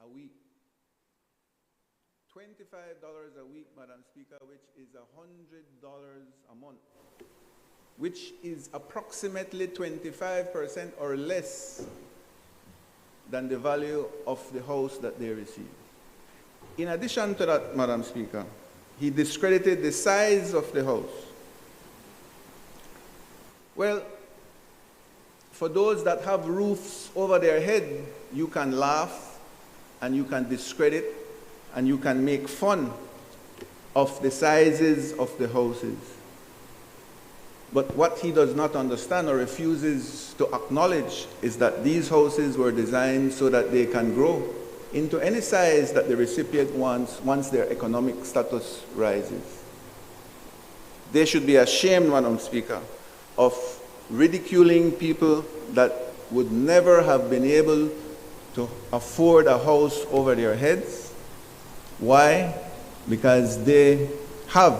A week. $25 a week, Madam Speaker, which is $100 a month, which is approximately 25% or less than the value of the house that they receive. In addition to that, Madam Speaker, he discredited the size of the house. Well, for those that have roofs over their head, you can laugh and you can discredit and you can make fun of the sizes of the houses. But what he does not understand or refuses to acknowledge is that these houses were designed so that they can grow into any size that the recipient wants once their economic status rises. They should be ashamed, Madam Speaker, of ridiculing people that would never have been able to afford a house over their heads. Why? Because they have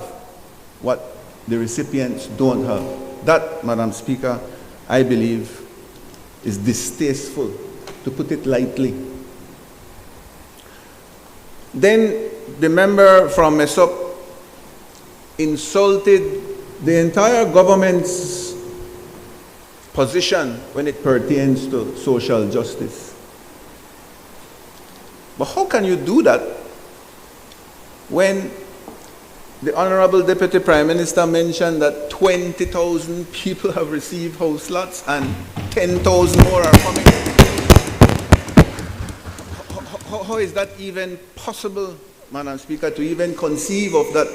what the recipients don't have. That, Madam Speaker, I believe is distasteful, to put it lightly. Then the member from MESOP insulted the entire government's position when it pertains to social justice. But how can you do that when the Honorable Deputy Prime Minister mentioned that 20,000 people have received house lots and 10,000 more are coming? How is that even possible, Madam Speaker, to even conceive of that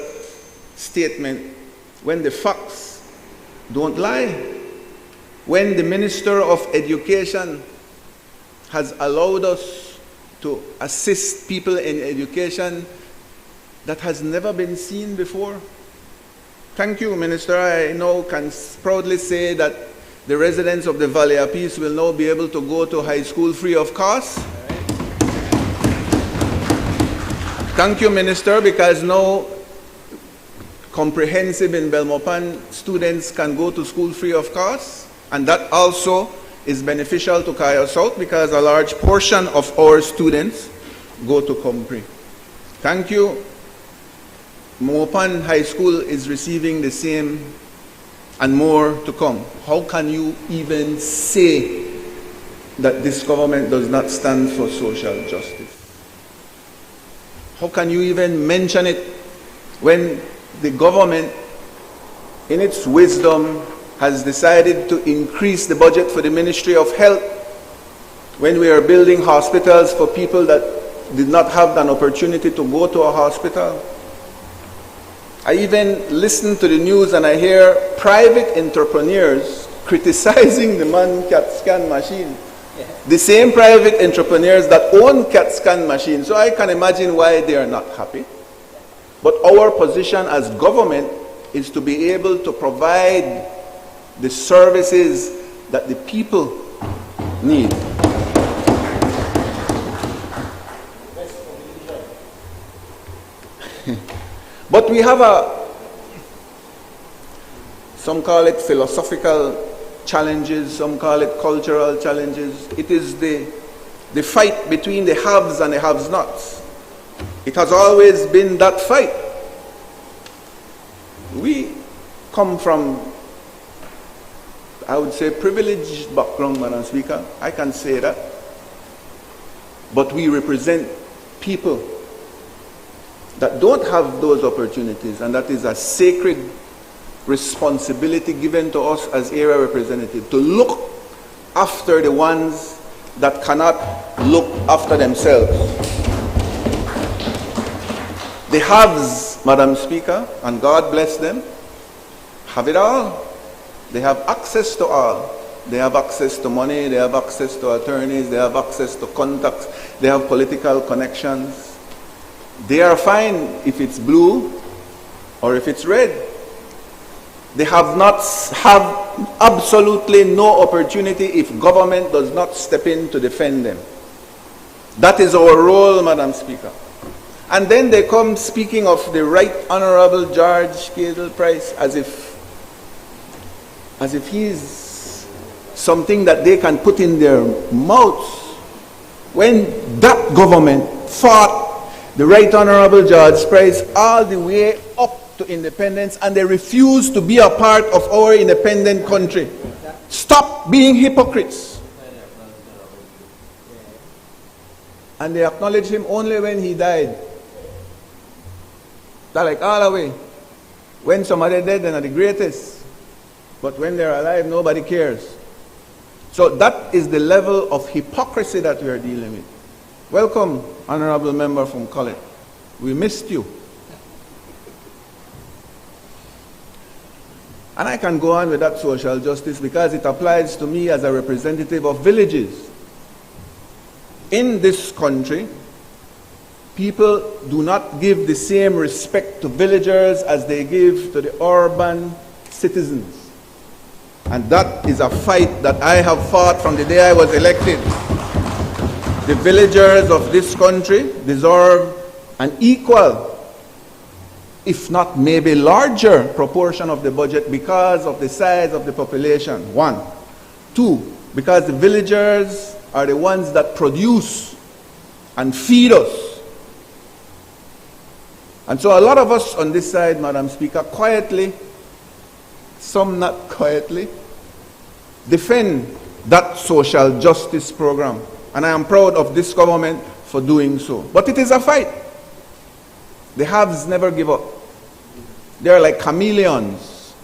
statement when the facts don't lie? When the Minister of Education has allowed us to assist people in education that has never been seen before. Thank you, Minister. I now can proudly say that the residents of the Valley of Peace will now be able to go to high school free of cost. Thank you, Minister, because now comprehensive in Belmopan students can go to school free of cost, and that also is beneficial to Kaya South because a large portion of our students go to Compre. Thank you. Mopan High School is receiving the same and more to come. How can you even say that this government does not stand for social justice? How can you even mention it when the government, in its wisdom, has decided to increase the budget for the Ministry of Health when we are building hospitals for people that did not have an opportunity to go to a hospital? I even listen to the news and I hear private entrepreneurs criticizing the man-CAT scan machine. Yeah. The same private entrepreneurs that own CAT scan machines. So I can imagine why they are not happy. But our position as government is to be able to provide the services that the people need. But we have some call it philosophical challenges, some call it cultural challenges. It is the fight between the haves and the have-nots. It has always been that fight. We come from, I would say, privileged background, Madam Speaker. I can say that. But we represent people that don't have those opportunities, and that is a sacred responsibility given to us as area representatives to look after the ones that cannot look after themselves. The haves, Madam Speaker, and God bless them, have it all. They have access to all. They have access to money, they have access to attorneys, they have access to contacts, they have political connections. They are fine if it's blue or if it's red. The have-nots have absolutely no opportunity if government does not step in to defend them. That is our role, Madam Speaker. And then they come speaking of the Right Honorable George Cadle Price as if he's something that they can put in their mouths. When that government fought the Right Honorable George Price all the way up to independence, and they refuse to be a part of our independent country. Stop being hypocrites. And they acknowledge him only when he died. They're like all the way. When somebody dead, they're the greatest. But when they're alive, nobody cares. So that is the level of hypocrisy that we are dealing with. Welcome, Honorable Member from College. We missed you. And I can go on with that social justice because it applies to me as a representative of villages. In this country, people do not give the same respect to villagers as they give to the urban citizens. And that is a fight that I have fought from the day I was elected. The villagers of this country deserve an equal, if not maybe larger, proportion of the budget because of the size of the population, one. Two, because the villagers are the ones that produce and feed us. And so a lot of us on this side, Madam Speaker, quietly, some not quietly, defend that social justice program. And I am proud of this government for doing so. But it is a fight. The haves never give up. They are like chameleons.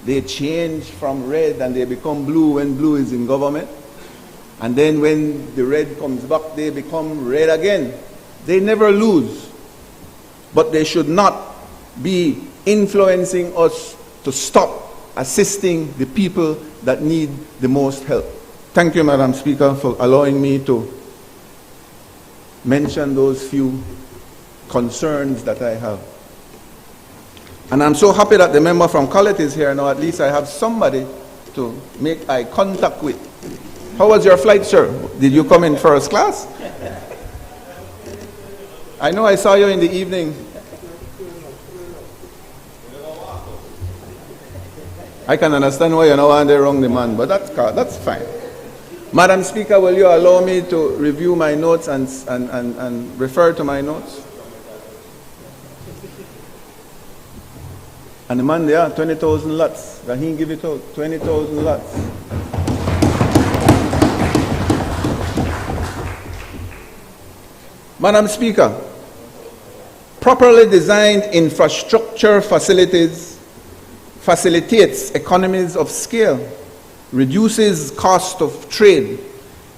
They change from red and they become blue when blue is in government. And then when the red comes back, they become red again. They never lose. But they should not be influencing us to stop assisting the people that need the most help. Thank you, Madam Speaker, for allowing me to mention those few concerns that I have. And I'm so happy that the member from Collett is here now. At least I have somebody to make eye contact with. How was your flight, sir? Did you come in first class? I know I saw you in the evening. I can understand why you know I'm the wrong demand, but that's fine. Madam Speaker, will you allow me to review my notes and refer to my notes? And the man there, 20,000 lots. Can he give it out? 20,000 lots. Madam Speaker, properly designed infrastructure facilities facilitates economies of scale, reduces cost of trade.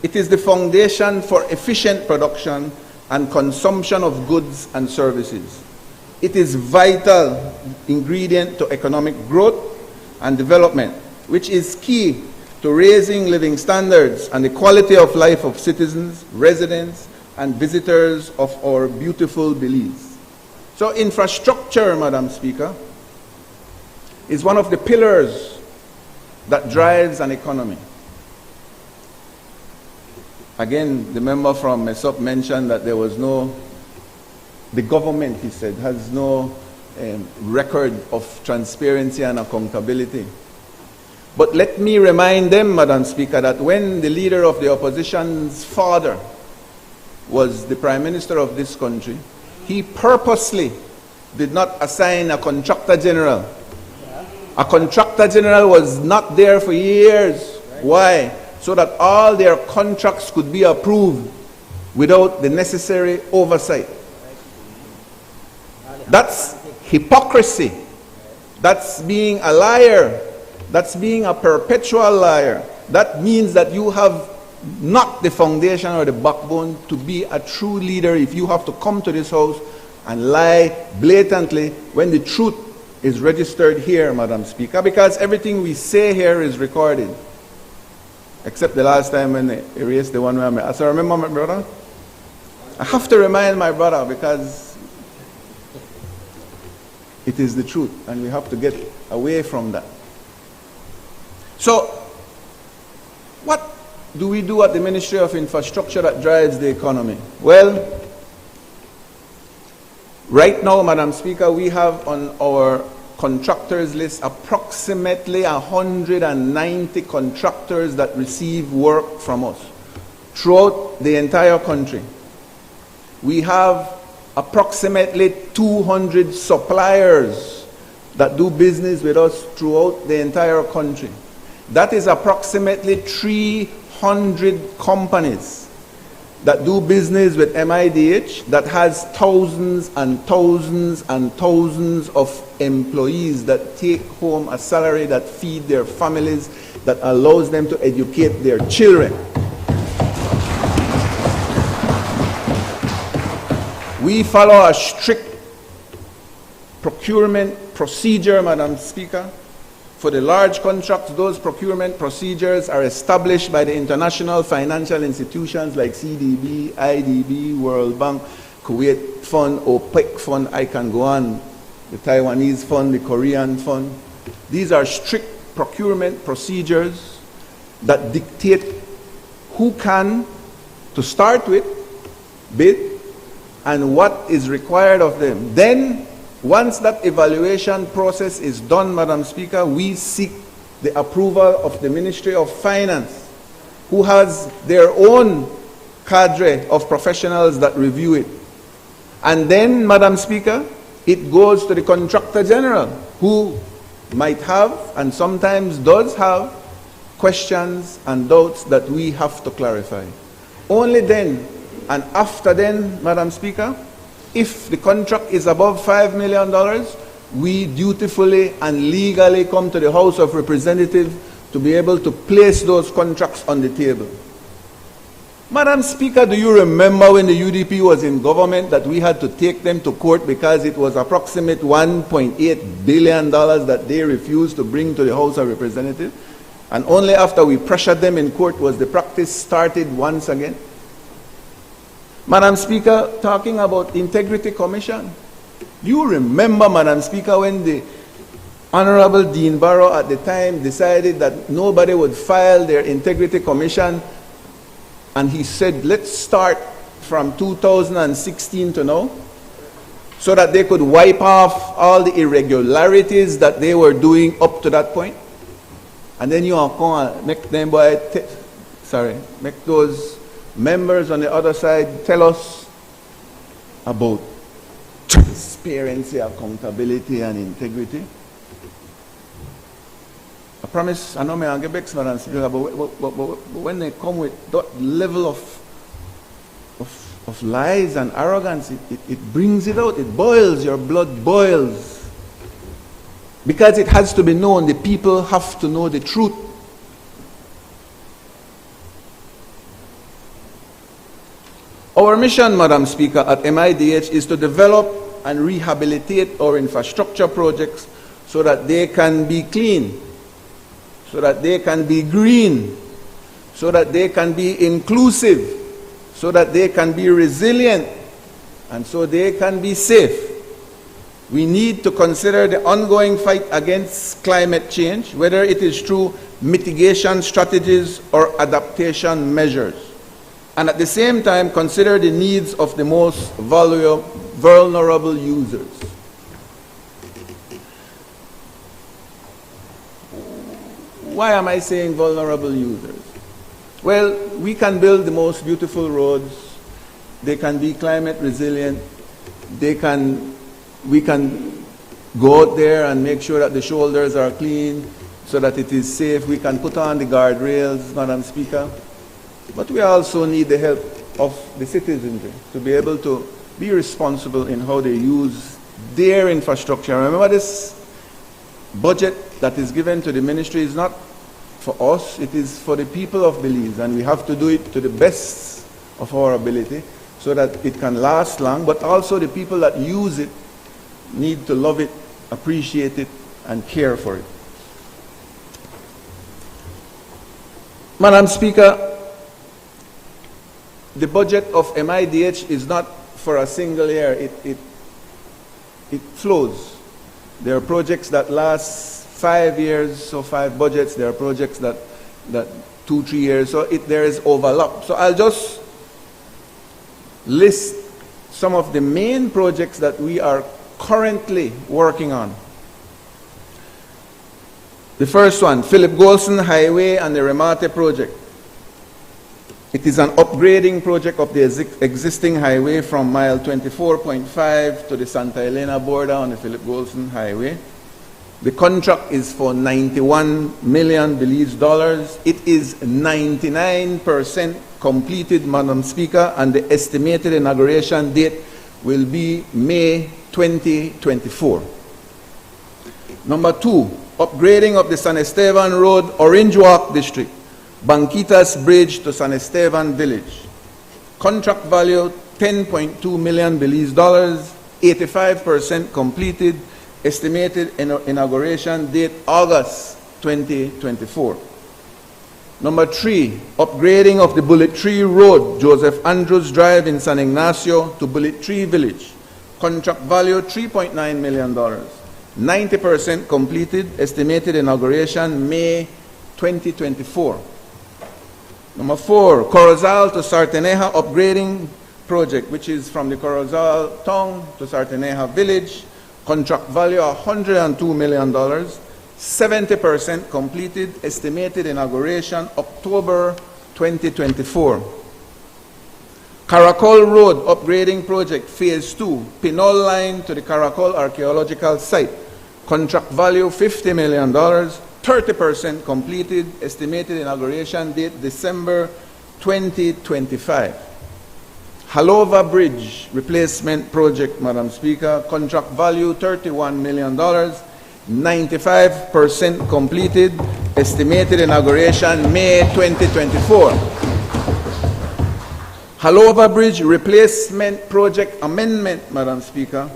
It is the foundation for efficient production and consumption of goods and services. It is vital ingredient to economic growth and development, which is key to raising living standards and the quality of life of citizens, residents, and visitors of our beautiful Belize. So infrastructure, Madam Speaker, is one of the pillars that drives an economy. Again, the member from MESOP mentioned that there was the government, he said, has no record of transparency and accountability. But let me remind them, Madam Speaker, that when the leader of the opposition's father was the Prime Minister of this country, he purposely did not assign a contractor general. A contractor general was not there for years. Why? So that all their contracts could be approved without the necessary oversight. That's hypocrisy. That's being a liar. That's being a perpetual liar. That means that you have not the foundation or the backbone to be a true leader if you have to come to this house and lie blatantly when the truth is registered here, Madam Speaker, because everything we say here is recorded. Except the last time when they erased the one where I met. So remember my brother? I have to remind my brother because it is the truth and we have to get away from that. So, what do we do at the Ministry of Infrastructure that drives the economy? Well, right now, Madam Speaker, we have on our contractors list approximately 190 contractors that receive work from us throughout the entire country. We have approximately 200 suppliers that do business with us throughout the entire country. That is approximately 300 companies that do business with MIDH that has thousands and thousands and thousands of employees that take home a salary that feed their families, that allows them to educate their children. We follow a strict procurement procedure, Madam Speaker. For the large contracts, those procurement procedures are established by the international financial institutions like CDB, IDB, World Bank, Kuwait Fund, OPEC Fund, I can go on, the Taiwanese Fund, the Korean Fund. These are strict procurement procedures that dictate who can, to start with, bid, and what is required of them. Then, once that evaluation process is done, Madam Speaker, we seek the approval of the Ministry of Finance, who has their own cadre of professionals that review it. And then, Madam Speaker, it goes to the Contractor General, who might have, and sometimes does have, questions and doubts that we have to clarify. Only then, and after then, Madam Speaker, if the contract is above $5 million, we dutifully and legally come to the House of Representatives to be able to place those contracts on the table. Madam Speaker, do you remember when the UDP was in government that we had to take them to court because it was approximate $1.8 billion that they refused to bring to the House of Representatives? And only after we pressured them in court was the practice started once again. Madam Speaker, talking about Integrity Commission, You remember, Madam Speaker, when the Honorable Dean Barrow at the time decided that nobody would file their integrity commission, and he said, let's start from 2016 to now, so that they could wipe off all the irregularities that they were doing up to that point. And then you come and make them make those members on the other side tell us about transparency, accountability, and integrity. I promise, I know me get back, Madam Speaker, but when they come with that level of lies and arrogance, it brings it out. It boils, your blood boils. Because it has to be known, the people have to know the truth. Our mission, Madam Speaker, at MIDH is to develop and rehabilitate our infrastructure projects so that they can be clean, so that they can be green, so that they can be inclusive, so that they can be resilient, and so they can be safe. We need to consider the ongoing fight against climate change, whether it is through mitigation strategies or adaptation measures, and at the same time consider the needs of the most vulnerable users. Why am I saying vulnerable users? Well, we can build the most beautiful roads, they can be climate resilient, we can go out there and make sure that the shoulders are clean so that it is safe. We can put on the guardrails, Madam Speaker. But we also need the help of the citizenry to be able to be responsible in how they use their infrastructure. Remember, this budget that is given to the ministry is not for us, it is for the people of Belize, and we have to do it to the best of our ability so that it can last long, but also the people that use it need to love it, appreciate it, and care for it. Madam Speaker, the budget of MIDH is not for a single year, it flows. There are projects that last 5 years, so 5 budgets. There are projects that 2-3 years, so there is overlap. So I'll just list some of the main projects that we are currently working on. The first one, Philip Golson Highway and the Remate project. It is an upgrading project of the existing highway from mile 24.5 to the Santa Elena border on the Philip Golson Highway. The contract is for 91 million Belize dollars. It is 99% completed, Madam Speaker, and the estimated inauguration date will be May 2024. Number 2, upgrading of the San Esteban Road, Orange Walk District, Banquitas Bridge to San Esteban Village. Contract value 10.2 million Belize dollars, 85% completed, estimated inauguration date August 2024. Number 3, upgrading of the Bullet Tree Road, Joseph Andrews Drive in San Ignacio to Bullet Tree Village. Contract value $3.9 million, 90% completed, estimated inauguration May 2024. Number 4, Corozal to Sarteneja upgrading project, which is from the Corozal town to Sarteneja village. Contract value $102 million, 70% completed, estimated inauguration October 2024. Caracol Road upgrading project phase 2, Pinol line to the Caracol archaeological site. Contract value $50 million, 30% completed, estimated inauguration date December 2025. Halova Bridge replacement project, Madam Speaker, contract value $31 million, 95% completed, estimated inauguration May 2024. Halova Bridge replacement project amendment, Madam Speaker,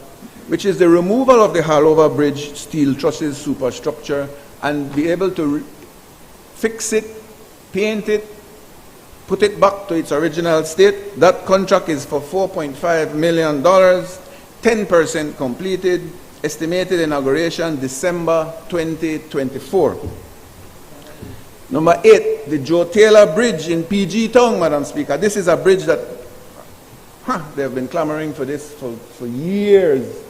which is the removal of the Halova Bridge steel trusses superstructure and be able to fix it, paint it, put it back to its original state. That contract is for $4.5 million, 10% completed. Estimated inauguration December 2024. Number 8, the Joe Taylor Bridge in PG Town, Madam Speaker. This is a bridge that they have been clamoring for this for years.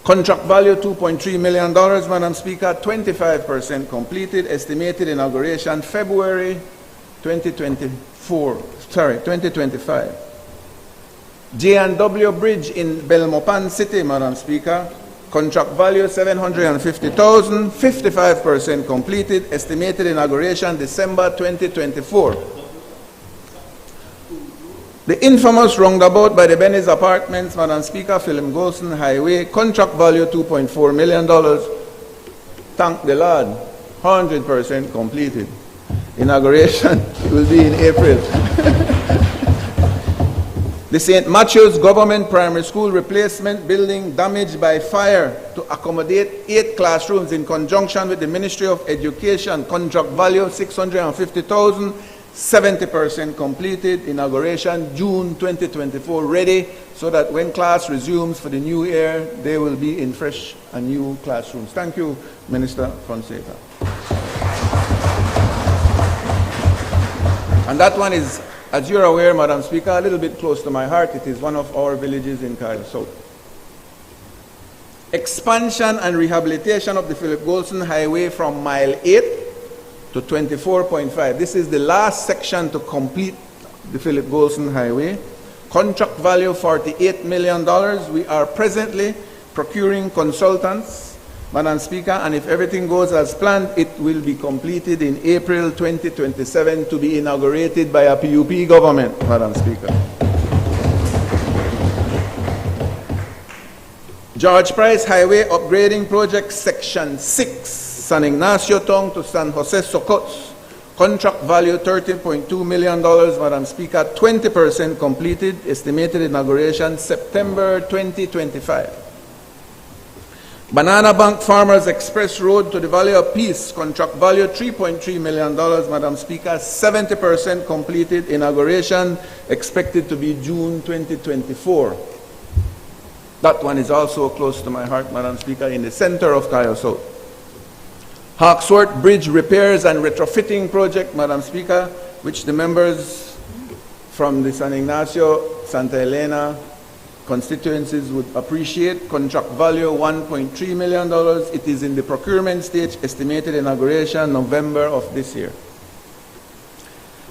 Contract value $2.3 million, Madam Speaker. 25% completed. Estimated inauguration February 2025. J&W Bridge in Belmopan City, Madam Speaker. Contract value $750,000, 55% completed. Estimated inauguration December 2024. The infamous roundabout by the Benny's Apartments, Madam Speaker, Philip Golson Highway. Contract value $2.4 million. Thank the Lord, 100% completed. Inauguration will be in April. The St. Matthew's Government Primary School replacement building damaged by fire to accommodate 8 classrooms in conjunction with the Ministry of Education. Contract value $650,000, 70% completed. Inauguration June 2024, ready so that when class resumes for the new year, they will be in fresh and new classrooms. Thank you, Minister Fonseca. And that one is, as you're aware, Madam Speaker, a little bit close to my heart. It is one of our villages in Kyle South. Expansion and rehabilitation of the Philip Golson Highway from mile 8 to 24.5. This is the last section to complete the Philip Golson Highway. Contract value $48 million. We are presently procuring consultants, Madam Speaker, and if everything goes as planned, it will be completed in April 2027 to be inaugurated by a PUP government, Madam Speaker. George Price Highway Upgrading Project Section 6, San Ignacio Town to San Jose Socots. Contract value $13.2 million, Madam Speaker, 20% completed. Estimated inauguration September 2025. Banana Bank Farmers Express Road to the Valley of Peace, contract value $3.3 million, Madam Speaker, 70% completed. Inauguration expected to be June 2024. That one is also close to my heart, Madam Speaker, in the center of Kyle South. Hawksworth Bridge repairs and retrofitting project, Madam Speaker, which the members from the San Ignacio, Santa Elena constituencies would appreciate. Contract value $1.3 million. It is in the procurement stage. Estimated inauguration November of this year.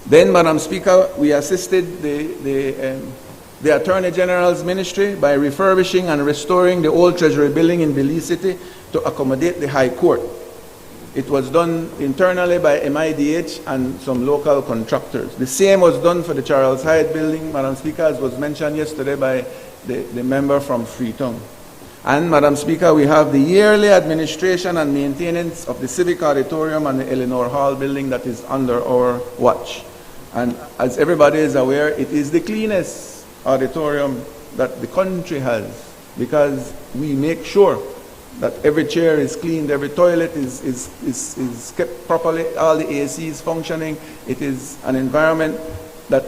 Then, Madam Speaker, we assisted the Attorney General's Ministry by refurbishing and restoring the old Treasury building in Belize City to accommodate the High Court. It was done internally by MIDH and some local contractors. The same was done for the Charles Hyde building, Madam Speaker, as was mentioned yesterday by the member from Freetown. And, Madam Speaker, we have the yearly administration and maintenance of the Civic Auditorium and the Eleanor Hall building that is under our watch. And as everybody is aware, it is the cleanest auditorium that the country has, because we make sure that every chair is cleaned, every toilet is kept properly, all the AC is functioning. It is an environment that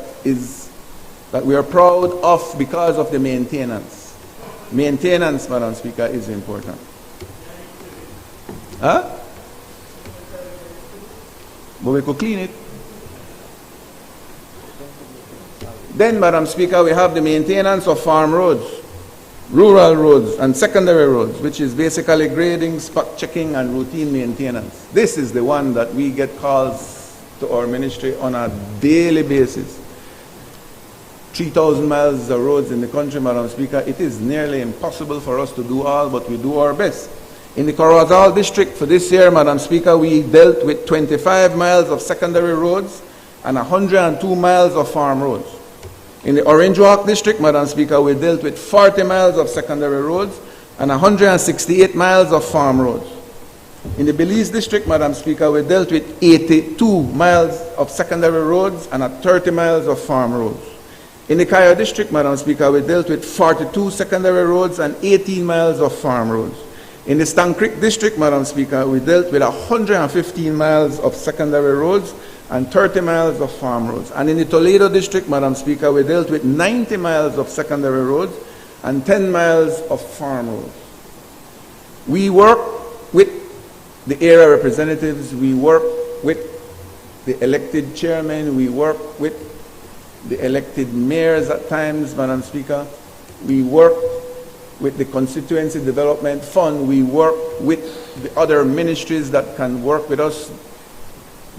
we are proud of because of the maintenance. Maintenance, Madam Speaker, is important. Huh? But we could clean it. Then, Madam Speaker, we have the maintenance of farm roads, rural roads, and secondary roads, which is basically grading, spot checking, and routine maintenance. This is the one that we get calls to our ministry on a daily basis. 3,000 miles of roads in the country, Madam Speaker. It is nearly impossible for us to do all, but we do our best. In the Corozal district for this year, Madam Speaker, we dealt with 25 miles of secondary roads and 102 miles of farm roads. In the Orange Walk district, Madam Speaker, we dealt with 40 miles of secondary roads and 168 miles of farm roads. In the Belize district, Madam Speaker, we dealt with 82 miles of secondary roads and 30 miles of farm roads. In the Kaya district, Madam Speaker, we dealt with 42 secondary roads and 18 miles of farm roads. In the Stang Creek district, Madam Speaker, we dealt with 115 miles of secondary roads and 30 miles of farm roads. And in the Toledo district, Madam Speaker, we dealt with 90 miles of secondary roads and 10 miles of farm roads. We work with the area representatives, we work with the elected chairmen, we work with the elected mayors at times, Madam Speaker. We work with the Constituency Development Fund, we work with the other ministries that can work with us.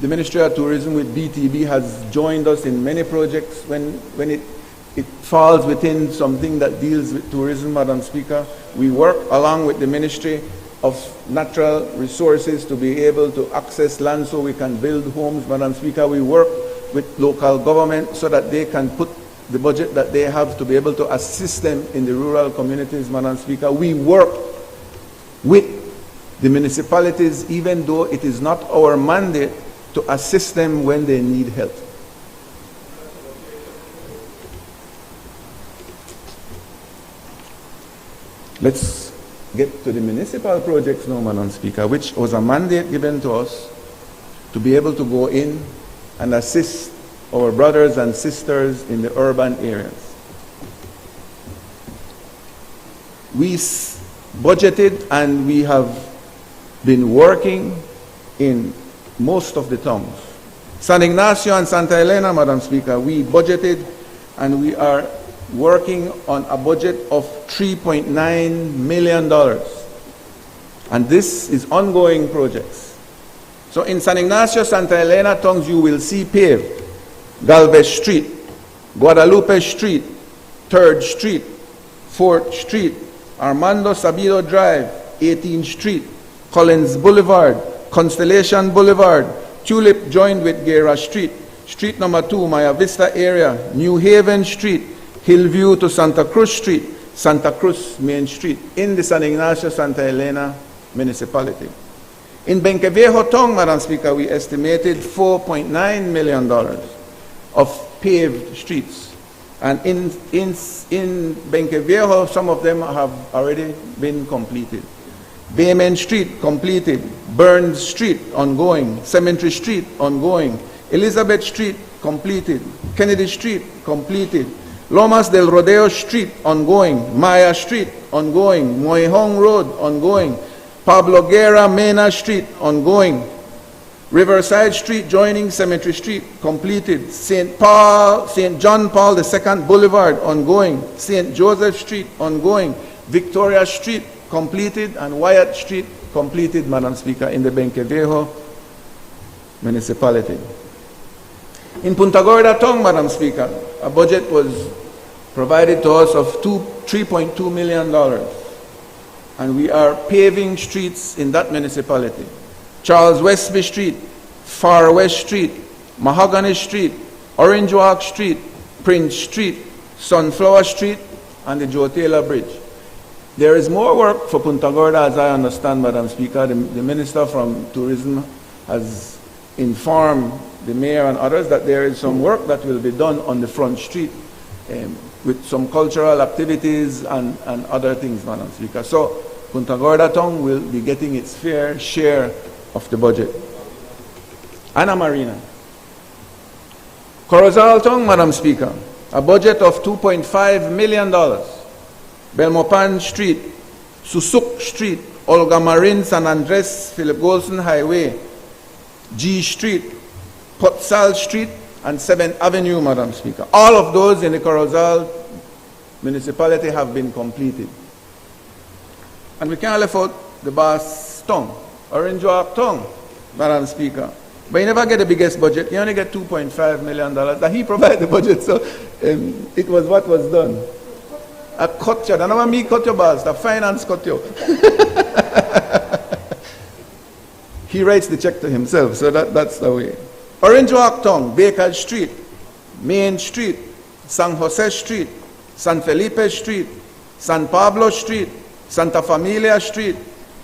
The Ministry of Tourism with BTB has joined us in many projects when it falls within something that deals with tourism, Madam Speaker. We work along with the Ministry of Natural Resources to be able to access land so we can build homes, Madam Speaker. We work with local government so that they can put the budget that they have to be able to assist them in the rural communities, Madam Speaker. We work with the municipalities, even though it is not our mandate, to assist them when they need help. Let's get to the municipal projects now, Madam Speaker, which was a mandate given to us to be able to go in and assist our brothers and sisters in the urban areas. We budgeted and we have been working in most of the towns. San Ignacio and Santa Elena, Madam Speaker, we budgeted and we are working on a budget of $3.9 million. And this is ongoing projects. So in San Ignacio, Santa Elena towns, you will see paved Galvez Street, Guadalupe Street, 3rd Street, 4th Street, Armando Sabido Drive, 18th Street, Collins Boulevard, Constellation Boulevard, Tulip joined with Guerra Street, Street number 2, Maya Vista area, New Haven Street, Hillview to Santa Cruz Street, Santa Cruz Main Street, in the San Ignacio Santa Elena municipality. In Benqueviejo town, Madam Speaker, we estimated $4.9 million of paved streets. And in Benqueviejo, some of them have already been completed. Bayman Street, completed. Burns Street, ongoing. Cemetery Street, ongoing. Elizabeth Street, completed. Kennedy Street, completed. Lomas del Rodeo Street, ongoing. Maya Street, ongoing. Moihong Road, ongoing. Pablo Guerra Mena Street, ongoing. Riverside Street joining Cemetery Street, completed. St. John Paul II Boulevard, ongoing. St. Joseph Street, ongoing. Victoria Street, completed. And Wyatt Street, completed, Madam Speaker, in the Benqueviejo municipality. In Punta Gorda town, Madam Speaker, a budget was provided to us of $3.2 million. And we are paving streets in that municipality. Charles Westby Street, Far West Street, Mahogany Street, Orange Walk Street, Prince Street, Sunflower Street, and the Joe Taylor Bridge. There is more work for Punta Gorda, as I understand, Madam Speaker. The Minister from Tourism has informed the mayor and others that there is some work that will be done on the front street with some cultural activities and other things, Madam Speaker. So Punta Gorda town will be getting its fair share of the budget. Anna Marina. Corozal town, Madam Speaker, a budget of $2.5 million. Belmopan Street, Susuk Street, Olga Marin, San Andres, Philip Golson Highway, G Street, Potsal Street, and 7th Avenue, Madam Speaker. All of those in the Corozal municipality have been completed. And we can't left out the Bass Tongue, Orange Walk Tongue, Madam Speaker. But you never get the biggest budget. You only get $2.5 million. And he provided the budget, so it was what was done. I cut you. I don't want me cut your boss. The finance cut you. He writes the check to himself, so that's the way. Orange Walk Tongue, Baker Street, Main Street, San Jose Street, San Felipe Street, San Pablo Street, Santa Familia Street,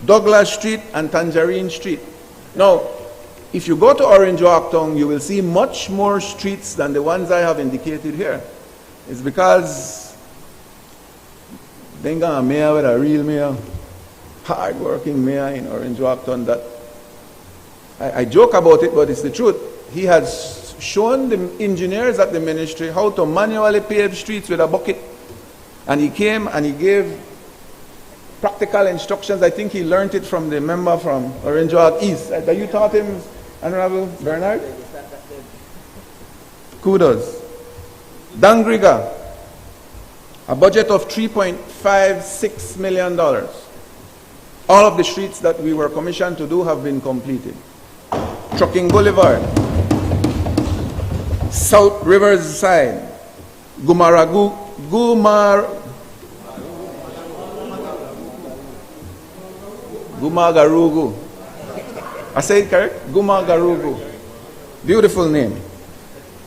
Douglas Street, and Tangerine Street. Now, if you go to Orange Walk Tongue, you will see much more streets than the ones I have indicated here. It's because they got a mayor with a real mayor, hard-working mayor in Orange Walk Tongue that I joke about it, but it's the truth. He has shown the engineers at the ministry how to manually pave streets with a bucket. And he came and he gave practical instructions. I think he learned it from the member from Orange Walk East. That you taught him, Honorable Bernard? Kudos. Dangriga, a budget of $3.56 million. All of the streets that we were commissioned to do have been completed. Trucking Boulevard, South Rivers Side, Gumagarugu. I say it correct? Gumagarugu. Beautiful name.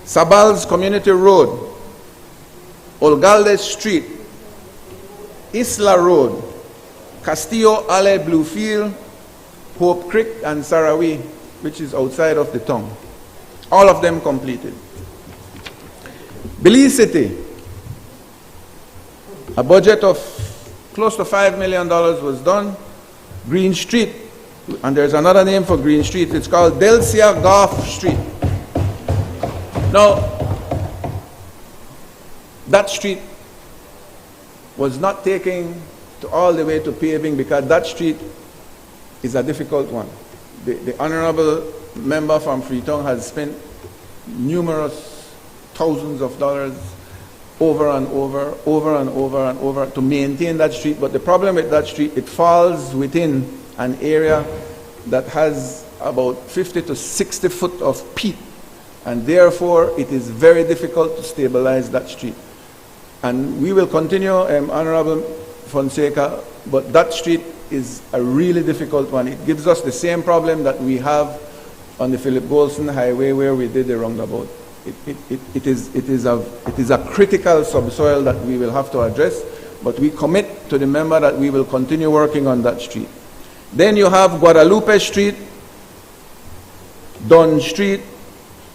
Sabals Community Road, Olgalde Street, Isla Road, Castillo Ale Bluefield, Hope Creek, and Sarawi, which is outside of the town. All of them completed. Belize City, a budget of close to $5 million was done. Green Street, and there's another name for Green Street, it's called Delcia Golf Street. Now, that street was not taken to all the way to paving because that street is a difficult one. The honorable member from Freetown has spent numerous thousands of dollars over and over to maintain that street. But the problem with that street, it falls within an area that has about 50 to 60 foot of peat. And therefore, it is very difficult to stabilize that street. And we will continue, Honorable Fonseca, but that street is a really difficult one. It gives us the same problem that we have on the Philip Golson Highway where we did the roundabout. It is a critical subsoil that we will have to address, but we commit to the member that we will continue working on that street. Then you have Guadalupe Street, Dunn Street,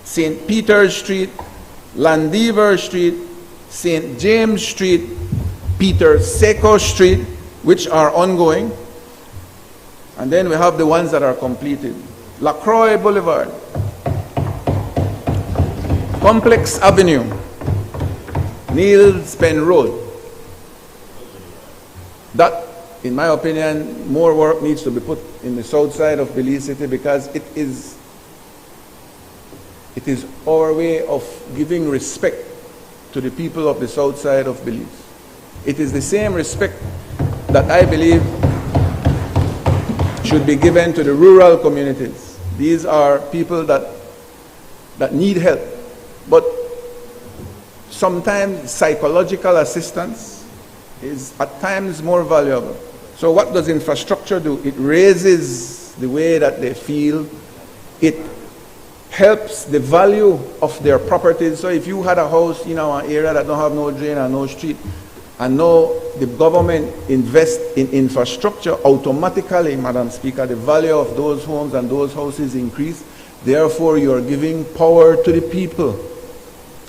St. Peter's Street, Landiver Street, St. James Street, Peter Seco Street, which are ongoing. And then we have the ones that are completed. LaCroix Boulevard, Complex Avenue, Niels Penn Road. That, in my opinion, more work needs to be put in the south side of Belize City because it is our way of giving respect to the people of the south side of Belize. It is the same respect that I believe should be given to the rural communities. These are people that need help. But sometimes psychological assistance is at times more valuable. So what does infrastructure do? It raises the way that they feel. It helps the value of their properties. So if you had a house in our area that don't have no drain and no street, and now the government invests in infrastructure, automatically, Madam Speaker, the value of those homes and those houses increase. Therefore, you are giving power to the people.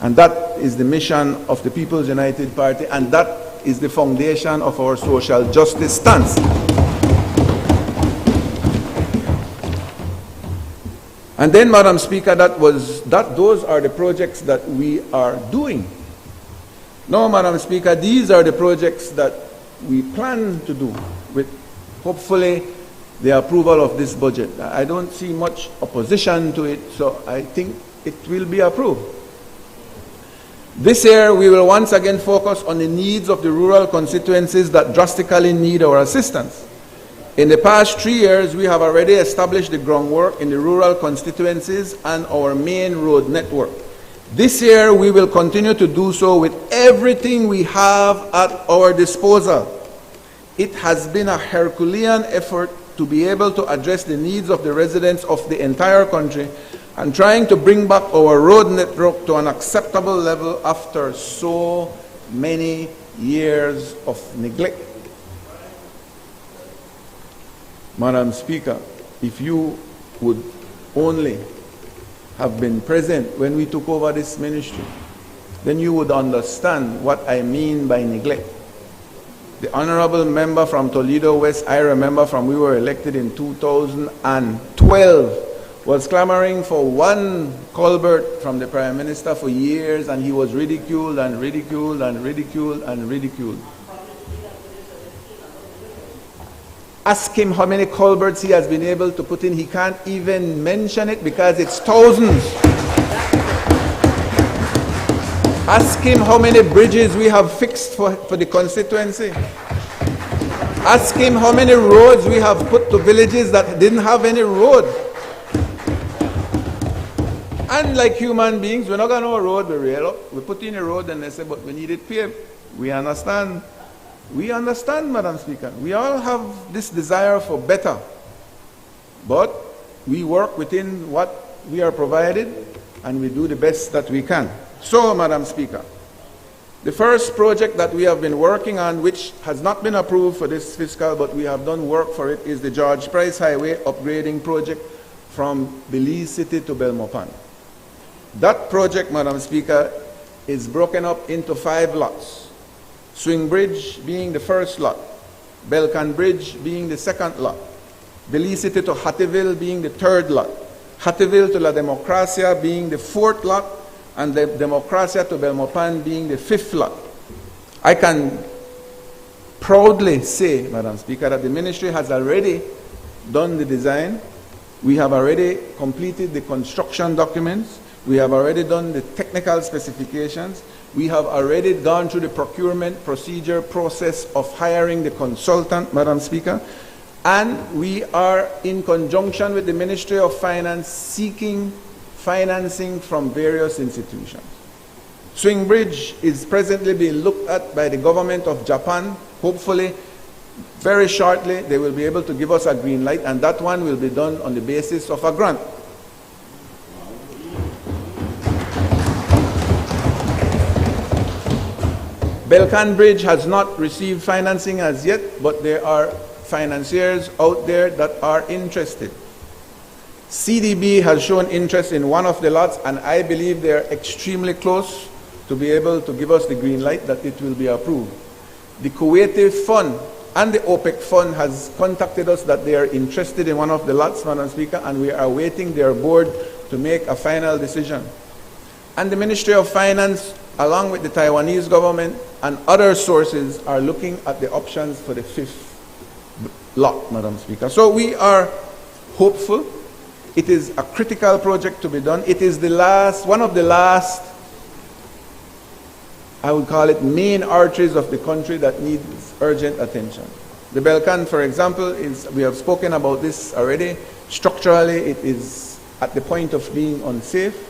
And that is the mission of the People's United Party, and that is the foundation of our social justice stance. And then, Madam Speaker, those are the projects that we are doing. Now, Madam Speaker, these are the projects that we plan to do with, hopefully, the approval of this budget. I don't see much opposition to it, so I think it will be approved. This year, we will once again focus on the needs of the rural constituencies that drastically need our assistance. In the past 3 years, we have already established the groundwork in the rural constituencies and our main road network. This year, we will continue to do so with everything we have at our disposal. It has been a Herculean effort to be able to address the needs of the residents of the entire country and trying to bring back our road network to an acceptable level after so many years of neglect. Madam Speaker, if you would only have been present when we took over this ministry, then you would understand what I mean by neglect. The honorable member from Toledo West, I remember from we were elected in 2012, was clamoring for one culvert from the Prime Minister for years, and he was ridiculed and ridiculed and ridiculed and ridiculed. Ask him how many culverts he has been able to put in. He can't even mention it because it's thousands. Ask him how many bridges we have fixed for the constituency. Ask him how many roads we have put to villages that didn't have any road. And like human beings, we're not going to know a road, we rail up. We put in a road and they say, but we need it paved. We understand. We understand, Madam Speaker. We all have this desire for better. But we work within what we are provided and we do the best that we can. So, Madam Speaker, the first project that we have been working on, which has not been approved for this fiscal, but we have done work for it, is the George Price Highway upgrading project from Belize City to Belmopan. That project, Madam Speaker, is broken up into 5 lots. Swing Bridge being the first lot, Belcan Bridge being the second lot, Belize City to Hattieville being the third lot, Hattieville to La Democracia being the fourth lot, and the Democracia to Belmopan being the fifth lot. I can proudly say, Madam Speaker, that the ministry has already done the design. We have already completed the construction documents. We have already done the technical specifications. We have already gone through the procurement procedure process of hiring the consultant, Madam Speaker. And we are in conjunction with the Ministry of Finance seeking financing from various institutions. Swing Bridge is presently being looked at by the government of Japan. Hopefully, very shortly, they will be able to give us a green light, and that one will be done on the basis of a grant. Belcan Bridge has not received financing as yet, but there are financiers out there that are interested. CDB has shown interest in one of the lots, and I believe they are extremely close to be able to give us the green light that it will be approved. The Kuwaiti Fund and the OPEC Fund has contacted us that they are interested in one of the lots, Madam Speaker, and we are awaiting their board to make a final decision. And the Ministry of Finance, along with the Taiwanese government and other sources, are looking at the options for the 5th lot, Madam Speaker. So we are hopeful. It is a critical project to be done. It is the last, one of the last, I would call it, main arteries of the country that needs urgent attention. The Belcan, for example, we have spoken about this already. Structurally, it is at the point of being unsafe.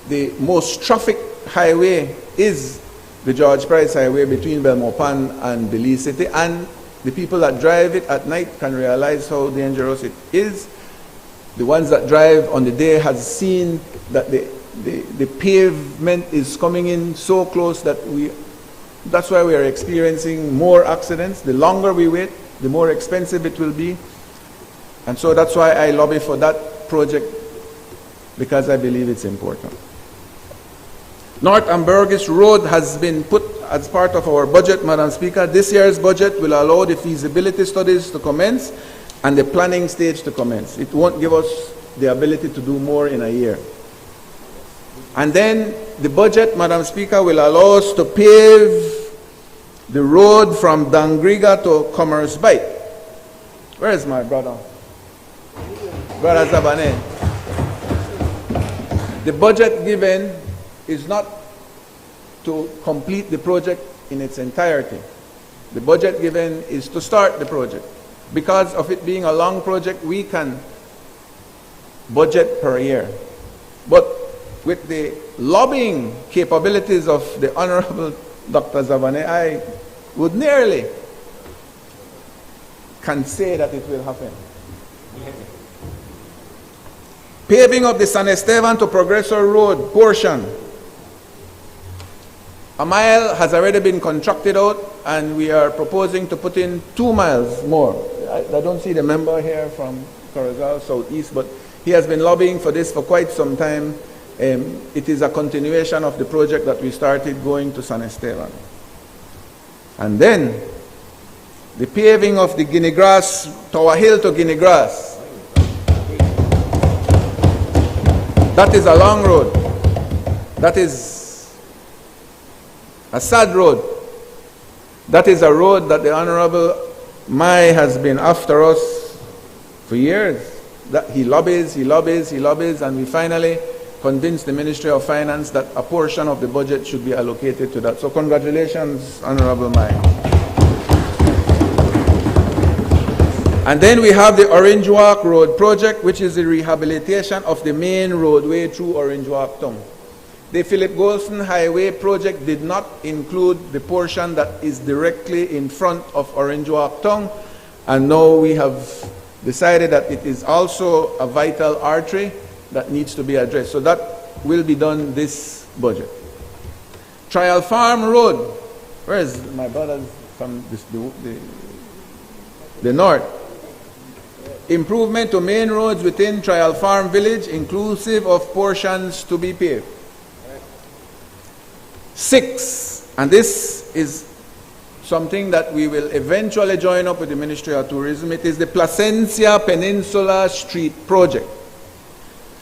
The most trafficked highway is the George Price Highway between Belmopan and Belize City, and the people that drive it at night can realize how dangerous it is. The ones that drive on the day has seen that the pavement is coming in so close that that's why we are experiencing more accidents. The longer we wait, the more expensive it will be. And so that's why I lobby for that project, because I believe it's important. North Ambergis Road has been put as part of our budget, Madam Speaker. This year's budget will allow the feasibility studies to commence and the planning stage to commence. It won't give us the ability to do more in a year. And then the budget, Madam Speaker, will allow us to pave the road from Dangriga to Commerce Bight. Where is my brother? Brother Zabane. The budget given is not to complete the project in its entirety. The budget given is to start the project. Because of it being a long project, we can budget per year. But with the lobbying capabilities of the Honorable Dr. Zabane, I would nearly can say that it will happen. Paving of the San Esteban to Progreso Road portion. A mile has already been contracted out, and we are proposing to put in 2 miles more. I don't see the member here from Corozal Southeast, but he has been lobbying for this for quite some time. It is a continuation of the project that we started going to San Esteban. And then, the paving of the Guinea Grass, Tower Hill to Guinea Grass. That is a long road. That is a sad road. That is a road that the Honorable Mai has been after us for years. That he lobbies, and we finally convinced the Ministry of Finance that a portion of the budget should be allocated to that. So congratulations, Honorable Mai. And then we have the Orange Walk Road project, which is the rehabilitation of the main roadway through Orange Walk Town. The Philip Golson Highway project did not include the portion that is directly in front of Orange Walk Town, and now we have decided that it is also a vital artery that needs to be addressed. So that will be done this budget. Trial Farm Road, where is my brothers from the north? Improvement to main roads within Trial Farm Village, inclusive of portions to be paved. 6, and this is something that we will eventually join up with the Ministry of Tourism. It is the Placencia Peninsula Street Project.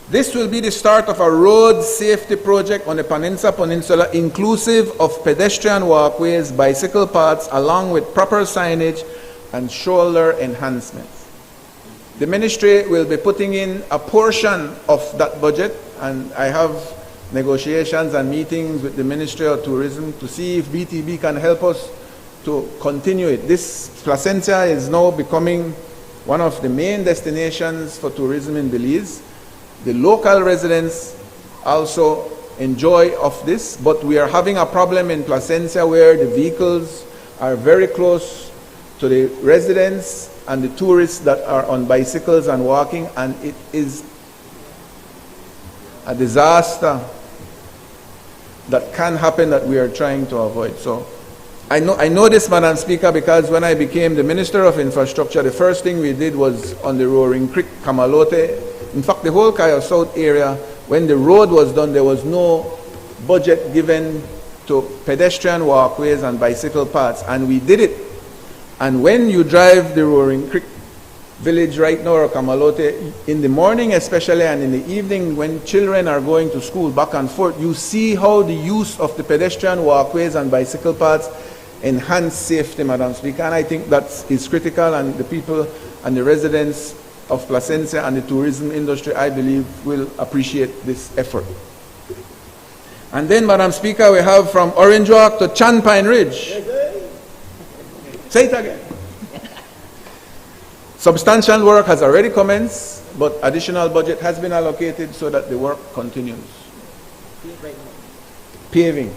This will be the start of a road safety project on the Peninsula, inclusive of pedestrian walkways, bicycle paths, along with proper signage and shoulder enhancements. The Ministry will be putting in a portion of that budget, and I have negotiations and meetings with the Ministry of Tourism to see if BTB can help us to continue it. This Placencia is now becoming one of the main destinations for tourism in Belize. The local residents also enjoy of this, but we are having a problem in Placencia where the vehicles are very close to the residents and the tourists that are on bicycles and walking, and it is a disaster that can happen that we are trying to avoid. So I know this, Madam Speaker, because when I became the Minister of Infrastructure, the first thing we did was on the Roaring Creek, Kamalote. In fact, the whole Cayo South area, when the road was done, there was no budget given to pedestrian walkways and bicycle paths, and we did it. And when you drive the Roaring Creek village right now, or Kamalote, in the morning especially, and in the evening when children are going to school back and forth, you see how the use of the pedestrian walkways and bicycle paths enhance safety, Madam Speaker. And I think that is critical, and the people and the residents of Placencia and the tourism industry, I believe, will appreciate this effort. And then, Madam Speaker, we have from Orange Walk to Chan Pine Ridge. Say it again. Substantial work has already commenced, but additional budget has been allocated so that the work continues. Paving.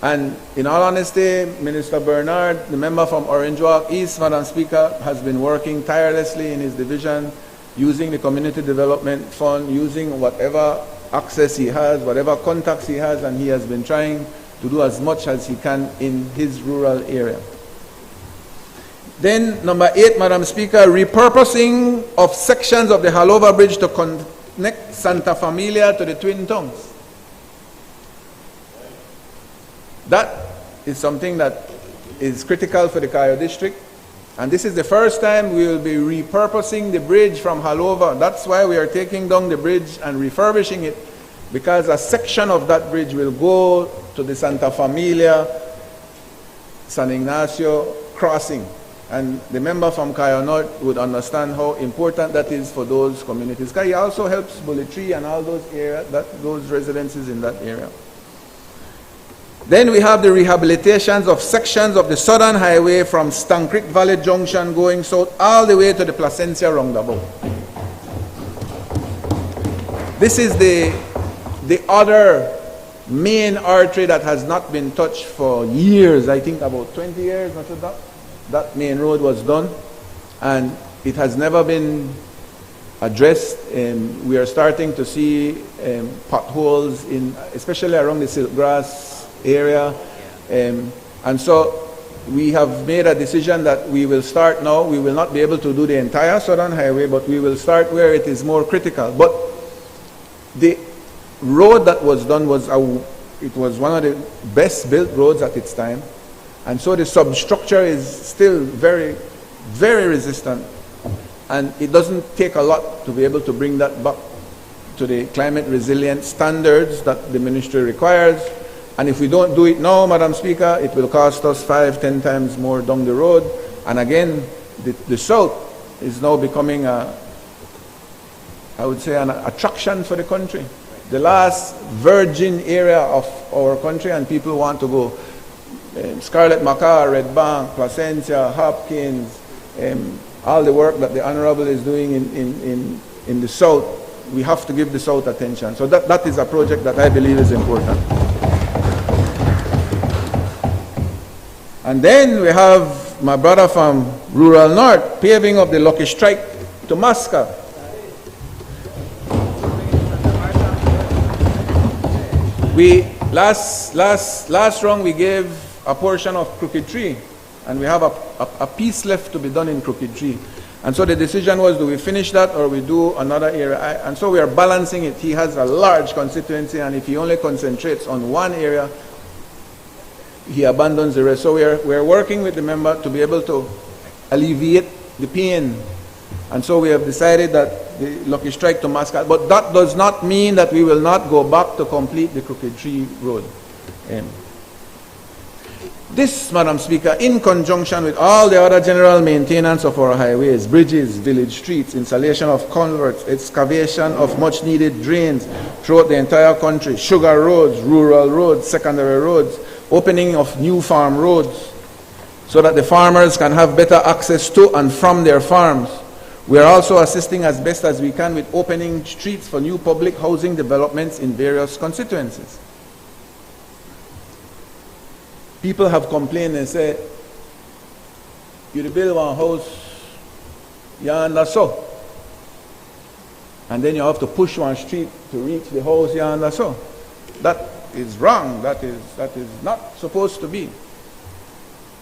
And in all honesty, Minister Bernard, the member from Orange Walk East, Madam Speaker, has been working tirelessly in his division, using the Community Development Fund, using whatever access he has, whatever contacts he has, and he has been trying to do as much as he can in his rural area. Then, number 8, Madam Speaker, repurposing of sections of the Halova Bridge to connect Santa Familia to the Twin Towns. That is something that is critical for the Cayo District. And this is the first time we will be repurposing the bridge from Halova. That's why we are taking down the bridge and refurbishing it, because a section of that bridge will go to the Santa Familia, San Ignacio crossing. And the member from Cayo North would understand how important that is for those communities. He also helps Bullet Tree and all those areas, those residences in that area. Then we have the rehabilitations of sections of the Southern Highway from Stang Creek Valley Junction going south all the way to the Placencia roundabout. This is the other main artery that has not been touched for years, I think about 20 years, not that. That main road was done, and it has never been addressed. We are starting to see potholes, especially around the Silkgrass area. And so we have made a decision that we will start now. We will not be able to do the entire Southern Highway, but we will start where it is more critical. But the road that was done it was one of the best built roads at its time. And so the substructure is still very, very resistant. And it doesn't take a lot to be able to bring that back to the climate resilient standards that the ministry requires. And if we don't do it now, Madam Speaker, it will cost us 5-10 times more down the road. And again, the South is now becoming I would say an attraction for the country. The last virgin area of our country, and people want to go. Scarlet Macaw, Red Bank, Placentia, Hopkins, all the work that the Honorable is doing in the South, we have to give the South attention. So that is a project that I believe is important. And then we have my brother from Rural North, paving up the Lucky Strike to Masca. We, last round we gave a portion of Crooked Tree, and we have a piece left to be done in Crooked Tree. And so the decision was, do we finish that or we do another area? And so we are balancing it. He has a large constituency, and if he only concentrates on one area, he abandons the rest. So we're working with the member to be able to alleviate the pain. And so we have decided that the Lucky Strike to Mascot, but that does not mean that we will not go back to complete the Crooked Tree Road. This, Madam Speaker, in conjunction with all the other general maintenance of our highways, bridges, village streets, installation of culverts, excavation of much needed drains throughout the entire country, sugar roads, rural roads, secondary roads, opening of new farm roads so that the farmers can have better access to and from their farms. We are also assisting as best as we can with opening streets for new public housing developments in various constituencies. People have complained and said, you build one house, yonder so. And then you have to push one street to reach the house yonder so. That is wrong. That is not supposed to be.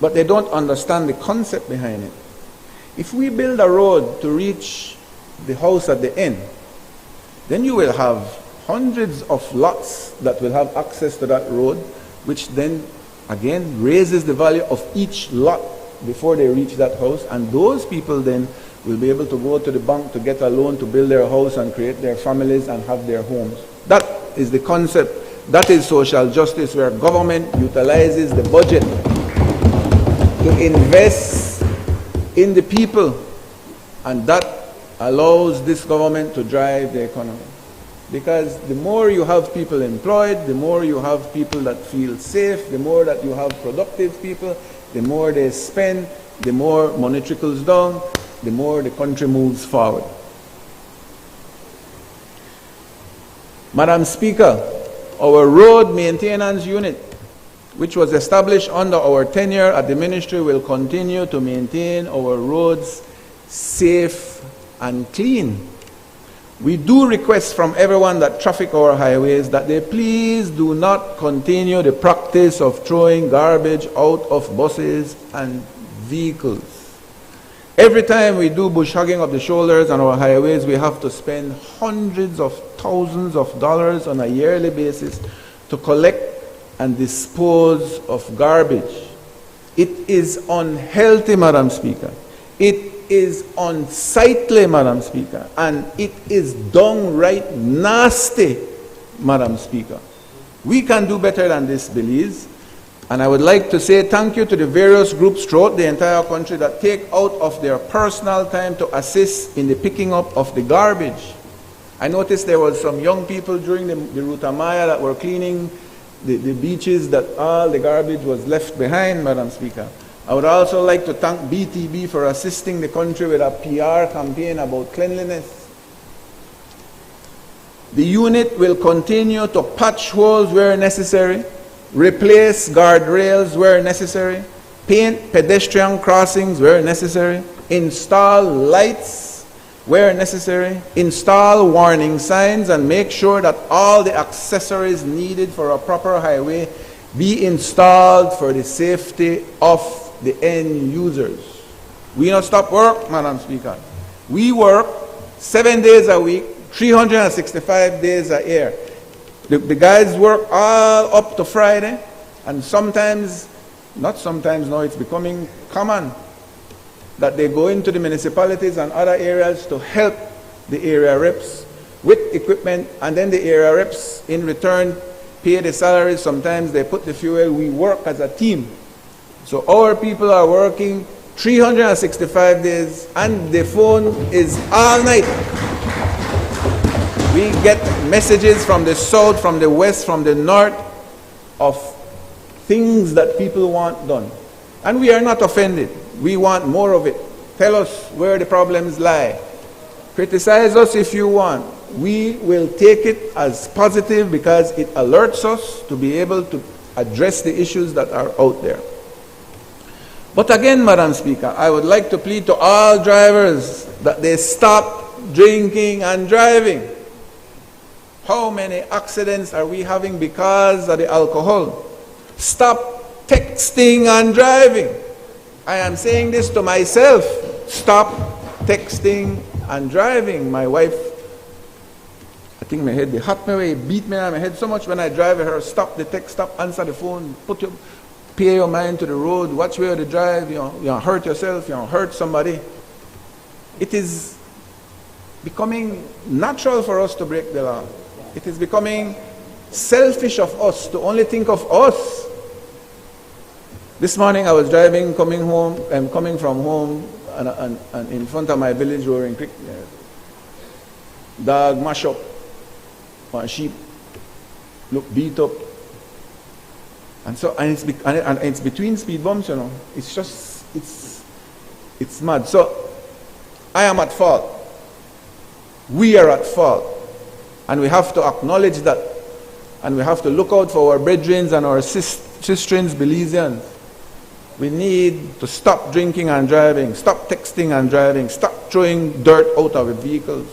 But they don't understand the concept behind it. If we build a road to reach the house at the end, then you will have hundreds of lots that will have access to that road, which then again raises the value of each lot before they reach that house, and those people then will be able to go to the bank to get a loan to build their house and create their families and have their homes. That is the concept. That is social justice, where government utilizes the budget to invest in the people, and that allows this government to drive the economy. Because the more you have people employed, the more you have people that feel safe, the more that you have productive people, the more they spend, the more money trickles down, the more the country moves forward. Madam Speaker, our road maintenance unit, which was established under our tenure at the ministry, will continue to maintain our roads safe and clean. We do request from everyone that traffic our highways that they please do not continue the practice of throwing garbage out of buses and vehicles. Every time we do bush hogging of the shoulders on our highways, we have to spend hundreds of thousands of dollars on a yearly basis to collect and dispose of garbage. It is unhealthy, Madam Speaker. It is unsightly, Madam Speaker, and it is downright nasty, Madam Speaker. We can do better than this, Belize. And I would like to say thank you to the various groups throughout the entire country that take out of their personal time to assist in the picking up of the garbage. I noticed there was some young people during the Ruta Maya that were cleaning the beaches, that all the garbage was left behind, Madam Speaker. I would also like to thank BTB for assisting the country with a PR campaign about cleanliness. The unit will continue to patch holes where necessary, replace guardrails where necessary, paint pedestrian crossings where necessary, install lights where necessary, install warning signs, and make sure that all the accessories needed for a proper highway be installed for the safety of the end users. We not stop work, Madam Speaker. We work 7 days a week, 365 days a year. The guys work all up to Friday, and sometimes, not sometimes now, it's becoming common that they go into the municipalities and other areas to help the area reps with equipment, and then the area reps in return pay the salaries. Sometimes they put the fuel. We work as a team. So our people are working 365 days, and the phone is all night. We get messages from the south, from the west, from the north of things that people want done. And we are not offended. We want more of it. Tell us where the problems lie. Criticize us if you want. We will take it as positive because it alerts us to be able to address the issues that are out there. But again, Madam Speaker, I would like to plead to all drivers that they stop drinking and driving. How many accidents are we having because of the alcohol? Stop texting and driving. I am saying this to myself. Stop texting and driving. My wife, I think my head, they hurt me away, beat me on my head so much when I drive with her. Stop the text, stop, answer the phone, pay your mind to the road, watch where you drive, you hurt yourself, you hurt somebody. It is becoming natural for us to break the law. It is becoming selfish of us to only think of us. This morning I was driving, coming from home, and in front of my village Roaring Creek, dog mash up, one sheep look beat up, and it's between speed bumps, It's just it's mad. So I am at fault. We are at fault, and we have to acknowledge that, and we have to look out for our brethren and our sisterins, Belizeans. We need to stop drinking and driving, stop texting and driving, stop throwing dirt out of the vehicles.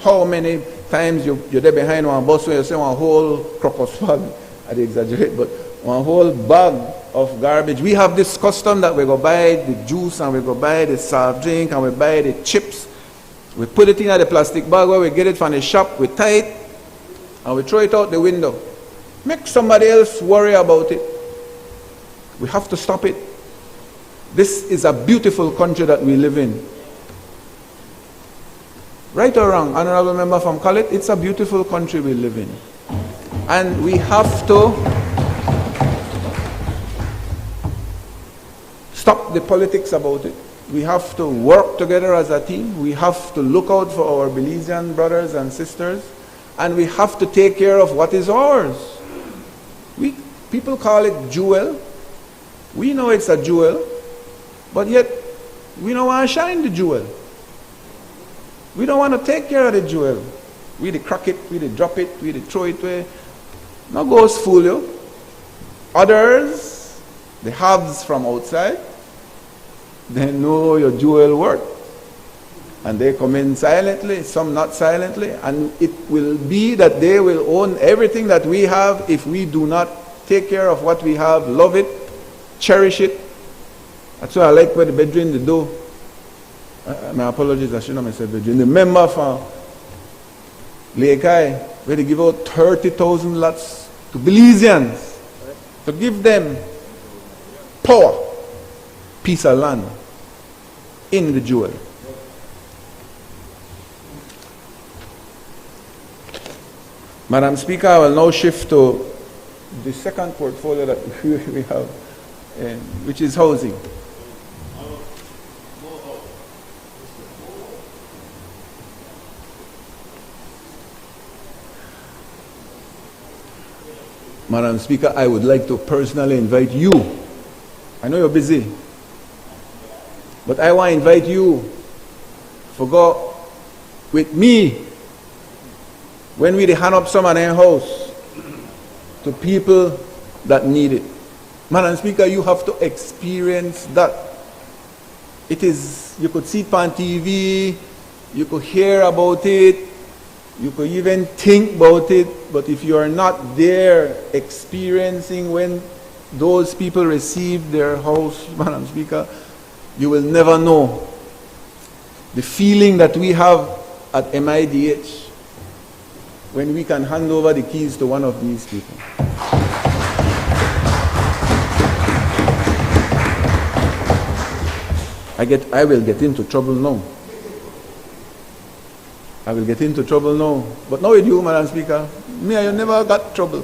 How many times you're there behind one bus where you see one whole crocus bag, I exaggerate, but one whole bag of garbage. We have this custom that we go buy the juice and we go buy the soft drink and we buy the chips. We put it in the plastic bag where we get it from the shop, we tie it and we throw it out the window. Make somebody else worry about it. We have to stop it. This is a beautiful country that we live in. Right or wrong, Honorable Member from Collett, it's a beautiful country we live in. And we have to stop the politics about it. We have to work together as a team. We have to look out for our Belizean brothers and sisters. And we have to take care of what is ours. People call it jewel. We know it's a jewel, but yet we don't want to shine the jewel. We don't want to take care of the jewel. We dey crack it, we dey drop it, we dey throw it away. No ghost fool you. Others, the haves from outside, they know your jewel worth. And they come in silently, some not silently, and it will be that they will own everything that we have if we do not take care of what we have, love it, cherish it. That's why I like what the bedroom they do. My apologies, I shouldn't have said bedroom. The member from Lekai, where they give out 30,000 lots to Belizeans, to give them power, piece of land in the jewel. Madam Speaker, I will now shift to the second portfolio that we have, which is housing. Madam Speaker, I would like to personally invite you. I know you're busy, but I want to invite you to go with me when we hand up some of their house to people that need it. Madam Speaker, you have to experience that. It is, you could see it on TV, you could hear about it, you could even think about it, but if you are not there experiencing when those people receive their house, Madam Speaker, you will never know the feeling that we have at MIDH when we can hand over the keys to one of these people. I will get into trouble now. I will get into trouble now. But now with you, Madam Speaker, me and you never got trouble.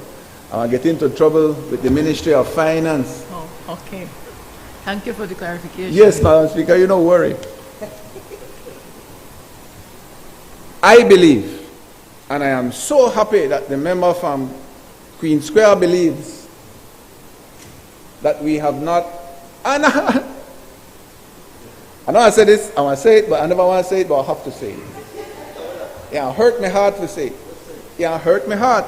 I will get into trouble with the Ministry of Finance. Oh, okay. Thank you for the clarification. Yes, Madam Speaker, you don't worry. I believe, and I am so happy that the member from Queen Square believes that we have not, and I know I said this, I want to say it, but I never want to say it, but I have to say it. Yeah, hurt my heart to say it. Yeah, hurt my heart.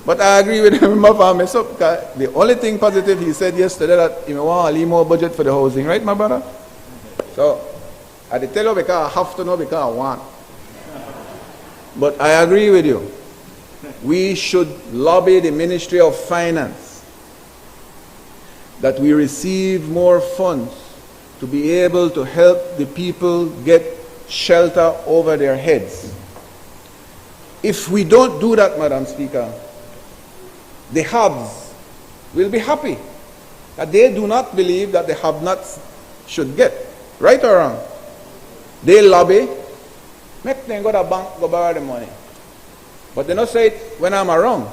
But I agree with him, the only thing positive he said yesterday that he want a little more budget for the housing, right, my brother? So, I tell you because I have to know because I want. But I agree with you. We should lobby the Ministry of Finance that we receive more funds to be able to help the people get shelter over their heads. If we don't do that, Madam Speaker, the haves will be happy that they do not believe that the have-nots should get. Right or wrong? They lobby, make them go to the bank, go borrow the money. But they don't say it when I'm around.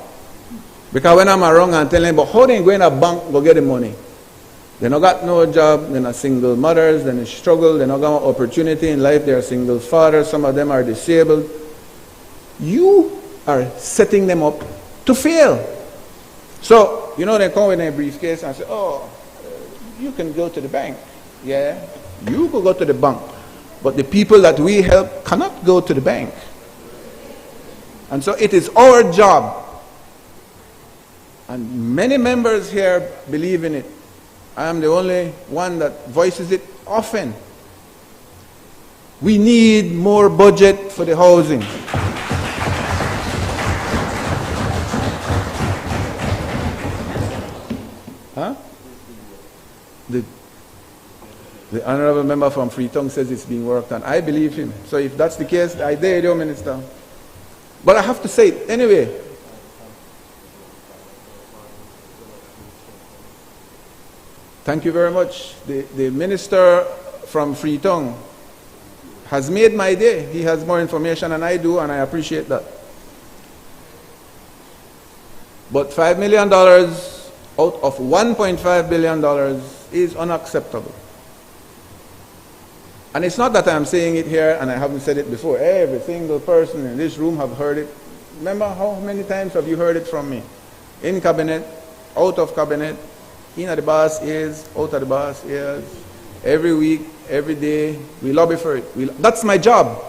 Because when I'm around, I'm telling them, but how they go in a bank, go get the money? They not got no job, they're not single mothers, they struggle, they not got opportunity in life, they're single fathers, some of them are disabled. You are setting them up to fail. So, you know, they come with a briefcase and say, oh, you can go to the bank. Yeah, you could go to the bank. But the people that we help cannot go to the bank. And so it is our job. And many members here believe in it. I am the only one that voices it often. We need more budget for the housing. Huh? The honorable member from Freetown says it's being worked on. I believe him. So if that's the case, I dare you, Minister. But I have to say it anyway. Thank you very much. The minister from Freetown has made my day. He has more information than I do, and I appreciate that. But $5 million out of $1.5 billion is unacceptable. And it's not that I'm saying it here and I haven't said it before. Every single person in this room have heard it. Remember how many times have you heard it from me? In cabinet, out of cabinet, in at the boss ears, out at the boss ears. Every week, every day, we lobby for it. That's my job.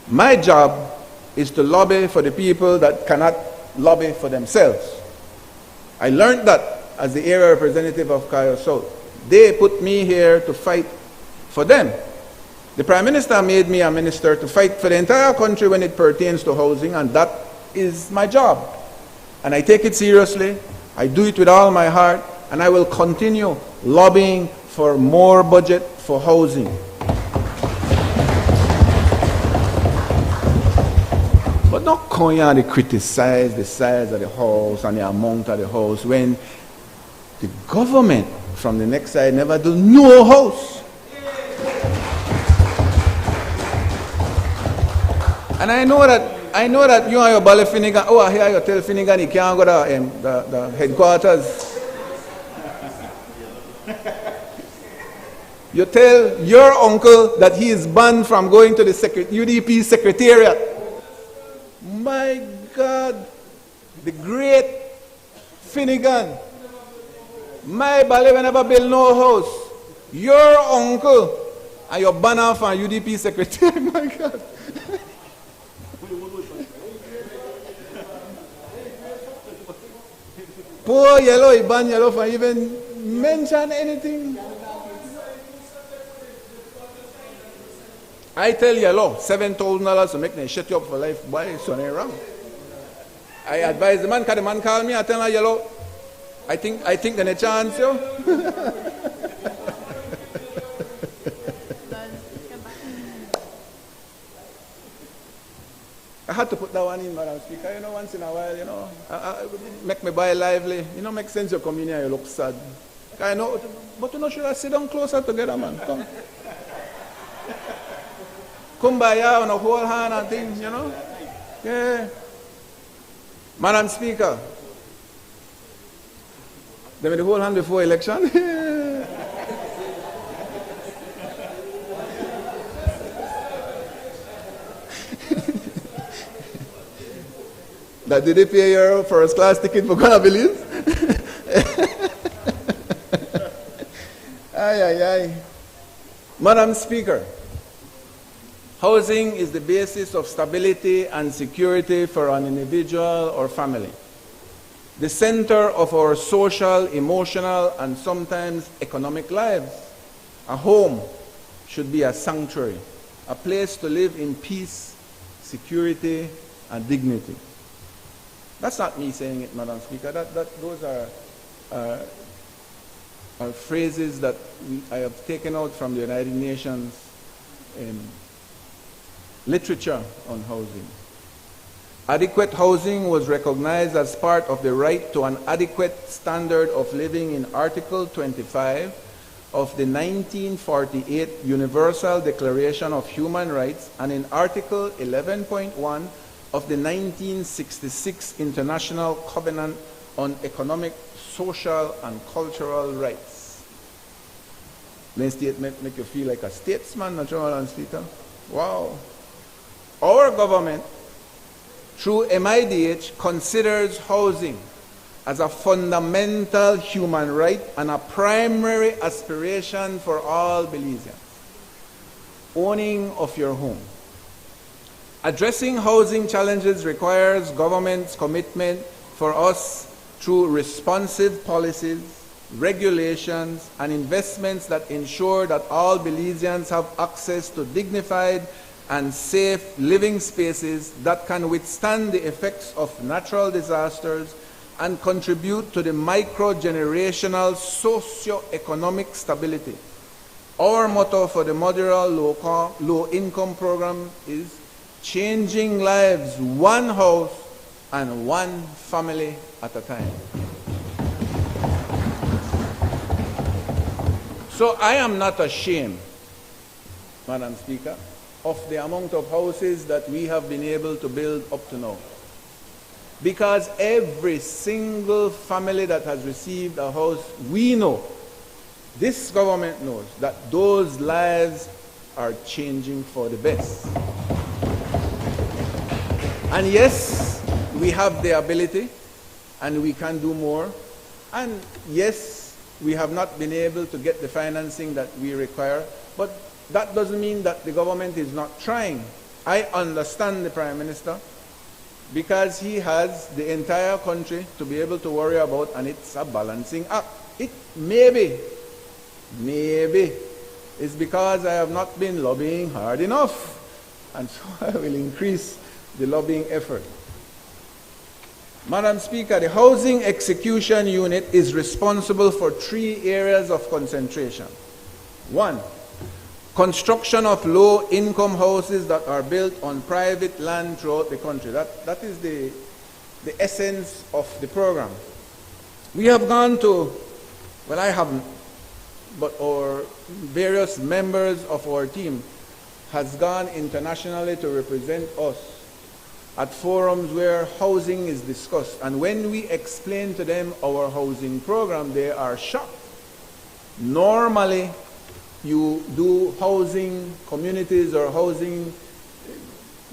My job is to lobby for the people that cannot lobby for themselves. I learned that as the area representative of Cayo South. They put me here to fight for them. The Prime Minister made me a minister to fight for the entire country when it pertains to housing, and that is my job. And I take it seriously. I do it with all my heart, and I will continue lobbying for more budget for housing. But not going on to criticize the size of the house and the amount of the house when the government from the next side never do no house. And I know that you and your Bally Finnegan, oh, I hear you tell Finnegan he can't go to the headquarters. You tell your uncle that he is banned from going to the UDP secretariat. My God, the great Finnegan. My Bally will never build no house. Your uncle and your banner from UDP secretary. My God. Poor Yellow, he banned Yellow for even mention anything. I tell Yellow, $7,000 to make them shut you up for life. Why is it wrong? I advise the man, because the man call me, I tell her, Yellow, I think there's a chance, yo. I had to put that one in, Madam Speaker. You know, once in a while, you know, I make me buy lively. You know, make sense you come in here, you look sad. I know, but you know, should I sit down closer together, man? Come. kumbaya on a whole hand and things, you know. Yeah. Madam Speaker, they made the whole hand before election. That did they pay your first class ticket for Ghana Belize? Aye, aye, aye. Madam Speaker, housing is the basis of stability and security for an individual or family. The center of our social, emotional, and sometimes economic lives. A home should be a sanctuary, a place to live in peace, security, and dignity. That's not me saying it, Madam Speaker. Those are phrases that I have taken out from the United Nations literature on housing. Adequate housing was recognized as part of the right to an adequate standard of living in Article 25 of the 1948 Universal Declaration of Human Rights and in Article 11.1 of the 1966 International Covenant on Economic, Social, and Cultural Rights. Plain statement make you feel like a statesman, Madam Speaker. Wow. Our government, through MIDH, considers housing as a fundamental human right and a primary aspiration for all Belizeans. Owning of your home. Addressing housing challenges requires government's commitment for us through responsive policies, regulations, and investments that ensure that all Belizeans have access to dignified and safe living spaces that can withstand the effects of natural disasters and contribute to the micro-generational socio-economic stability. Our motto for the Modular Low-Income Program is changing lives one house and one family at a time. So I am not ashamed, Madam Speaker, of the amount of houses that we have been able to build up to now. Because every single family that has received a house, we know, this government knows, that those lives are changing for the best. And yes, we have the ability, and we can do more. And yes, we have not been able to get the financing that we require, but that doesn't mean that the government is not trying. I understand the Prime Minister, because he has the entire country to be able to worry about, and it's a balancing act. It maybe is because I have not been lobbying hard enough, and so I will increase the lobbying effort. Madam Speaker, the Housing Execution Unit is responsible for 3 areas of concentration. 1, construction of low-income houses that are built on private land throughout the country. That is the essence of the program. We have gone to, well, I haven't, but our various members of our team has gone internationally to represent us at forums where housing is discussed. And when we explain to them our housing program, they are shocked. Normally, you do housing communities or housing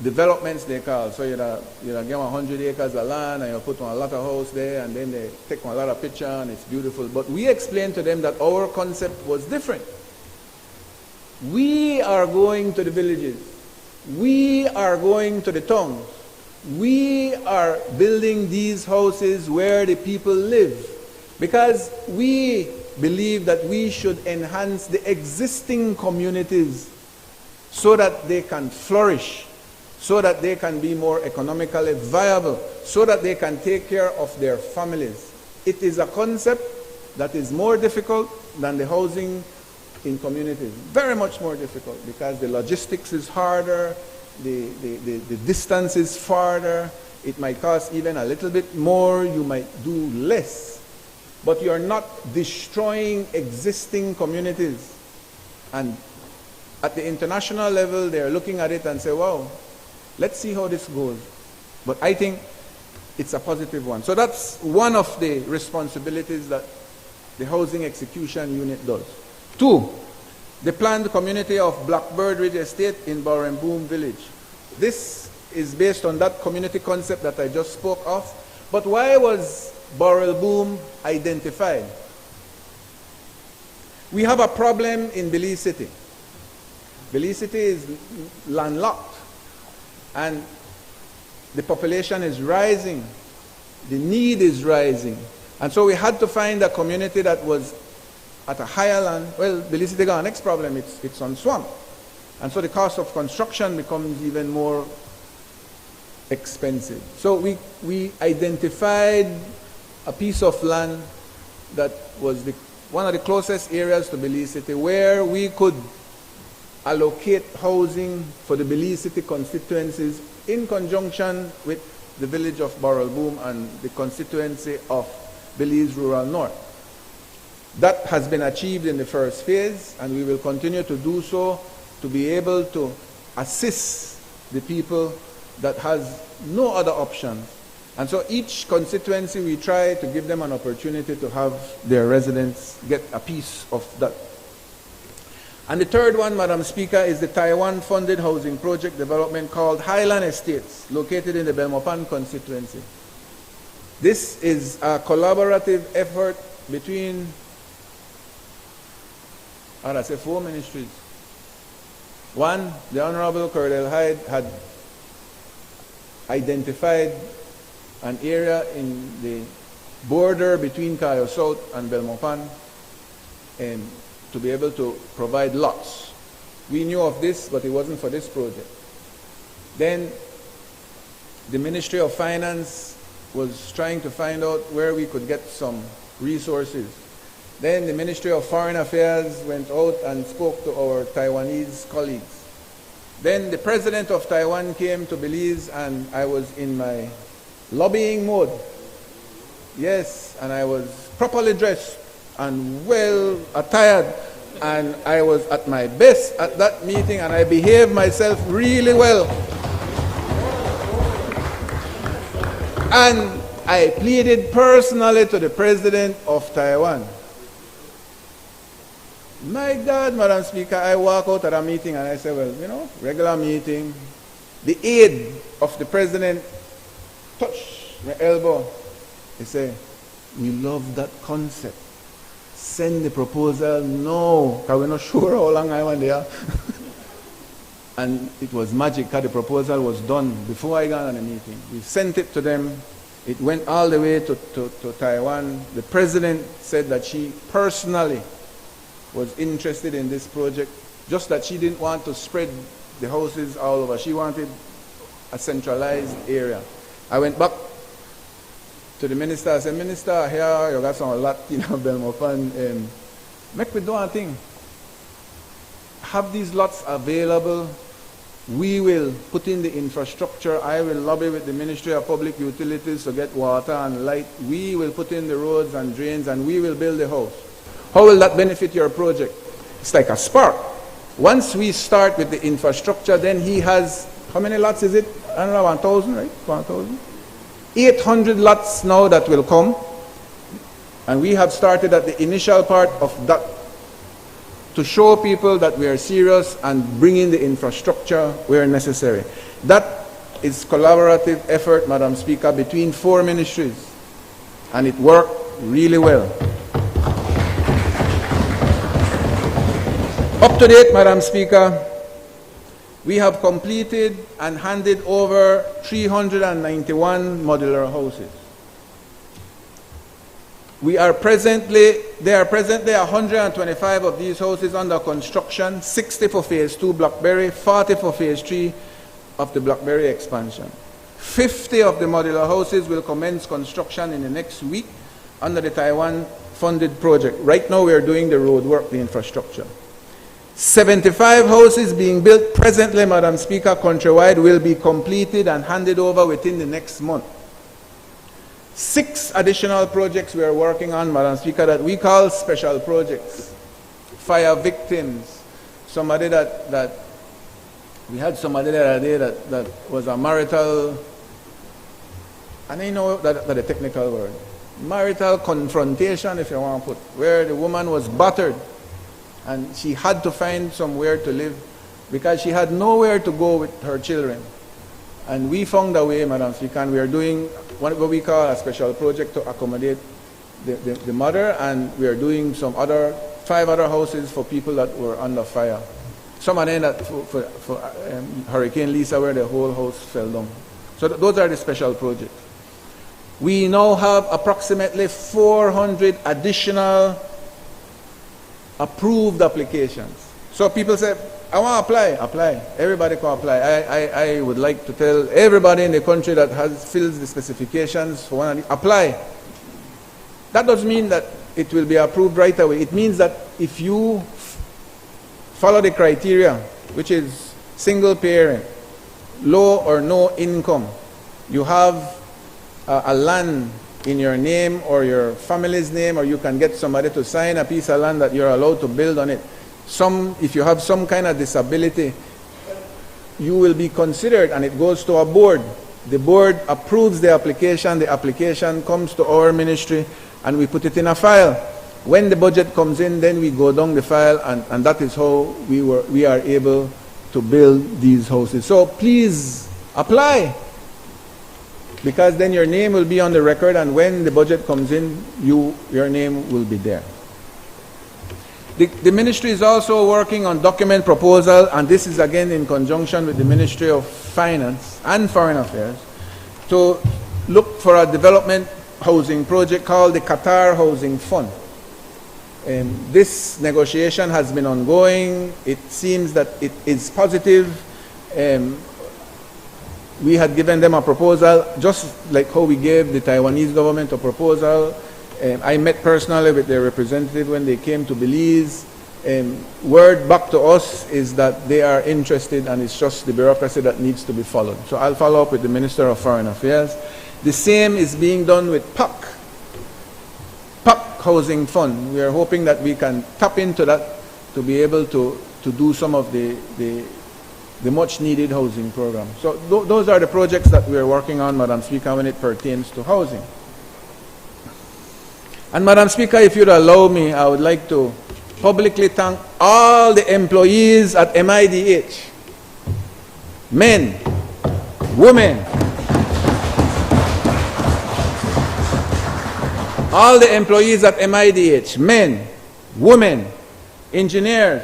developments, they call. So you get 100 acres of land and you put on a lot of house there, and then they take a lot of picture and it's beautiful. But we explained to them that our concept was different. We are going to the villages. We are going to the towns. We are building these houses where the people live, because we believe that we should enhance the existing communities so that they can flourish, so that they can be more economically viable, so that they can take care of their families. It is a concept that is more difficult than the housing in communities. Very much more difficult, because the logistics is harder, the distance is farther, it might cost even a little bit more, you might do less. But you're not destroying existing communities and at the international level, they're looking at it and say, wow, let's see how this goes. But I think it's a positive one. So that's one of the responsibilities that the Housing Execution Unit does. 2, the planned community of Blackbird Ridge Estate in Boom Village. This is based on that community concept that I just spoke of. But why was Boom identified? We have a problem in Belize City. Belize City is landlocked, and the population is rising. The need is rising. And so we had to find a community that was at a higher land. Well, Belize City got a next problem. It's on swamp. And so the cost of construction becomes even more expensive. So we identified a piece of land that was one of the closest areas to Belize City where we could allocate housing for the Belize City constituencies in conjunction with the village of Boom and the constituency of Belize Rural North. That has been achieved in the first phase, and we will continue to do so to be able to assist the people that has no other option. And so each constituency, we try to give them an opportunity to have their residents get a piece of that. And the third one, Madam Speaker, is the Taiwan-funded housing project development called Highland Estates, located in the Belmopan constituency. This is a collaborative effort between, I say, 4 ministries. One, the Honorable Cordell Hyde had identified an area in the border between Cayo South and Belmopan and to be able to provide lots. We knew of this, but it wasn't for this project. Then the Ministry of Finance was trying to find out where we could get some resources. Then the Ministry of Foreign Affairs went out and spoke to our Taiwanese colleagues. Then the President of Taiwan came to Belize, and I was in my lobbying mode. Yes, and I was properly dressed and well attired, and I was at my best at that meeting, and I behaved myself really well. And I pleaded personally to the President of Taiwan. My God, Madam Speaker, I walk out at a meeting and I say, well, you know, regular meeting. The aide of the President touched my elbow. He said, we love that concept. Send the proposal now, because we're not sure how long I want there. And it was magic, because the proposal was done before I got on the meeting. We sent it to them. It went all the way to Taiwan. The President said that she personally was interested in this project, just that she didn't want to spread the houses all over. She wanted a centralized area. I went back to the minister. I said, Minister, here you got some lot, Belmopan. Make we do one thing. Have these lots available. We will put in the infrastructure. I will lobby with the Ministry of Public Utilities to get water and light. We will put in the roads and drains, and we will build the house. How will that benefit your project? It's like a spark. Once we start with the infrastructure, then he has, how many lots is it? I don't know, 1,000, right? 1,000? 800 lots now that will come. And we have started at the initial part of that to show people that we are serious and bring in the infrastructure where necessary. That is collaborative effort, Madam Speaker, between 4 ministries. And it worked really well. Up to date, Madam Speaker, we have completed and handed over 391 modular houses. There are presently 125 of these houses under construction, 60 for Phase 2 Blackberry, 40 for Phase 3 of the Blackberry expansion. 50 of the modular houses will commence construction in the next week under the Taiwan-funded project. Right now we are doing the road work, the infrastructure. 75 houses being built presently, Madam Speaker, countrywide will be completed and handed over within the next month. 6 additional projects we are working on, Madam Speaker, that we call special projects. Fire victims, somebody that we had somebody the other day that was a marital, and I know that a technical word, marital confrontation, if you want to put, where the woman was battered and she had to find somewhere to live because she had nowhere to go with her children. And we found a way, Madam Speaker, and we are doing what we call a special project to accommodate the mother, and we are doing 5 other houses for people that were under fire. Some of them that for Hurricane Lisa, where the whole house fell down. So those are the special projects. We now have approximately 400 additional approved applications. So people say, I want to apply. Everybody can apply. I would like to tell everybody in the country that fills the specifications for one of these, apply. That doesn't mean that it will be approved right away. It means that if you follow the criteria, which is single parent, low or no income, you have a land in your name or your family's name, or you can get somebody to sign a piece of land that you're allowed to build on it. If you have some kind of disability, you will be considered, and it goes to a board. The board approves the application comes to our ministry, and we put it in a file. When the budget comes in, then we go down the file, and that is how we are able to build these houses. So please apply, because then your name will be on the record, and when the budget comes in, your name will be there. The ministry is also working on document proposal, and this is again in conjunction with the Ministry of Finance and Foreign Affairs, to look for a development housing project called the Qatar Housing Fund. This negotiation has been ongoing. It seems that it is positive. We had given them a proposal, just like how we gave the Taiwanese government a proposal. I met personally with their representative when they came to Belize. Word back to us is that they are interested, and it's just the bureaucracy that needs to be followed. So I'll follow up with the Minister of Foreign Affairs. The same is being done with PAC Housing Fund. We are hoping that we can tap into that to be able to do some of the much needed housing program. So those are the projects that we are working on, Madam Speaker, when it pertains to housing. And Madam Speaker, if you'd allow me, I would like to publicly thank all the employees at MIDH, men, women, all the employees at MIDH, men, women, engineers,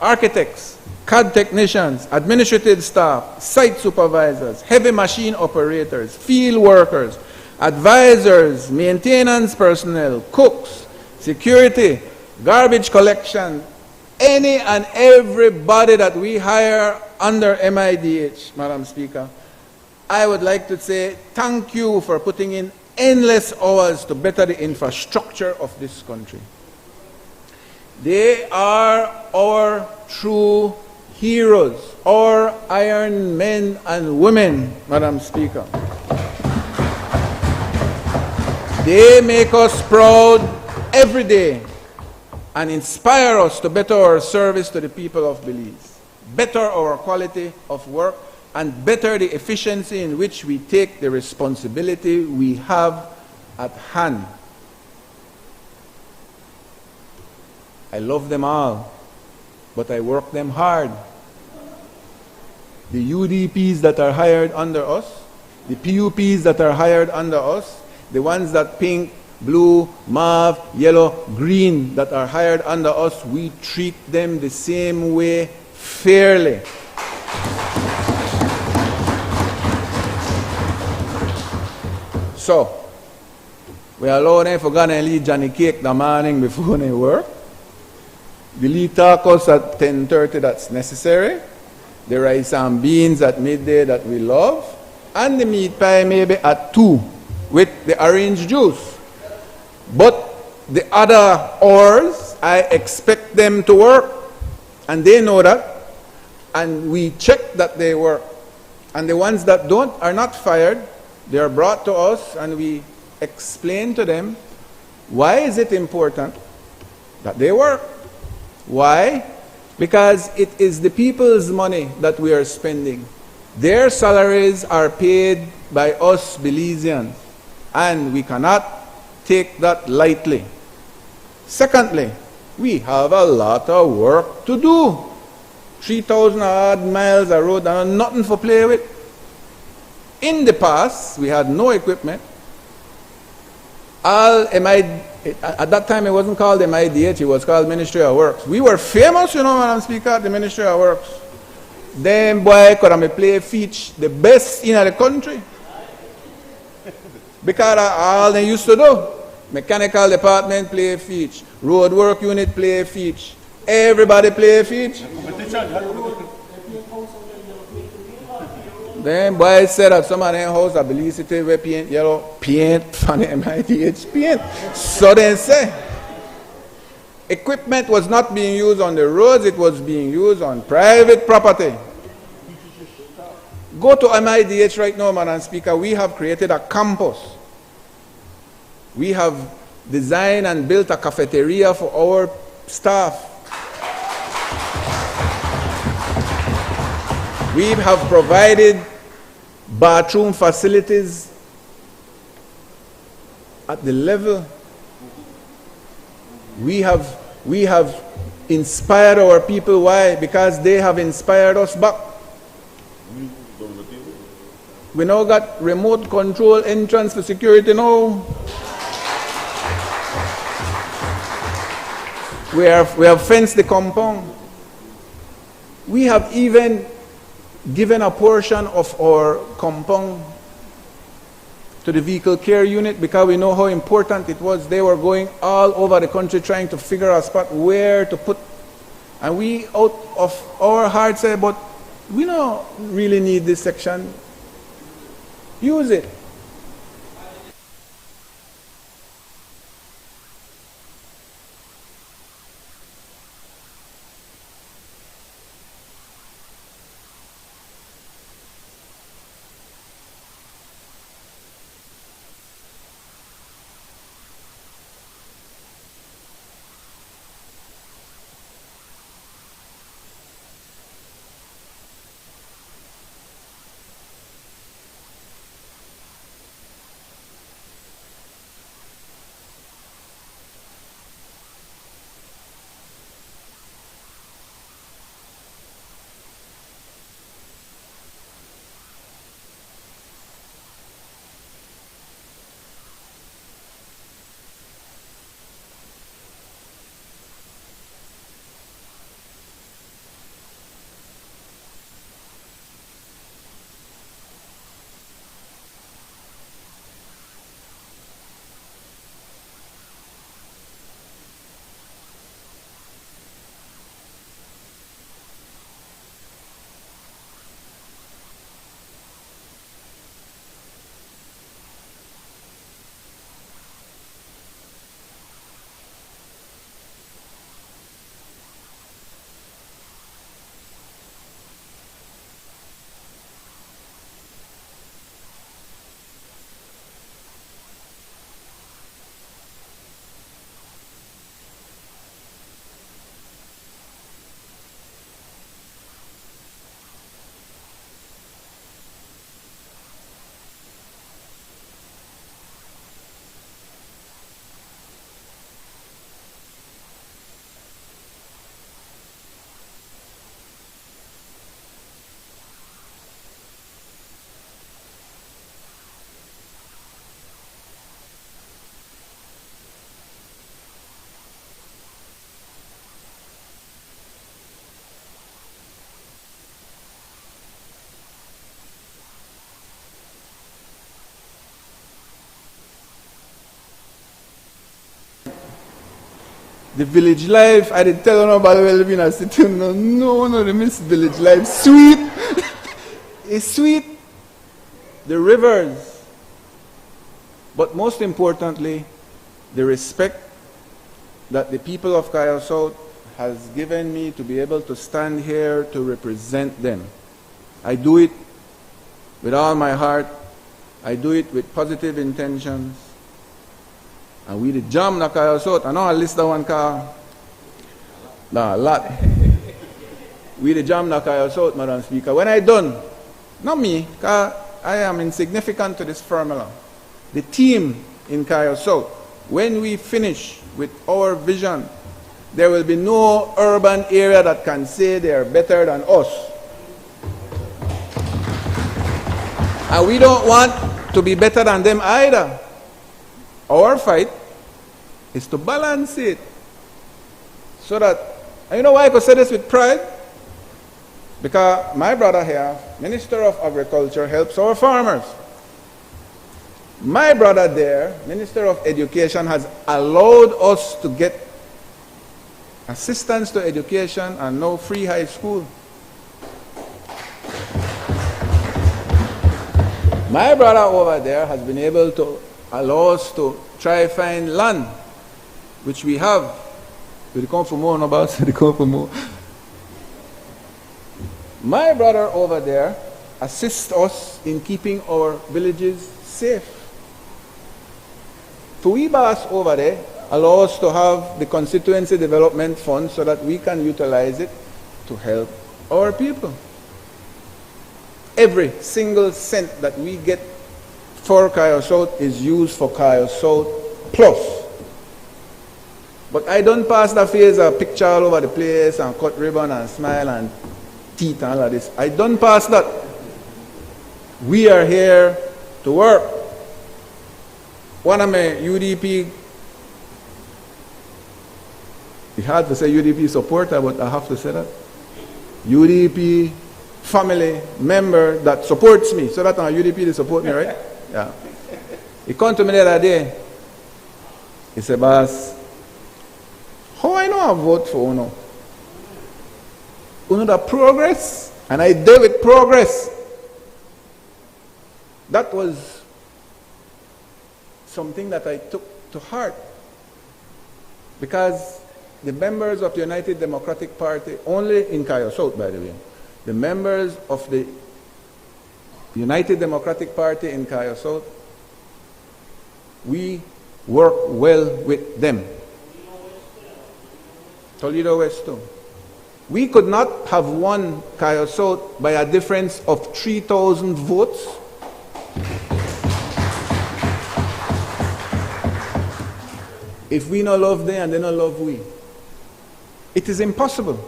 architects, CAD technicians, administrative staff, site supervisors, heavy machine operators, field workers, advisors, maintenance personnel, cooks, security, garbage collection, any and everybody that we hire under MIDH, Madam Speaker, I would like to say thank you for putting in endless hours to better the infrastructure of this country. They are our true heroes, our iron men and women, Madam Speaker. They make us proud every day and inspire us to better our service to the people of Belize, better our quality of work, and better the efficiency in which we take the responsibility we have at hand. I love them all, but I work them hard. The UDPs that are hired under us, the PUPs that are hired under us, the ones that pink, blue, mauve, yellow, green that are hired under us, we treat them the same way, fairly. So, we allow them for Ghana and lead Johnny Cake the morning before they work. The lead tacos at 10:30, that's necessary. The rice and beans at midday that we love. And the meat pie maybe at 2 with the orange juice. But the other hours, I expect them to work. And they know that. And we check that they work. And the ones that don't are not fired. They are brought to us and we explain to them why is it important that they work. Why? Because it is the people's money that we are spending. Their salaries are paid by us Belizeans, and we cannot take that lightly. Secondly, we have a lot of work to do. 3,000 odd miles of road and nothing for play with. In the past, we had no equipment. At that time, it wasn't called MIDH, it was called Ministry of Works. We were famous, Madam Speaker, at the Ministry of Works. Them boy could have play feature, the best in the country. Because all they used to do. Mechanical department play feature. Road work unit play feature. Everybody play feature. Then boys said that some of them house, I believe it we paint yellow, paint from the MIDH paint. So they say, equipment was not being used on the roads, it was being used on private property. Go to MIDH right now, Madam Speaker, we have created a campus. We have designed and built a cafeteria for our staff. We have provided bathroom facilities at the level. We have inspired our people. Why? Because they have inspired us back. We now got remote control entrance for security now. We have fenced the compound. We have even given a portion of our compound to the vehicle care unit because we know how important it was. They were going all over the country trying to figure a spot where to put. And we, out of our heart, said, but we don't really need this section. Use it. The village life, I didn't tell nobody we live in a city. No, they miss village life. Sweet. It's sweet. The rivers. But most importantly, the respect that the people of Kaya South has given me to be able to stand here to represent them. I do it with all my heart. I do it with positive intentions. And we the jam na Kaya South. I know I list that one car. Nah, a lot. We the jam knock Kaya South, Madam Speaker. When I done, not me, because I am insignificant to this formula. The team in Kaya South, when we finish with our vision, there will be no urban area that can say they are better than us. And we don't want to be better than them either. Our fight is to balance it. So that, and you know why I could say this with pride? Because my brother here, Minister of Agriculture, helps our farmers. My brother there, Minister of Education, has allowed us to get assistance to education and now free high school. My brother over there has been able to allow us to try find land, which we have. They come for more, no boss, they come for more. My brother over there assists us in keeping our villages safe. We boss over there allow us to have the constituency development fund so that we can utilize it to help our people. Every single cent that we get for Kaya South is used for Kaya South plus. But I don't pass the phase of picture all over the place and cut ribbon and smile and teeth and all of this. I don't pass that. We are here to work. One of my UDP, it's hard to say UDP supporter, but I have to say that. UDP family member that supports me. So that on UDP they support me, right? Yeah. He come to me the other day. He said, boss, how I know I vote for Uno? Uno the progress, and I deal with progress. That was something that I took to heart. Because the members of the United Democratic Party, only in Kaya South, by the way, the members of the United Democratic Party in Kaya South, we work well with them. Toledo West too. We could not have won Kaya South by a difference of 3,000 votes. If we not love them and they not love we. It is impossible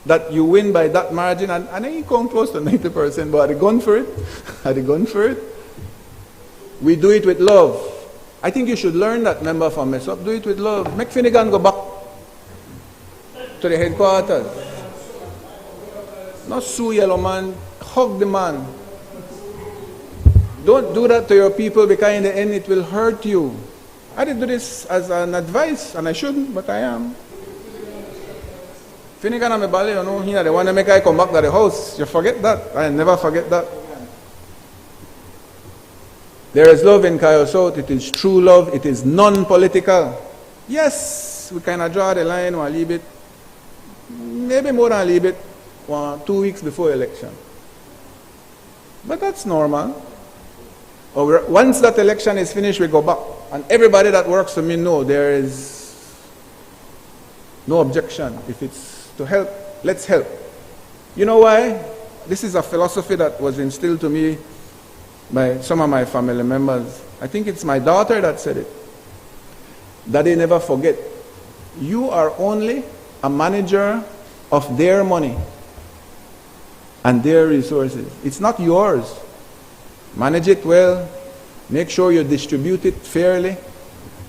that you win by that margin, and I ain't come close to 90%, but are they going for it? Are they going for it? We do it with love. I think you should learn that, member from Mess Up. Do it with love. Make Finnegan go back to the headquarters. Not sue yellow man, hug the man. Don't do that to your people, because in the end it will hurt you. I did do this as an advice, and I shouldn't, but I am. Finnegan and my bally, you know, here, they want to make I come back to the house. You forget that. I never forget that. There is love in Kaya South. It is true love. It is non-political. Yes, we kind of draw the line or leave it. Maybe more than leave it 2 weeks before election. But that's normal. Once that election is finished, we go back. And everybody that works for me know there is no objection. If it's to help, let's help. You know why? This is a philosophy that was instilled to me by some of my family members. I think it's my daughter that said it. That they never forget. You are only a manager of their money and their resources. It's not yours. Manage it well. Make sure you distribute it fairly,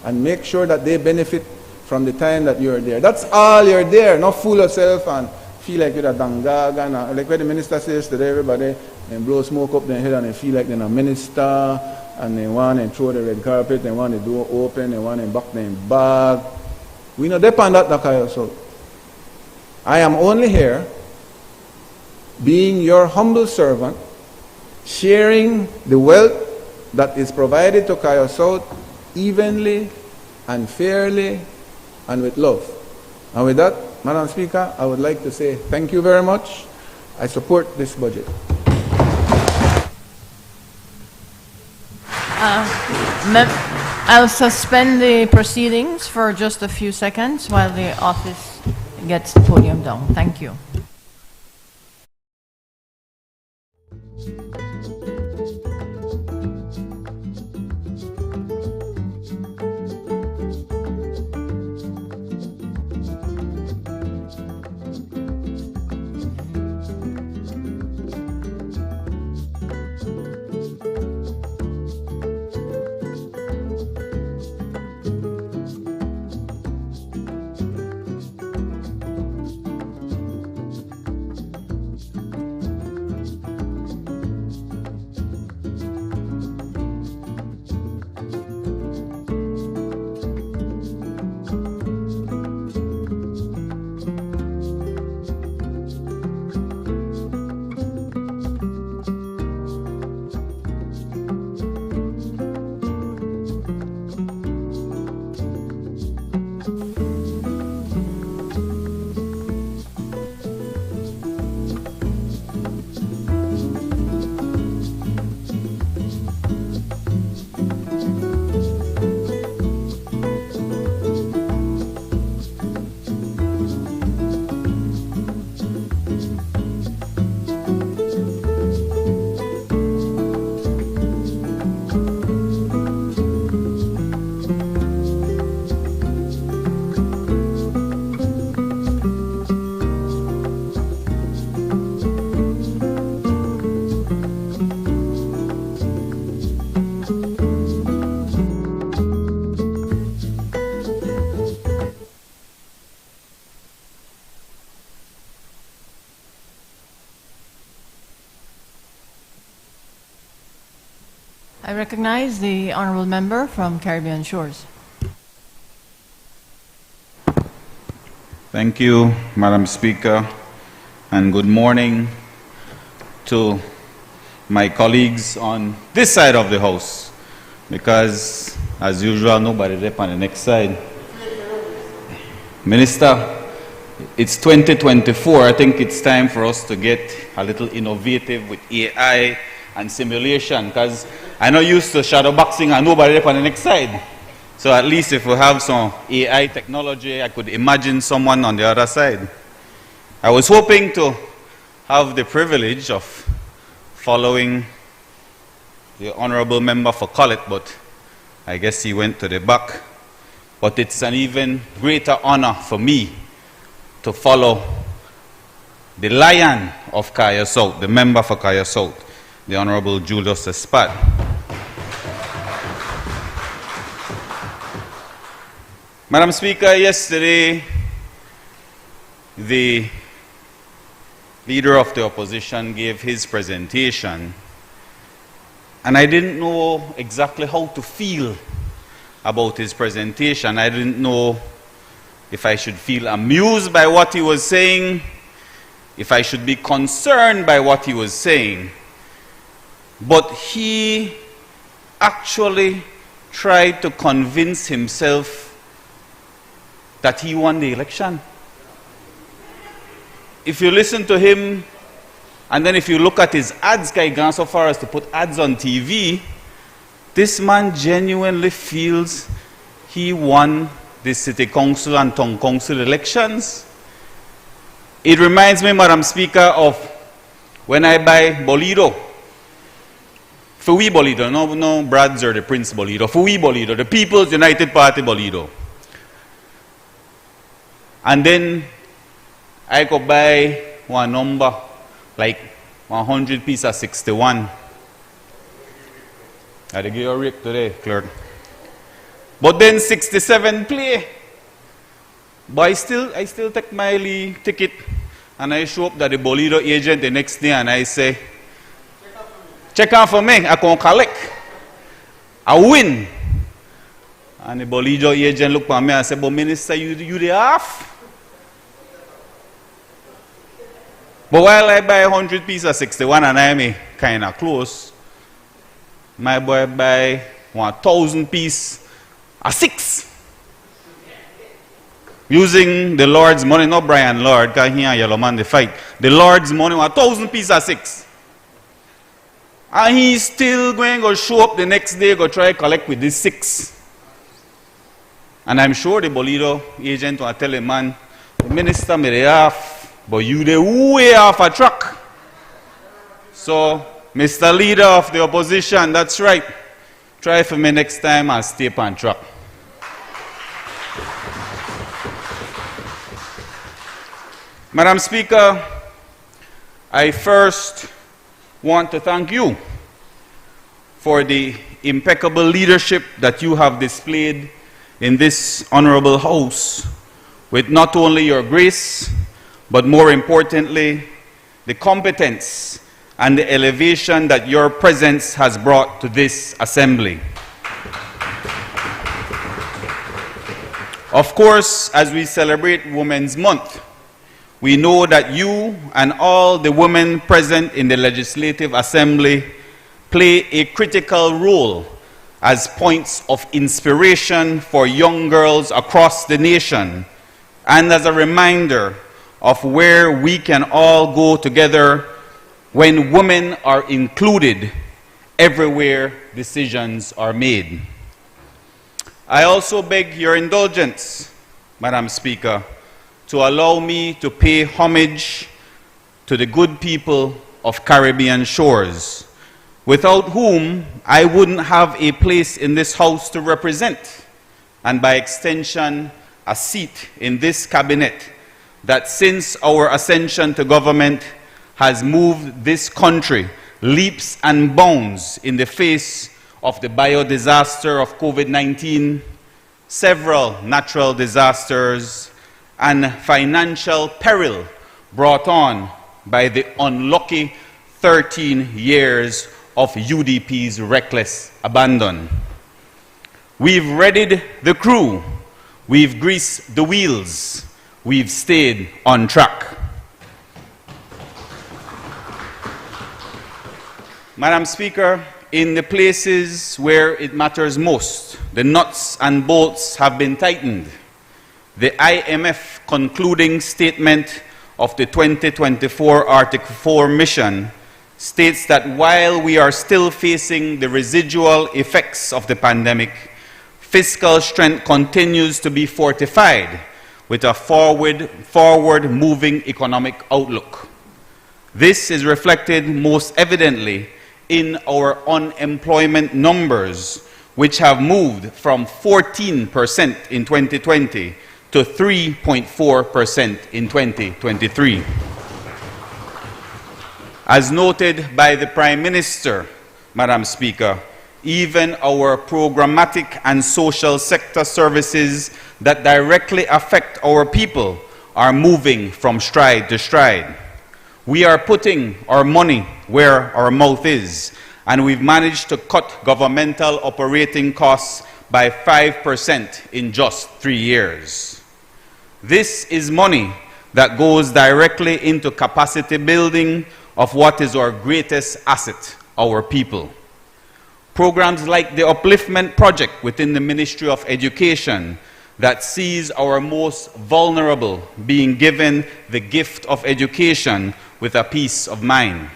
and make sure that they benefit from the time that you're there. That's all you're there. Not fool yourself and feel like you're a dangag. And like what the minister says today, everybody and blow smoke up their head and they feel like they're a minister, and they want to throw the red carpet, they want the door open, they want to back them bag. We not depend on that, Kaya South. I am only here being your humble servant, sharing the wealth that is provided to Kaya South evenly and fairly and with love. And with that, Madam Speaker, I would like to say thank you very much. I support this budget. I'll suspend the proceedings for just a few seconds while the office gets the podium down. Thank you. I recognize the honourable member from Caribbean Shores. Thank you, Madam Speaker, and good morning to my colleagues on this side of the House, because, as usual, nobody there on the next side. Minister, it's 2024. I think it's time for us to get a little innovative with AI and simulation, because I'm not used to shadow boxing and nobody there on the next side. So at least if we have some AI technology, I could imagine someone on the other side. I was hoping to have the privilege of following the honorable member for Collett, but I guess he went to the back. But it's an even greater honor for me to follow the lion of Kaya South, the member for Kaya South, the Honorable Julius Espat. Madam Speaker, yesterday the leader of the opposition gave his presentation, and I didn't know exactly how to feel about his presentation. I didn't know if I should feel amused by what he was saying, if I should be concerned by what he was saying. But he actually tried to convince himself that he won the election. If you listen to him, and then if you look at his ads, guy gone so far as to put ads on TV, this man genuinely feels he won the city council and town council elections. It reminds me, Madam Speaker, of when I buy Bolido. For we Bolido, no Brad's or the Prince Bolido. For we Bolido, the People's United Party Bolido. And then I could buy one number, like 100 piece of 61. I give you a rake today, clerk. But then 67 play. But I still take my ticket and I show up at the Bolido agent the next day and I say, check out for me, I can collect. I win. And the Bolido agent look at me and say, but Minister, you the half? But while I buy 100 pieces of 61 and I'm kind of close, my boy buy 1,000 pieces of 6. Using the Lord's money, not Brian Lord, because he and Yellow Man they fight. The Lord's money, 1,000 pieces of 6. And he's still going to show up the next day, go try to collect with this 6. And I'm sure the Bolido agent will tell him, man, the minister may have, but you the way off a truck. So, Mr. Leader of the opposition, that's right. Try for me next time and stay on track. Madam Speaker, I first want to thank you for the impeccable leadership that you have displayed in this honorable House, with not only your grace, but more importantly, the competence and the elevation that your presence has brought to this assembly. Of course, as we celebrate Women's Month, we know that you and all the women present in the Legislative Assembly play a critical role as points of inspiration for young girls across the nation, and as a reminder of where we can all go together when women are included everywhere decisions are made. I also beg your indulgence, Madam Speaker, to allow me to pay homage to the good people of Caribbean Shores, without whom I wouldn't have a place in this House to represent, and by extension, a seat in this cabinet that since our ascension to government has moved this country leaps and bounds in the face of the biodisaster of COVID-19, several natural disasters, and financial peril brought on by the unlucky 13 years of UDP's reckless abandon. We've readied the crew, we've greased the wheels, we've stayed on track. Madam Speaker, in the places where it matters most, the nuts and bolts have been tightened. The IMF concluding statement of the 2024 Article 4 mission states that while we are still facing the residual effects of the pandemic, fiscal strength continues to be fortified with a forward-moving economic outlook. This is reflected most evidently in our unemployment numbers, which have moved from 14% in 2020 to 3.4% in 2023. As noted by the Prime Minister, Madam Speaker, even our programmatic and social sector services that directly affect our people are moving from stride to stride. We are putting our money where our mouth is, and we've managed to cut governmental operating costs by 5% in just 3 years. This is money that goes directly into capacity building of what is our greatest asset, our people. Programs like the Upliftment Project within the Ministry of Education that sees our most vulnerable being given the gift of education with a peace of mind.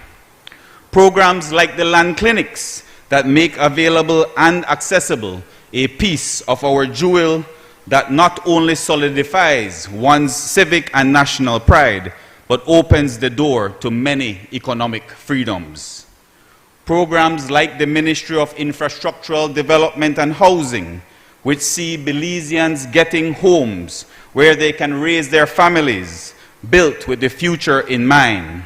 Programs like the land clinics that make available and accessible a piece of our jewel that not only solidifies one's civic and national pride, but opens the door to many economic freedoms. Programs like the Ministry of Infrastructural Development and Housing, which see Belizeans getting homes where they can raise their families, built with the future in mind,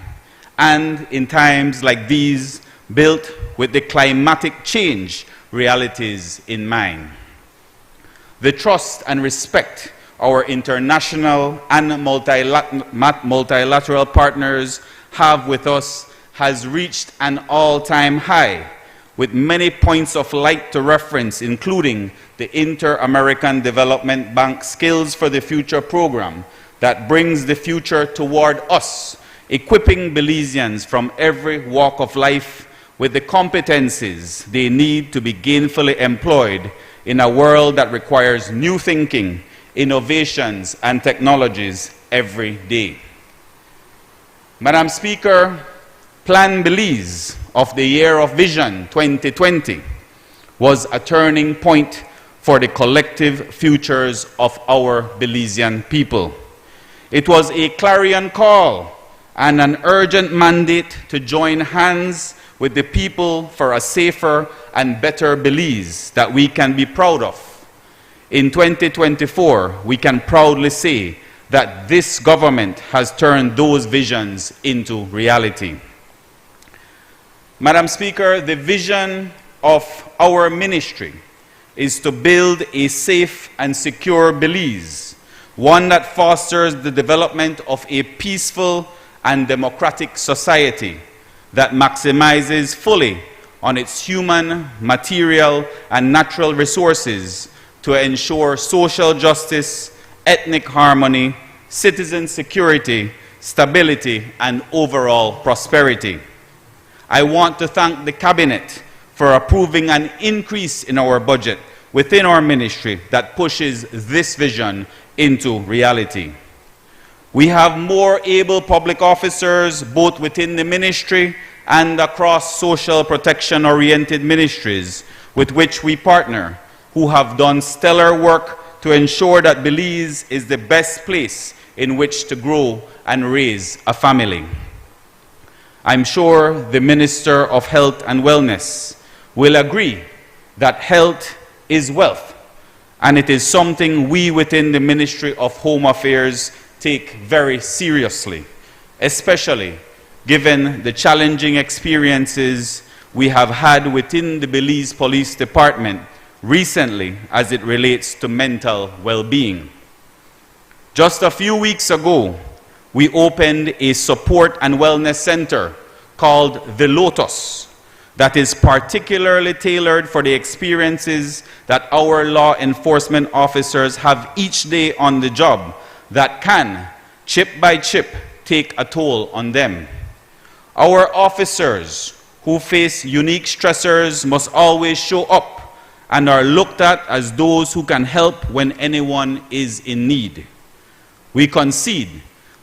and in times like these, built with the climatic change realities in mind. The trust and respect our international and multilateral partners have with us has reached an all-time high, with many points of light to reference, including the Inter-American Development Bank Skills for the Future program that brings the future toward us, equipping Belizeans from every walk of life with the competencies they need to be gainfully employed in a world that requires new thinking, innovations, and technologies every day. Madam Speaker, Plan Belize of the Year of Vision 2020 was a turning point for the collective futures of our Belizean people. It was a clarion call and an urgent mandate to join hands with the people for a safer and better Belize that we can be proud of. In 2024, we can proudly say that this government has turned those visions into reality. Madam Speaker, the vision of our ministry is to build a safe and secure Belize, one that fosters the development of a peaceful and democratic society that maximizes fully on its human, material, and natural resources to ensure social justice, ethnic harmony, citizen security, stability, and overall prosperity. I want to thank the Cabinet for approving an increase in our budget within our ministry that pushes this vision into reality. We have more able public officers both within the ministry and across social protection-oriented ministries with which we partner, who have done stellar work to ensure that Belize is the best place in which to grow and raise a family. I'm sure the Minister of Health and Wellness will agree that health is wealth, and it is something we within the Ministry of Home Affairs take very seriously, especially given the challenging experiences we have had within the Belize Police Department recently as it relates to mental well-being. Just a few weeks ago, we opened a support and wellness center called The Lotus that is particularly tailored for the experiences that our law enforcement officers have each day on the job that can, chip by chip, take a toll on them. Our officers who face unique stressors must always show up and are looked at as those who can help when anyone is in need. We concede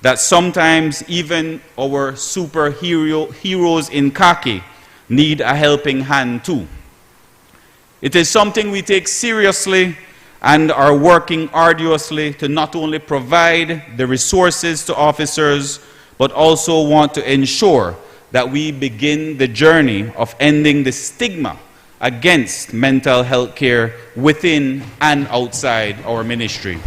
that sometimes even our heroes in khaki need a helping hand too. It is something we take seriously and are working arduously to not only provide the resources to officers, but also want to ensure that we begin the journey of ending the stigma against mental health care within and outside our ministry.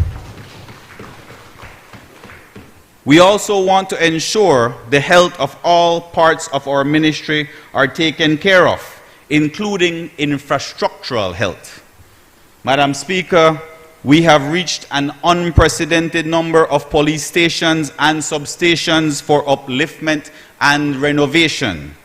We also want to ensure the health of all parts of our ministry are taken care of, including infrastructural health. Madam Speaker, we have reached an unprecedented number of police stations and substations for upliftment and renovation.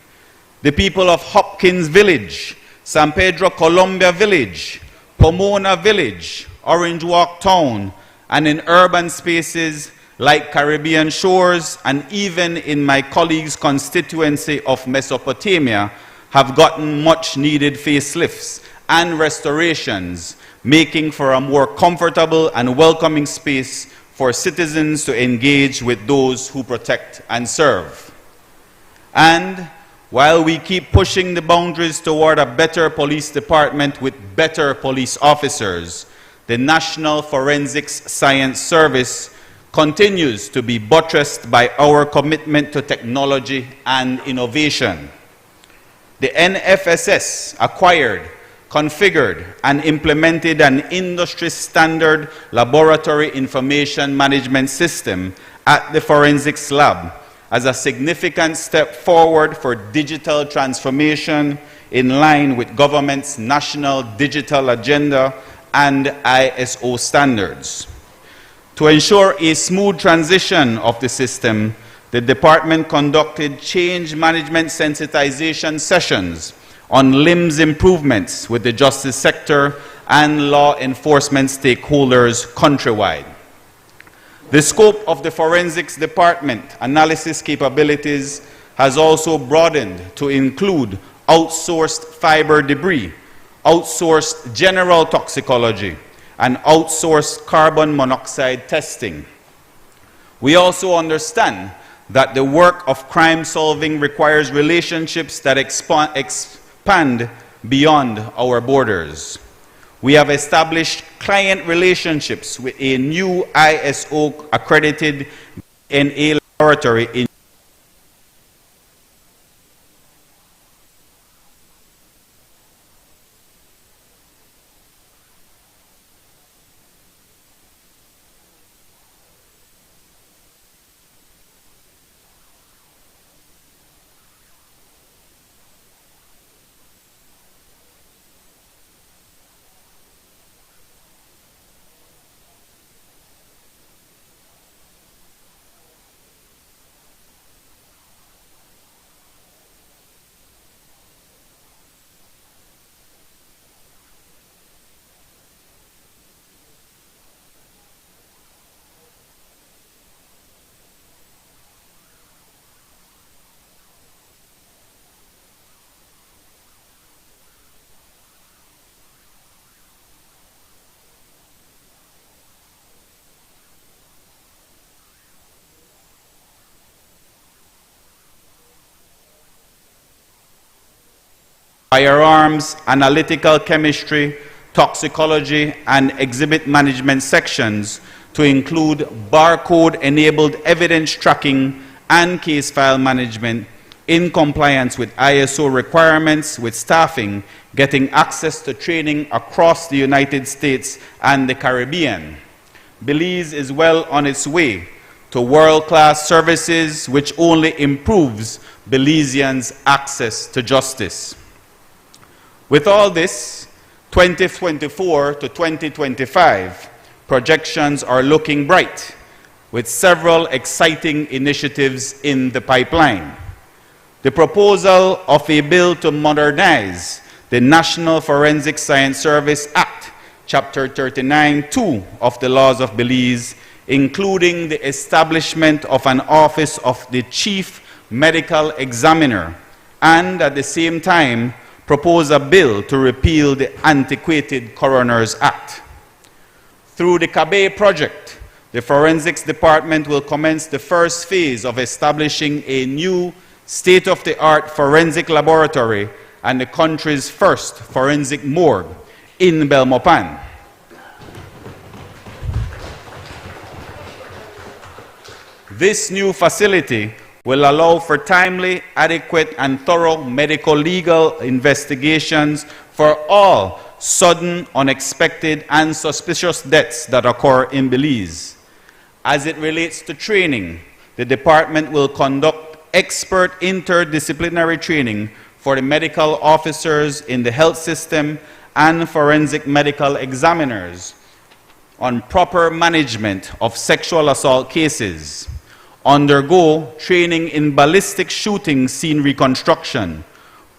The people of Hopkins Village, San Pedro Colombia Village, Pomona Village, Orange Walk Town, and in urban spaces like Caribbean Shores, and even in my colleague's constituency of Mesopotamia, have gotten much needed facelifts and restorations, making for a more comfortable and welcoming space for citizens to engage with those who protect and serve. And while we keep pushing the boundaries toward a better police department with better police officers, the National Forensics Science Service continues to be buttressed by our commitment to technology and innovation. The NFSS acquired, configured, and implemented an industry-standard laboratory information management system at the Forensics Lab as a significant step forward for digital transformation in line with government's national digital agenda and ISO standards. To ensure a smooth transition of the system, the department conducted change management sensitization sessions on LIMS improvements with the justice sector and law enforcement stakeholders countrywide. The scope of the forensics department analysis capabilities has also broadened to include outsourced fiber debris, outsourced general toxicology, and outsourced carbon monoxide testing. We also understand that the work of crime solving requires relationships that expand beyond our borders. We have established client relationships with a new ISO accredited DNA laboratory in firearms, analytical chemistry, toxicology, and exhibit management sections to include barcode-enabled evidence tracking and case file management in compliance with ISO requirements, with staffing getting access to training across the United States and the Caribbean. Belize is well on its way to world-class services, which only improves Belizeans' access to justice. With all this, 2024 to 2025, projections are looking bright, with several exciting initiatives in the pipeline. the proposal of a bill to modernize the National Forensic Science Service Act, Chapter 39(2) of the laws of Belize, including the establishment of an office of the Chief Medical Examiner, and at the same time propose a bill to repeal the antiquated Coroner's Act. Through the CABE project, the Forensics Department will commence the first phase of establishing a new state-of-the-art forensic laboratory and the country's first forensic morgue in Belmopan. This new facility will allow for timely, adequate, and thorough medical legal investigations for all sudden, unexpected, and suspicious deaths that occur in Belize. As it relates to training, the department will conduct expert interdisciplinary training for the medical officers in the health system and forensic medical examiners on proper management of sexual assault cases, undergo training in ballistic shooting scene reconstruction,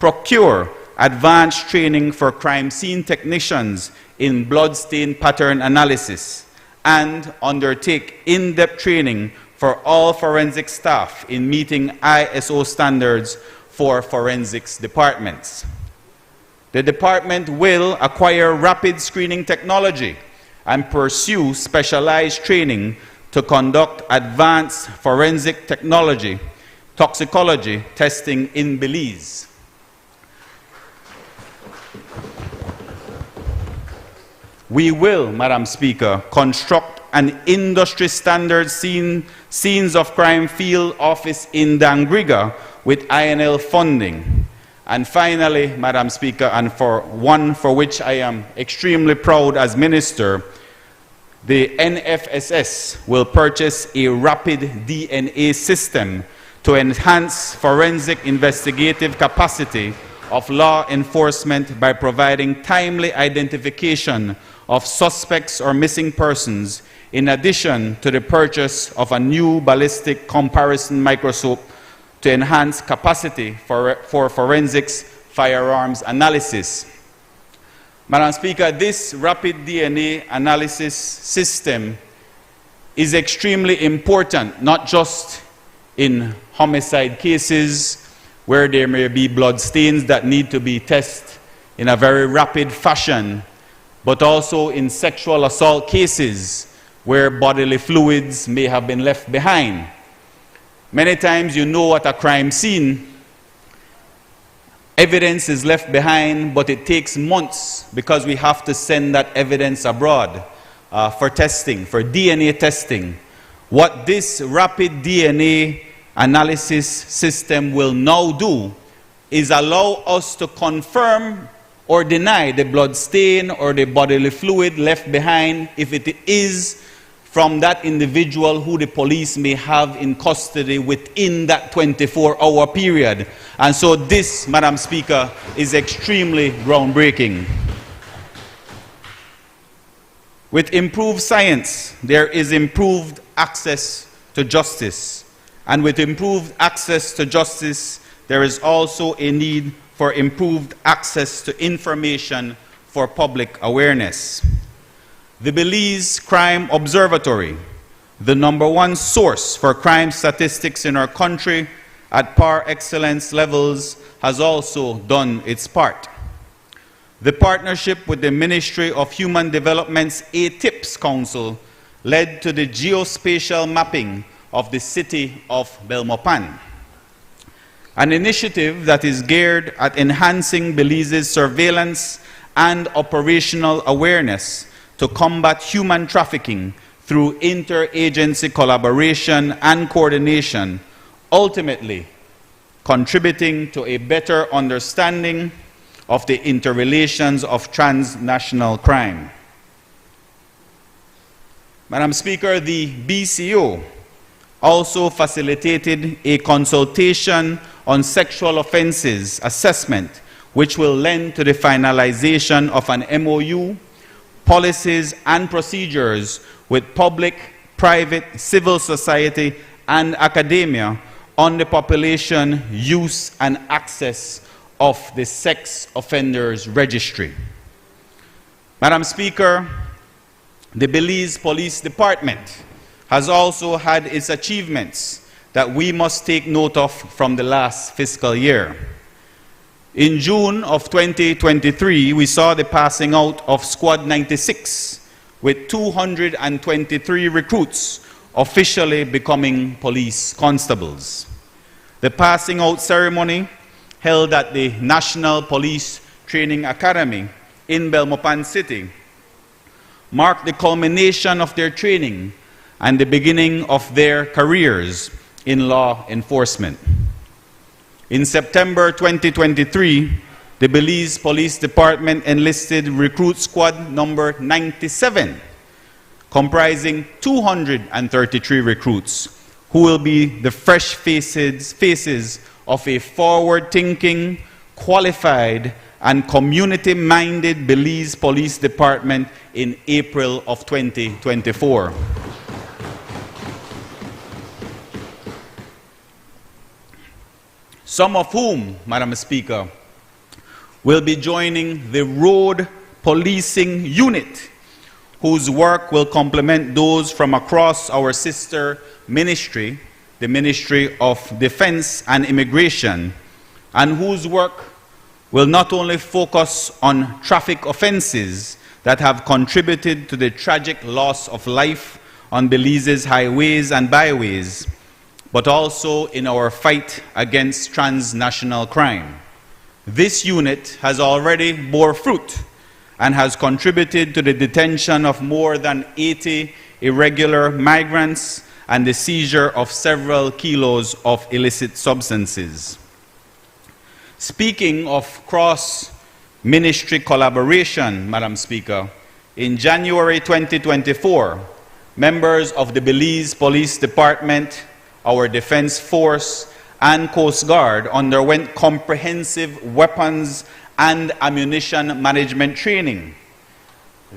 procure advanced training for crime scene technicians in bloodstain pattern analysis, and undertake in-depth training for all forensic staff in meeting ISO standards for forensics departments. The department will acquire rapid screening technology and pursue specialized training to conduct advanced forensic technology, toxicology testing in Belize. We will, Madam Speaker, construct an industry standard scenes of crime field office in Dangriga with INL funding. And finally, Madam Speaker, and for one for which I am extremely proud as Minister, the NFSS will purchase a rapid DNA system to enhance forensic investigative capacity of law enforcement by providing timely identification of suspects or missing persons, in addition to the purchase of a new ballistic comparison microscope to enhance capacity for forensics firearms analysis. Madam Speaker, this rapid DNA analysis system is extremely important, not just in homicide cases where there may be blood stains that need to be tested in a very rapid fashion, but also in sexual assault cases where bodily fluids may have been left behind. Many times, you know, at a crime scene, evidence is left behind, but it takes months because we have to send that evidence abroad for testing, for DNA testing. What this rapid DNA analysis system will now do is allow us to confirm or deny the blood stain or the bodily fluid left behind if it is from that individual who the police may have in custody within that 24-hour period. And so this, Madam Speaker, is extremely groundbreaking. With improved science, there is improved access to justice. And with improved access to justice, there is also a need for improved access to information for public awareness. The Belize Crime Observatory, the #1 source for crime statistics in our country at par excellence levels, has also done its part. The partnership with the Ministry of Human Development's ATIPS Council led to the geospatial mapping of the city of Belmopan, an initiative that is geared at enhancing Belize's surveillance and operational awareness to combat human trafficking through interagency collaboration and coordination, ultimately contributing to a better understanding of the interrelations of transnational crime. Madam Speaker, the BCO also facilitated a consultation on sexual offenses assessment, which will lend to the finalization of an MOU, policies and procedures with public, private, civil society, and academia on the population use and access of the Sex Offenders Registry. Madam Speaker, the Belize Police Department has also had its achievements that we must take note of from the last fiscal year. In June of 2023, we saw the passing out of Squad 96, with 223 recruits officially becoming police constables. The passing out ceremony, held at the National Police Training Academy in Belmopan City, marked the culmination of their training and the beginning of their careers in law enforcement. In September 2023, the Belize Police Department enlisted Recruit Squad number 97, comprising 233 recruits, who will be the fresh faces of a forward-thinking, qualified, and community-minded Belize Police Department in April of 2024. Some of whom, Madam Speaker, will be joining the Road Policing Unit, whose work will complement those from across our sister ministry, the Ministry of Defense and Immigration, and whose work will not only focus on traffic offenses that have contributed to the tragic loss of life on Belize's highways and byways, but also in our fight against transnational crime. This unit has already bore fruit and has contributed to the detention of more than 80 irregular migrants and the seizure of several kilos of illicit substances. Speaking of cross-ministry collaboration, Madam Speaker, in January 2024, members of the Belize Police Department, our Defense Force, and Coast Guard underwent comprehensive weapons and ammunition management training.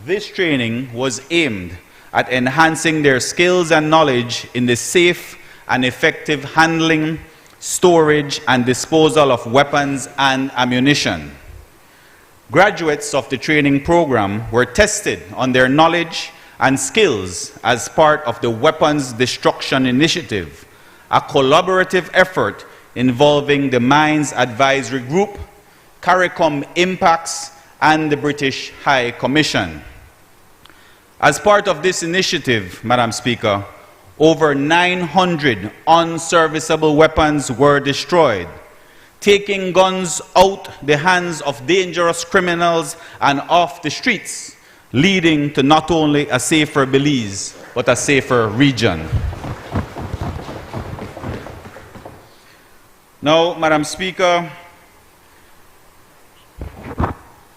This training was aimed at enhancing their skills and knowledge in the safe and effective handling, storage, and disposal of weapons and ammunition. Graduates of the training program were tested on their knowledge and skills as part of the Weapons Destruction Initiative, a collaborative effort involving the Mines Advisory Group, CARICOM Impacts, and the British High Commission. As part of this initiative, Madam Speaker, over 900 unserviceable weapons were destroyed, taking guns out the hands of dangerous criminals and off the streets, leading to not only a safer Belize, but a safer region. Now, Madam Speaker,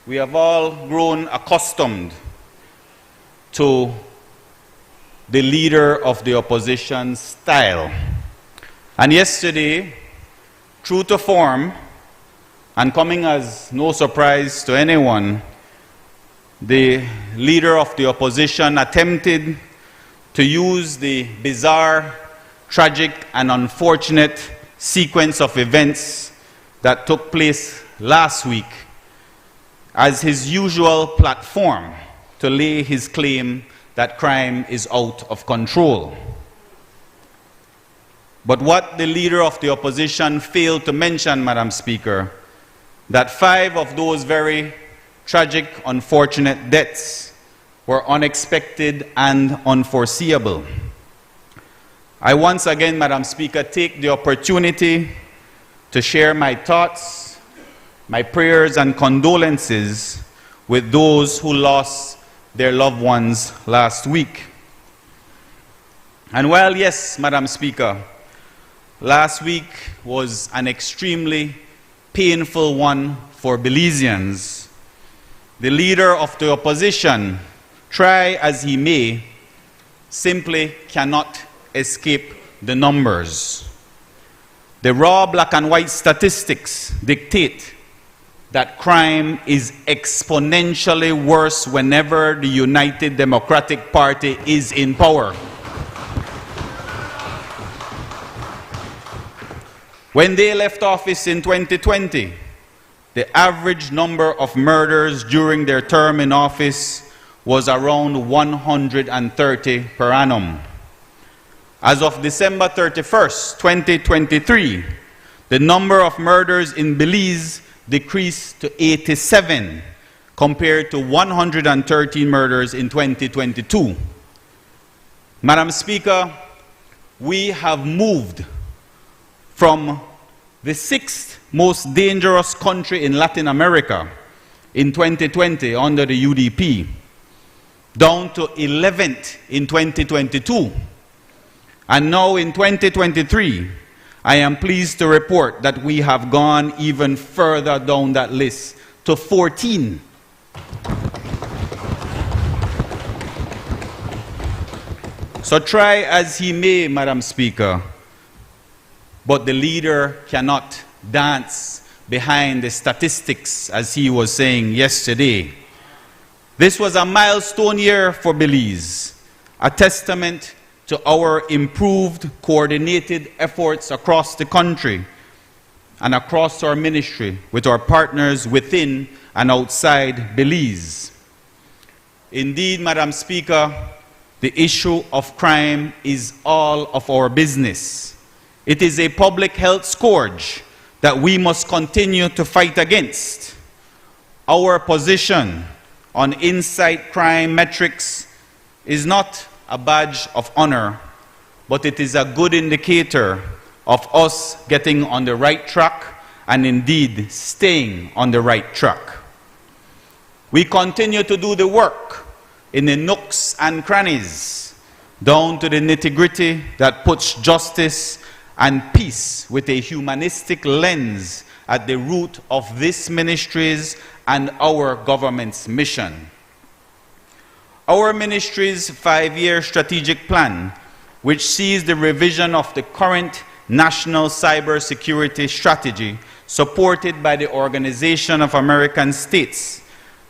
we have all grown accustomed to the leader of the opposition style. And yesterday, true to form, and coming as no surprise to anyone, the leader of the opposition attempted to use the bizarre, tragic, and unfortunate sequence of events that took place last week as his usual platform to lay his claim that crime is out of control. But what the leader of the opposition failed to mention, Madam Speaker, that 5 of those very tragic, unfortunate deaths were unexpected and unforeseeable. I once again, Madam Speaker, take the opportunity to share my thoughts, my prayers and condolences with those who lost their loved ones last week. And while, yes, Madam Speaker, last week was an extremely painful one for Belizeans, the leader of the opposition, try as he may, simply cannot escape the numbers. The raw black and white statistics dictate that crime is exponentially worse whenever the United Democratic Party is in power. When they left office in 2020, the average number of murders during their term in office was around 130 per annum. As of December 31st, 2023, the number of murders in Belize decreased to 87, compared to 113 murders in 2022. Madam Speaker, we have moved from the 6th most dangerous country in Latin America in 2020 under the UDP, down to 11th in 2022. And now in 2023, I am pleased to report that we have gone even further down that list to 14. So try as he may, Madam Speaker, but the leader cannot dance behind the statistics, as he was saying yesterday. This was a milestone year for Belize, a testament to our improved, coordinated efforts across the country and across our ministry with our partners within and outside Belize. Indeed, Madam Speaker, the issue of crime is all of our business. It is a public health scourge that we must continue to fight against. Our position on insight crime metrics is not a badge of honor, but it is a good indicator of us getting on the right track and indeed staying on the right track. We continue to do the work in the nooks and crannies, down to the nitty-gritty that puts justice and peace with a humanistic lens at the root of this ministry's and our government's mission. Our ministry's 5-year strategic plan, which sees the revision of the current national cybersecurity strategy supported by the Organization of American States,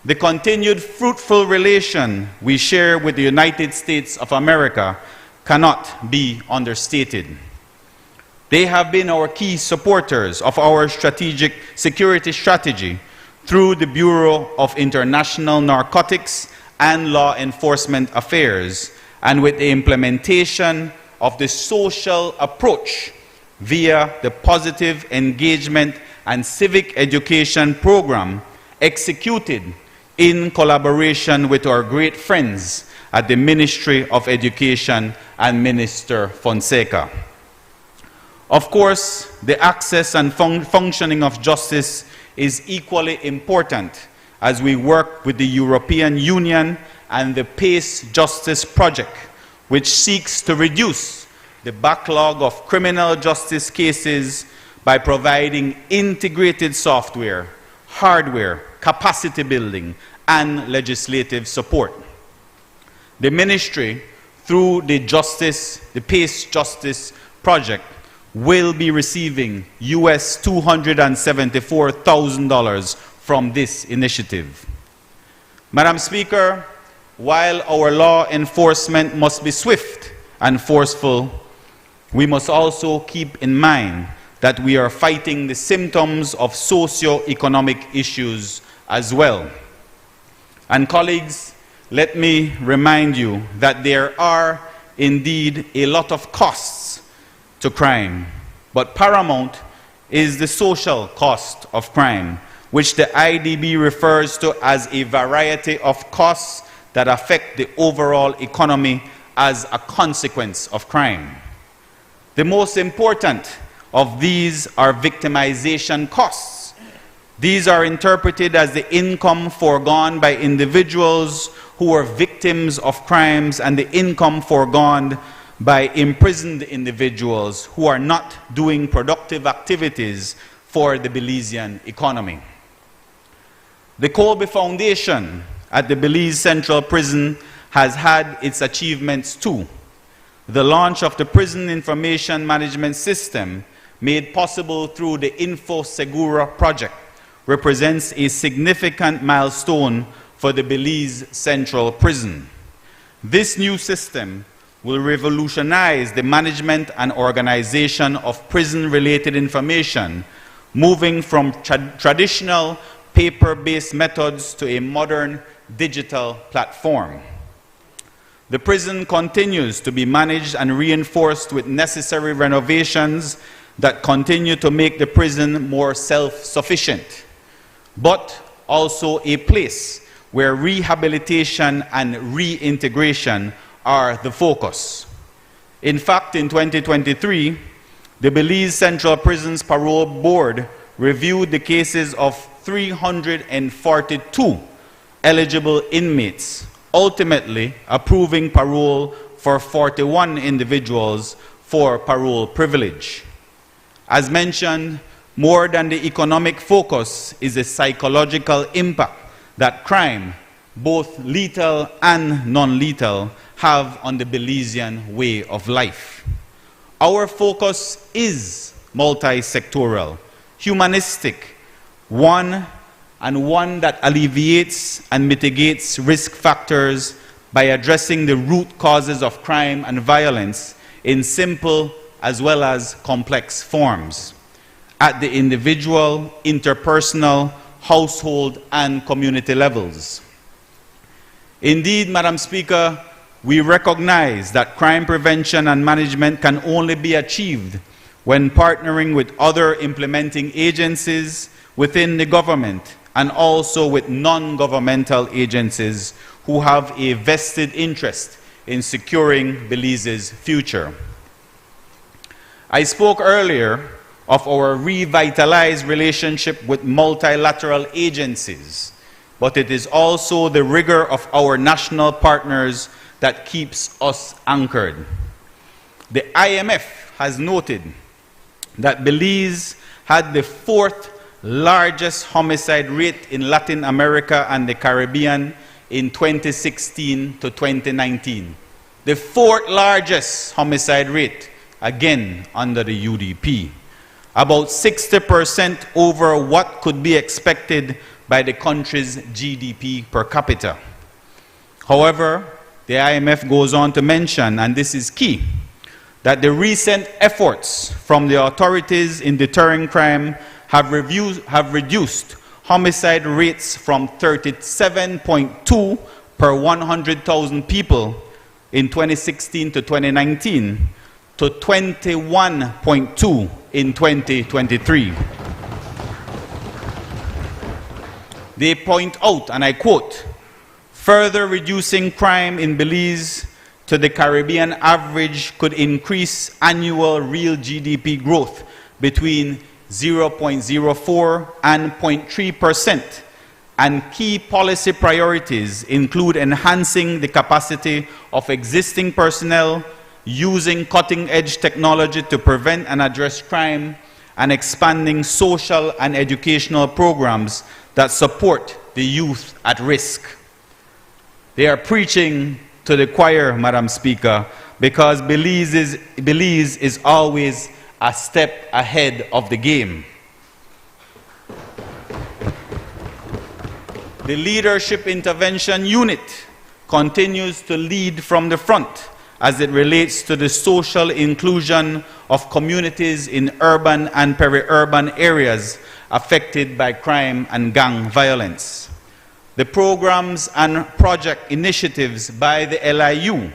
the continued fruitful relation we share with the United States of America cannot be understated. They have been our key supporters of our strategic security strategy through the Bureau of International Narcotics and Law Enforcement Affairs, and with the implementation of the social approach via the Positive Engagement and Civic Education Program executed in collaboration with our great friends at the Ministry of Education and Minister Fonseca. Of course, the access and functioning of justice is equally important as we work with the European Union and the PACE Justice Project, which seeks to reduce the backlog of criminal justice cases by providing integrated software, hardware, capacity building, and legislative support. The ministry, through the PACE Justice Project, will be receiving US $274,000 from this initiative. Madam Speaker, while our law enforcement must be swift and forceful, we must also keep in mind that we are fighting the symptoms of socio-economic issues as well. And colleagues, let me remind you that there are indeed a lot of costs to crime, but paramount is the social cost of crime, which the IDB refers to as a variety of costs that affect the overall economy as a consequence of crime. The most important of these are victimization costs. These are interpreted as the income foregone by individuals who are victims of crimes and the income foregone by imprisoned individuals who are not doing productive activities for the Belizean economy. The Colby Foundation at the Belize Central Prison has had its achievements too. The launch of the Prison Information Management System, made possible through the InfoSegura project, represents a significant milestone for the Belize Central Prison. This new system will revolutionize the management and organization of prison-related information, moving from traditional paper-based methods to a modern digital platform. The prison continues to be managed and reinforced with necessary renovations that continue to make the prison more self-sufficient, but also a place where rehabilitation and reintegration are the focus. In fact, in 2023, the Belize Central Prisons Parole Board reviewed the cases of 342 eligible inmates, ultimately approving parole for 41 individuals for parole privilege. As mentioned, more than the economic focus is the psychological impact that crime, both lethal and non-lethal, have on the Belizean way of life. Our focus is multi-sectoral, humanistic, one that alleviates and mitigates risk factors by addressing the root causes of crime and violence in simple as well as complex forms at the individual, interpersonal, household, and community levels. Indeed, Madam Speaker, we recognize that crime prevention and management can only be achieved when partnering with other implementing agencies within the government and also with non-governmental agencies who have a vested interest in securing Belize's future. I spoke earlier of our revitalized relationship with multilateral agencies, but it is also the rigor of our national partners that keeps us anchored. The IMF has noted that Belize had the 4th largest homicide rate in Latin America and the Caribbean in 2016 to 2019. The 4th largest homicide rate, again under the UDP. About 60% over what could be expected by the country's GDP per capita. However, the IMF goes on to mention, and this is key, that the recent efforts from the authorities in deterring crime have reduced homicide rates from 37.2 per 100,000 people in 2016 to 2019 to 21.2 in 2023. They point out, and I quote, further reducing crime in Belize to the Caribbean average could increase annual real GDP growth between 0.04 and 0.3%, and key policy priorities include enhancing the capacity of existing personnel, using cutting-edge technology to prevent and address crime, and expanding social and educational programs that support the youth at risk. They are preaching to the choir, Madam Speaker, because Belize is always a step ahead of the game. The Leadership Intervention Unit continues to lead from the front as it relates to the social inclusion of communities in urban and peri-urban areas affected by crime and gang violence. The programs and project initiatives by the LIU,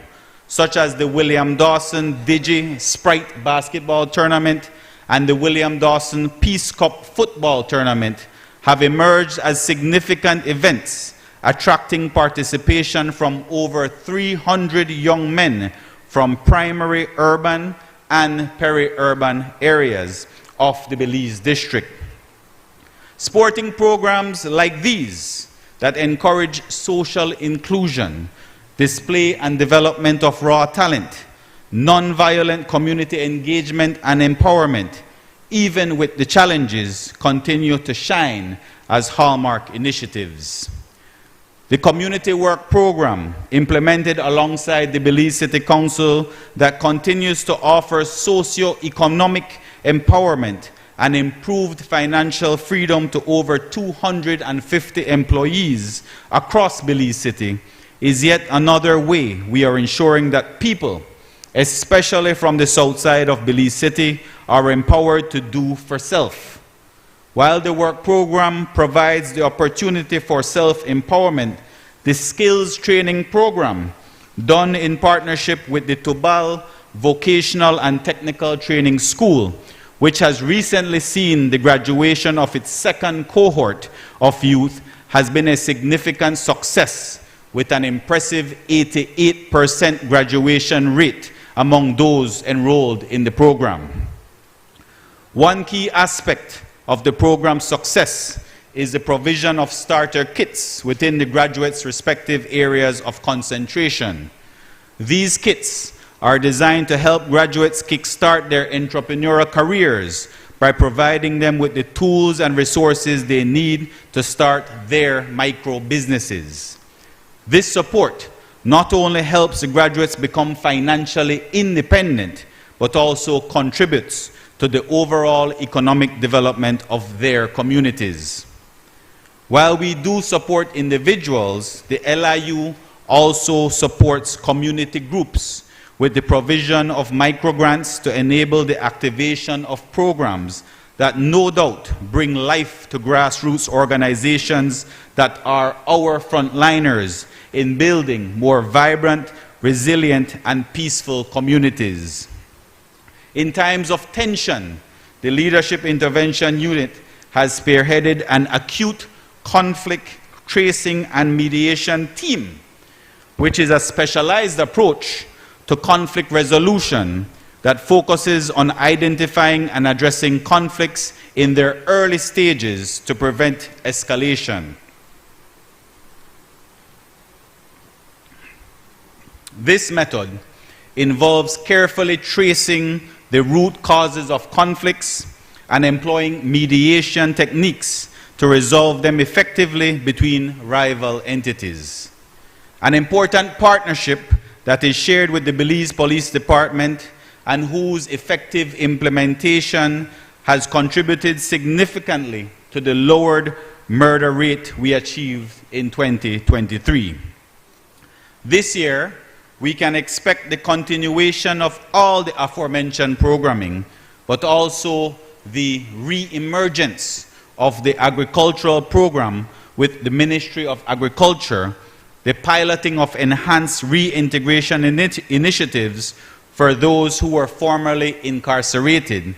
such as the William Dawson Digi Sprite Basketball Tournament and the William Dawson Peace Cup Football Tournament, have emerged as significant events, attracting participation from over 300 young men from primary urban and peri-urban areas of the Belize District. Sporting programs like these that encourage social inclusion, display and development of raw talent, non-violent community engagement and empowerment, even with the challenges, continue to shine as hallmark initiatives. The community work program, implemented alongside the Belize City Council, that continues to offer socio-economic empowerment and improved financial freedom to over 250 employees across Belize City, is yet another way we are ensuring that people especially from the south side of Belize City, are empowered to do for self. While the work program provides the opportunity for self-empowerment, the skills training program, done in partnership with the Tubal Vocational and Technical Training School, which has recently seen the graduation of its second cohort of youth, has been a significant success with an impressive 88% graduation rate among those enrolled in the program. One key aspect of the program's success is the provision of starter kits within the graduates' respective areas of concentration. These kits are designed to help graduates kickstart their entrepreneurial careers by providing them with the tools and resources they need to start their micro businesses. This support not only helps the graduates become financially independent, but also contributes to the overall economic development of their communities. While we do support individuals, the LIU also supports community groups with the provision of microgrants to enable the activation of programs that no doubt bring life to grassroots organizations that are our frontliners in building more vibrant, resilient, and peaceful communities. In times of tension, the Leadership Intervention Unit has spearheaded an acute conflict tracing and mediation team, which is a specialized approach to conflict resolution that focuses on identifying and addressing conflicts in their early stages to prevent escalation. This method involves carefully tracing the root causes of conflicts and employing mediation techniques to resolve them effectively between rival entities. An important partnership that is shared with the Belize Police Department and whose effective implementation has contributed significantly to the lowered murder rate we achieved in 2023. This year, we can expect the continuation of all the aforementioned programming, but also the re-emergence of the agricultural program with the Ministry of Agriculture, the piloting of enhanced reintegration initiatives for those who were formerly incarcerated,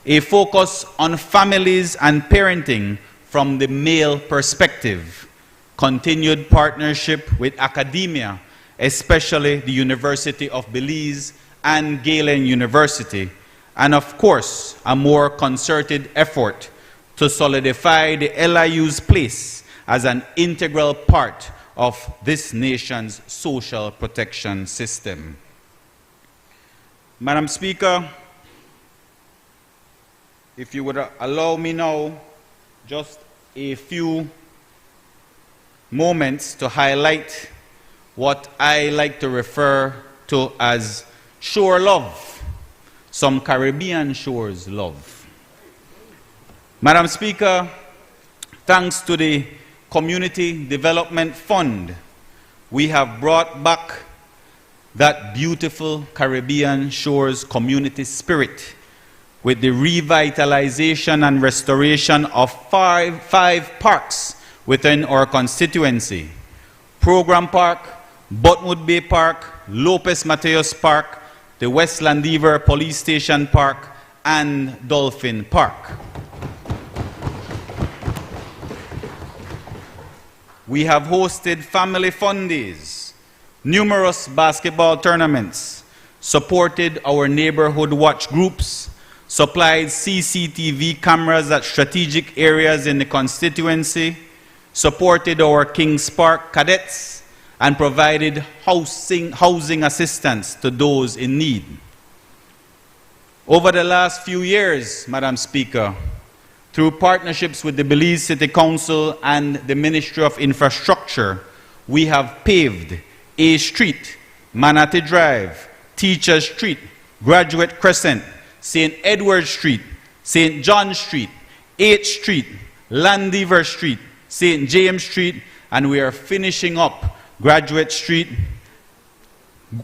a focus on families and parenting from the male perspective, continued partnership with academia, especially the University of Belize and Galen University, and of course, a more concerted effort to solidify the LIU's place as an integral part of this nation's social protection system. Madam Speaker, if you would allow me now just a few moments to highlight what I like to refer to as shore love, some Caribbean shores love. Madam Speaker, thanks to the Community Development Fund, we have brought back that beautiful Caribbean shores community spirit with the revitalization and restoration of five parks within our constituency: Program Park, Buttonwood Bay Park, Lopez Mateos Park, the West Landiver Police Station Park, and Dolphin Park. We have hosted family fun days, numerous basketball tournaments, supported our neighborhood watch groups, supplied CCTV cameras at strategic areas in the constituency, supported our Kings Park cadets, and provided housing assistance to those in need. Over the last few years, Madam Speaker, through partnerships with the Belize City Council and the Ministry of Infrastructure, we have paved A Street, Manatee Drive, Teacher Street, Graduate Crescent, St. Edward Street, St. John Street, 8th Street, Landiver Street, St. James Street, and we are finishing up Graduate Street,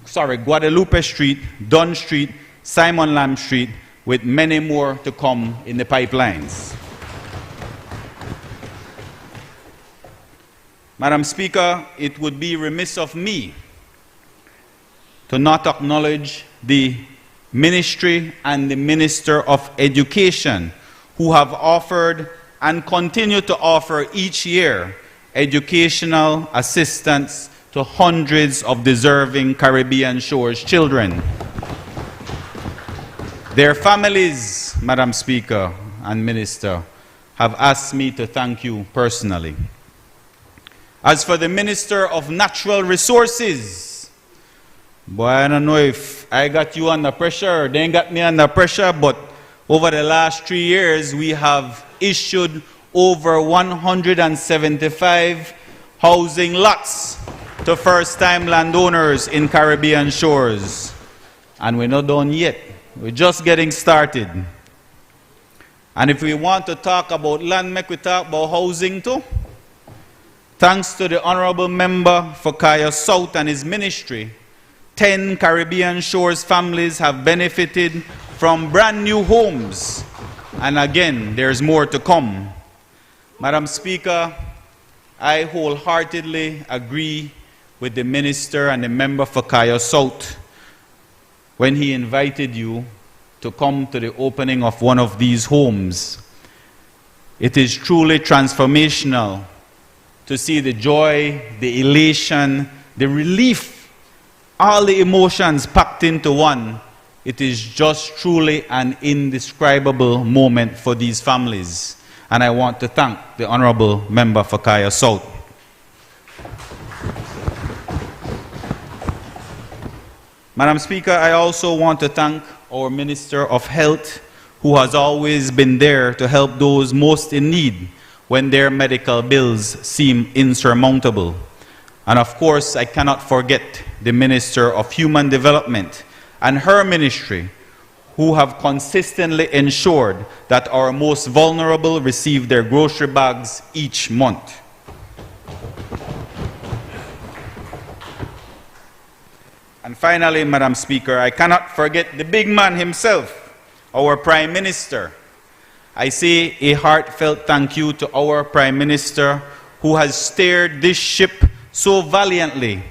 Guadalupe Street, Dunn Street, Simon Lamb Street, with many more to come in the pipelines. Madam Speaker, it would be remiss of me to not acknowledge the Ministry and the Minister of Education, who have offered and continue to offer each year educational assistance to hundreds of deserving Caribbean Shores children. Their families, Madam Speaker and Minister, have asked me to thank you personally. As for the Minister of Natural Resources, boy, I don't know if I got you under pressure or they ain't got me under pressure, but over the last 3 years, we have issued over 175 housing lots to first-time landowners in Caribbean Shores. And we're not done yet. We're just getting started. And if we want to talk about land, make we talk about housing too. Thanks to the Honorable Member for Kaya South and his ministry, 10 Caribbean Shores families have benefited from brand new homes. And again, there's more to come. Madam Speaker, I wholeheartedly agree with the Minister and the Member for Kaya South when he invited you to come to the opening of one of these homes. It is truly transformational to see the joy, the elation, the relief, all the emotions packed into one. It is just truly an indescribable moment for these families. And I want to thank the Honorable Member for Kaya South. Madam Speaker, I also want to thank our Minister of Health, who has always been there to help those most in need when their medical bills seem insurmountable. And of course, I cannot forget the Minister of Human Development and her ministry, who have consistently ensured that our most vulnerable receive their grocery bags each month. And finally, Madam Speaker, I cannot forget the big man himself, our Prime Minister. I say a heartfelt thank you to our Prime Minister, who has steered this ship so valiantly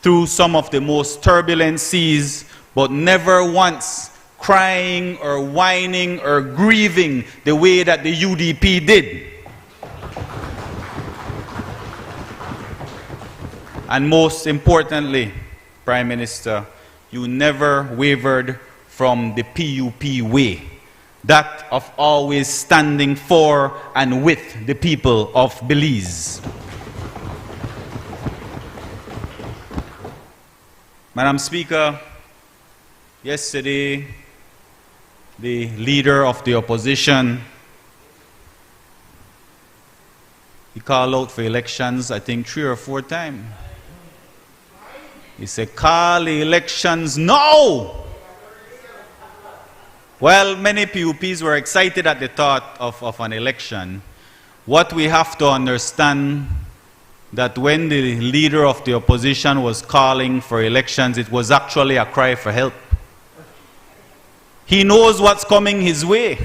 through some of the most turbulent seas, but never once crying or whining or grieving the way that the UDP did. And most importantly, Prime Minister, you never wavered from the PUP way, that of always standing for and with the people of Belize. Madam Speaker, yesterday, the leader of the opposition, he called out for elections, I think 3 or 4 times. He said, call the elections now! Well, many PUPs were excited at the thought of an election. What we have to understand, that when the leader of the opposition was calling for elections, it was actually a cry for help. He knows what's coming his way.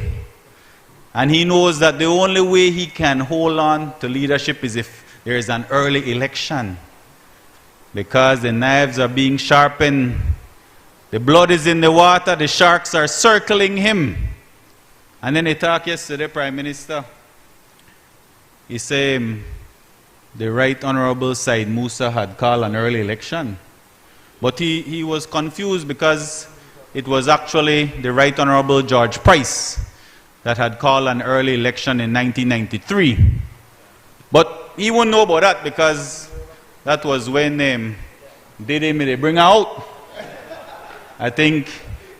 And he knows that the only way he can hold on to leadership is if there is an early election. Because the knives are being sharpened, the blood is in the water, the sharks are circling him. And then he talked yesterday, Prime Minister. He said the Right Honorable Said Musa had called an early election. But he was confused because it was actually the Right Honorable George Price that had called an early election in 1993. But he wouldn't know about that because that was when they bring out. I think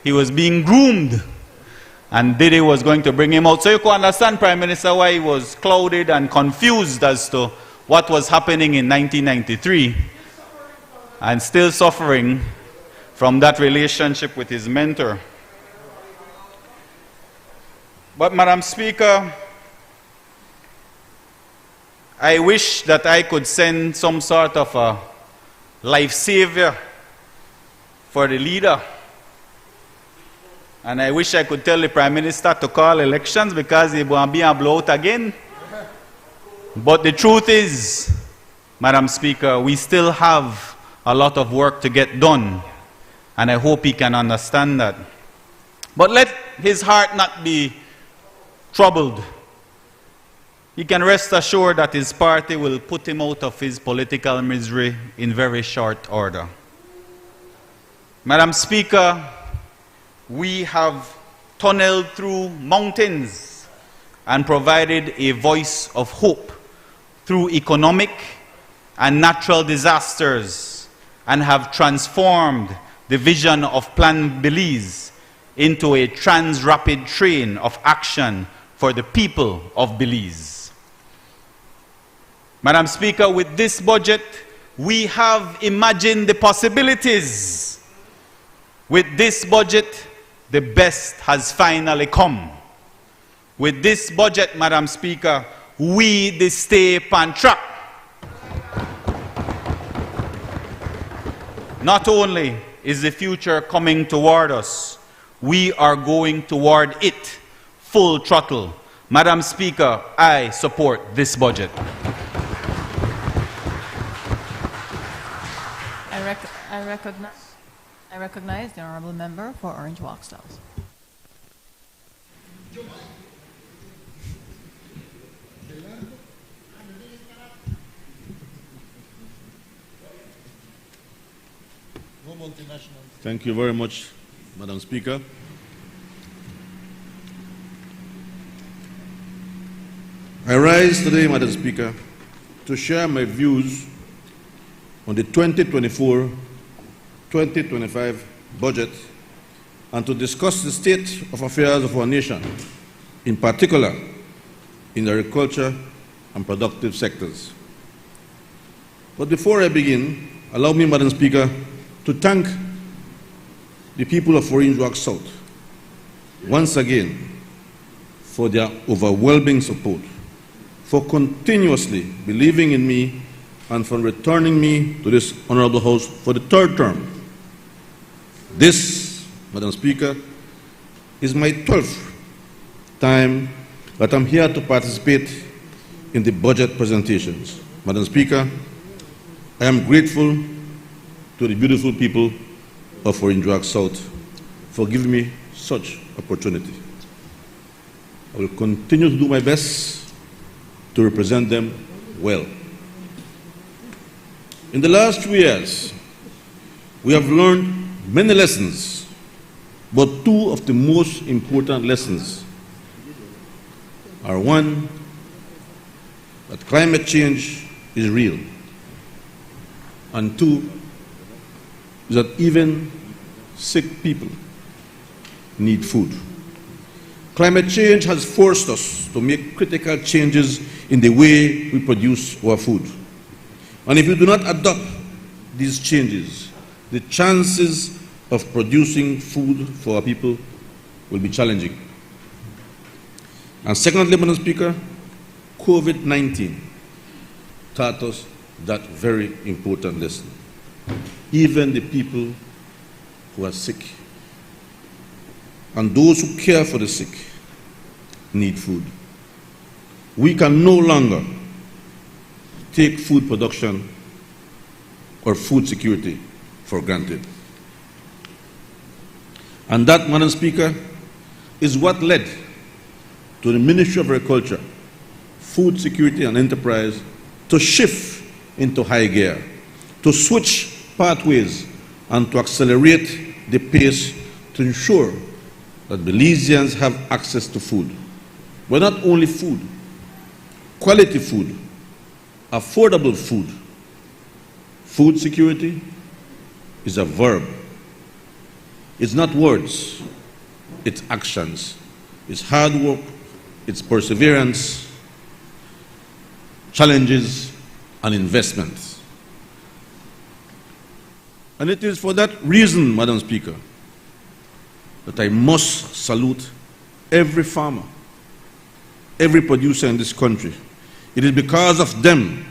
he was being groomed and Dede was going to bring him out. So you can understand, Prime Minister, why he was clouded and confused as to what was happening in 1993 and still suffering from that relationship with his mentor. But Madam Speaker, I wish that I could send some sort of a life savior for the leader. And I wish I could tell the Prime Minister to call elections because he will be a blowout again. But the truth is, Madam Speaker, we still have a lot of work to get done. And I hope he can understand that. But let his heart not be troubled. He can rest assured that his party will put him out of his political misery in very short order. Madam Speaker, we have tunneled through mountains and provided a voice of hope through economic and natural disasters and have transformed the vision of Plan Belize into a trans-rapid train of action for the people of Belize. Madam Speaker, with this budget, we have imagined the possibilities. With this budget, the best has finally come. With this budget, Madam Speaker, we the stay on track. Not only is the future coming toward us, we are going toward it full throttle. Madam Speaker, I support this budget. I recognize the honourable member for Orange Walk Styles. Thank you very much, Madam Speaker. I rise today, Madam Speaker, to share my views on the 2024-2025 budget and to discuss the state of affairs of our nation, in particular in the agriculture and productive sectors. But before I begin, allow me, Madam Speaker, to thank the people of Orange Walk South once again for their overwhelming support, for continuously believing in me, and for returning me to this honorable House for the third term. This, Madam Speaker, is my 12th time that I'm here to participate in the budget presentations. Madam Speaker, I am grateful to the beautiful people of Orange Walk South for giving me such opportunity. I will continue to do my best to represent them well. In the last 2 years, we have learned many lessons, but two of the most important lessons are: one, that climate change is real, and two, is that even sick people need food. Climate change has forced us to make critical changes in the way we produce our food. And if we do not adopt these changes, the chances of producing food for our people will be challenging. And secondly, Madam Speaker, COVID-19 taught us that very important lesson. Even the people who are sick and those who care for the sick need food. We can no longer take food production or food security for granted. And that, Madam Speaker, is what led to the Ministry of Agriculture, Food Security and Enterprise to shift into high gear, to switch pathways and to accelerate the pace to ensure that Belizeans have access to food. But not only food, quality food, affordable food. Food security is a verb. It's not words, it's actions. It's hard work, it's perseverance, challenges, and investments. And it is for that reason, Madam Speaker, that I must salute every farmer, every producer in this country. It is because of them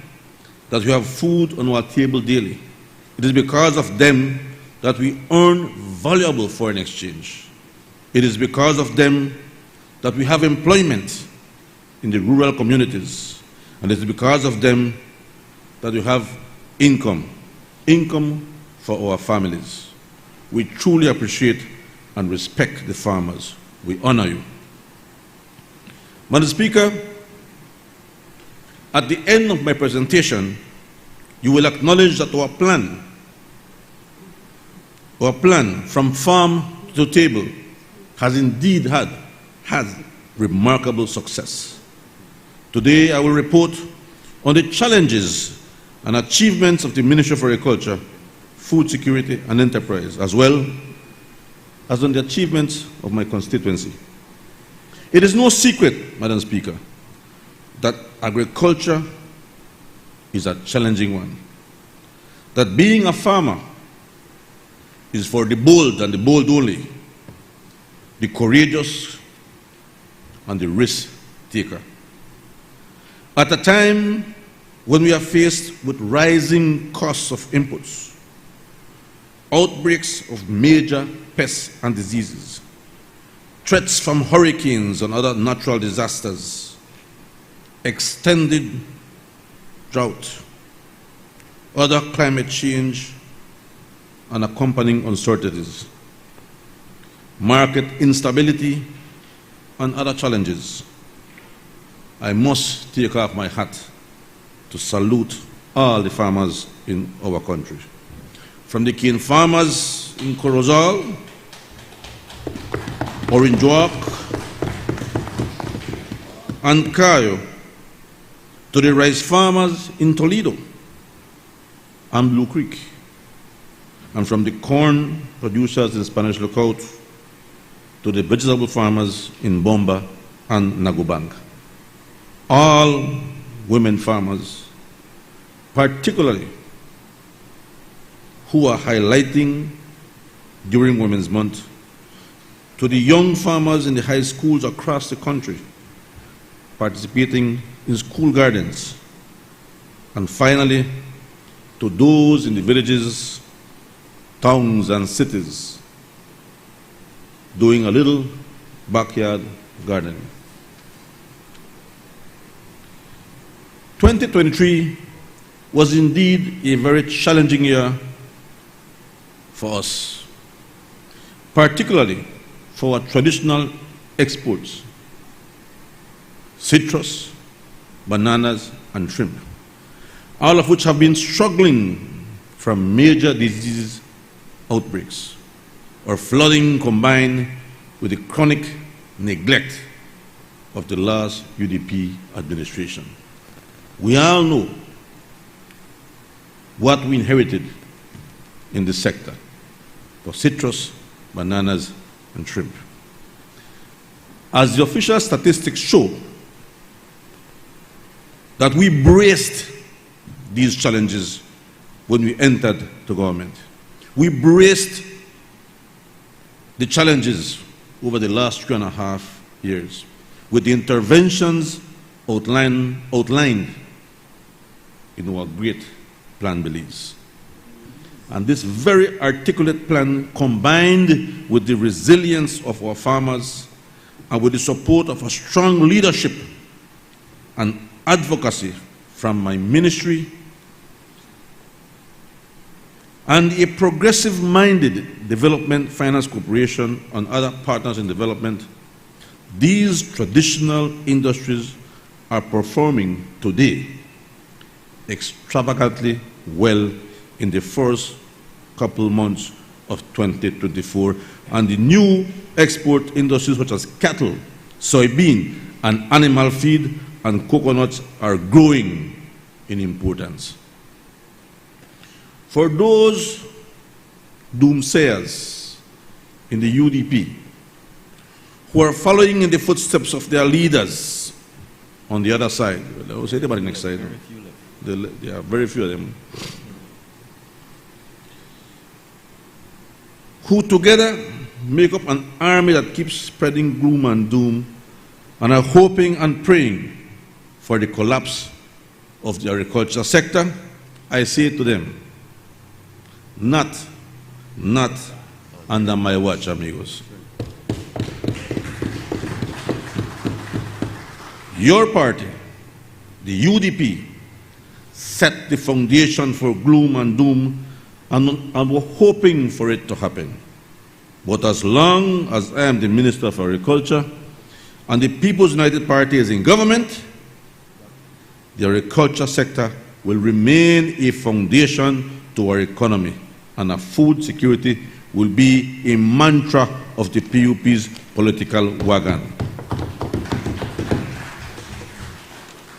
that we have food on our table daily. It is because of them that we earn valuable foreign exchange. It is because of them that we have employment in the rural communities, and it is because of them that we have income for our families. We truly appreciate and respect the farmers. We honor you. Madam Speaker, at the end of my presentation, you will acknowledge that our plan from farm to table has indeed had remarkable success. Today I will report on the challenges and achievements of the Ministry of Agriculture, Food Security and Enterprise, as well as on the achievements of my constituency. It is no secret, Madam Speaker, that agriculture is a challenging one. That being a farmer is for the bold and the bold only, the courageous and the risk taker. At a time when we are faced with rising costs of inputs, outbreaks of major pests and diseases, threats from hurricanes and other natural disasters, extended drought, other climate change and accompanying uncertainties, market instability and other challenges, I must take off my hat to salute all the farmers in our country. From the cane farmers in Corozal, Orange Walk, and Cayo, to the rice farmers in Toledo and Blue Creek, and from the corn producers in Spanish Lookout to the vegetable farmers in Bomba and Nagubang. All women farmers, particularly who are highlighting during Women's Month, to the young farmers in the high schools across the country participating in school gardens, and finally to those in the villages, towns and cities doing a little backyard gardening. 2023 was indeed a very challenging year for us, particularly for our traditional exports, citrus, bananas, and shrimp, all of which have been struggling from major disease outbreaks or flooding combined with the chronic neglect of the last UDP administration. We all know what we inherited in this sector for citrus, bananas, and shrimp. As the official statistics show, that we braced these challenges when we entered the government. We braced the challenges over the last 3.5 years with the interventions outlined in our great plan beliefs. And this very articulate plan, combined with the resilience of our farmers and with the support of a strong leadership and advocacy from my ministry and a progressive-minded Development Finance Corporation and other partners in development, these traditional industries are performing today extravagantly well in the first couple months of 2024, and the new export industries such as cattle, soybean, and animal feed and coconuts are growing in importance. For those doomsayers in the UDP who are following in the footsteps of their leaders on the other side, I will say about the next side. There are very few of them, who together make up an army that keeps spreading gloom and doom and are hoping and praying for the collapse of the agriculture sector. I say to them, not Not under my watch, amigos. Your party, the UDP, set the foundation for gloom and doom, and we're hoping for it to happen. But as long as I am the Minister of Agriculture and the People's United Party is in government, the agriculture sector will remain a foundation to our economy, and our food security will be a mantra of the PUP's political wagon.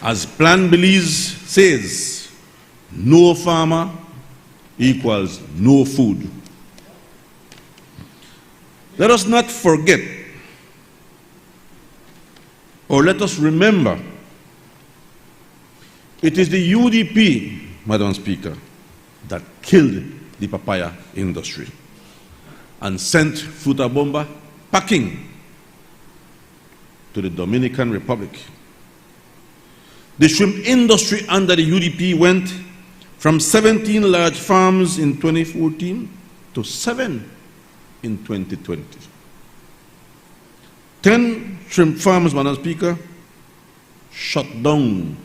As Plan Belize says, no farmer equals no food. Let us not forget, or let us remember, it is the UDP, Madam Speaker, that killed the papaya industry and sent Fruta Bomba packing to the Dominican Republic. The shrimp industry under the UDP went from 17 large farms in 2014 to 7 in 2020. 10 shrimp farms, Madam Speaker, shut down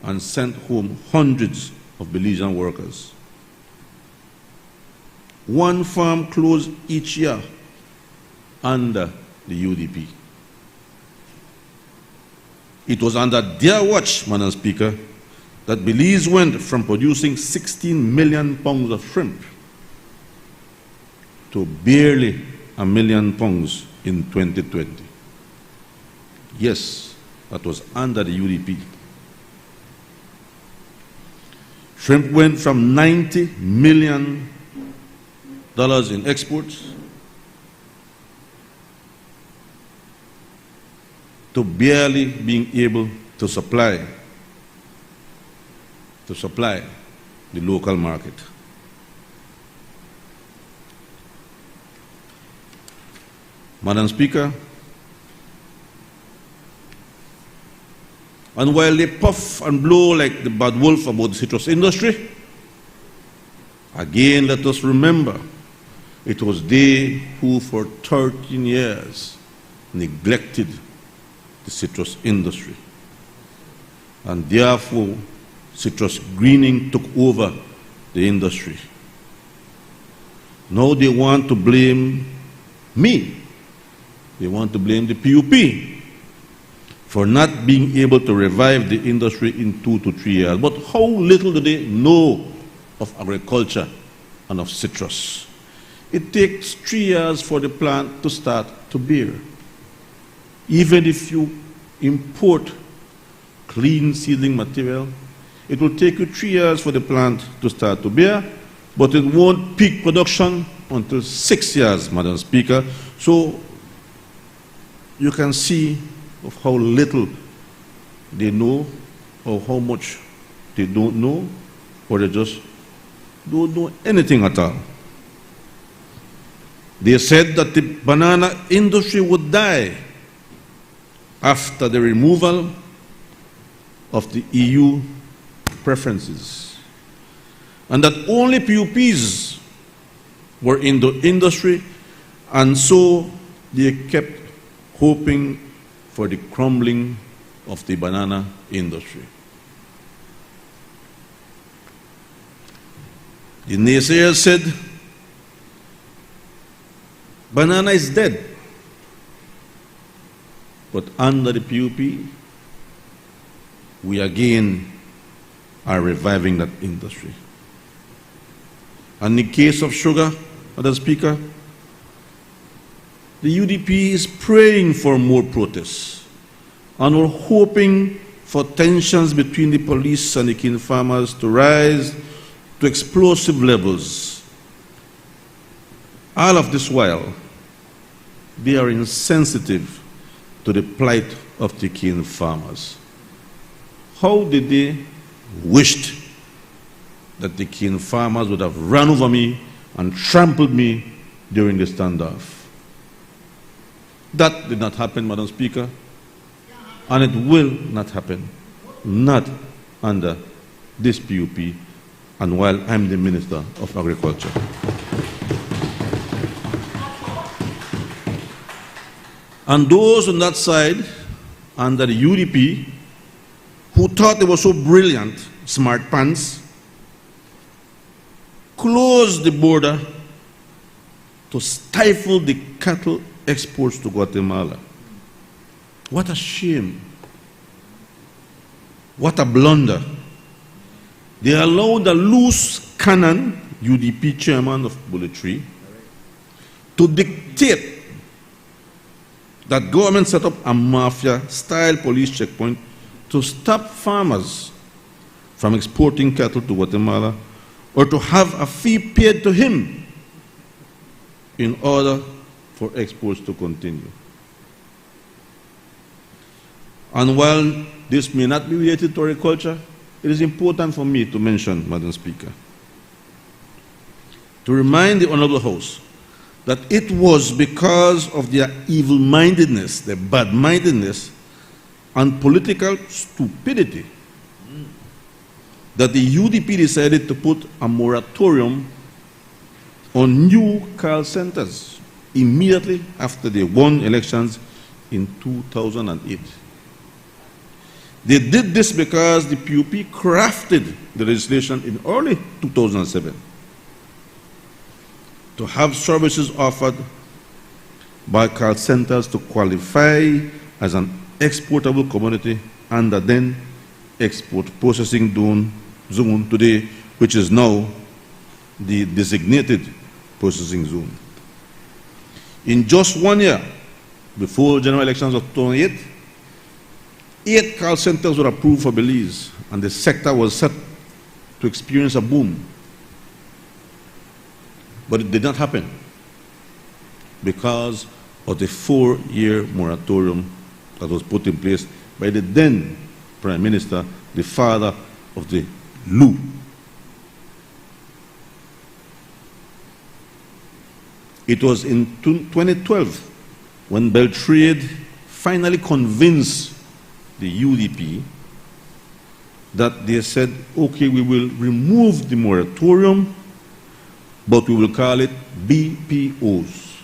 and sent home hundreds of Belizean workers. One farm closed each year under the UDP. It was under their watch, Madam Speaker, that Belize went from producing 16 million pounds of shrimp to barely 1 million pounds in 2020. Yes, that was under the UDP. Shrimp went from $90 million in exports to barely being able to supply the local market. Madam Speaker, and while they puff and blow like the bad wolf about the citrus industry, again let us remember it was they who for 13 years neglected the citrus industry. And therefore, citrus greening took over the industry. Now they want to blame me. They want to blame the PUP for not being able to revive the industry in 2 to 3 years. But how little do they know of agriculture and of citrus? It takes 3 years for the plant to start to bear. Even if you import clean seedling material, it will take you 3 years for the plant to start to bear, but it won't peak production until 6 years, Madam Speaker. So you can see of how little they know, or how much they don't know, or they just don't know anything at all. They said that the banana industry would die after the removal of the EU preferences, and that only PUPs were in the industry, and so they kept hoping for the crumbling of the banana industry. The naysayers said, banana is dead. But under the PUP, we again are reviving that industry. And in the case of sugar, Madam Speaker, the UDP is praying for more protests, and we're hoping for tensions between the police and the cane farmers to rise to explosive levels. All of this while, they are insensitive to the plight of the cane farmers. How did they wish that the cane farmers would have run over me and trampled me during the standoff? That did not happen, Madam Speaker, and it will not happen, not under this PUP and while I'm the Minister of Agriculture. And those on that side, under the UDP, who thought they were so brilliant, smart pants, closed the border to stifle the cattle exports to Guatemala. What a shame. What a blunder. They allowed a loose cannon, UDP chairman of Bullet Tree, to dictate that government set up a mafia-style police checkpoint to stop farmers from exporting cattle to Guatemala or to have a fee paid to him in order for exports to continue. And while this may not be related to agriculture, it is important for me to mention, Madam Speaker, to remind the Honorable House that it was because of their evil-mindedness, their bad-mindedness, and political stupidity that the UDP decided to put a moratorium on new call centers immediately after they won elections in 2008. They did this because the PUP crafted the legislation in early 2007 to have services offered by call centers to qualify as an exportable commodity under then export processing zone today, which is now the designated processing zone. In just 1 year, before general elections of 2008, 8 call centers were approved for Belize, and the sector was set to experience a boom. But it did not happen because of the 4-year moratorium that was put in place by the then Prime Minister, the father of the LU. It was in 2012 when Beltrade finally convinced the UDP that they said, okay, we will remove the moratorium, but we will call it BPOs.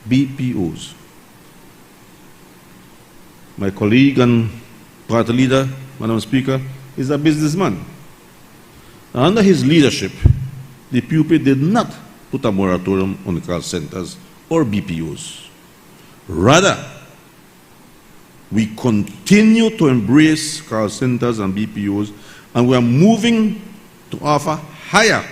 BPOs. My colleague and party leader, Madam Speaker, is a businessman. Under his leadership, the PUP did not put a moratorium on call centers or BPOs. Rather, we continue to embrace call centers and BPOs, and we are moving to offer higher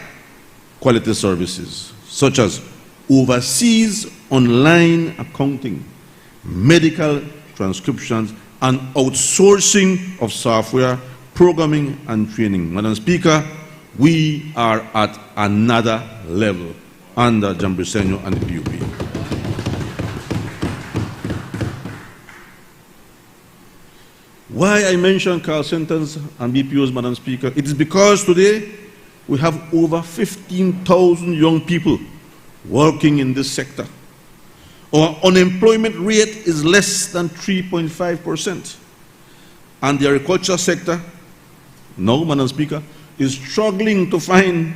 quality services, such as overseas online accounting, medical transcriptions, and outsourcing of software, programming, and training. Madam Speaker, we are at another level under John Briceño and the PUP. Why I mention call centers and BPOs, Madam Speaker, it is because today we have over 15,000 young people working in this sector. Our unemployment rate is less than 3.5%. And the agriculture sector, now, Madam Speaker, is struggling to find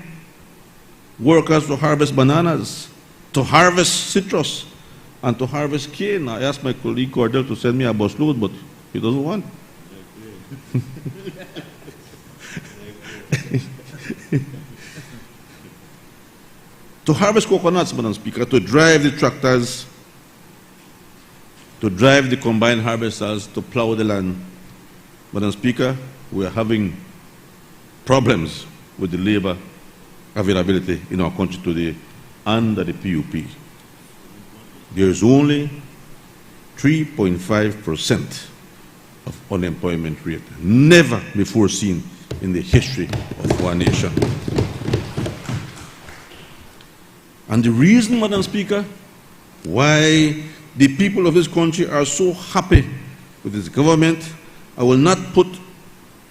workers to harvest bananas, to harvest citrus, and to harvest cane. I asked my colleague Cordell to send me a busload, but he doesn't want. To harvest coconuts, Madam Speaker, to drive the tractors, to drive the combined harvesters, to plow the land. Madam Speaker, we are having problems with the labor availability in our country today under the PUP. There is only 3.5% of unemployment rate, never before seen in the history of our nation. And the reason, Madam Speaker, why the people of this country are so happy with this government, I will not put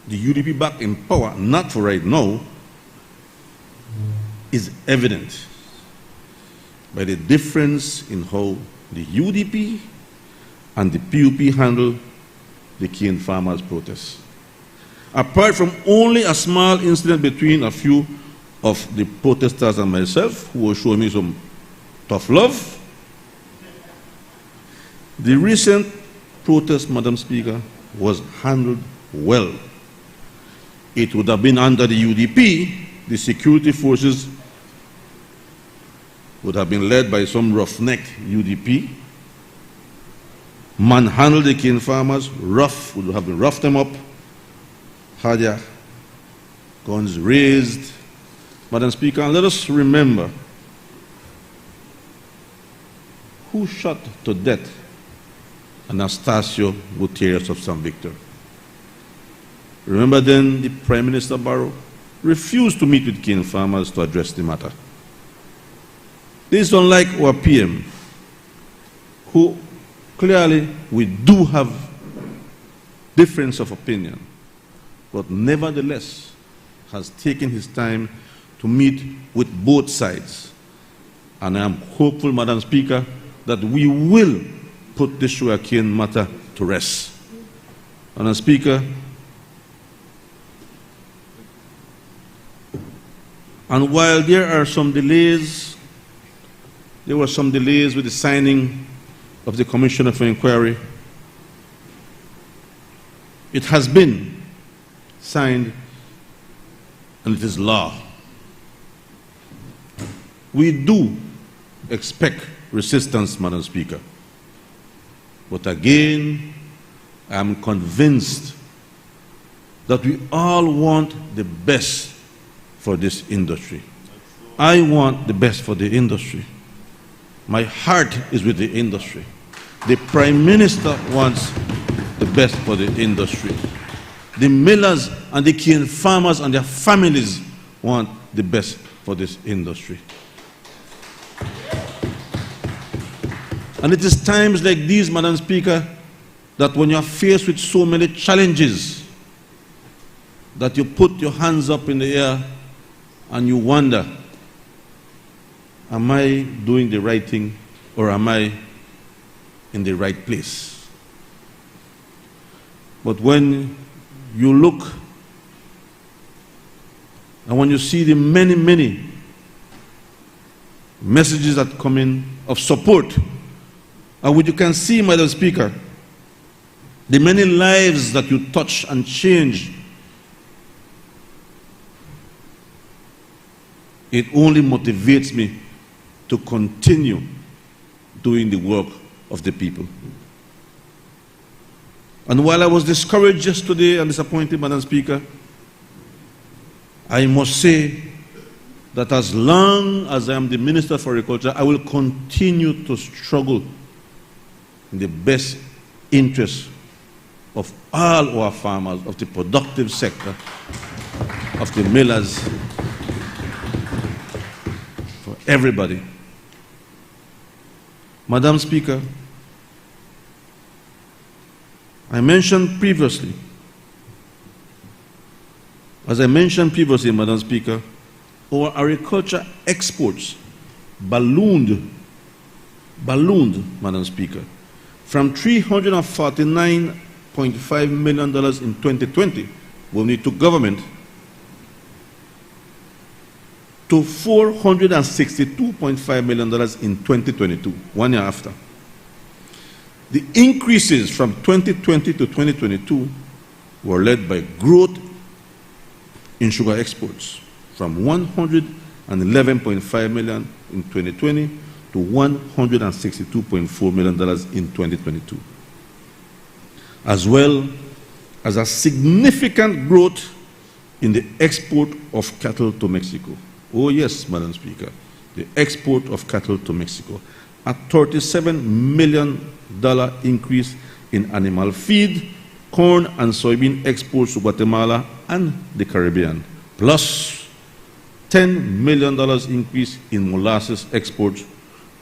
the UDP back in power, not for right now, is evident by the difference in how the UDP and the PUP handle the cane farmers' protests. apart from only a small incident between a few of the protesters and myself, who were showing me some tough love, the recent protest, Madam Speaker, was handled well. It would have been under the UDP, the security forces would have been led by some roughneck UDP, manhandled the cane farmers, would have been roughed them up, had their guns raised. Madam Speaker, and let us remember who shot to death Anastasio Gutierrez of San Victor. Remember then the Prime Minister Barrow refused to meet with cane farmers to address the matter. This is unlike our PM, who clearly we do have difference of opinion, but nevertheless has taken his time to meet with both sides. And I am hopeful, Madam Speaker, that we will put this sugarcane matter to rest. Madam Speaker, and while there are some delays, there were some delays with the signing of the Commissioner for Inquiry, it has been signed and it is law. We do expect resistance, Madam Speaker. But again, I am convinced that we all want the best for this industry. I want the best for the industry. My heart is with the industry. The Prime Minister wants the best for the industry. The millers and the cane farmers and their families want the best for this industry. And it is times like these, Madam Speaker, that when you are faced with so many challenges, that you put your hands up in the air and you wonder, am I doing the right thing or am I in the right place? But when you look and when you see the many, many messages that come in of support, and what you can see, Madam Speaker, the many lives that you touch and change, it only motivates me to continue doing the work of the people. And while I was discouraged yesterday and disappointed, Madam Speaker, I must say that as long as I am the Minister for Agriculture, I will continue to struggle in the best interest of all our farmers, of the productive sector, of the millers, for everybody. Madam Speaker, as I mentioned previously, Madam Speaker, our agriculture exports ballooned, Madam Speaker, from $349.5 million in 2020, when we took government, to $462.5 million in 2022, 1 year after. The increases from 2020 to 2022 were led by growth in sugar exports from $111.5 million in 2020 to $162.4 million in 2022, as well as a significant growth in the export of cattle to Mexico. Oh yes, Madam Speaker, the export of cattle to Mexico, a $37 million increase in animal feed, corn and soybean exports to Guatemala and the Caribbean, plus $10 million increase in molasses exports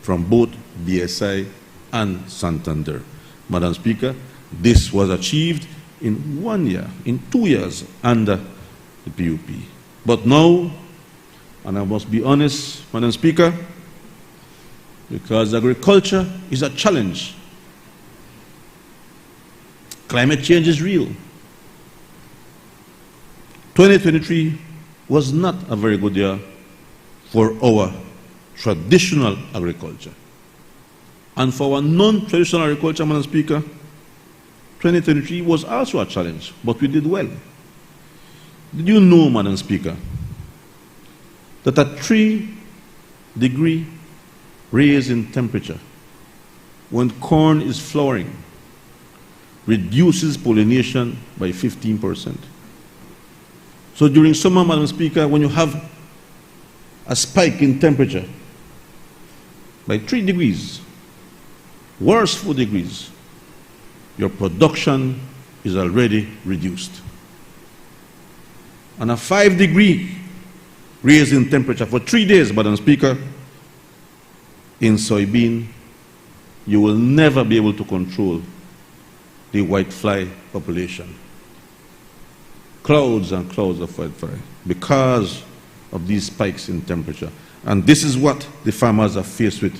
from both BSI and Santander. Madam Speaker, this was achieved in 1 year, in 2 years under the PUP. But now, and I must be honest, Madam Speaker, because agriculture is a challenge. Climate change is real. 2023 was not a very good year for our traditional agriculture. And for our non-traditional agriculture, Madam Speaker, 2023 was also a challenge, but we did well. Did you know, Madam Speaker, that a 3-degree raise in temperature when corn is flowering reduces pollination by 15%? So during summer, Madam Speaker, when you have a spike in temperature by 3 degrees, worse 4 degrees, your production is already reduced. And a 5-degree raise in temperature for 3 days, Madam Speaker, in soybean, you will never be able to control the whitefly population. Clouds and clouds of whitefly because of these spikes in temperature. And this is what the farmers are faced with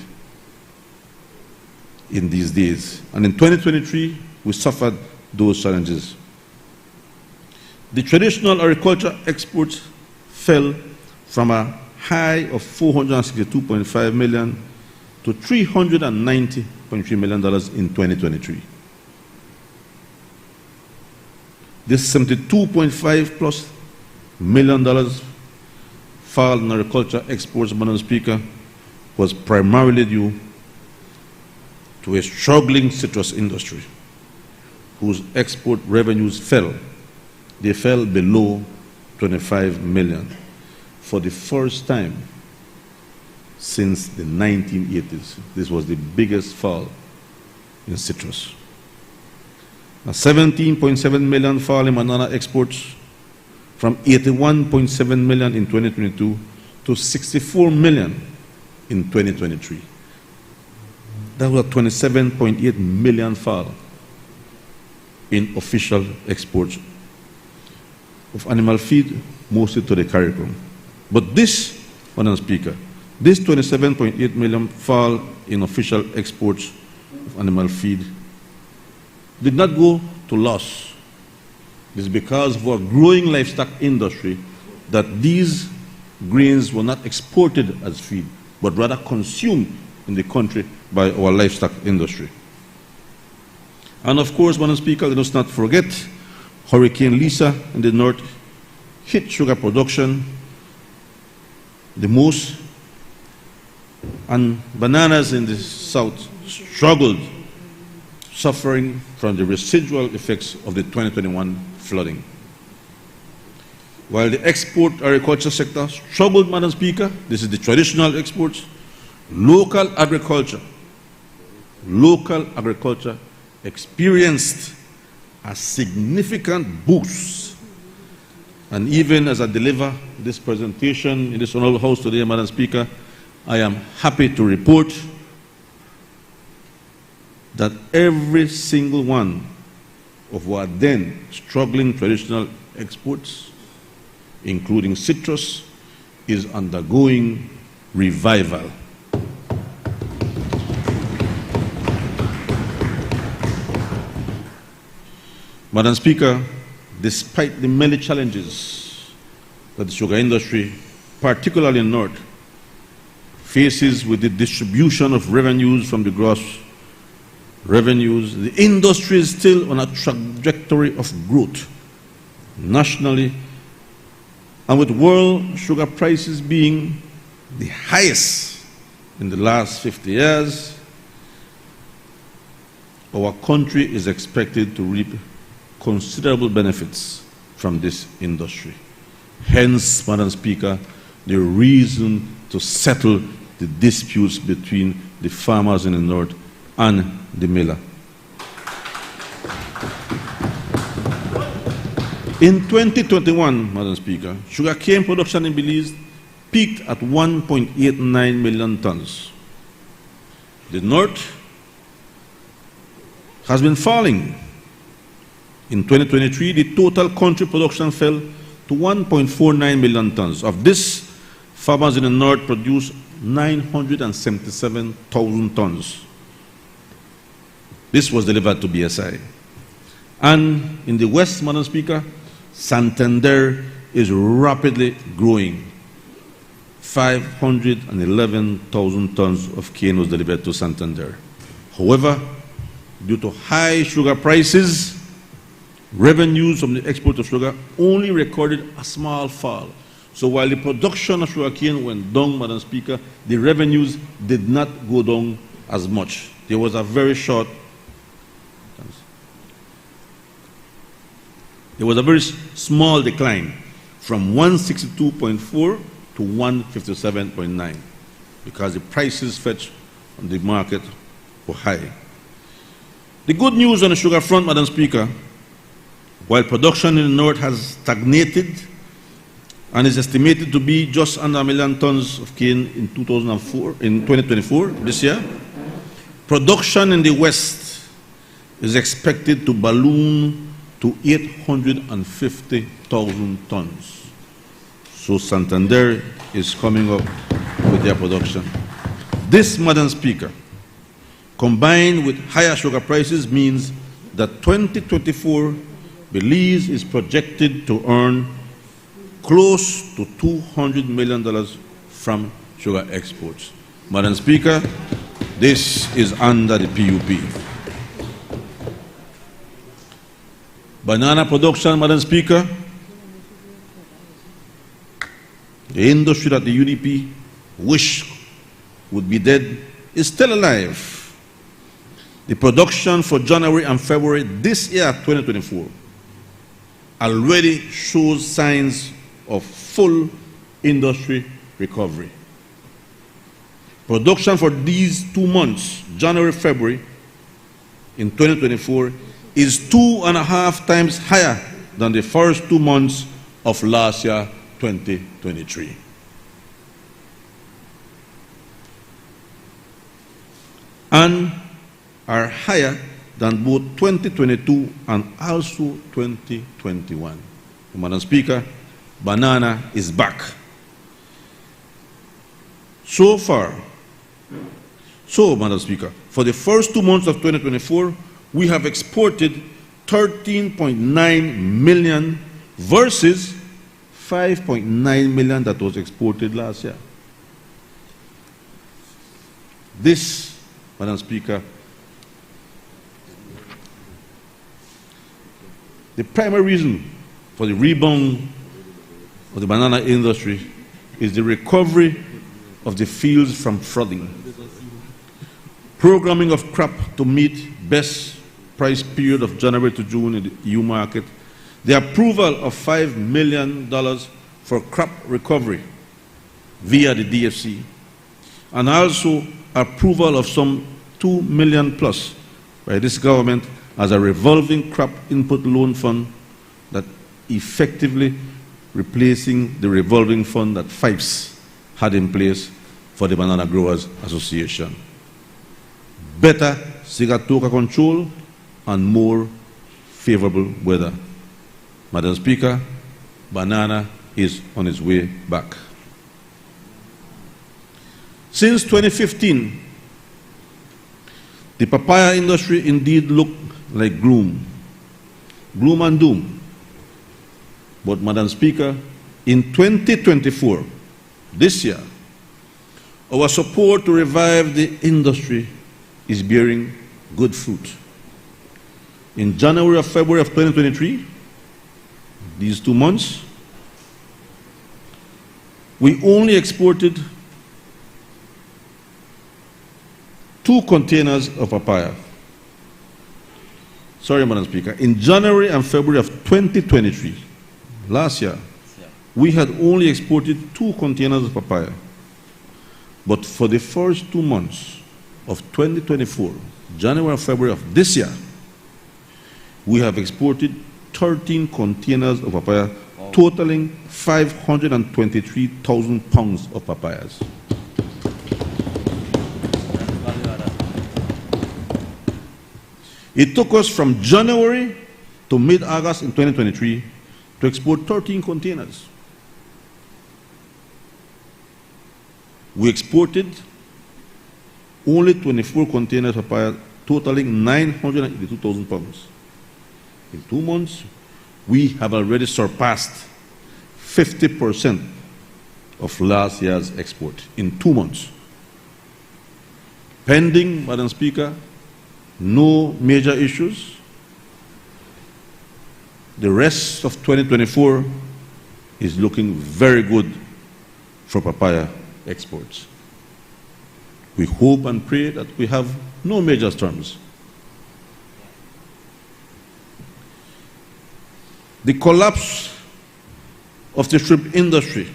in these days. And in 2023, we suffered those challenges. The traditional agriculture exports fell from a high of $462.5 million to $390.3 million in 2023. This $72.5+ million fall in agriculture exports, Madam Speaker, was primarily due to a struggling citrus industry whose export revenues fell. They fell below 25 million for the first time since the 1980s. This was the biggest fall in citrus. A 17.7 million fall in banana exports from 81.7 million in 2022 to 64 million in 2023. That was a 27.8 million fall in official exports of animal feed, mostly to the CARICOM. But this, Madam Speaker, this 27.8 million fall in official exports of animal feed did not go to loss. It's because of our growing livestock industry that these grains were not exported as feed, but rather consumed in the country by our livestock industry. And of course, Madam Speaker, let us not forget Hurricane Lisa in the north hit sugar production the most, and bananas in the south struggled, suffering from the residual effects of the 2021 flooding. While the export agriculture sector struggled, Madam Speaker, this is the traditional exports, local agriculture experienced a significant boost. And even as I deliver this presentation in this honorable house today, Madam Speaker, I am happy to report that every single one of our then struggling traditional exports, including citrus, is undergoing revival. Madam Speaker, despite the many challenges that the sugar industry, particularly in North, faces with the distribution of revenues from the gross revenues, the industry is still on a trajectory of growth nationally, and with world sugar prices being the highest in the last 50 years, our country is expected to reap considerable benefits from this industry. Hence, Madam Speaker, the reason to settle the disputes between the farmers in the north and the miller. In 2021, Madam Speaker, sugarcane production in Belize peaked at 1.89 million tons. The north has been falling. In 2023, the total country production fell to 1.49 million tons. Of this, farmers in the north produced 977,000 tons. This was delivered to BSI. And in the west, Madam Speaker, Santander is rapidly growing. 511,000 tons of cane was delivered to Santander. However, due to high sugar prices, revenues from the export of sugar only recorded a small fall. So while the production of sugar cane went down, Madam Speaker, the revenues did not go down as much. There was a very small decline from 162.4 to 157.9 because the prices fetched on the market were high. The good news on the sugar front, Madam Speaker, while production in the north has stagnated and is estimated to be just under 1 million tons of cane in 2024, this year, production in the west is expected to balloon to 850,000 tons. So Santander is coming up with their production. This, Madam Speaker, combined with higher sugar prices means that 2024 Belize is projected to earn close to $200 million from sugar exports. Madam Speaker, this is under the PUP. Banana production, Madam Speaker, the industry that the UDP wished would be dead is still alive. The production for January and February this year, 2024, already shows signs of full industry recovery. Production for these 2 months, January, February, in 2024, is 2.5 times higher than the first 2 months of last year, 2023. And are higher than both 2022 and also 2021. Madam Speaker, banana is back. Madam Speaker, for the first 2 months of 2024, we have exported 13.9 million versus 5.9 million that was exported last year. This, Madam Speaker, the primary reason for the rebound of the banana industry is the recovery of the fields from flooding, programming of crop to meet best price period of January to June in the EU market, the approval of $5 million for crop recovery via the DFC, and also approval of some $2 million plus by this government as a revolving crop input loan fund that effectively replacing the revolving fund that FIPES had in place for the Banana Growers Association. Better Sigatoka control and more favorable weather. Madam Speaker, banana is on its way back. Since 2015, the papaya industry indeed looked like gloom and doom. But Madam Speaker, in 2024, this year, our support to revive the industry is bearing good fruit. In January or February of 2023, these 2 months, we only exported 2 containers of papaya. Sorry, Madam Speaker. In January and February of 2023, last year, we had only exported 2 containers of papaya. But for the first 2 months of 2024, January and February of this year, we have exported 13 containers of papaya, totaling 523,000 pounds of papayas. It took us from January to mid-August in 2023 to export 13 containers. We exported only 24 containers of papaya, totaling 982,000 pounds. In 2 months, we have already surpassed 50% of last year's export in 2 months. Pending, Madam Speaker, no major issues, the rest of 2024 is looking very good for papaya exports. We hope and pray that we have no major storms. The collapse of the shrimp industry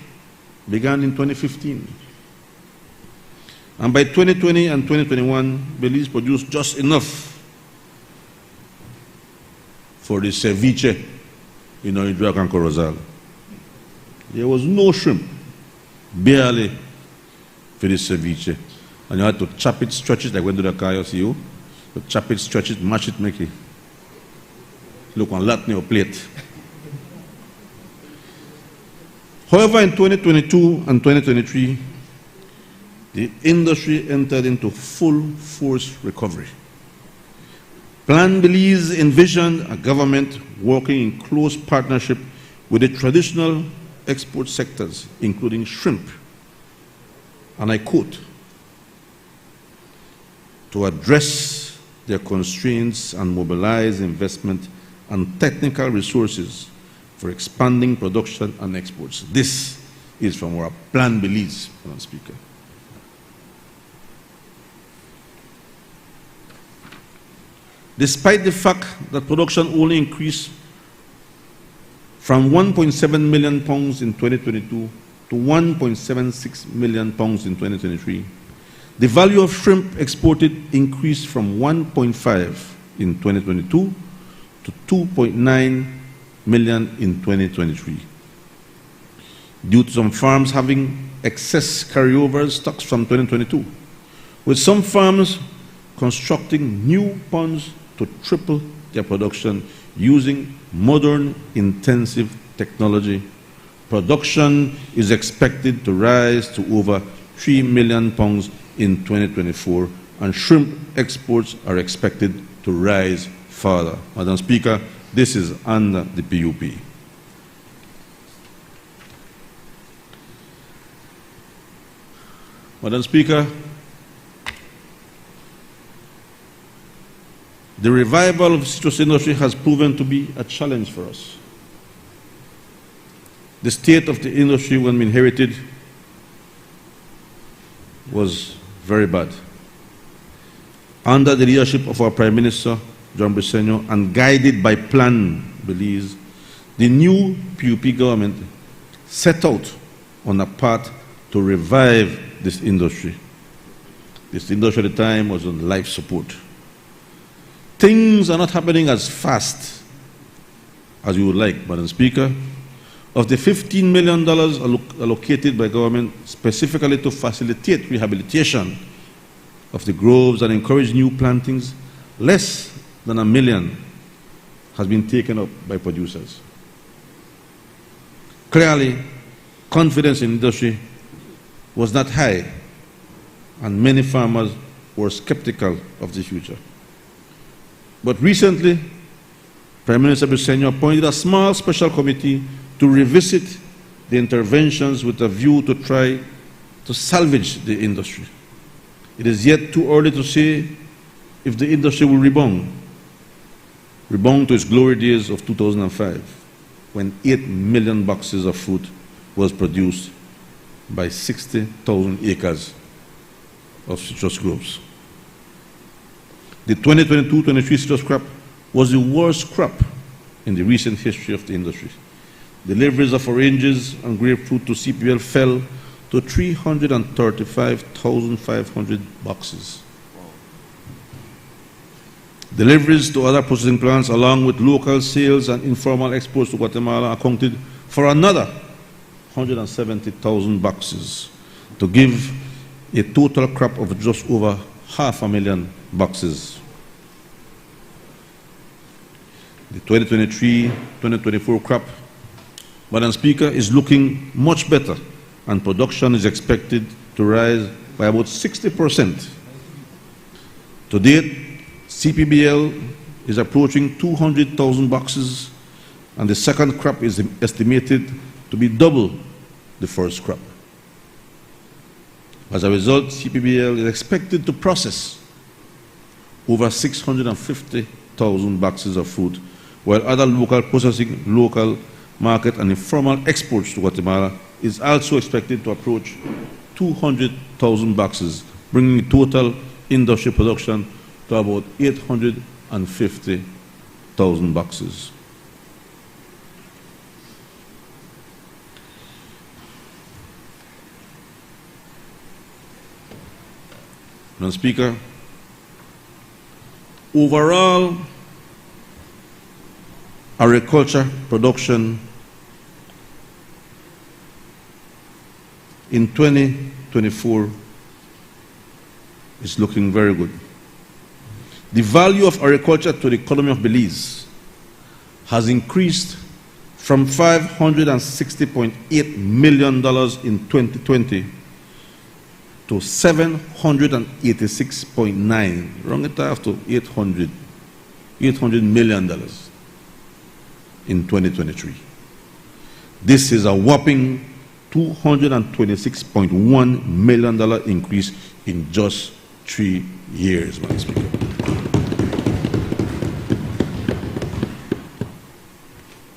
began in 2015. And by 2020 and 2021, Belize produced just enough for the ceviche in Orinduak and Corozal. There was no shrimp, barely, for the ceviche. And you had to chop it, stretch it, like when do the car, you see you? To chop it, stretch it, mash it, make it. Look on that on your plate. However, in 2022 and 2023, the industry entered into full force recovery. Plan Belize envisioned a government working in close partnership with the traditional export sectors, including shrimp, and I quote, to address their constraints and mobilize investment and technical resources for expanding production and exports. This is from our Plan Belize, Madam Speaker. Despite the fact that production only increased from 1.7 million pounds in 2022 to 1.76 million pounds in 2023, the value of shrimp exported increased from 1.5 in 2022 to 2.9 million in 2023. Due to some farms having excess carryover stocks from 2022, with some farms constructing new ponds to triple their production using modern intensive technology, production is expected to rise to over 3 million pounds in 2024, and shrimp exports are expected to rise further. Madam Speaker, this is under the PUP. Madam Speaker, the revival of the citrus industry has proven to be a challenge for us. The state of the industry when we inherited was very bad. Under the leadership of our Prime Minister, John Briceño, and guided by Plan Belize, the new PUP government set out on a path to revive this industry. This industry at the time was on life support. Things are not happening as fast as we would like, Madam Speaker. Of the $15 million allocated by government specifically to facilitate rehabilitation of the groves and encourage new plantings, less than $1 million has been taken up by producers. Clearly, confidence in industry was not high, and many farmers were skeptical of the future. But recently, Prime Minister Briceño appointed a small special committee to revisit the interventions with a view to try to salvage the industry. It is yet too early to say if the industry will rebound to its glory days of 2005, when 8 million boxes of fruit was produced by 60,000 acres of citrus groves. The 2022-23 citrus crop was the worst crop in the recent history of the industry. Deliveries of oranges and grapefruit to CPBL fell to 335,500 boxes. Deliveries to other processing plants, along with local sales and informal exports to Guatemala, accounted for another 170,000 boxes, to give a total crop of just over 500,000 boxes. The 2023-2024 crop, Madam Speaker, is looking much better, and production is expected to rise by about 60%. To date, CPBL is approaching 200,000 boxes, and the second crop is estimated to be double the first crop. As a result, CPBL is expected to process over 650,000 boxes of fruit, while other local processing, local market, and informal exports to Guatemala is also expected to approach 200,000 boxes, bringing total industry production to about 850,000 boxes. Madam Speaker, overall agriculture production in 2024 is looking very good. The value of agriculture to the economy of Belize has increased from $560.8 million in 2020 to $786.9, wrong it after $800 million in 2023. This is a whopping $226.1 million increase in just 3 years, Madam Speaker.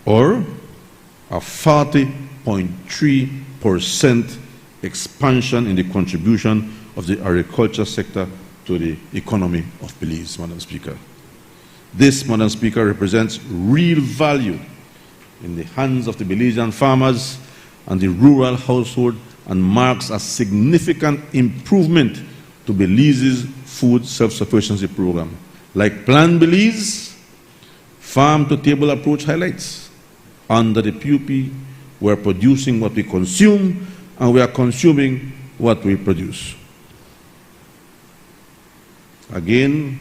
Or a 40.3% expansion in the contribution of the agriculture sector to the economy of Belize, Madam Speaker. This, Madam Speaker, represents real value in the hands of the Belizean farmers and the rural household and marks a significant improvement to Belize's food self-sufficiency program. Like Plan Belize, farm-to-table approach highlights. Under the PUP, we're producing what we consume and we are consuming what we produce. Again,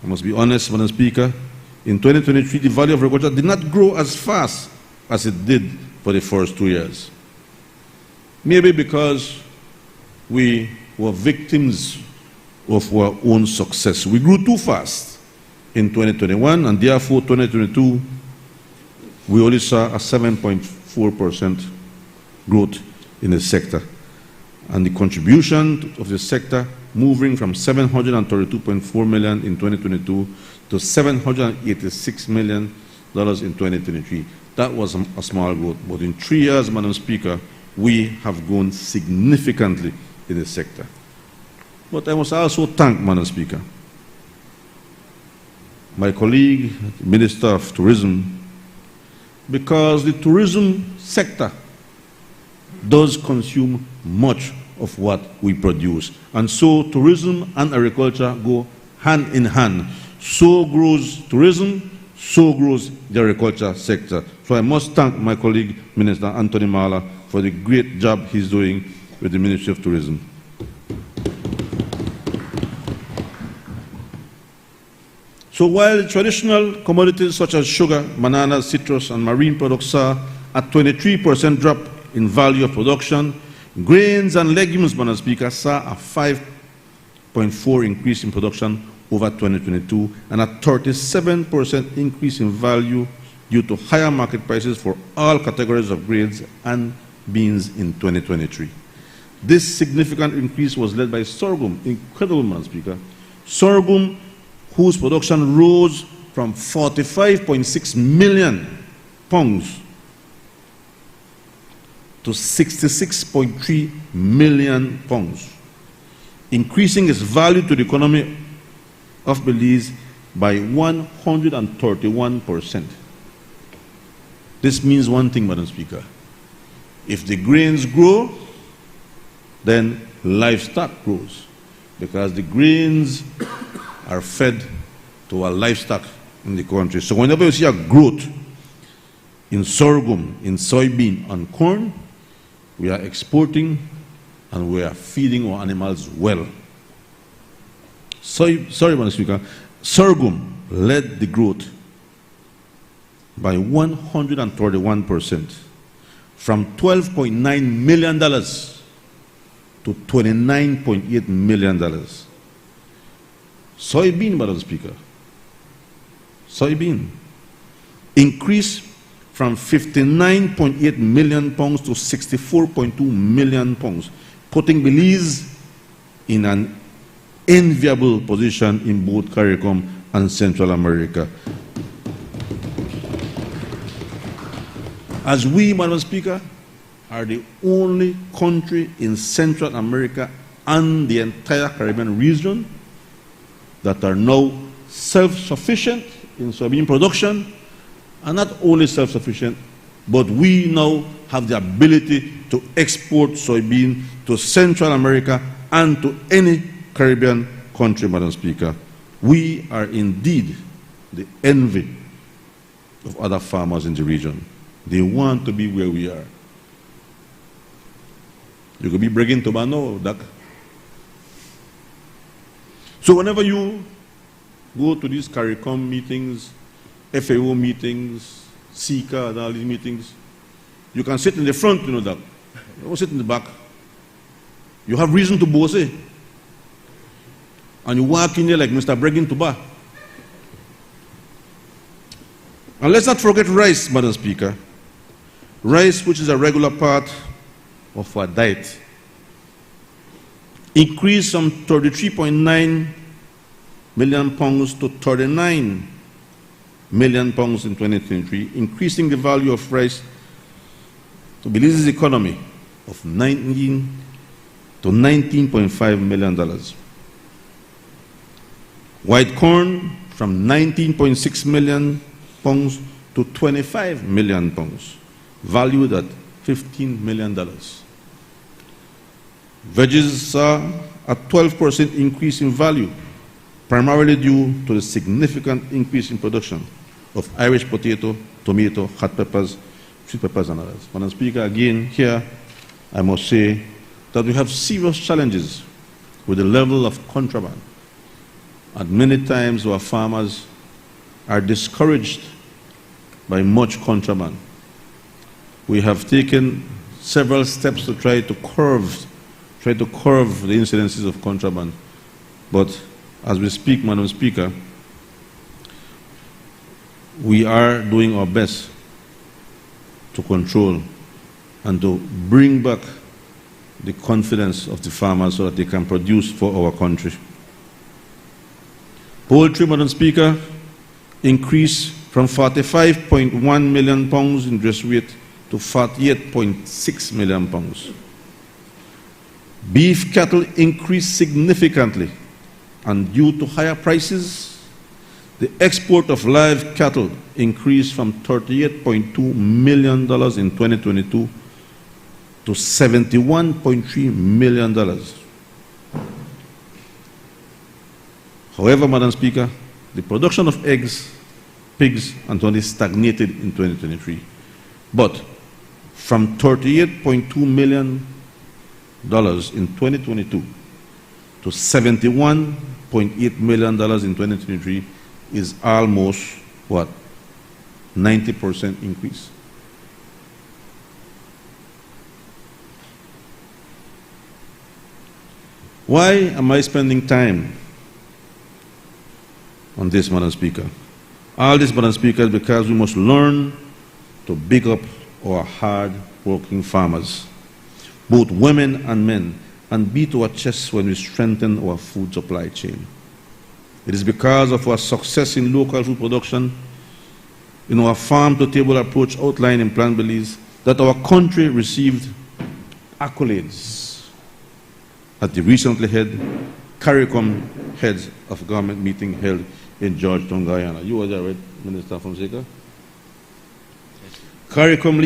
I must be honest, Madam Speaker, in 2023, the value of agriculture did not grow as fast as it did for the first 2 years. Maybe because we were victims of our own success. We grew too fast in 2021, and therefore 2022, we only saw a 7.4% growth in the sector. And the contribution of the sector moving from $732.4 million in 2022 to $786 million in 2023. That was a small growth. But in 3 years, Madam Speaker, we have grown significantly in the sector. But I must also thank, Madam Speaker, my colleague, the Minister of Tourism, because the tourism sector does consume much of what we produce. And so tourism and agriculture go hand in hand. So grows tourism, so grows the agriculture sector. So I must thank my colleague, Minister Anthony Marler, for the great job he's doing with the Ministry of Tourism. So while traditional commodities such as sugar, bananas, citrus, and marine products saw a 23% drop in value of production, grains and legumes, Madam Speaker, saw a 5.4% increase in production over 2022 and a 37% increase in value due to higher market prices for all categories of grains and beans in 2023. This significant increase was led by sorghum, incredible, Madam Speaker. Sorghum, whose production rose from 45.6 million pounds to 66.3 million pounds, increasing its value to the economy of Belize by 131%. This means one thing, Madam Speaker. If the grains grow, then livestock grows, because the grains are fed to our livestock in the country. So whenever you see a growth in sorghum, in soybean, and corn, we are exporting and we are feeding our animals well. Sorry, Madam Speaker. Sorghum led the growth by 131%, from $12.9 million to $29.8 million. Soybean, Madam Speaker, soybean increased from 59.8 million pounds to 64.2 million pounds, putting Belize in an enviable position in both CARICOM and Central America. As we, Madam Speaker, are the only country in Central America and the entire Caribbean region that are now self-sufficient in soybean production, and not only self-sufficient, but we now have the ability to export soybean to Central America and to any Caribbean country, Madam Speaker. We are indeed the envy of other farmers in the region. They want to be where we are. You could be bragging to Bano, Doc. So whenever you go to these CARICOM meetings, FAO meetings, SICA and all these meetings, you can sit in the front, you know, Doc. You don't sit in the back. You have reason to boast, eh? And you walk in there like Mr. Bragging to Bar. And let's not forget rice, Madam Speaker. Rice, which is a regular part of our diet, increased from 33.9 million pounds to 39 million pounds in 2023, increasing the value of rice to Belize's economy of $19 to $19.5 million. White corn from 19.6 million pounds to 25 million pounds, valued at $15 million. Veggies saw a 12% increase in value, primarily due to the significant increase in production of Irish potato, tomato, hot peppers, sweet peppers, and others. Madam Speaker, again, here, I must say that we have serious challenges with the level of contraband. And many times our farmers are discouraged by much contraband. We have taken several steps to try to curb the incidences of contraband. But as we speak, Madam Speaker, we are doing our best to control and to bring back the confidence of the farmers so that they can produce for our country. Poultry, Madam Speaker, increased from 45.1 million pounds in dress weight to 48.6 million pounds. Beef cattle increased significantly, and due to higher prices, the export of live cattle increased from $38.2 million in 2022 to $71.3 million. However, Madam Speaker, the production of eggs, pigs, and honey stagnated in 2023. But from $38.2 million in 2022 to $71.8 million in 2023 is almost, what, 90% increase. Why am I spending time on this, Madam Speaker? All this, Madam Speaker, is because we must learn to big up our hard-working farmers, both women and men, and beat our chests when we strengthen our food supply chain. It is because of our success in local food production, in our farm-to-table approach outlined in Plan Belize, that our country received accolades at the recently held CARICOM Heads of Government meeting held in Georgetown, Guyana. You were there, right, Minister Fonseca? CARICOM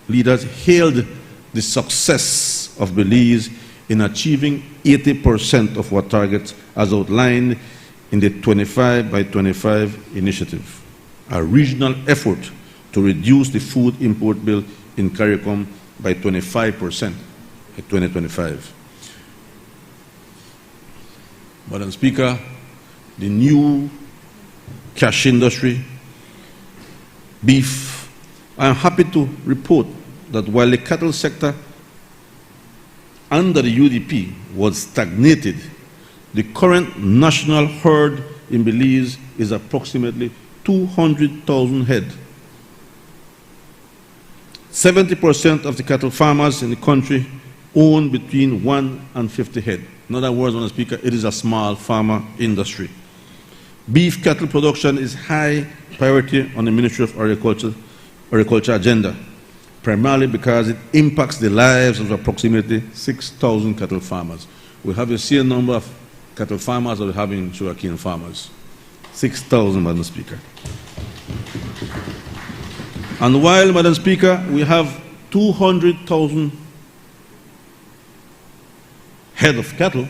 leaders hailed the success of Belize in achieving 80% of our targets as outlined in the 25 by 25 initiative, a regional effort to reduce the food import bill in CARICOM by 25% by 2025. Madam Speaker, the new cash industry, beef, I am happy to report that while the cattle sector under the UDP was stagnated, the current national herd in Belize is approximately 2 200,000 head. 70% of the cattle farmers in the country own between 1 and 50 head. In other words, Madam Speaker, it is a small farmer industry. Beef cattle production is high priority on the Ministry of Agriculture agenda, primarily because it impacts the lives of approximately 6,000 cattle farmers. We have the same number of cattle farmers that we have in sugarcane farmers. 6,000, Madam Speaker. And while, Madam Speaker, we have 200,000 head of cattle,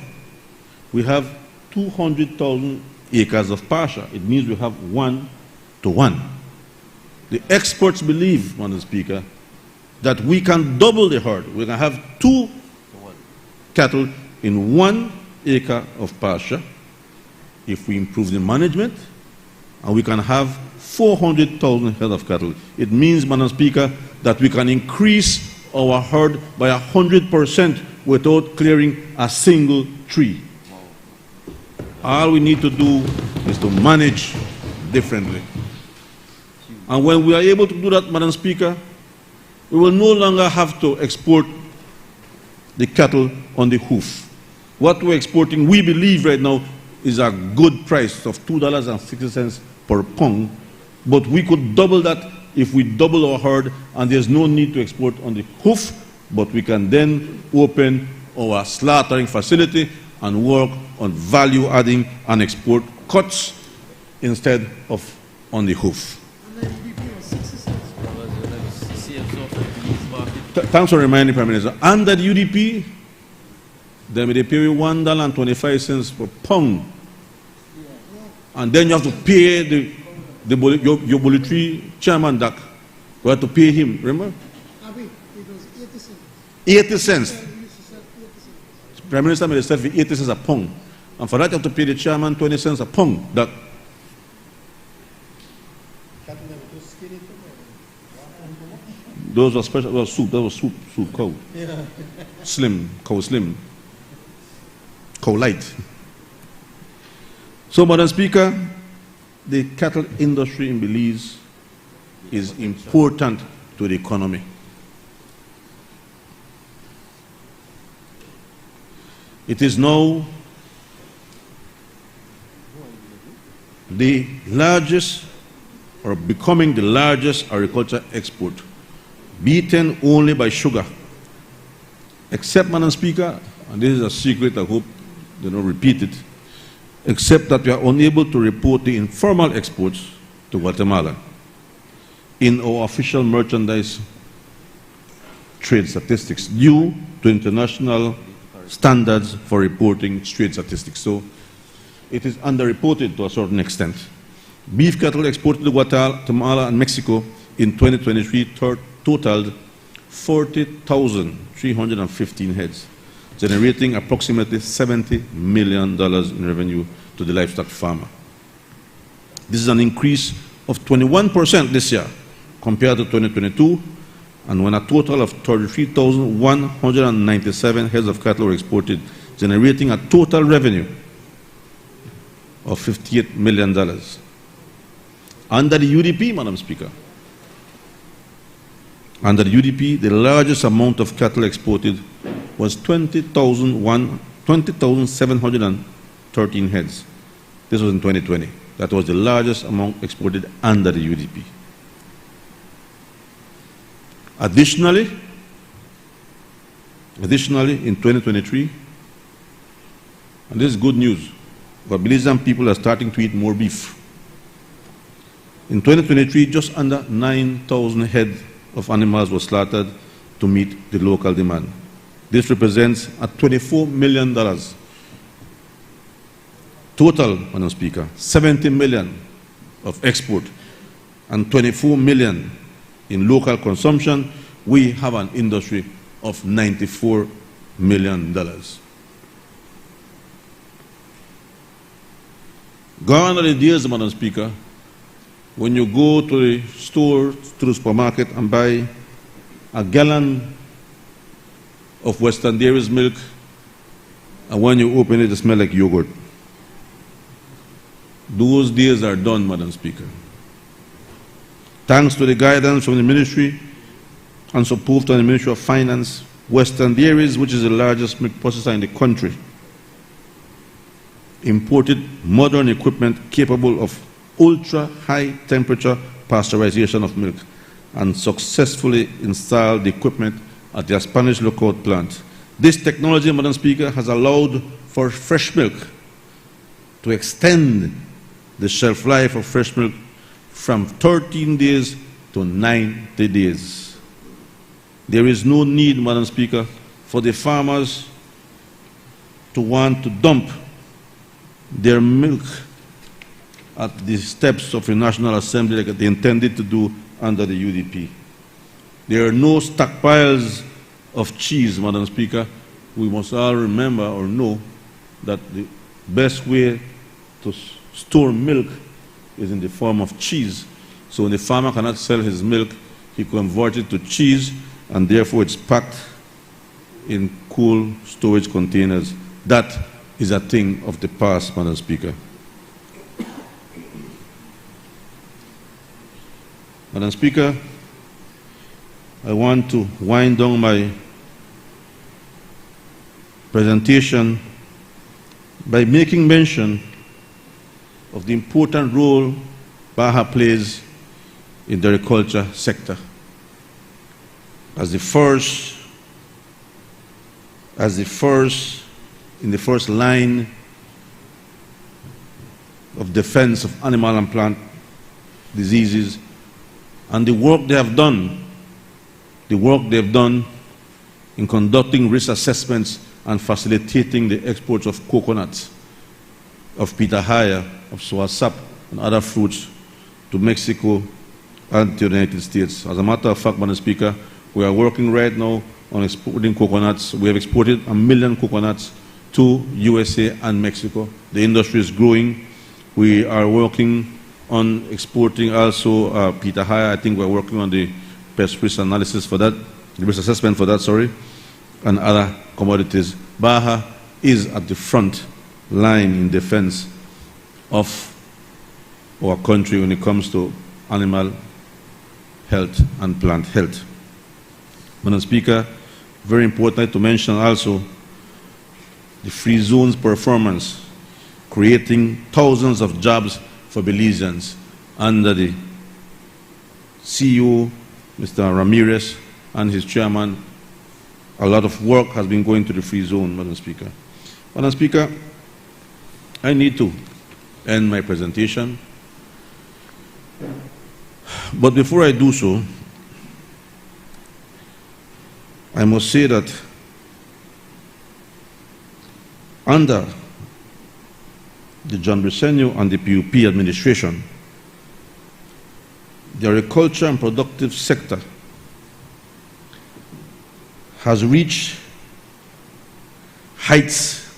we have 200,000 acres of pasture. It means we have 1 to 1. The experts believe, Madam Speaker, that we can double the herd. We can have 2 cattle in 1 acre of pasture if we improve the management, and we can have 400,000 head of cattle. It means, Madam Speaker, that we can increase our herd by 100% without clearing a single tree. All we need to do is to manage differently. And when we are able to do that, Madam Speaker, we will no longer have to export the cattle on the hoof. What we're exporting, we believe right now, is a good price of $2.60 per pound, but we could double that if we double our herd, and there's no need to export on the hoof, but we can then open our slaughtering facility and work on value adding and export cuts instead of on the hoof. Thanks for reminding, Prime Minister. Under the UDP, they pay you $1.25 per pound. And then you have to pay your bulletary chairman, Doc. You have to pay him, remember? It was 80 cents. 80 cents. We used to sell 80 cents. Prime Minister made it sell for 80 cents a pound. And for that, you have to pay the chairman 20 cents a pound. That those were special, well, soup, that was soup cow. Yeah. Slim, cow light. So, Madam Speaker, the cattle industry in Belize is important to the economy. It is now the largest, or becoming the largest agriculture export, beaten only by sugar. Except, Madam Speaker, and this is a secret, I hope they don't repeat it, except that we are unable to report the informal exports to Guatemala in our official merchandise trade statistics due to international standards for reporting trade statistics. So it is underreported to a certain extent. Beef cattle exported to Guatemala and Mexico in 2023 totaled 40,315 heads, generating approximately $70 million in revenue to the livestock farmer. This is an increase of 21% this year compared to 2022, and when a total of 33,197 heads of cattle were exported, generating a total revenue of $58 million. Under the UDP, Madam Speaker, under the UDP, the largest amount of cattle exported was 20,713 heads. This was in 2020. That was the largest amount exported under the UDP. Additionally, in 2023, and this is good news, but Belizean people are starting to eat more beef. In 2023, just under 9,000 head of animals were slaughtered to meet the local demand. This represents a $24 million total, Madam Speaker, 70 million of export and 24 million in local consumption. We have an industry of $94 million. Gone are the days, Madam Speaker, when you go to the store, to the supermarket and buy a gallon of Western Dairy's milk, and when you open it, it smells like yogurt. Those days are done, Madam Speaker. Thanks to the guidance from the ministry and support from the Ministry of Finance, Western Dairies, which is the largest milk processor in the country, imported modern equipment capable of ultra-high temperature pasteurization of milk and successfully installed the equipment at their Spanish Lookout plant. This technology, Madam Speaker, has allowed for fresh milk to extend the shelf life of fresh milk from 13 days to 90 days. There is no need, Madam Speaker, for the farmers to want to dump their milk at the steps of the National Assembly like they intended to do under the UDP. There are no stockpiles of cheese, Madam Speaker. We must all remember or know that the best way to store milk is in the form of cheese. So when the farmer cannot sell his milk, he converts it to cheese, and therefore it's packed in cool storage containers. That is a thing of the past, Madam Speaker. Madam Speaker, I want to wind down my presentation by making mention of the important role Baja plays in the agriculture sector. As the first in the first line of defense of animal and plant diseases, and the work they have done in conducting risk assessments and facilitating the exports of coconuts, of pitahaya, of soasap, and other fruits to Mexico and to the United States. As a matter of fact, Madam Speaker, we are working right now on exporting coconuts. We have exported 1 million coconuts to USA and Mexico. The industry is growing. We are working on exporting also pitahaya. I think we're working on the pest risk analysis for that, the risk assessment for that, sorry, and other commodities. Baja is at the front line in defense of our country when it comes to animal health and plant health. Madam Speaker, very important to mention also the free zones performance, creating thousands of jobs for Belizeans under the CEO, Mr. Ramirez, and his chairman. A lot of work has been going to the free zone, Madam Speaker. Madam Speaker, I need to end my presentation. But before I do so, I must say that under the John Briceño and the PUP administration, the agriculture and productive sector has reached heights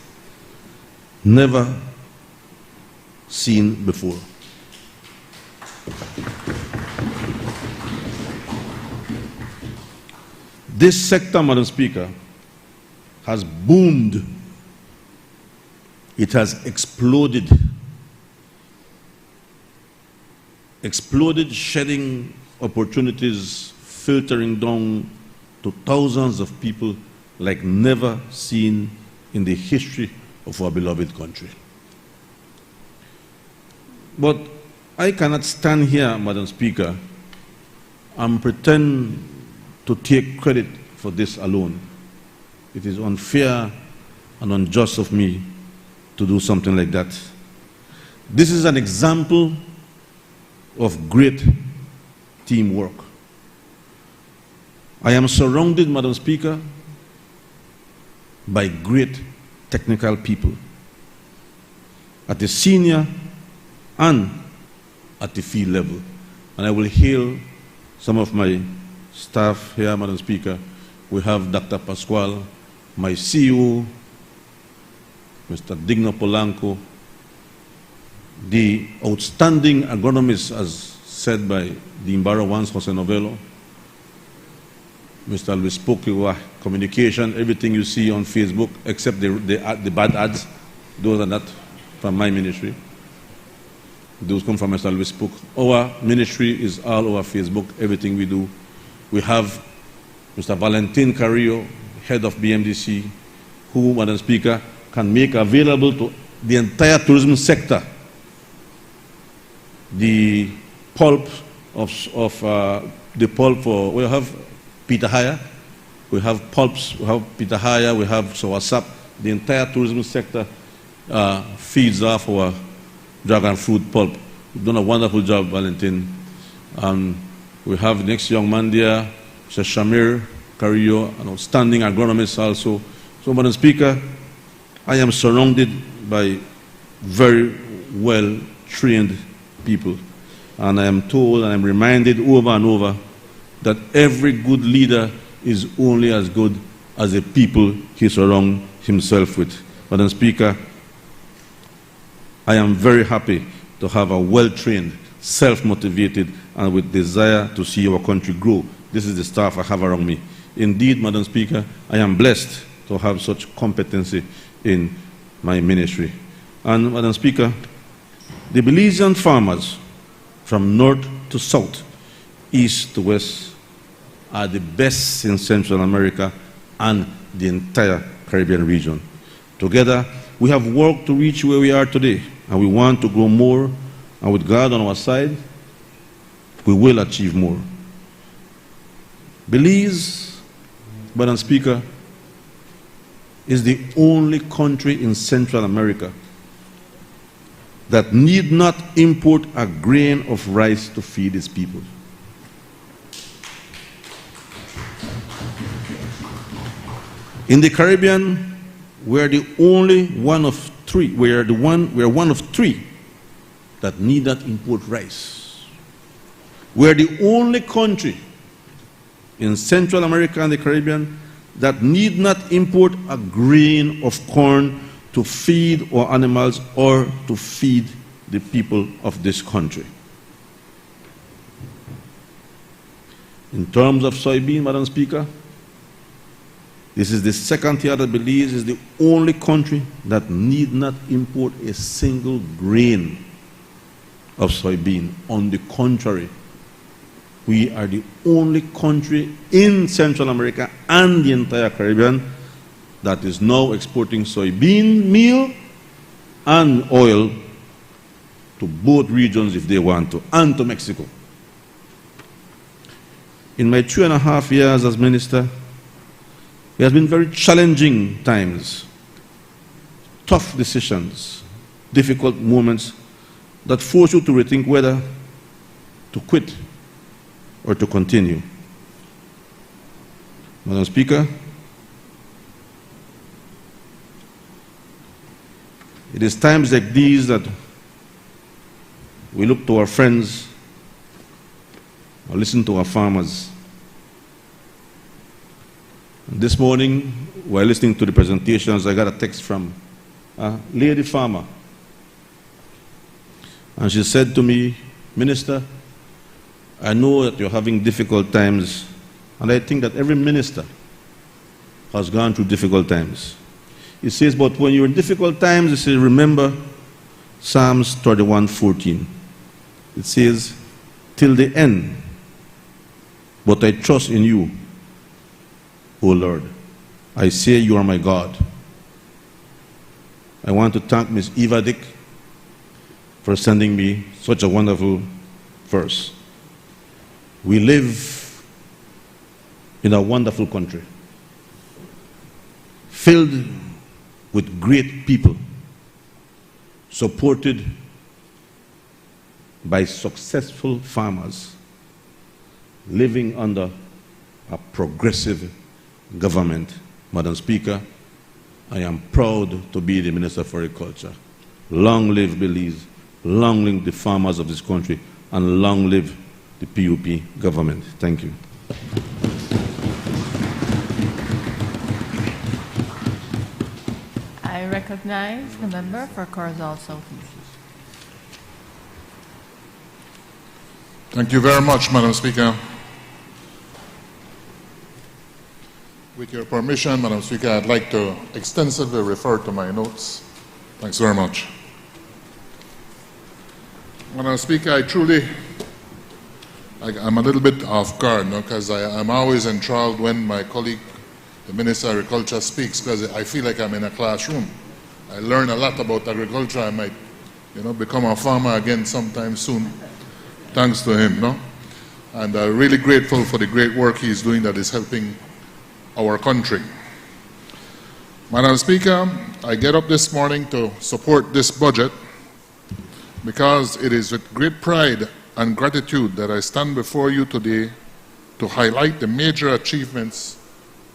never seen before. This sector, Madam Speaker, has boomed. It has exploded. Exploded, shedding opportunities, filtering down to thousands of people like never seen in the history of our beloved country. But I cannot stand here, Madam Speaker, and pretend to take credit for this alone. It is unfair and unjust of me to do something like that. This is an example of great teamwork. I am surrounded, Madam Speaker, by great technical people at the senior and at the field level. And I will hail some of my staff here, Madam Speaker. We have Dr. Pascual, my CEO, Mr. Digno Polanco, the outstanding agronomist, as said by the Imbaro once, Jose Novello, Mr. Luis Pokiwa, communication, everything you see on Facebook, except the bad ads, those are not from my ministry. Those come from Mr. Louis spoke. Our ministry is all over Facebook, everything we do. We have Mr. Valentin Carrillo, head of BMDC, who, Madam Speaker, can make available to the entire tourism sector the pulp the pulp for, we have Peter Haya, we have pulps, we have Peter Haya, we have Sawasap. The entire tourism sector feeds off our dragon fruit pulp. You've done a wonderful job, Valentin. We have the next young man there, Mr. Shamir Carrillo, an outstanding agronomist also. So, Madam Speaker, I am surrounded by very well-trained people. And I am told and I'm reminded over and over that every good leader is only as good as the people he surrounds himself with. Madam Speaker, I am very happy to have a well-trained, self-motivated, and with desire to see our country grow. This is the staff I have around me. Indeed, Madam Speaker, I am blessed to have such competency in my ministry. And, Madam Speaker, the Belizean farmers from north to south, east to west, are the best in Central America and the entire Caribbean region. Together, we have worked to reach where we are today, and we want to grow more, and with God on our side, we will achieve more. Belize, Madam Speaker, is the only country in Central America that need not import a grain of rice to feed its people. In the Caribbean, we're the only one of three, we're one of three that need not import rice. We're the only country in Central America and the Caribbean that need not import a grain of corn to feed our animals or to feed the people of this country. In terms of soybean, Madam Speaker, this is the second year that Belize is the only country that need not import a single grain of soybean. On the contrary, we are the only country in Central America and the entire Caribbean that is now exporting soybean meal and oil to both regions if they want to, and to Mexico. In my 2.5 years as minister, it has been very challenging times, tough decisions, difficult moments that force you to rethink whether to quit or to continue. Madam Speaker, it is times like these that we look to our friends or listen to our farmers. And this morning, while listening to the presentations, I got a text from a lady farmer. And she said to me, Minister, I know that you're having difficult times, and I think that every minister has gone through difficult times. He says, but when you're in difficult times, he says, remember Psalms 31:14. It says, till the end, but I trust in you, O Lord. I say you are my God. I want to thank Ms. Eva Dick for sending me such a wonderful verse. We live in a wonderful country, filled with great people, supported by successful farmers, living under a progressive government. Madam Speaker, I am proud to be the Minister for Agriculture. Long live Belize, long live the farmers of this country, and long live the PUP government. Thank you. I recognize the member for Corozal Southeast. Thank you very much, Madam Speaker. With your permission, Madam Speaker, I'd like to extensively refer to my notes. Thanks very much. Madam Speaker, I'm a little bit off guard, because I'm always enthralled when my colleague, the Minister of Agriculture, speaks, because I feel like I'm in a classroom. I learn a lot about agriculture. I might, become a farmer again sometime soon, thanks to him, no? And I'm really grateful for the great work he's doing that is helping our country. Madam Speaker, I get up this morning to support this budget because it is with great pride and gratitude that I stand before you today to highlight the major achievements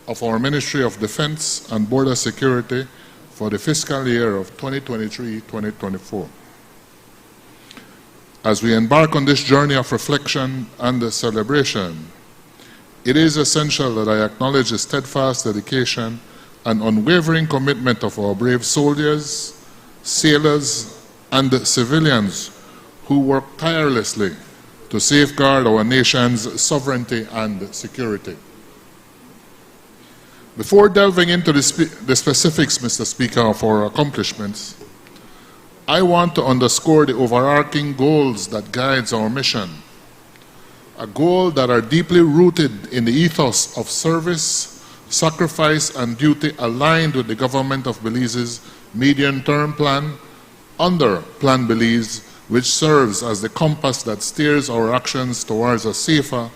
of our Ministry of Defense and Border Security for the fiscal year of 2023-2024. As we embark on this journey of reflection and celebration, it is essential that I acknowledge the steadfast dedication and unwavering commitment of our brave soldiers, sailors, and civilians who work tirelessly to safeguard our nation's sovereignty and security. Before delving into the specifics, Mr. Speaker, of our accomplishments, I want to underscore the overarching goals that guides our mission, a goal that are deeply rooted in the ethos of service, sacrifice, and duty aligned with the government of Belize's medium-term plan under Plan Belize, which serves as the compass that steers our actions towards a safer,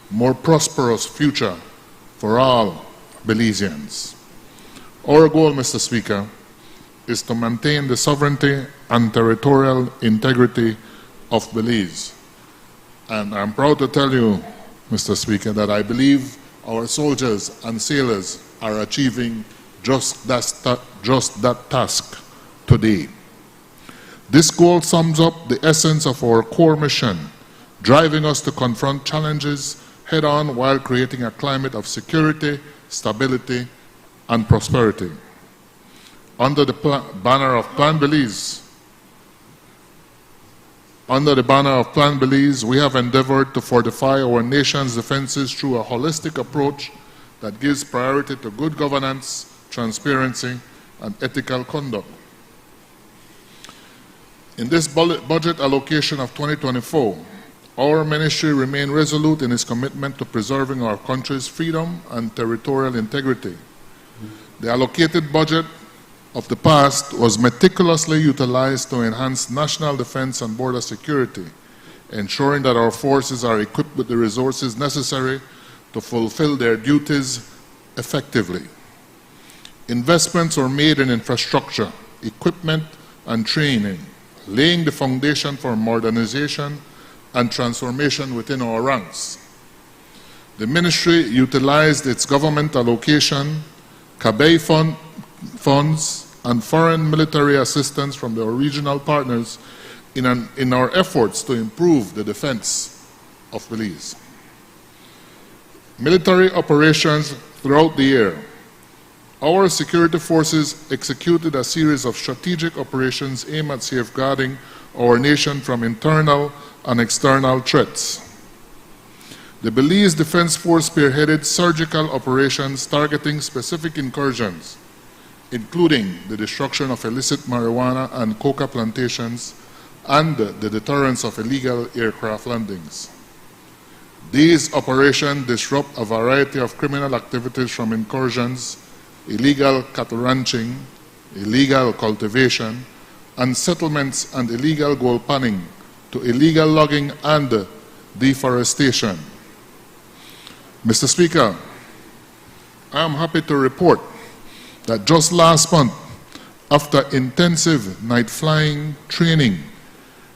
more prosperous future for all Belizeans. Our goal, Mr. Speaker, is to maintain the sovereignty and territorial integrity of Belize. And I'm proud to tell you, Mr. Speaker, that I believe our soldiers and sailors are achieving just that task today. This goal sums up the essence of our core mission, driving us to confront challenges head-on while creating a climate of security, stability, and prosperity. Under the banner of Plan Belize, we have endeavored to fortify our nation's defenses through a holistic approach that gives priority to good governance, transparency, and ethical conduct. In this budget allocation of 2024, our ministry remained resolute in its commitment to preserving our country's freedom and territorial integrity. The allocated budget of the past was meticulously utilized to enhance national defense and border security, ensuring that our forces are equipped with the resources necessary to fulfill their duties effectively. Investments were made in infrastructure, equipment, and training, laying the foundation for modernization and transformation within our ranks. The ministry utilized its government allocation, CABEI funds, and foreign military assistance from our regional partners in our efforts to improve the defense of Belize. Military operations throughout the year. Our security forces executed a series of strategic operations aimed at safeguarding our nation from internal and external threats. The Belize Defense Force spearheaded surgical operations targeting specific incursions, including the destruction of illicit marijuana and coca plantations and the deterrence of illegal aircraft landings. These operations disrupt a variety of criminal activities from incursions, illegal cattle ranching, illegal cultivation, and settlements and illegal gold panning to illegal logging and deforestation. Mr. Speaker, I am happy to report that just last month, after intensive night flying training,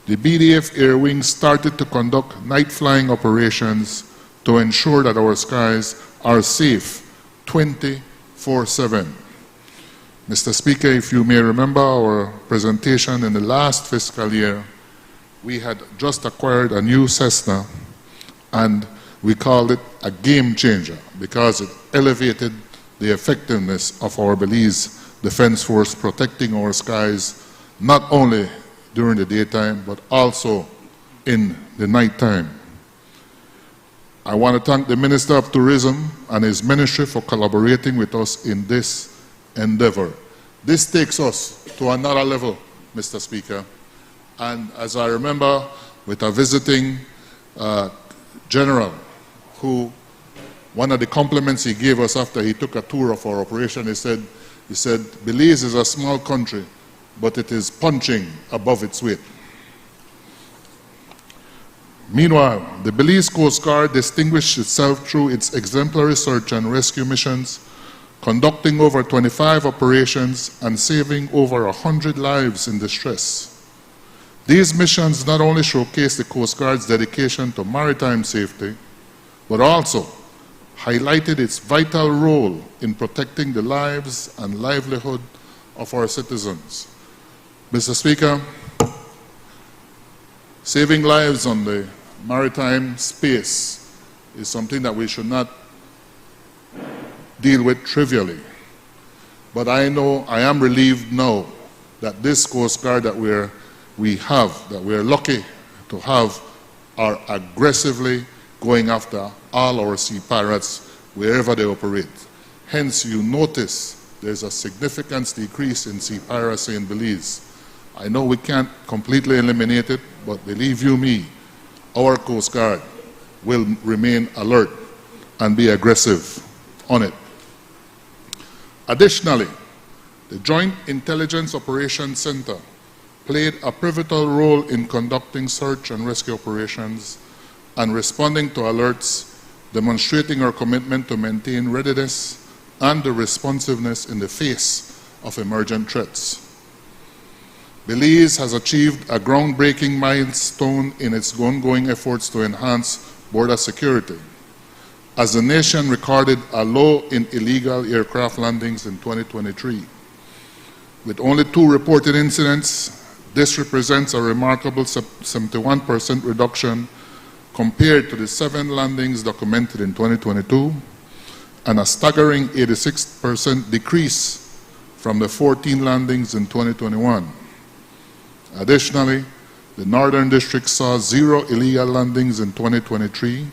the BDF Air Wing started to conduct night flying operations to ensure that our skies are safe 24/7. Mr. Speaker, if you may remember our presentation in the last fiscal year, we had just acquired a new Cessna, and we called it a game changer because it elevated the effectiveness of our Belize Defense Force protecting our skies not only during the daytime but also in the nighttime. I want to thank the Minister of Tourism and his ministry for collaborating with us in this endeavor. This takes us to another level, Mr. Speaker, And as I remember, with a visiting general, who one of the compliments he gave us after he took a tour of our operation, he said, Belize is a small country, but it is punching above its weight. Meanwhile, the Belize Coast Guard distinguished itself through its exemplary search and rescue missions, conducting over 25 operations and saving over 100 lives in distress. These missions not only showcase the Coast Guard's dedication to maritime safety, but also highlighted its vital role in protecting the lives and livelihood of our citizens. Mr. Speaker, saving lives on the maritime space is something that we should not deal with trivially. But I am relieved now that this Coast Guard that we're lucky to have, are aggressively going after all our sea pirates wherever they operate. Hence, you notice there's a significant decrease in sea piracy in Belize. I know we can't completely eliminate it, but believe you me, our Coast Guard will remain alert and be aggressive on it. Additionally, the Joint Intelligence Operations Center played a pivotal role in conducting search and rescue operations and responding to alerts, demonstrating our commitment to maintain readiness and the responsiveness in the face of emergent threats. Belize has achieved a groundbreaking milestone in its ongoing efforts to enhance border security, as the nation recorded a low in illegal aircraft landings in 2023. With only 2 reported incidents, this represents a remarkable 71% reduction compared to the 7 landings documented in 2022, and a staggering 86% decrease from the 14 landings in 2021. Additionally, the Northern District saw 0 illegal landings in 2023,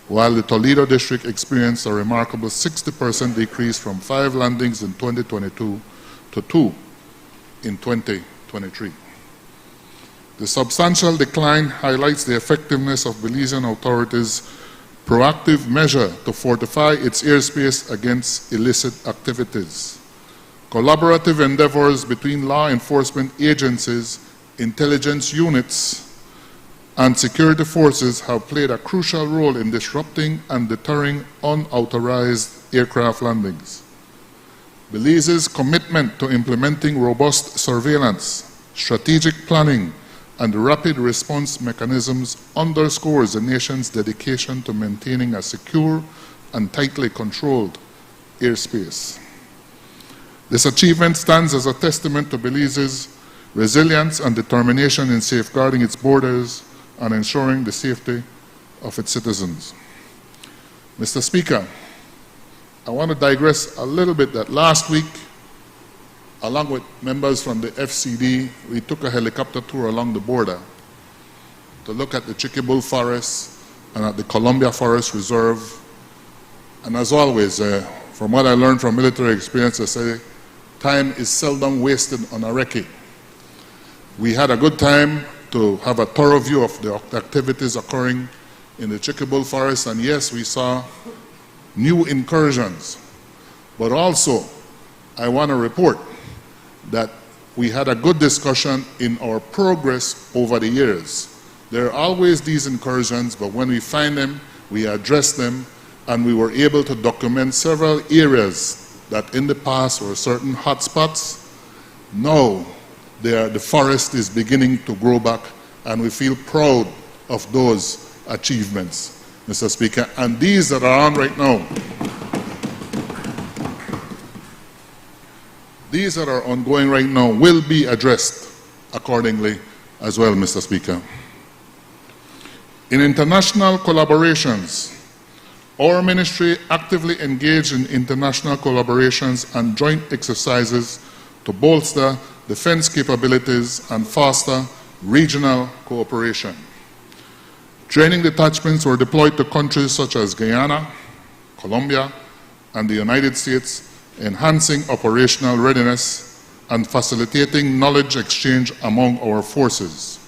while the Toledo District experienced a remarkable 60% decrease from 5 landings in 2022 to 2 in 2023. The substantial decline highlights the effectiveness of Belizean authorities' proactive measure to fortify its airspace against illicit activities. Collaborative endeavors between law enforcement agencies, intelligence units, and security forces have played a crucial role in disrupting and deterring unauthorized aircraft landings. Belize's commitment to implementing robust surveillance, strategic planning, and rapid response mechanisms underscores the nation's dedication to maintaining a secure and tightly controlled airspace. This achievement stands as a testament to Belize's resilience and determination in safeguarding its borders and ensuring the safety of its citizens. Mr. Speaker, I want to digress a little bit that last week, along with members from the FCD, we took a helicopter tour along the border to look at the Chiquibull Forest and at the Columbia Forest Reserve. And as always, from what I learned from military experience, I say, time is seldom wasted on a recce. We had a good time to have a thorough view of the activities occurring in the Chiquibull Forest, and yes, we saw new incursions. But also, I want to report that we had a good discussion in our progress over the years. There are always these incursions, but when we find them, we address them, and we were able to document several areas that in the past were certain hotspots. Now, the forest is beginning to grow back, and we feel proud of those achievements, Mr. Speaker. And these that are on right now, these that are ongoing right now will be addressed accordingly as well, Mr. Speaker. In international collaborations, our ministry actively engaged in international collaborations and joint exercises to bolster defense capabilities and foster regional cooperation. Training detachments were deployed to countries such as Guyana, Colombia, and the United States, enhancing operational readiness and facilitating knowledge exchange among our forces.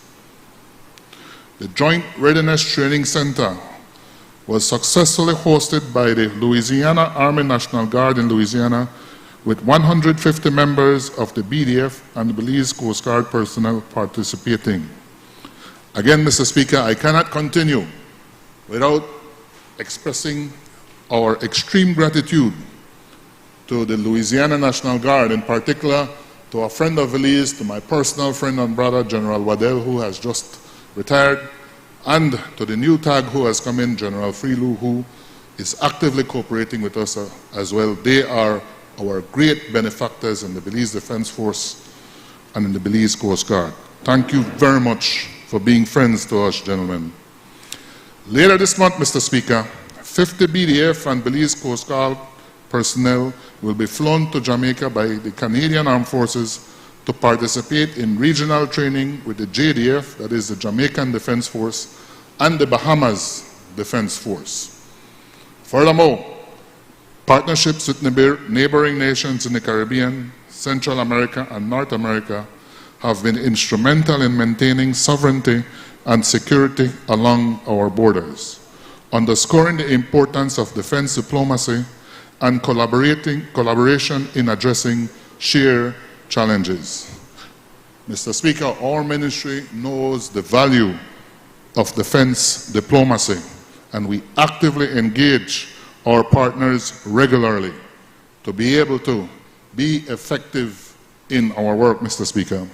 The Joint Readiness Training Center was successfully hosted by the Louisiana Army National Guard in Louisiana with 150 members of the BDF and the Belize Coast Guard personnel participating. Again, Mr. Speaker, I cannot continue without expressing our extreme gratitude to the Louisiana National Guard, in particular to a friend of Belize, to my personal friend and brother, General Waddell, who has just retired, and to the new tag who has come in, General Freelou, who is actively cooperating with us as well. They are our great benefactors in the Belize Defense Force and in the Belize Coast Guard. Thank you very much for being friends to us, gentlemen. Later this month, Mr. Speaker, 50 BDF and Belize Coast Guard personnel will be flown to Jamaica by the Canadian Armed Forces to participate in regional training with the JDF, that is the Jamaican Defense Force, and the Bahamas Defense Force. Furthermore, partnerships with neighboring nations in the Caribbean, Central America, and North America have been instrumental in maintaining sovereignty and security along our borders, underscoring the importance of defense diplomacy and collaboration in addressing shared challenges. Mr. Speaker, our ministry knows the value of defense diplomacy, and we actively engage our partners regularly to be able to be effective in our work, Mr. Speaker.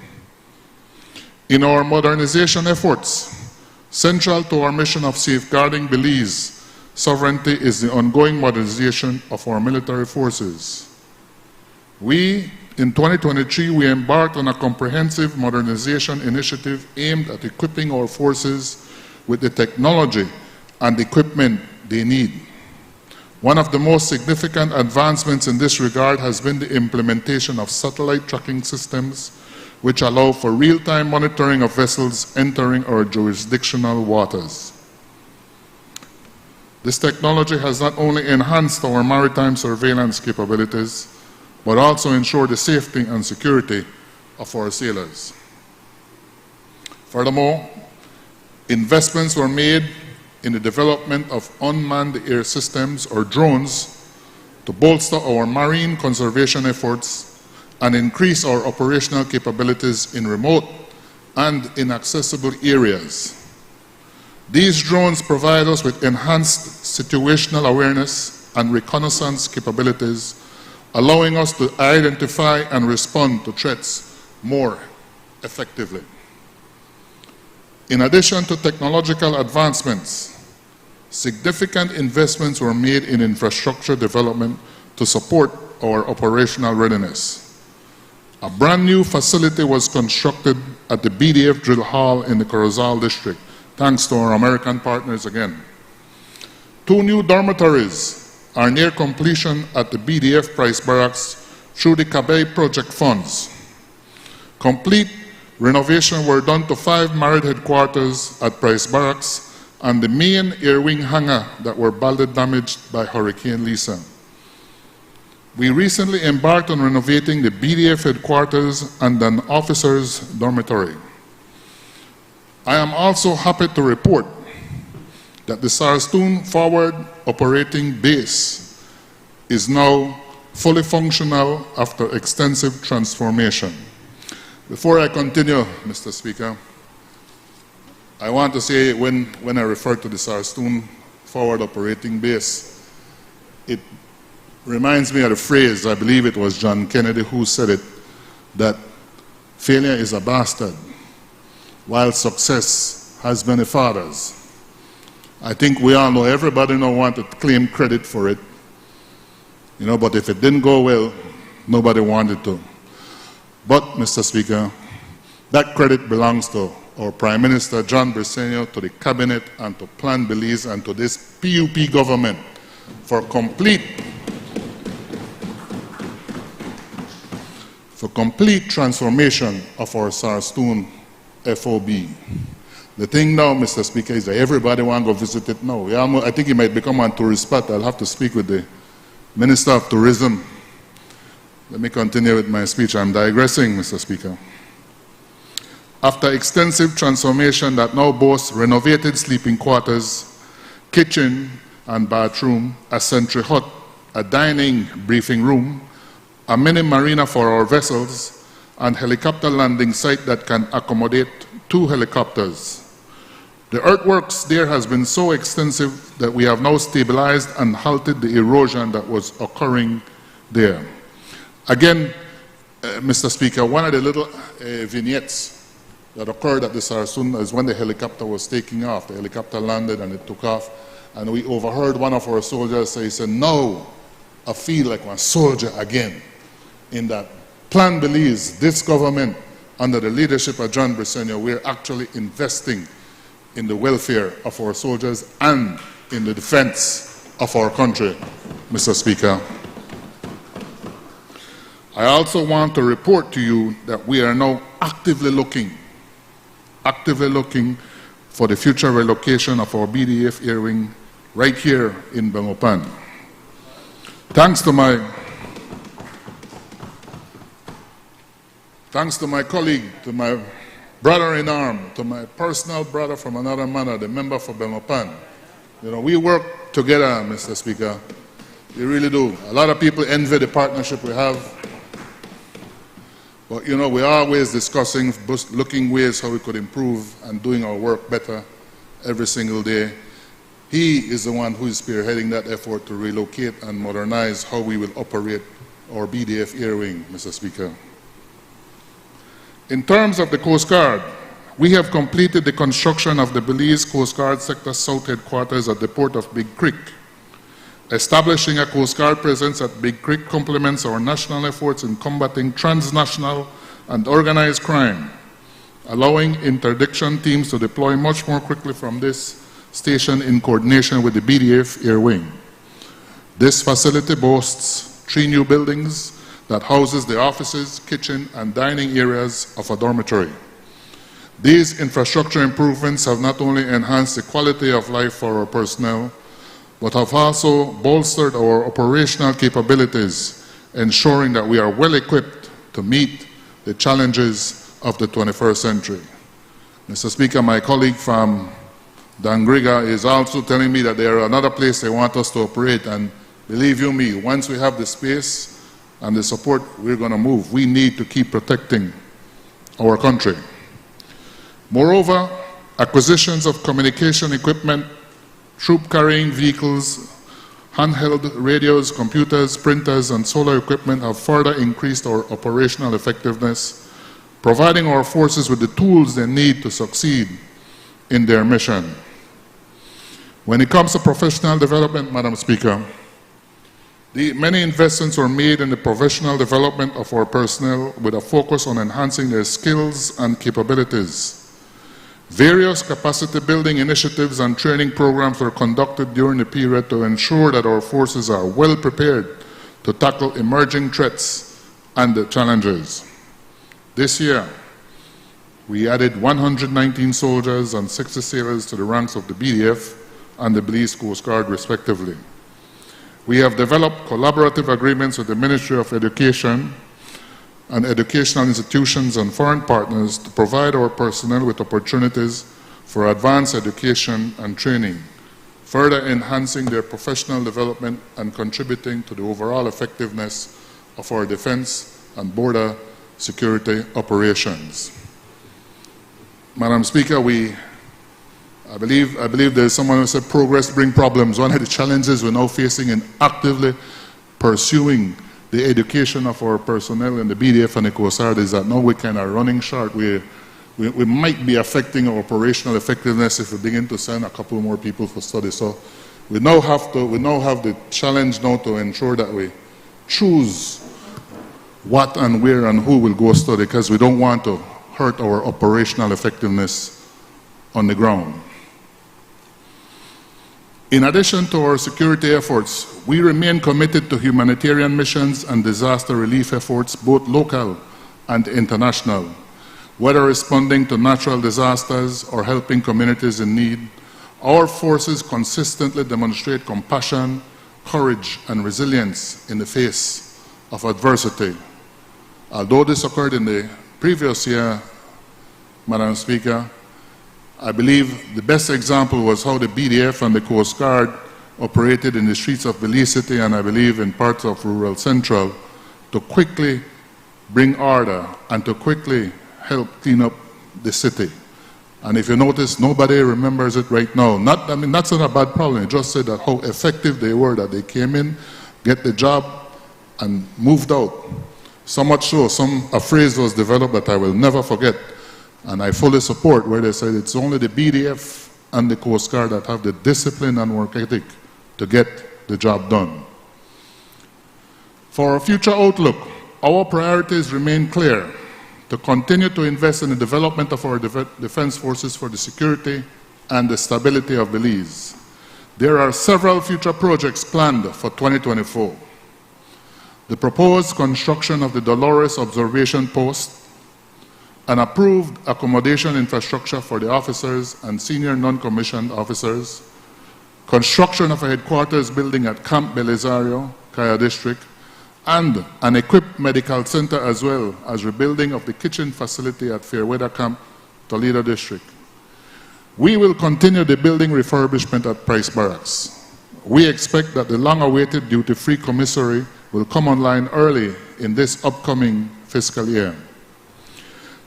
In our modernization efforts, central to our mission of safeguarding Belize sovereignty is the ongoing modernization of our military forces. In 2023, we embarked on a comprehensive modernization initiative aimed at equipping our forces with the technology and equipment they need. One of the most significant advancements in this regard has been the implementation of satellite tracking systems, which allow for real-time monitoring of vessels entering our jurisdictional waters. This technology has not only enhanced our maritime surveillance capabilities, but also ensured the safety and security of our sailors. Furthermore, investments were made in the development of unmanned air systems, or drones, to bolster our marine conservation efforts and increase our operational capabilities in remote and inaccessible areas. These drones provide us with enhanced situational awareness and reconnaissance capabilities, allowing us to identify and respond to threats more effectively. In addition to technological advancements, significant investments were made in infrastructure development to support our operational readiness. A brand new facility was constructed at the BDF Drill Hall in the Corozal district, thanks to our American partners again. 2 new dormitories are near completion at the BDF Price Barracks through the Cabay project funds. Complete renovation were done to 5 married headquarters at Price Barracks and the main air wing hangar that were badly damaged by Hurricane Lisa. We recently embarked on renovating the BDF headquarters and an officer's dormitory. I am also happy to report that the Sarsatoon Forward Operating Base is now fully functional after extensive transformation. Before I continue, Mr. Speaker, I want to say when I refer to the Sarsatoon Forward Operating Base, it reminds me of the phrase, I believe it was John Kennedy who said it, that failure is a bastard, while success has many fathers. I think we all know, everybody now wants to claim credit for it, but if it didn't go well, nobody wanted to. But, Mr. Speaker, that credit belongs to our Prime Minister, John Briceño, to the Cabinet, and to Plan Belize, and to this PUP government for complete transformation of our Sarsatoon FOB. The thing now, Mr. Speaker, is that everybody wants to go visit it now. I think it might become a tourist spot. I'll have to speak with the Minister of Tourism. Let me continue with my speech. I'm digressing, Mr. Speaker. After extensive transformation that now boasts renovated sleeping quarters, kitchen and bathroom, a sentry hut, a dining briefing room, a mini marina for our vessels, and helicopter landing site that can accommodate 2 helicopters. The earthworks there has been so extensive that we have now stabilized and halted the erosion that was occurring there. Again, Mr. Speaker, one of the little vignettes that occurred at the Sarsoon is when the helicopter was taking off. The helicopter landed and it took off, and we overheard one of our soldiers say, he said, "Now I feel like a soldier again." In that plan believes this government, under the leadership of John Briceño, we're actually investing in the welfare of our soldiers and in the defense of our country, Mr. Speaker. I also want to report to you that we are now actively looking for the future relocation of our BDF air wing right here in Belmopan. Thanks to my colleague, to my brother-in-arm, to my personal brother from another mother, the member for Belmopan. You know, we work together, Mr. Speaker. We really do. A lot of people envy the partnership we have. But, you know, we're always discussing, looking ways how we could improve and doing our work better every single day. He is the one who is spearheading that effort to relocate and modernize how we will operate our BDF air wing, Mr. Speaker. In terms of the Coast Guard, we have completed the construction of the Belize Coast Guard Sector South Headquarters at the port of Big Creek. Establishing a Coast Guard presence at Big Creek complements our national efforts in combating transnational and organized crime, allowing interdiction teams to deploy much more quickly from this station in coordination with the BDF Air Wing. This facility boasts 3 new buildings that houses the offices, kitchen, and dining areas of a dormitory. These infrastructure improvements have not only enhanced the quality of life for our personnel, but have also bolstered our operational capabilities, ensuring that we are well equipped to meet the challenges of the 21st century. Mr. Speaker, my colleague from Dangriga is also telling me that there are another place they want us to operate, and believe you me, once we have the space and the support, we're going to move. We need to keep protecting our country. Moreover, acquisitions of communication equipment, troop-carrying vehicles, handheld radios, computers, printers, and solar equipment have further increased our operational effectiveness, providing our forces with the tools they need to succeed in their mission. When it comes to professional development, Madam Speaker, many investments were made in the professional development of our personnel with a focus on enhancing their skills and capabilities. Various capacity building initiatives and training programs were conducted during the period to ensure that our forces are well prepared to tackle emerging threats and the challenges. This year, we added 119 soldiers and 60 sailors to the ranks of the BDF and the Belize Coast Guard, respectively. We have developed collaborative agreements with the Ministry of Education and educational institutions and foreign partners to provide our personnel with opportunities for advanced education and training, further enhancing their professional development and contributing to the overall effectiveness of our defense and border security operations. Madam Speaker, I believe there's someone who said progress brings problems. One of the challenges we're now facing in actively pursuing the education of our personnel in the BDF and the Coast Guard is that now we're kind of running short. We might be affecting our operational effectiveness if we begin to send a couple more people for study. So we now have the challenge now to ensure that we choose what and where and who will go study, because we don't want to hurt our operational effectiveness on the ground. In addition to our security efforts, we remain committed to humanitarian missions and disaster relief efforts, both local and international. Whether responding to natural disasters or helping communities in need, our forces consistently demonstrate compassion, courage, and resilience in the face of adversity. Although this occurred in the previous year, Madam Speaker, I believe the best example was how the BDF and the Coast Guard operated in the streets of Belize City, and I believe in parts of rural Central, to quickly bring order and to quickly help clean up the city. And if you notice, nobody remembers it right now. I mean, that's not a bad problem. It just said that how effective they were, that they came in, get the job, and moved out. So much so, a phrase was developed that I will never forget, and I fully support, where they said it's only the BDF and the Coast Guard that have the discipline and work ethic to get the job done. For our future outlook, our priorities remain clear: to continue to invest in the development of our defense forces for the security and the stability of Belize. There are several future projects planned for 2024. The proposed construction of the Dolores Observation Post, an approved accommodation infrastructure for the officers and senior non-commissioned officers, construction of a headquarters building at Camp Belisario, Kaya District, and an equipped medical center, as well as rebuilding of the kitchen facility at Fairweather Camp, Toledo District. We will continue the building refurbishment at Price Barracks. We expect that the long-awaited duty-free commissary will come online early in this upcoming fiscal year.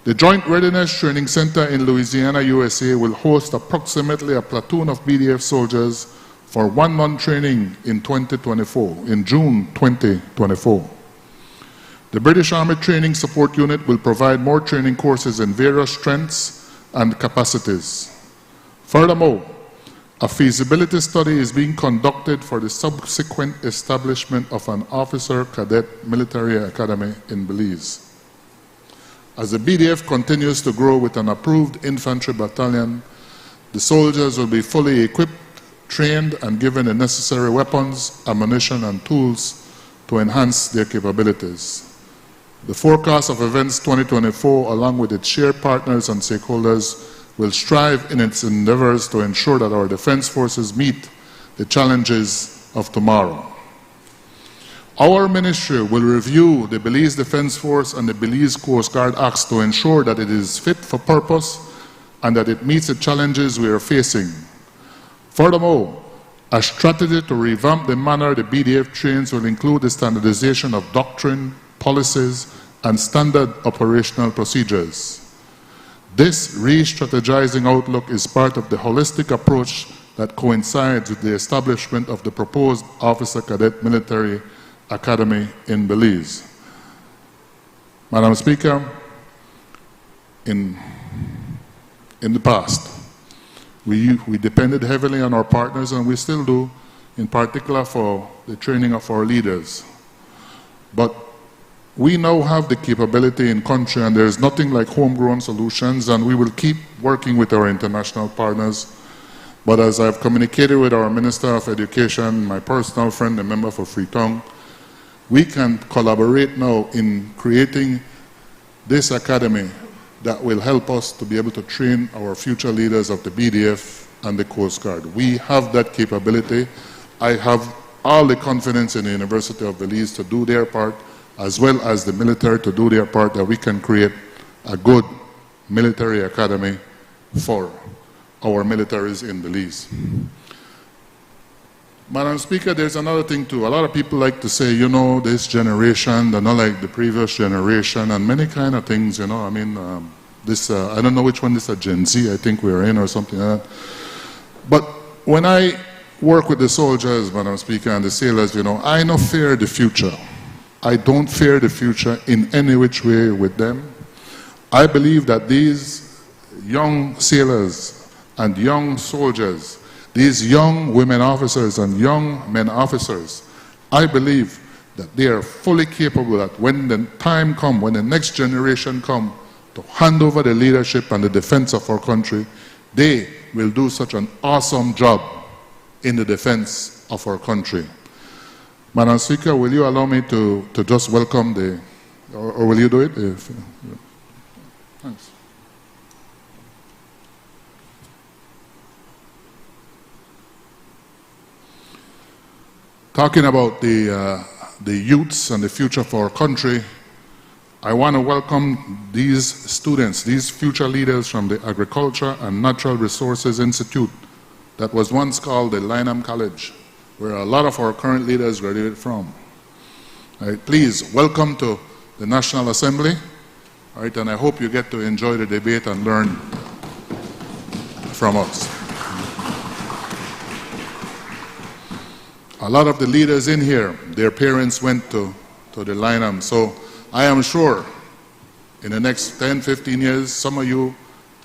The Joint Readiness Training Center in Louisiana, USA will host approximately a platoon of BDF soldiers for 1 month training in 2024, in June 2024. The British Army Training Support Unit will provide more training courses in various strengths and capacities. Furthermore, a feasibility study is being conducted for the subsequent establishment of an officer cadet military academy in Belize. As the BDF continues to grow with an approved infantry battalion, the soldiers will be fully equipped, trained, and given the necessary weapons, ammunition, and tools to enhance their capabilities. The forecast of events 2024, along with its shared partners and stakeholders, will strive in its endeavors to ensure that our defense forces meet the challenges of tomorrow. Our ministry will review the Belize Defense Force and the Belize Coast Guard Acts to ensure that it is fit for purpose and that it meets the challenges we are facing. Furthermore, a strategy to revamp the manner the BDF trains will include the standardization of doctrine, policies, and standard operational procedures. This re-strategizing outlook is part of the holistic approach that coincides with the establishment of the proposed Officer Cadet Military Academy in Belize. Madam Speaker, in the past, we depended heavily on our partners, and we still do, in particular for the training of our leaders. But we now have the capability in country, and there is nothing like homegrown solutions, and we will keep working with our international partners. But as I've communicated with our Minister of Education, my personal friend, the member for Freetown, we can collaborate now in creating this academy that will help us to be able to train our future leaders of the BDF and the Coast Guard. We have that capability. I have all the confidence in the University of Belize to do their part, as well as the military to do their part, that we can create a good military academy for our militaries in Belize. Madam Speaker, there's another thing too. A lot of people like to say, you know, this generation, they're not like the previous generation, and many kind of things, you know. I mean, I don't know which one this is, a Gen Z, I think we're in, or something like that. But when I work with the soldiers, Madam Speaker, and the sailors, you know, I don't fear the future. I don't fear the future in any which way with them. I believe that these young sailors and young soldiers, these young women officers and young men officers, I believe that they are fully capable that when the time comes, when the next generation comes to hand over the leadership and the defense of our country, they will do such an awesome job in the defense of our country. Madam Speaker, will you allow me to just welcome the, or will you do it? Thanks. Talking about the the youths and the future of our country, I want to welcome these students, these future leaders from the Agriculture and Natural Resources Institute that was once called the Lynham College, where a lot of our current leaders graduated from. All right, please welcome to the National Assembly. All right, and I hope you get to enjoy the debate and learn from us. A lot of the leaders in here, their parents went to the Lynham, so I am sure in the next 10, 15 years, some of you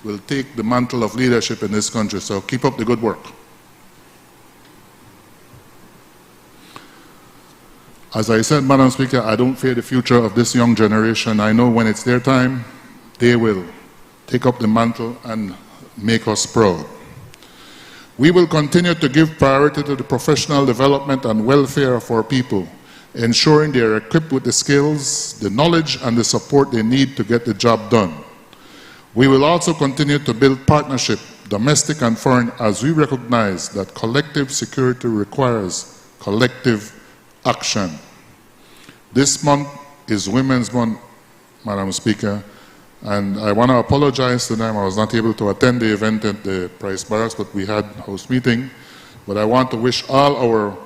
will take the mantle of leadership in this country, so keep up the good work. As I said, Madam Speaker, I don't fear the future of this young generation. I know when it's their time, they will take up the mantle and make us proud. We will continue to give priority to the professional development and welfare of our people, ensuring they are equipped with the skills, the knowledge, and the support they need to get the job done. We will also continue to build partnership, domestic and foreign, as we recognize that collective security requires collective action. This month is Women's Month, Madam Speaker, and I want to apologize to them. I was not able to attend the event at the Price Barracks, but we had house meeting. But I want to wish all our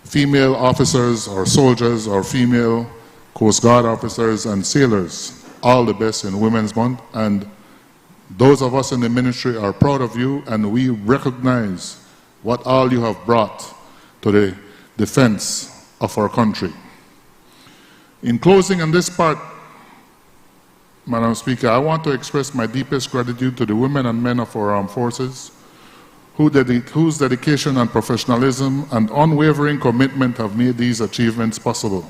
female officers, our soldiers, our female Coast Guard officers and sailors all the best in Women's Month. And those of us in the ministry are proud of you, and we recognize what all you have brought to the defense of our country. In closing on this part, Madam Speaker, I want to express my deepest gratitude to the women and men of our armed forces whose dedication and professionalism and unwavering commitment have made these achievements possible.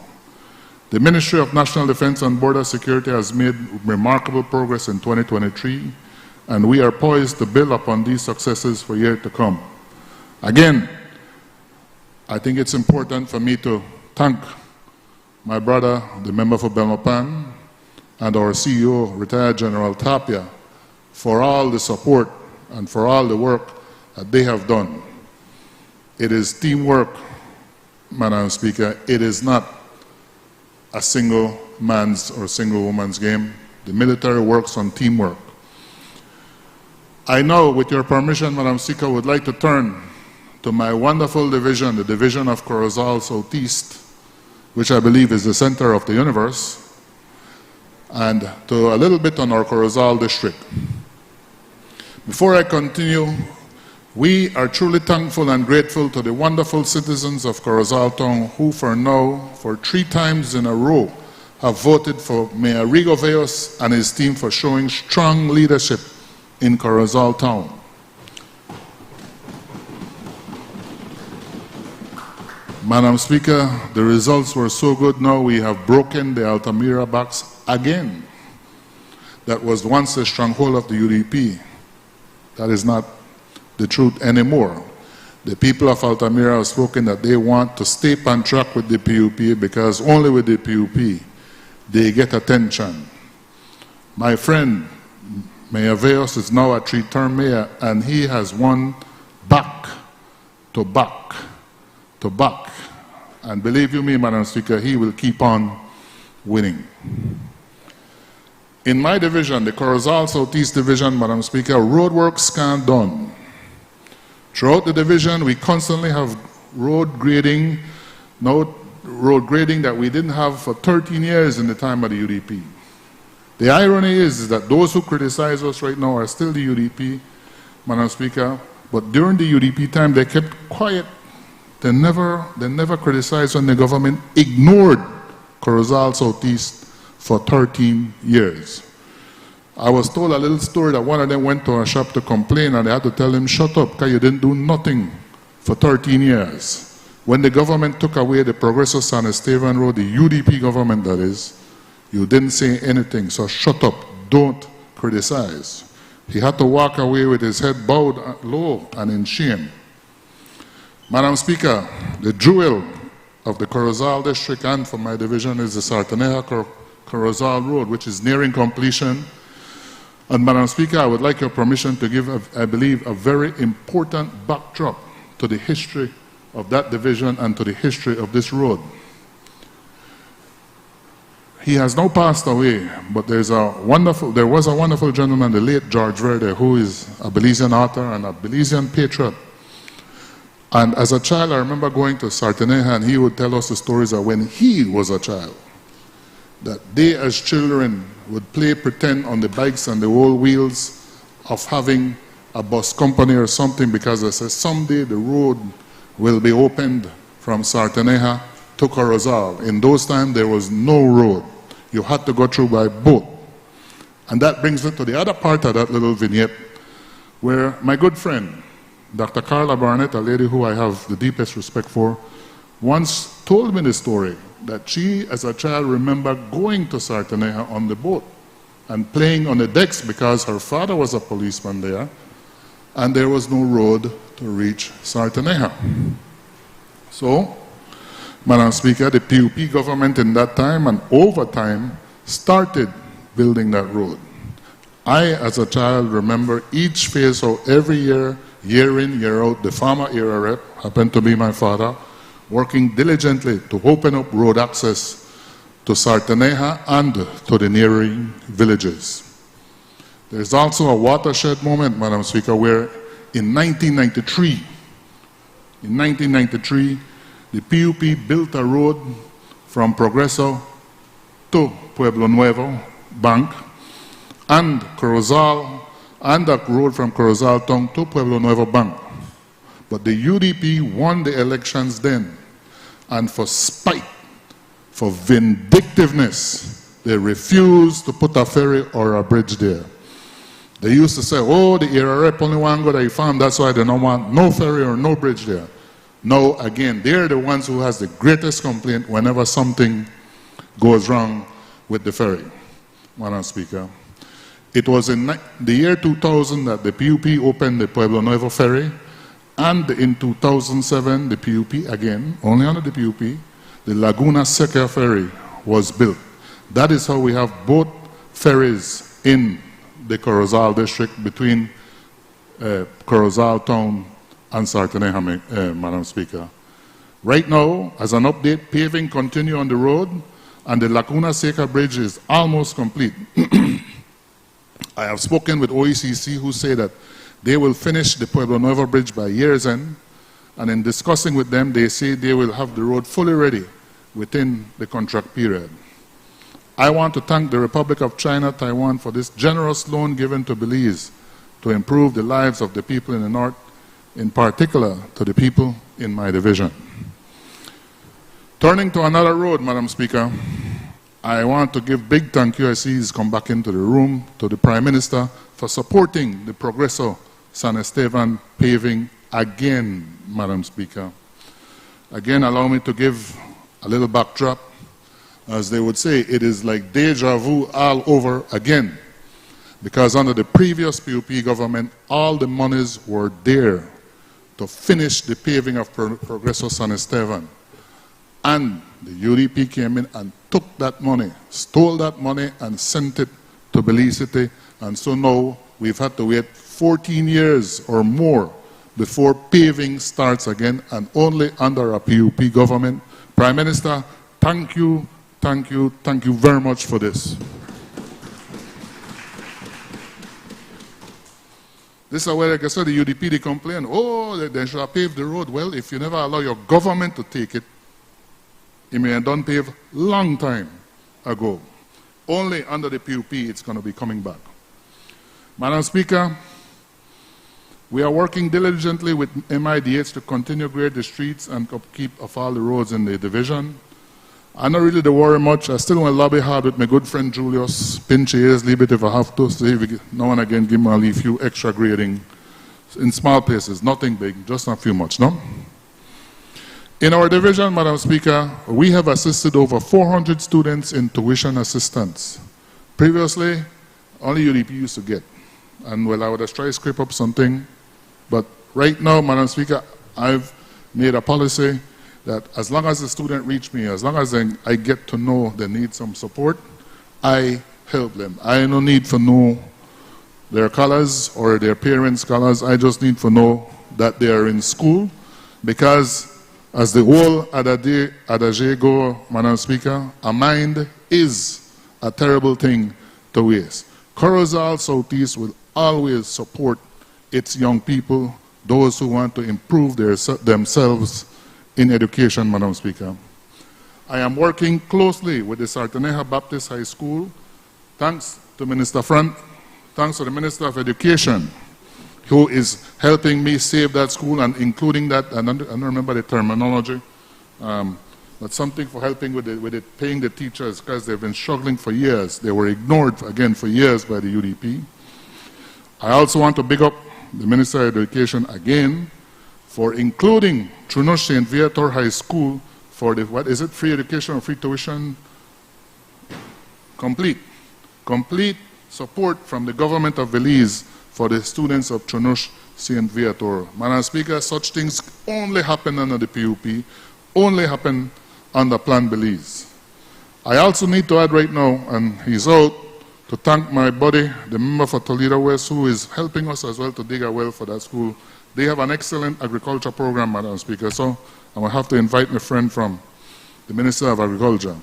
The Ministry of National Defense and Border Security has made remarkable progress in 2023, and we are poised to build upon these successes for years to come. Again, I think it's important for me to thank my brother, the member for Belmopan, and our CEO, retired General Tapia, for all the support and for all the work that they have done. It is teamwork, Madam Speaker. It is not a single man's or single woman's game. The military works on teamwork. I now, with your permission, Madam Speaker, would like to turn to my wonderful division, the division of Corozal Southeast, which I believe is the center of the universe, and to a little bit on our Corozal district. Before I continue, we are truly thankful and grateful to the wonderful citizens of Corozal Town who for 3 times in a row, have voted for Mayor Rigo Veos and his team for showing strong leadership in Corozal Town. Madam Speaker, the results were so good now we have broken the Altamira box again. That was once the stronghold of the UDP. That is not the truth anymore. The people of Altamira have spoken that they want to stay on track with the PUP because only with the PUP they get attention. My friend, Mayor Veos, is now a 3-term mayor, and he has won back to back to back. And believe you me, Madam Speaker, he will keep on winning. In my division, the Corozal Southeast Division, Madam Speaker, roadworks can done. Throughout the division, we constantly have road grading that we didn't have for 13 years in the time of the UDP. The irony is that those who criticize us right now are still the UDP, Madam Speaker, but during the UDP time, they kept quiet. They never criticized when the government ignored Corozal Southeast for 13 years. I was told a little story that one of them went to a shop to complain, and they had to tell him, shut up, because you didn't do nothing for 13 years. When the government took away the Progreso San Esteban Road, the UDP government that is, you didn't say anything, so shut up, don't criticize. He had to walk away with his head bowed low and in shame. Madam Speaker, the jewel of the Corozal district and for my division is the Sartaneja-Corozal Road, which is nearing completion. And Madam Speaker, I would like your permission to give, I believe, a very important backdrop to the history of that division and to the history of this road. He has now passed away, but there was a wonderful gentleman, the late George Verde, who is a Belizean author and a Belizean patriot. And as a child, I remember going to Sarteneja, and he would tell us the stories of when he was a child, that they as children would play pretend on the bikes and the old wheels of having a bus company or something, because they said someday the road will be opened from Sarteneja to Corozal. In those times, there was no road. You had to go through by boat. And that brings me to the other part of that little vignette, where my good friend, Dr. Carla Barnett, a lady who I have the deepest respect for, once told me the story that she, as a child, remembered going to Sarteneja on the boat and playing on the decks because her father was a policeman there, and there was no road to reach Sarteneja. So, Madam Speaker, the PUP government in that time and over time started building that road. I, as a child, remember each phase, so every year, year in, year out, the former era rep, happened to be my father, working diligently to open up road access to Sarteneja and to the neighboring villages. There's also a watershed moment, Madam Speaker, where in 1993, the PUP built a road from Progreso to Pueblo Nuevo Bank, and Corozal, and a road from Corozal Town to Pueblo Nuevo Bank. But the UDP won the elections then, and for spite, for vindictiveness, they refused to put a ferry or a bridge there. They used to say, oh, the era rep only want to go to the farm, that's why they don't want no ferry or no bridge there. Now, again, they're the ones who has the greatest complaint whenever something goes wrong with the ferry, Madam Speaker. It was in the year 2000 that the PUP opened the Pueblo Nuevo ferry, and in 2007, the PUP, again, only under the PUP, the Laguna Seca ferry was built. That is how we have both ferries in the Corozal district between Corozal town and Sarteneja, Madam Speaker. Right now, as an update, paving continue on the road, and the Laguna Seca bridge is almost complete. I have spoken with OECC, who say that they will finish the Pueblo Nuevo bridge by year's end, and in discussing with them, they say they will have the road fully ready within the contract period. I want to thank the Republic of China, Taiwan, for this generous loan given to Belize to improve the lives of the people in the north, in particular to the people in my division. Turning to another road, Madam Speaker, I want to give big thank you, I see he's come back into the room, to the Prime Minister for supporting the Progreso San Esteban paving again, Madam Speaker. Again, allow me to give a little backdrop. As they would say, it is like deja vu all over again. Because under the previous PUP government, all the monies were there to finish the paving of Progreso San Esteban. And the UDP came in and took that money, stole that money, and sent it to Belize City. And so now we've had to wait 14 years or more before paving starts again, and only under a PUP government. Prime Minister, thank you very much for this. This is where, like I said, the UDP, they complain, oh, they should have paved the road. Well, if you never allow your government to take it, it may have done paved long time ago. Only under the PUP it's going to be coming back. Madam Speaker, we are working diligently with MIDH to continue grade the streets and upkeep of all the roads in the division. I'm not really to worry much. I still want to lobby hard with my good friend Julius, pinch ears, leave it if I have to, see if we now and again give me a few extra grading in small places, nothing big, just not few much, no? In our division, Madam Speaker, we have assisted over 400 students in tuition assistance. Previously, only UDP used to get. And well, I would have tried to scrape up something, but right now, Madam Speaker, I've made a policy that as long as the student reach me, as long as I get to know they need some support, I help them. I no need to know their colors or their parents' colors. I just need to know that they are in school, because as the whole adage go, Madam Speaker, a mind is a terrible thing to waste. Corozal Southeast will always support its young people, those who want to improve themselves in education, Madam Speaker. I am working closely with the Sartaneja Baptist High School. Thanks to Minister Front, thanks to the Minister of Education, who is helping me save that school and including that, I don't remember the terminology, but something for helping with it, paying the teachers, because they've been struggling for years. They were ignored, again, for years by the UDP. I also want to big up the Minister of Education again for including Chunush St. Viator High School for the, what is it, free education or free tuition? Complete support from the government of Belize for the students of Chunush St. Viator. Madam Speaker, such things only happen under the PUP, only happen under Plan Belize. I also need to add right now, and he's out, to thank my buddy, the member for Toledo West, who is helping us as well to dig a well for that school. They have an excellent agriculture program, Madam Speaker, so I will have to invite my friend from the Minister of Agriculture.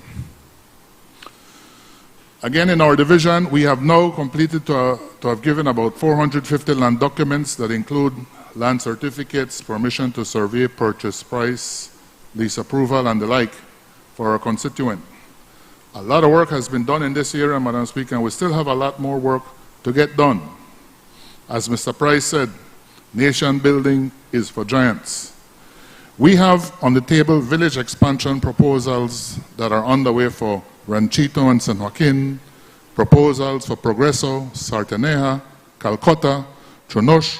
Again, in our division, we have now completed to have given about 450 land documents that include land certificates, permission to survey, purchase price, lease approval, and the like for our constituent. A lot of work has been done in this area, Madam Speaker, and we still have a lot more work to get done. As Mr. Price said, nation building is for giants. We have on the table village expansion proposals that are underway for Ranchito and San Joaquin, proposals for Progreso, Sartaneja, Calcutta, Chunush,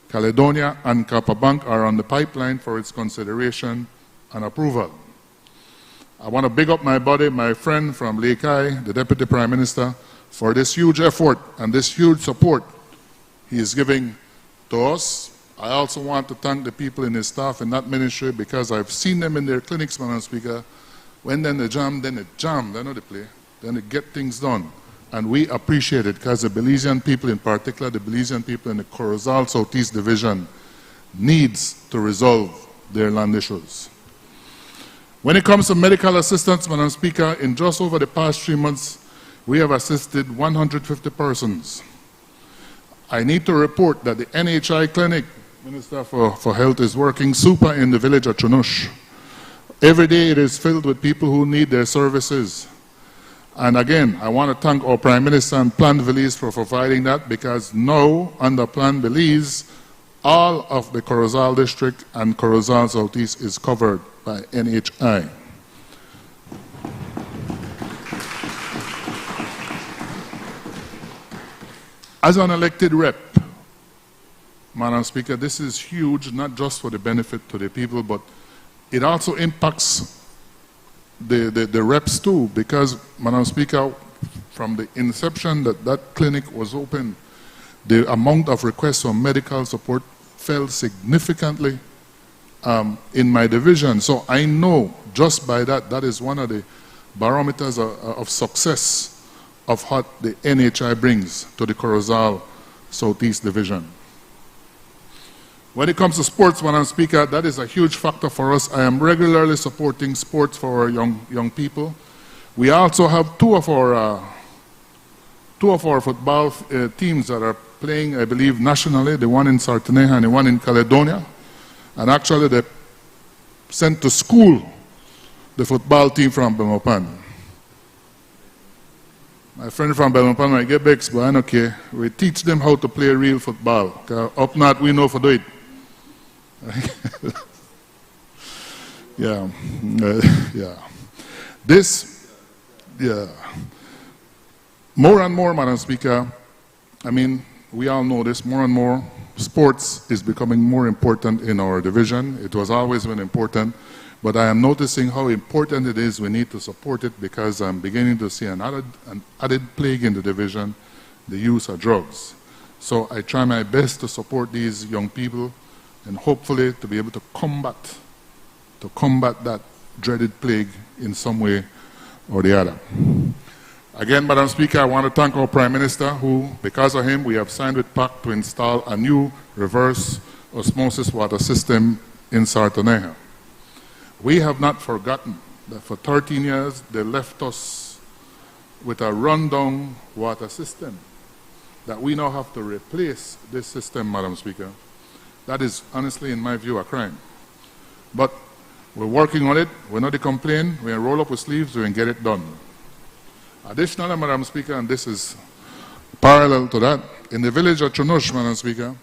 Caledonia, and Capabanc are on the pipeline for its consideration and approval. I want to big up my buddy, my friend from Lekai, the Deputy Prime Minister, for this huge effort and this huge support he is giving to us. I also want to thank the people in his staff in that ministry because I've seen them in their clinics, Madam Speaker. When then they jam, they know they play, then they get things done. And we appreciate it because the Belizean people, in particular the Belizean people in the Corozal Southeast Division, needs to resolve their land issues. When it comes to medical assistance, Madam Speaker, in just over the past 3 months, we have assisted 150 persons. I need to report that the NHI clinic, Minister for Health, is working super in the village of Chunush. Every day it is filled with people who need their services. And again, I want to thank our Prime Minister and Plan Belize for providing that, because now, under Plan Belize, all of the Corozal District and Corozal Southeast is covered by NHI. As an elected rep, Madam Speaker, this is huge, not just for the benefit to the people, but it also impacts the reps too, because, Madam Speaker, from the inception that clinic was open, the amount of requests for medical support fell significantly in my division. So I know just by that is one of the barometers of success of what the NHI brings to the Corozal Southeast Division. When it comes to sports, Madam Speaker, that is a huge factor for us. I am regularly supporting sports for our young people. We also have two of our football teams that are playing, I believe, nationally, the one in Sartaneja and the one in Caledonia. And actually, they sent to school the football team from Belmopan. My friend from Belmopan might get vexed, but I don't care. We teach them how to play real football. Up north, we know how to do it. Yeah. More and more, Madam Speaker, I mean, we all know this, more and more, sports is becoming more important in our division. It was always been important, but I am noticing how important it is. We need to support it because I'm beginning to see an added plague in the division, the use of drugs. So I try my best to support these young people and hopefully to be able to combat that dreaded plague in some way or the other. Again, Madam Speaker, I want to thank our Prime Minister who, because of him, we have signed with PAC to install a new reverse osmosis water system in Sartaneja. We have not forgotten that for 13 years they left us with a rundown water system, that we now have to replace this system, Madam Speaker. That is, honestly, in my view, a crime. But we're working on it. We're not to complain. We're going to roll up our sleeves. We're going to get it done. Additionally, Madam Speaker, and this is parallel to that, in the village of Chunush, Madam Speaker,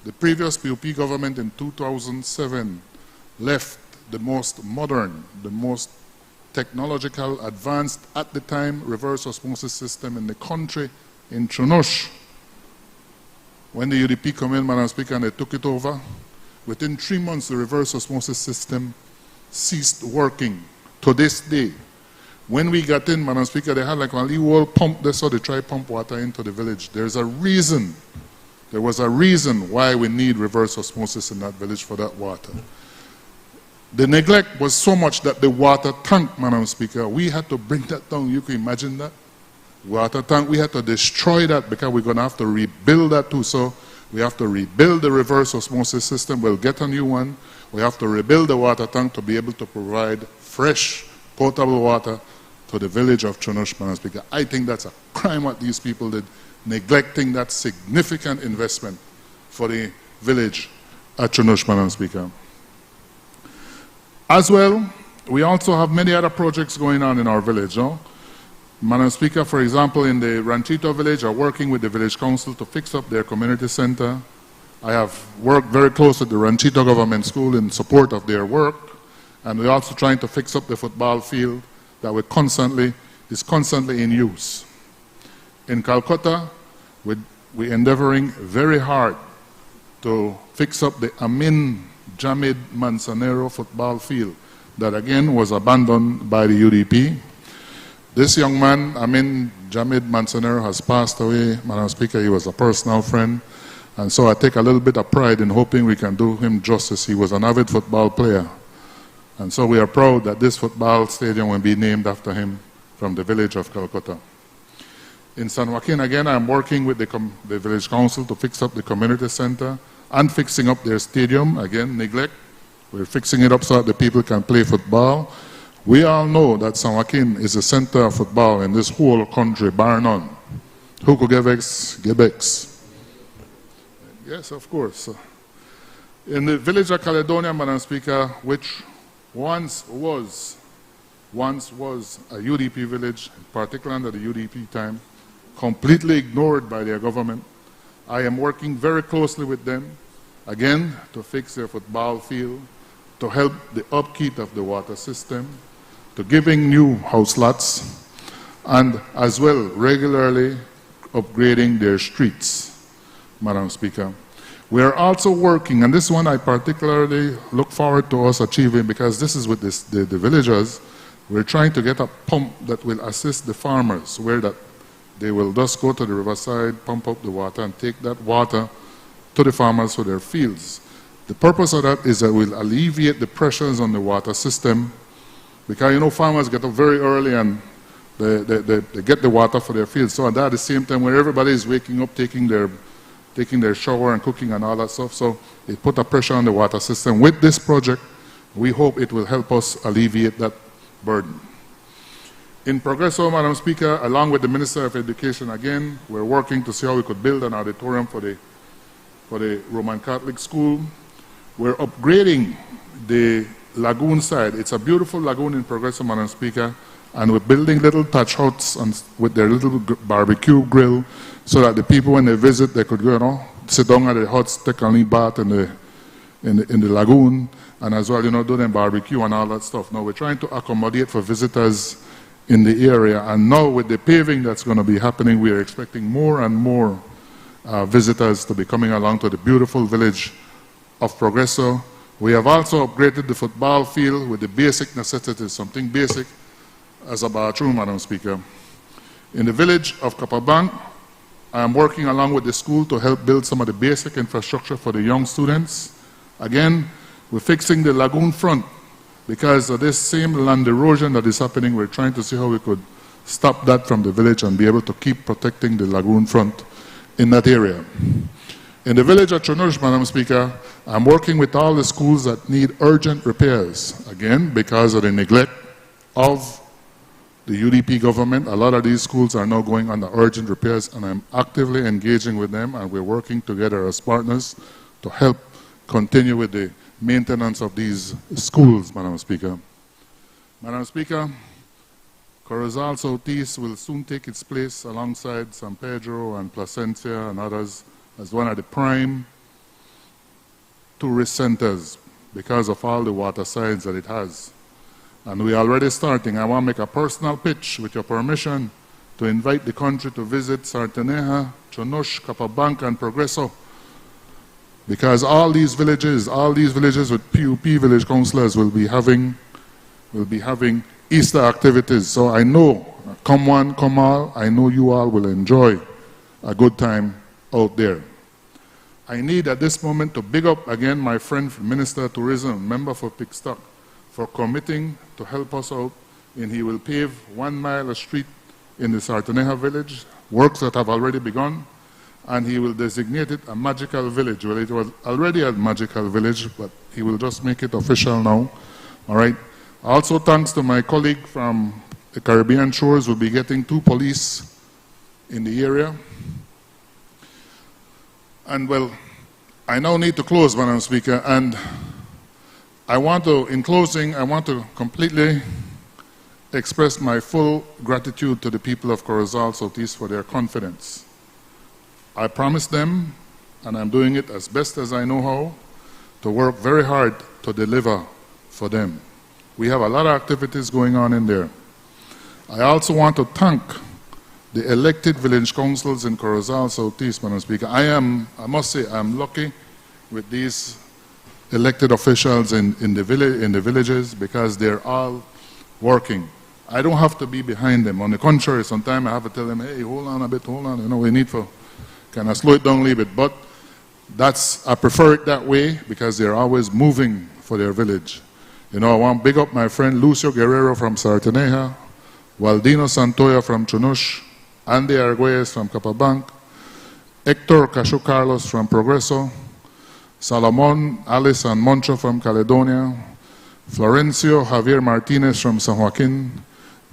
the previous PUP government in 2007 left the most modern, the most technological, advanced, at the time, reverse osmosis system in the country in Chunush. When the UDP came in, Madam Speaker, and they took it over, within 3 months, the reverse osmosis system ceased working to this day. When we got in, Madam Speaker, they had like a little pump there, so they try pump water into the village. There's a reason. There was a reason why we need reverse osmosis in that village for that water. The neglect was so much that the water tank, Madam Speaker, we had to bring that down. You can imagine that? Water tank, we had to destroy that because we're going to have to rebuild that too. So we have to rebuild the reverse osmosis system. We'll get a new one. We have to rebuild the water tank to be able to provide fresh, potable water to the village of Chunush, Madam Speaker. I think that's a crime what these people did, neglecting that significant investment for the village at Chunush, Madam Speaker. As well, we also have many other projects going on in our village. No? Madam Speaker, for example, in the Ranchito village, are working with the village council to fix up their community center. I have worked very close with the Ranchito government school in support of their work, and we're also trying to fix up the football field that is constantly in use. In Calcutta, we're endeavoring very hard to fix up the Amin Jamid Manzanero football field that again was abandoned by the UDP. This young man, Amin Jamid Manzanero, has passed away, Madam Speaker. He was a personal friend, and so I take a little bit of pride in hoping we can do him justice. He was an avid football player. And so we are proud that this football stadium will be named after him from the village of Calcutta. In San Joaquin, again, I'm working with the village council to fix up the community center and fixing up their stadium. Again, neglect. We're fixing it up so that the people can play football. We all know that San Joaquin is the center of football in this whole country, bar none. Hukugevex, Gebex. Yes, of course. In the village of Caledonia, Madam Speaker, which once was a UDP village, particularly under the UDP time, completely ignored by their government. I am working very closely with them, again, to fix their football field, to help the upkeep of the water system, to giving new house lots, and as well regularly upgrading their streets, Madam Speaker. We are also working, and this one I particularly look forward to us achieving because this is with the villagers. We're trying to get a pump that will assist the farmers where that they will just go to the riverside, pump up the water, and take that water to the farmers for their fields. The purpose of that is that we'll alleviate the pressures on the water system because, you know, farmers get up very early and they get the water for their fields. So at the same time where everybody is waking up, taking their shower and cooking and all that stuff, so it put a pressure on the water system. With this project, we hope it will help us alleviate that burden. In Progreso, Madam Speaker, along with the Minister of Education, again, we're working to see how we could build an auditorium for the Roman Catholic school. We're upgrading the lagoon side. It's a beautiful lagoon in Progreso, Madam Speaker, and we're building little touch huts with their little barbecue grill so that the people, when they visit, they could go, you know, sit down at the huts, take a little bath in the lagoon, and as well, you know, do them barbecue and all that stuff. Now, we're trying to accommodate for visitors in the area, and now with the paving that's going to be happening, we are expecting more and more visitors to be coming along to the beautiful village of Progreso. We have also upgraded the football field with the basic necessities, something basic as a bathroom, Madam Speaker. In the village of Capabang, I am working along with the school to help build some of the basic infrastructure for the young students. Again, we're fixing the lagoon front because of this same land erosion that is happening. We're trying to see how we could stop that from the village and be able to keep protecting the lagoon front in that area. In the village of Chunush, Madam Speaker, I'm working with all the schools that need urgent repairs, again, because of the neglect of the UDP government. A lot of these schools are now going under urgent repairs, and I'm actively engaging with them, and we're working together as partners to help continue with the maintenance of these schools, Madam Speaker. Madam Speaker, Corozal Southeast will soon take its place alongside San Pedro and Placencia and others as one of the prime tourist centers because of all the water sides that it has. And we're already starting. I want to make a personal pitch, with your permission, to invite the country to visit Sarteneja, Chonosh, Capablanca, and Progreso. Because all these villages with PUP village councillors will be having Easter activities. So I know, come one, come all, I know you all will enjoy a good time out there. I need at this moment to big up again my friend, Minister of Tourism, member for Pickstock, for committing to help us out, and he will pave 1 mile of street in the Sarteneja village, works that have already begun, and he will designate it a magical village. Well, it was already a magical village, but he will just make it official now. All right. Also, thanks to my colleague from the Caribbean Shores, we'll be getting 2 police in the area. And well, I now need to close, Madam Speaker, and in closing, I want to completely express my full gratitude to the people of Corozal Southeast for their confidence. I promised them, and I'm doing it as best as I know how, to work very hard to deliver for them. We have a lot of activities going on in there. I also want to thank the elected village councils in Corozal Southeast, Madam Speaker. I must say, I'm lucky with these elected officials in the villages, because they're all working. I don't have to be behind them. On the contrary, sometimes I have to tell them, hey, hold on a bit, hold on. You know, we need to kind of slow it down a little bit. But I prefer it that way, because they're always moving for their village. You know, I want to big up my friend Lucio Guerrero from Sarteneja, Waldino Santoya from Chunush, Andy Arguelles from Capablanca, Hector Casio Carlos from Progreso, Salomon Alice and Moncho from Caledonia, Florencio Javier Martinez from San Joaquin,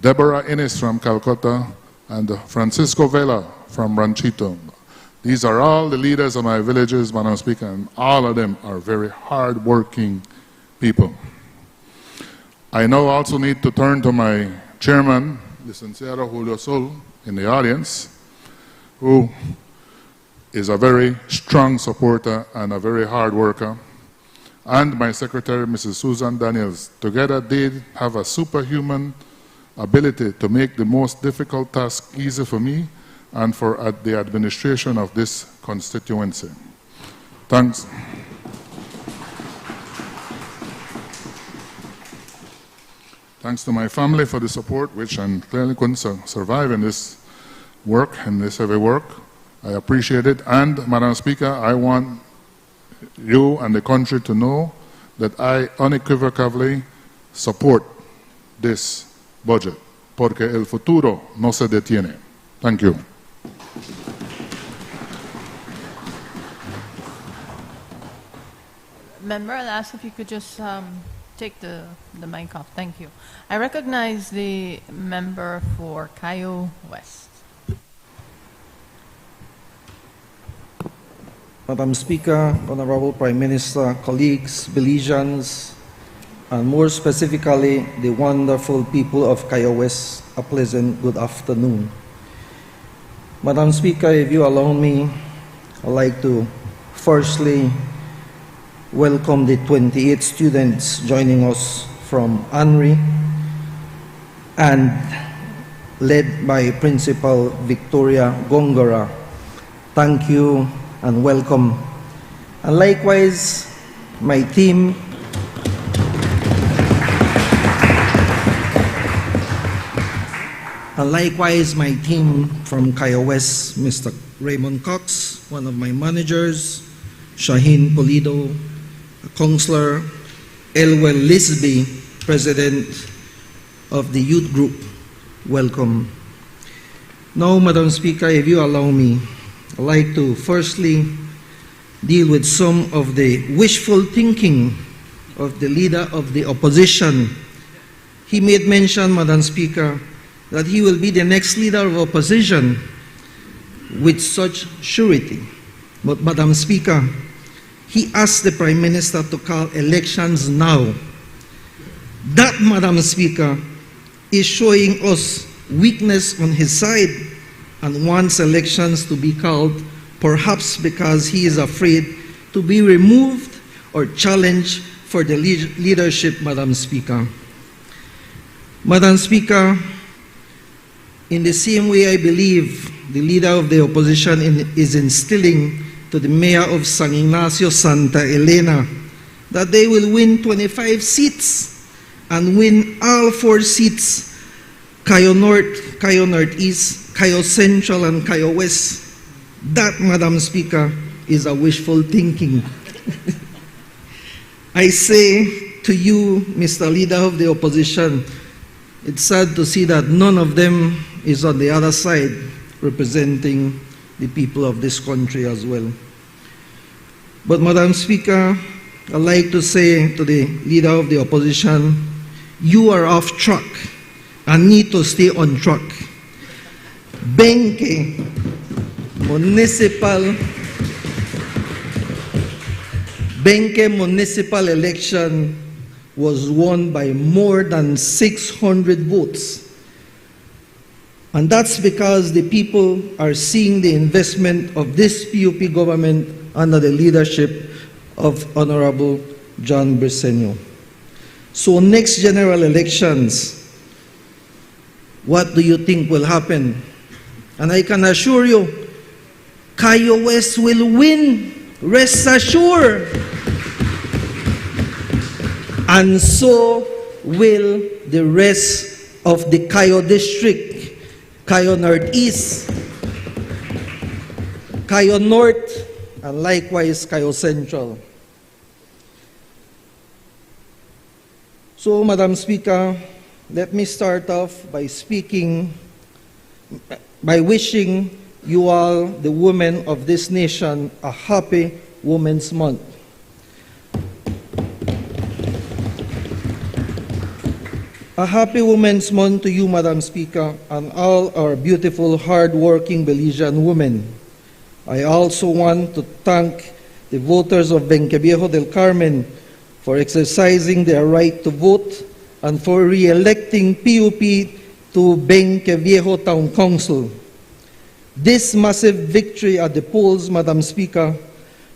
Deborah Innes from Calcutta, and Francisco Vela from Ranchito. These are all the leaders of my villages, Madam Speaker, and all of them are very hard-working people. I now also need to turn to my chairman, Licenciado Julio Sol, in the audience, who is a very strong supporter and a very hard worker, and my secretary, Mrs. Susan Daniels. Together, they have a superhuman ability to make the most difficult task easy for me and for the administration of this constituency. Thanks. Thanks to my family for the support, which I clearly couldn't survive in this work, in this heavy work. I appreciate it. And, Madam Speaker, I want you and the country to know that I unequivocally support this budget, porque el futuro no se detiene. Thank you. Member, I'll ask if you could just take the mic off. Thank you. I recognize the member for Cayo West. Madam Speaker, Honorable Prime Minister, colleagues, Belizeans, and more specifically, the wonderful people of Cayo West, a pleasant good afternoon. Madam Speaker, if you allow me, I'd like to firstly welcome the 28 students joining us from ANRI and led by Principal Victoria Gongora. Thank you and welcome. And likewise, my team, from Cayo West, Mr. Raymond Cox, one of my managers, Shaheen Polido, a counselor, Elwell Lisby, president of the youth group. Welcome. Now, Madam Speaker, if you allow me, I'd like to firstly deal with some of the wishful thinking of the leader of the opposition. He made mention, Madam Speaker, that he will be the next leader of opposition with such surety. But, Madam Speaker, he asked the Prime Minister to call elections now. That, Madam Speaker, is showing us weakness on his side and wants elections to be called, perhaps because he is afraid to be removed or challenged for the leadership, Madam Speaker. Madam Speaker, in the same way I believe the leader of the opposition is instilling to the mayor of San Ignacio Santa Elena that they will win 25 seats and win all 4 seats, Cayo North, Cayo Northeast, Cayo Central, and Cayo West. That, Madam Speaker, is a wishful thinking. I say to you, Mr. Leader of the Opposition, it's sad to see that none of them is on the other side representing the people of this country as well. But, Madam Speaker, I'd like to say to the Leader of the Opposition, you are off track and need to stay on track. Benque municipal election was won by more than 600 votes. And that's because the people are seeing the investment of this PUP government under the leadership of Honorable John Briceño. So next general elections, what do you think will happen? And I can assure you, Cayo West will win, rest assured. And so will the rest of the Cayo district, Cayo Northeast, Cayo North, and likewise Cayo Central. So, Madam Speaker, let me start off by wishing you all, the women of this nation, a happy Women's Month. A happy Women's Month to you, Madam Speaker, and all our beautiful, hard-working Belizean women. I also want to thank the voters of Benqueviejo del Carmen for exercising their right to vote and for re-electing PUP to Benqueviejo Town Council. This massive victory at the polls, Madam Speaker,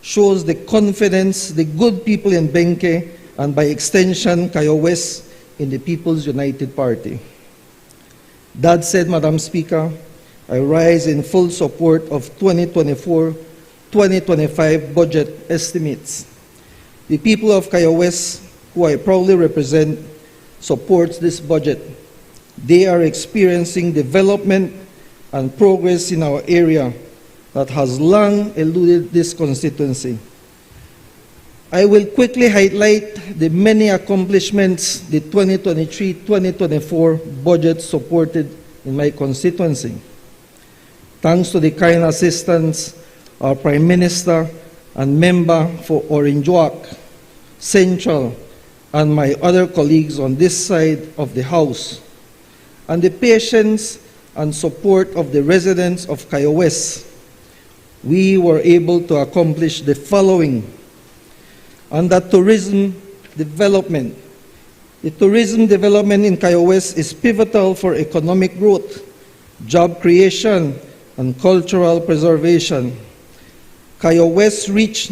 shows the confidence the good people in Benque and by extension Cayo West in the People's United Party. That said, Madam Speaker, I rise in full support of 2024-2025 budget estimates. The people of Cayo West, who I proudly represent, supports this budget. They are experiencing development and progress in our area that has long eluded this constituency. I will quickly highlight the many accomplishments the 2023-2024 budget supported in my constituency. Thanks to the kind assistance our Prime Minister and member for Orinjuak, Central, and my other colleagues on this side of the House, and the patience and support of the residents of Cayo West, we were able to accomplish the following. Under tourism development, the tourism development in Cayo West is pivotal for economic growth, job creation, and cultural preservation. Cayo West's rich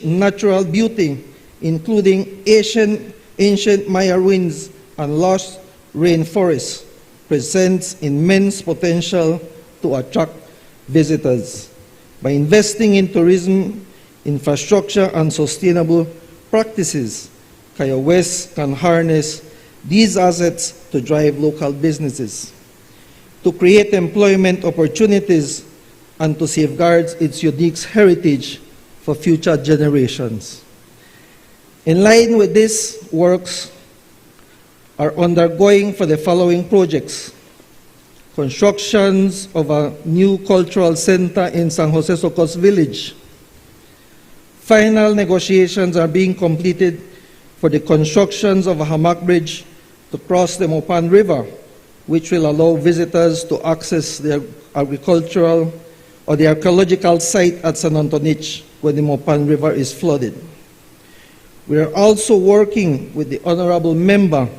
natural beauty, including ancient Maya ruins and lush rainforests, presents immense potential to attract visitors. By investing in tourism, infrastructure, and sustainable practices, Cayo West can harness these assets to drive local businesses, to create employment opportunities, and to safeguard its unique heritage for future generations. In line with this, works are undergoing for the following projects: constructions of a new cultural center in San Jose Socos Village. Final negotiations are being completed for the constructions of a hammock bridge to cross the Mopan River, which will allow visitors to access the agricultural or the archaeological site at San Antonich when the Mopan River is flooded. We are also working with the honorable member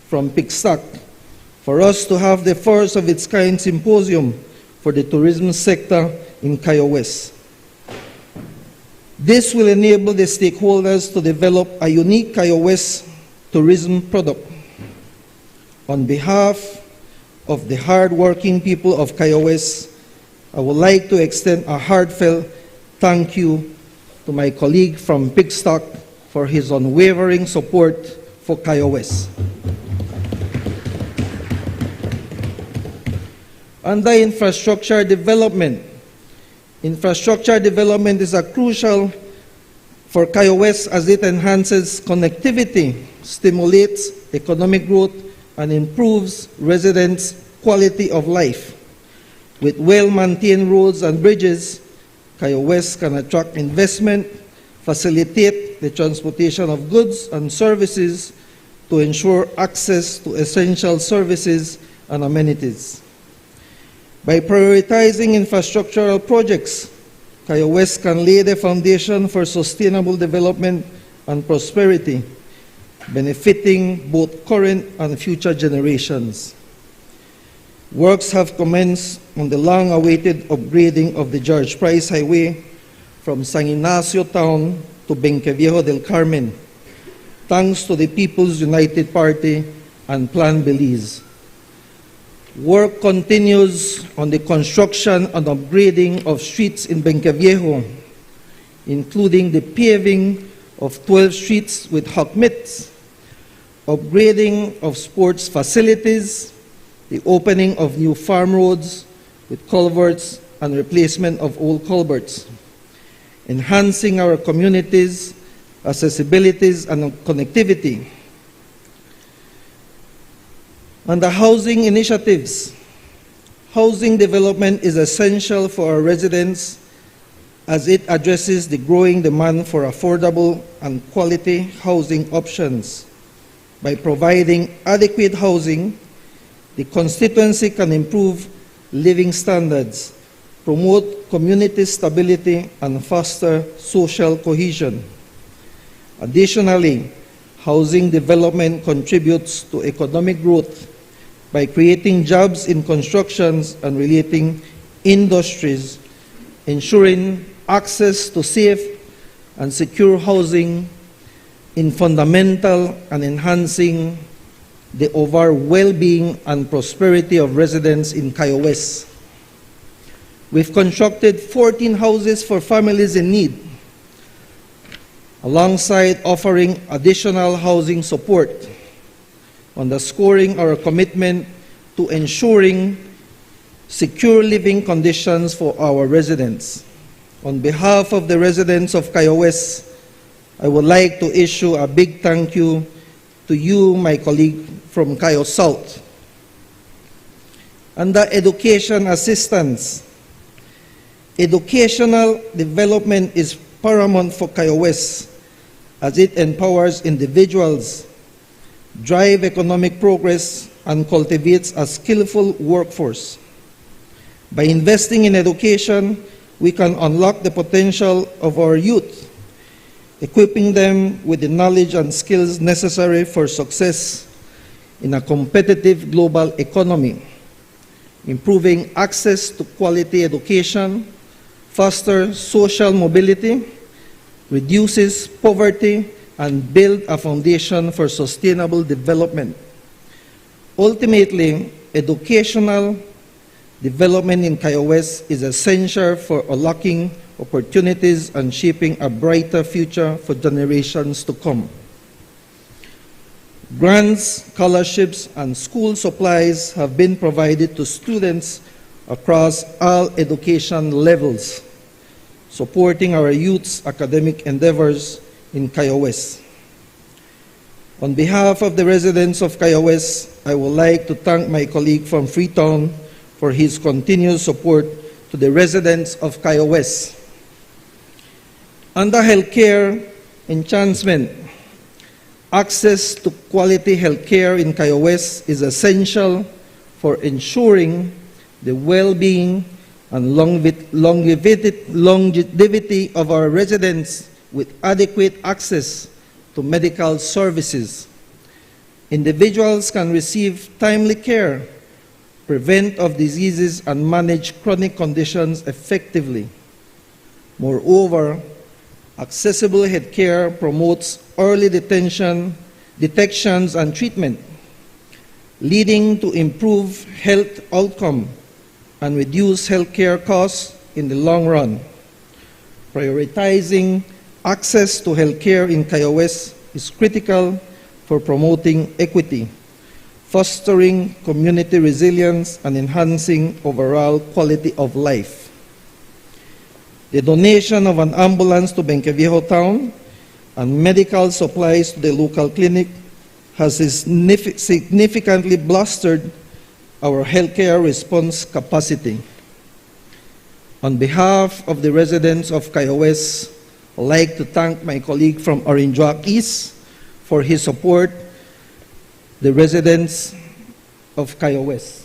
from Pigstock for us to have the first of its kind symposium for the tourism sector in Cayo West. This will enable the stakeholders to develop a unique Cayo West tourism product. On behalf of the hard-working people of Cayo West, I would like to extend a heartfelt thank you to my colleague from Pigstock for his unwavering support for Cayo West. Under infrastructure development is a crucial for Cayo West as it enhances connectivity, stimulates economic growth, and improves residents' quality of life. With well-maintained roads and bridges, Cayo West can attract investment, facilitate the transportation of goods and services to ensure access to essential services and amenities. By prioritizing infrastructural projects, Cayo West can lay the foundation for sustainable development and prosperity, benefiting both current and future generations. Works have commenced on the long-awaited upgrading of the George Price Highway from San Ignacio Town to Benqueviejo del Carmen, thanks to the People's United Party and Plan Belize. Work continues on the construction and upgrading of streets in Benqueviejo, including the paving of 12 streets with Hawkmits, upgrading of sports facilities, the opening of new farm roads with culverts and replacement of old culverts, enhancing our communities' accessibilities and connectivity. Under housing initiatives, housing development is essential for our residents as it addresses the growing demand for affordable and quality housing options. By providing adequate housing, the constituency can improve living standards, promote community stability, and foster social cohesion. Additionally, housing development contributes to economic growth by creating jobs in constructions and relating industries, ensuring access to safe and secure housing in fundamental and enhancing the overall well-being and prosperity of residents in Cayo West. We've constructed 14 houses for families in need, alongside offering additional housing support, underscoring our commitment to ensuring secure living conditions for our residents. On behalf of the residents of Cayo West, I would like to issue a big thank you to you, my colleague from Cayo South. Under education assistance, educational development is paramount for Cayo West as it empowers individuals, drive economic progress, and cultivates a skillful workforce. By investing in education, we can unlock the potential of our youth, equipping them with the knowledge and skills necessary for success in a competitive global economy. Improving access to quality education, fosters social mobility, reduces poverty, and build a foundation for sustainable development. Ultimately, educational development in Cayo West is essential for unlocking opportunities and shaping a brighter future for generations to come. Grants, scholarships, and school supplies have been provided to students across all education levels, supporting our youth's academic endeavors in Cayo West. On behalf of the residents of Cayo West, I would like to thank my colleague from Freetown for his continued support to the residents of Cayo West. Under healthcare enhancement, access to quality healthcare in Cayo West is essential for ensuring the well-being and longevity of our residents with adequate access to medical services. Individuals can receive timely care, prevent of diseases, and manage chronic conditions effectively. Moreover, accessible healthcare promotes early detections and treatment, leading to improved health outcome and reduced healthcare costs in the long run. Prioritizing access to healthcare in Cayo West is critical for promoting equity, fostering community resilience, and enhancing overall quality of life. The donation of an ambulance to Benqueviejo Town and medical supplies to the local clinic has significantly bolstered our healthcare response capacity. On behalf of the residents of Cayo West, I'd like to thank my colleague from Orinduac East for his support, the residents of Cayo West.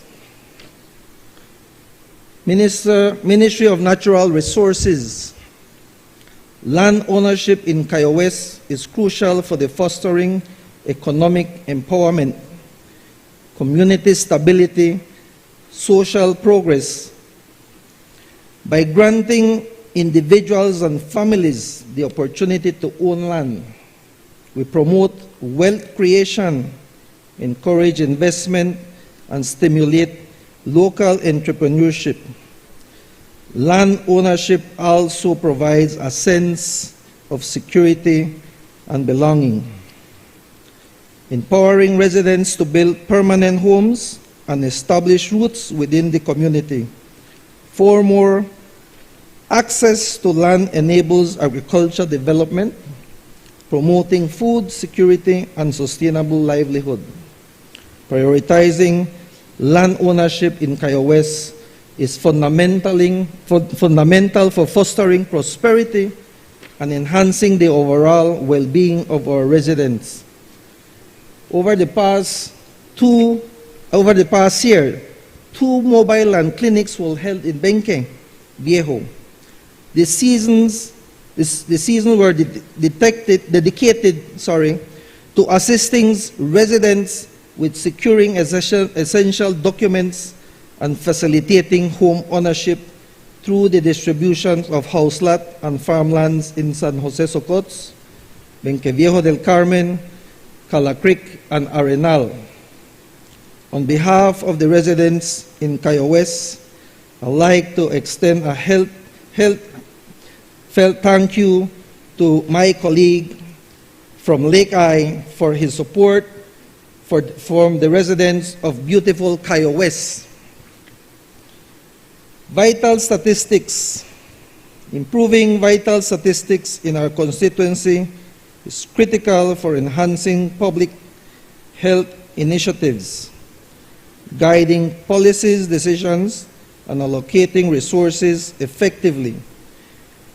Ministry of Natural Resources. Land ownership in Cayo West is crucial for the fostering economic empowerment, community stability, social progress. By granting individuals and families the opportunity to own land, we promote wealth creation, encourage investment, and stimulate local entrepreneurship. Land ownership also provides a sense of security and belonging, empowering residents to build permanent homes and establish roots within the community. Furthermore, access to land enables agriculture development, promoting food security and sustainable livelihood. Prioritizing land ownership in Cayo West is fundamental for fostering prosperity and enhancing the overall well-being of our residents. Over the past year, 2 mobile land clinics were held in Benqueviejo. The seasons were dedicated to assisting residents with securing essential documents and facilitating home ownership through the distribution of house lot and farmlands in San Jose Socots, Benqueviejo del Carmen, Cala Creek, and Arenal. On behalf of the residents in Cayo West, I'd like to extend a heartfelt thank you to my colleague from Lake Eye for his support from the residents of beautiful Cayo West. Vital statistics. Improving vital statistics in our constituency is critical for enhancing public health initiatives, guiding policies, decisions, and allocating resources effectively.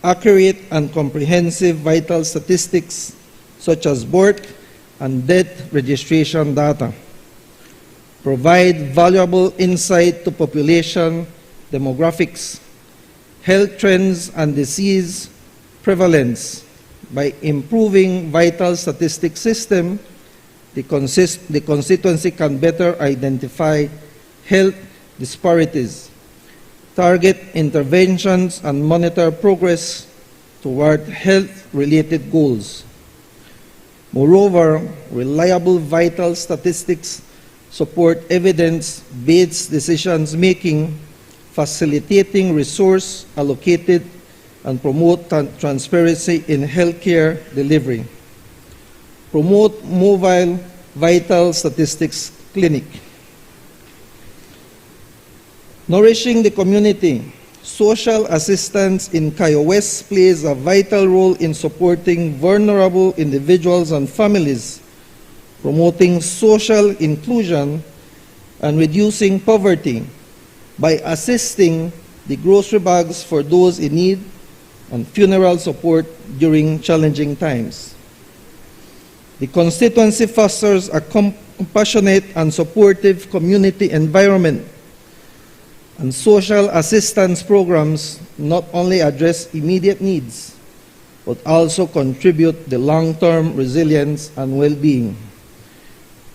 Accurate and comprehensive vital statistics such as birth and death registration data provide valuable insight to population demographics, health trends, and disease prevalence. By improving vital statistics system, the constituency can better identify health disparities, target interventions, and monitor progress toward health-related goals. Moreover, reliable vital statistics support evidence-based decision-making, facilitating resource allocated, and promote transparency in healthcare delivery. Promote mobile vital statistics clinic. Nourishing the community. Social assistance in Cayo West plays a vital role in supporting vulnerable individuals and families, promoting social inclusion, and reducing poverty by assisting the grocery bags for those in need and funeral support during challenging times. The constituency fosters a compassionate and supportive community environment and social assistance programs not only address immediate needs, but also contribute the long-term resilience and well-being.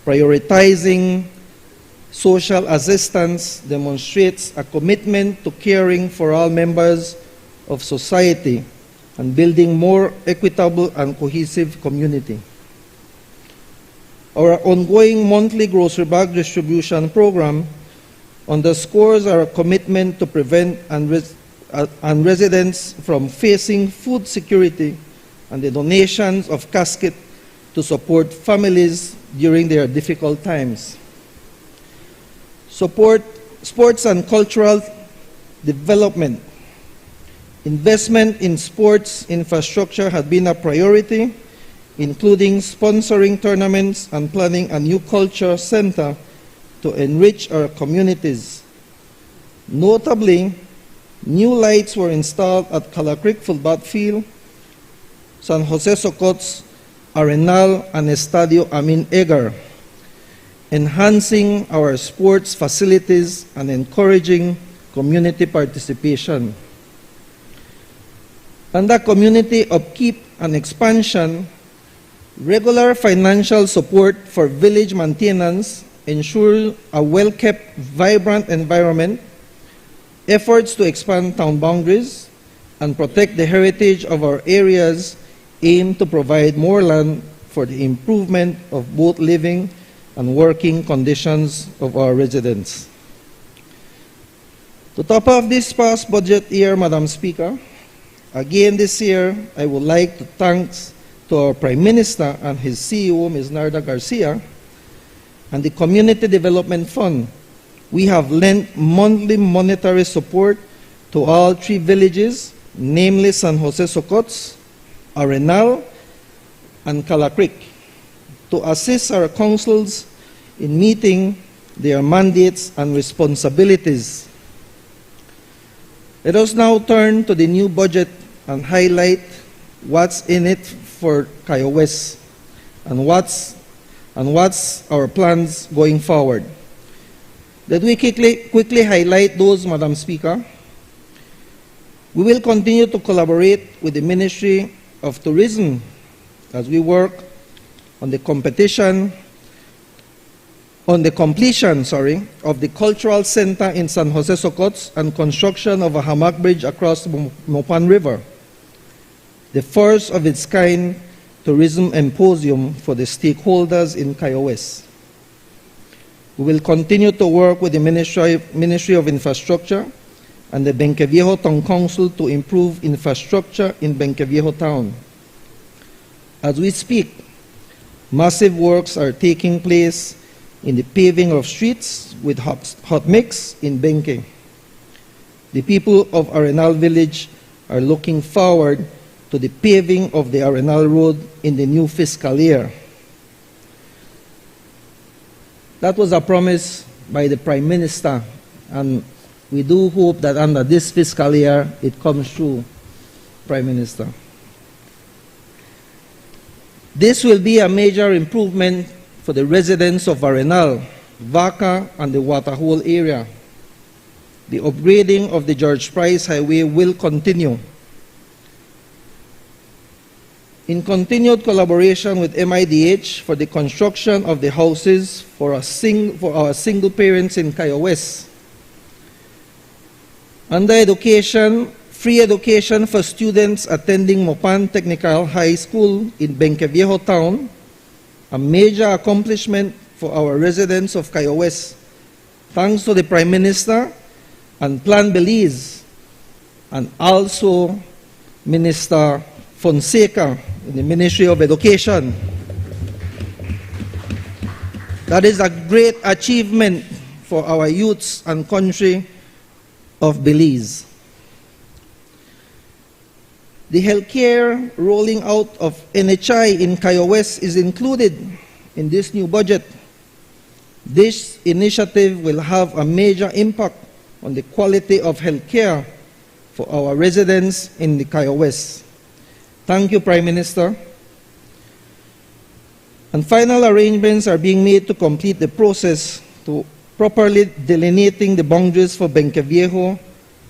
Prioritizing social assistance demonstrates a commitment to caring for all members of society and building more equitable and cohesive community. Our ongoing monthly grocery bag distribution program underscores our commitment to prevent residents from facing food security and the donations of casket to support families during their difficult times. Support sports and cultural development. Investment in sports infrastructure has been a priority, including sponsoring tournaments and planning a new culture center to enrich our communities. Notably, new lights were installed at Cala Creek Football Field, San Jose Socots, Arenal, and Estadio Amin Egar, enhancing our sports facilities and encouraging community participation. Under community upkeep and expansion, regular financial support for village maintenance ensure a well-kept, vibrant environment, efforts to expand town boundaries, and protect the heritage of our areas aim to provide more land for the improvement of both living and working conditions of our residents. To top off this past budget year, Madam Speaker, again this year, I would like to thank our Prime Minister and his CEO, Ms. Narda Garcia, and the Community Development Fund. We have lent monthly monetary support to all 3 villages, namely San Jose Socots, Arenal, and Cala Creek, to assist our councils in meeting their mandates and responsibilities. Let us now turn to the new budget and highlight what's in it for Cayo West and what's our plans going forward. Let me quickly highlight those, Madam Speaker. We will continue to collaborate with the Ministry of Tourism as we work on the completion of the Cultural Center in San Jose Socots and construction of a hammock bridge across the Mopan River, the first of its kind tourism symposium for the stakeholders in Cayo West. We will continue to work with the Ministry of Infrastructure and the Benqueviejo Town Council to improve infrastructure in Benqueviejo Town. As we speak, massive works are taking place in the paving of streets with hot mix in Benque. The people of Arenal Village are looking forward to the paving of the Arenal Road in the new fiscal year. That was a promise by the Prime Minister, and we do hope that under this fiscal year it comes true, Prime Minister. This will be a major improvement for the residents of Arenal, Vaca, and the Waterhole area. The upgrading of the George Price Highway will continue. In continued collaboration with MIDH for the construction of the houses for our single parents in Cayo West. Under education, free education for students attending Mopan Technical High School in Benqueviejo Town, a major accomplishment for our residents of Cayo West, thanks to the Prime Minister and Plan Belize, and also Minister Fonseca in the Ministry of Education. That is a great achievement for our youths and country of Belize. The healthcare rolling out of NHI in Cayo West is included in this new budget. This initiative will have a major impact on the quality of healthcare for our residents in the Cayo West. Thank you, Prime Minister. And final arrangements are being made to complete the process to properly delineating the boundaries for Benqueviejo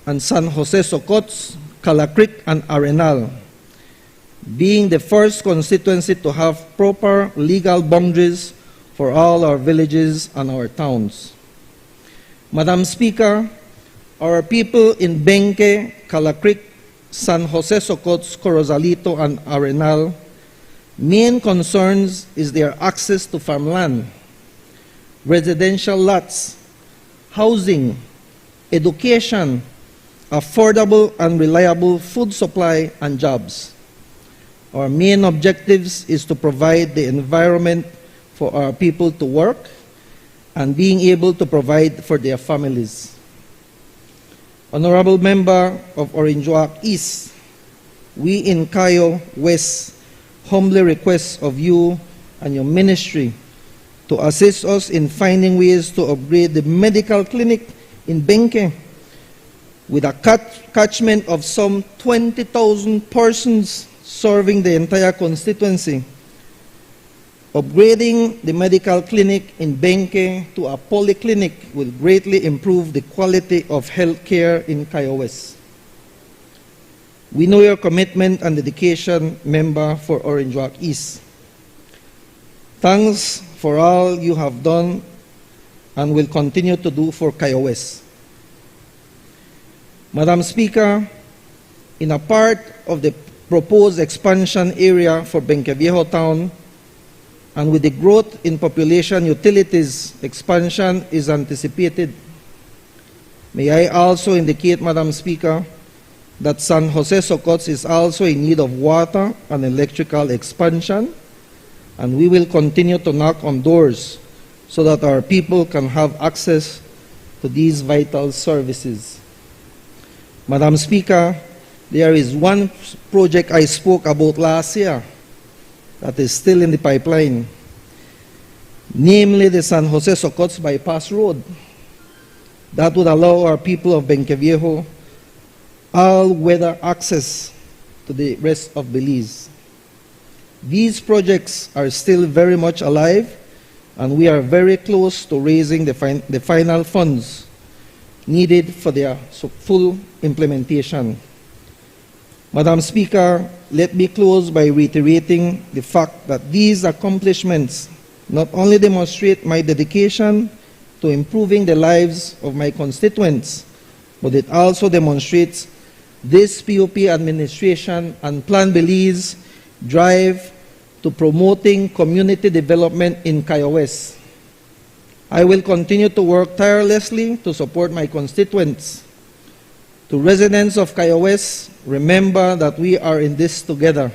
and San Jose Socots, Calacric, and Arenal, being the first constituency to have proper legal boundaries for all our villages and our towns. Madam Speaker, our people in Benque, Calacric, San Jose Socots, Corozalito, and Arenal, main concerns is their access to farmland, residential lots, housing, education, affordable and reliable food supply, and jobs. Our main objectives is to provide the environment for our people to work and being able to provide for their families. Honorable Member of Orinjoak East, we in Cayo West humbly request of you and your ministry to assist us in finding ways to upgrade the medical clinic in Benque with a catchment of some 20,000 persons serving the entire constituency. Upgrading the medical clinic in Benque to a polyclinic will greatly improve the quality of health care in Cayo West. We know your commitment and dedication, Member for Orinjoak East. Thanks for all you have done and will continue to do for Cayo West. Madam Speaker, in a part of the proposed expansion area for Benqueviejo Town, and with the growth in population, utilities expansion is anticipated. May I also indicate, Madam Speaker, that San Jose Socots is also in need of water and electrical expansion, and we will continue to knock on doors so that our people can have access to these vital services. Madam Speaker, there is one project I spoke about last year that is still in the pipeline, namely the San Jose Socots Bypass Road. That would allow our people of Benqueviejo all-weather access to the rest of Belize. These projects are still very much alive, and we are very close to raising the final funds needed for their full implementation. Madam Speaker, let me close by reiterating the fact that these accomplishments not only demonstrate my dedication to improving the lives of my constituents, but it also demonstrates this POP administration and Plan Belize drive to promoting community development in Cayo West. I will continue to work tirelessly to support my constituents. To residents of Cayo West, remember that we are in this together.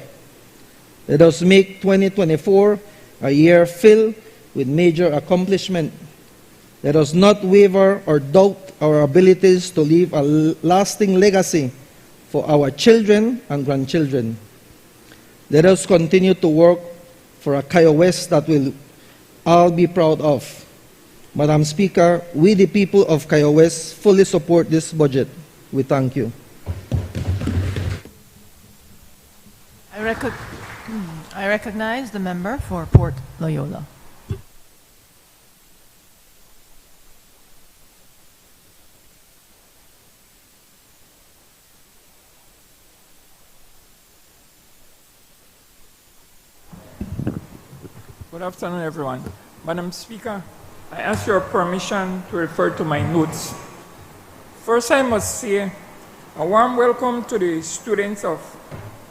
Let us make 2024 a year filled with major accomplishment. Let us not waver or doubt our abilities to leave a lasting legacy for our children and grandchildren. Let us continue to work for a Cayo West that will all be proud of. Madam Speaker, we the people of Cayo West fully support this budget. We thank you. I recognize the member for Port Loyola. Good afternoon, everyone. Madam Speaker, I ask your permission to refer to my notes. First, I must say a warm welcome to the students of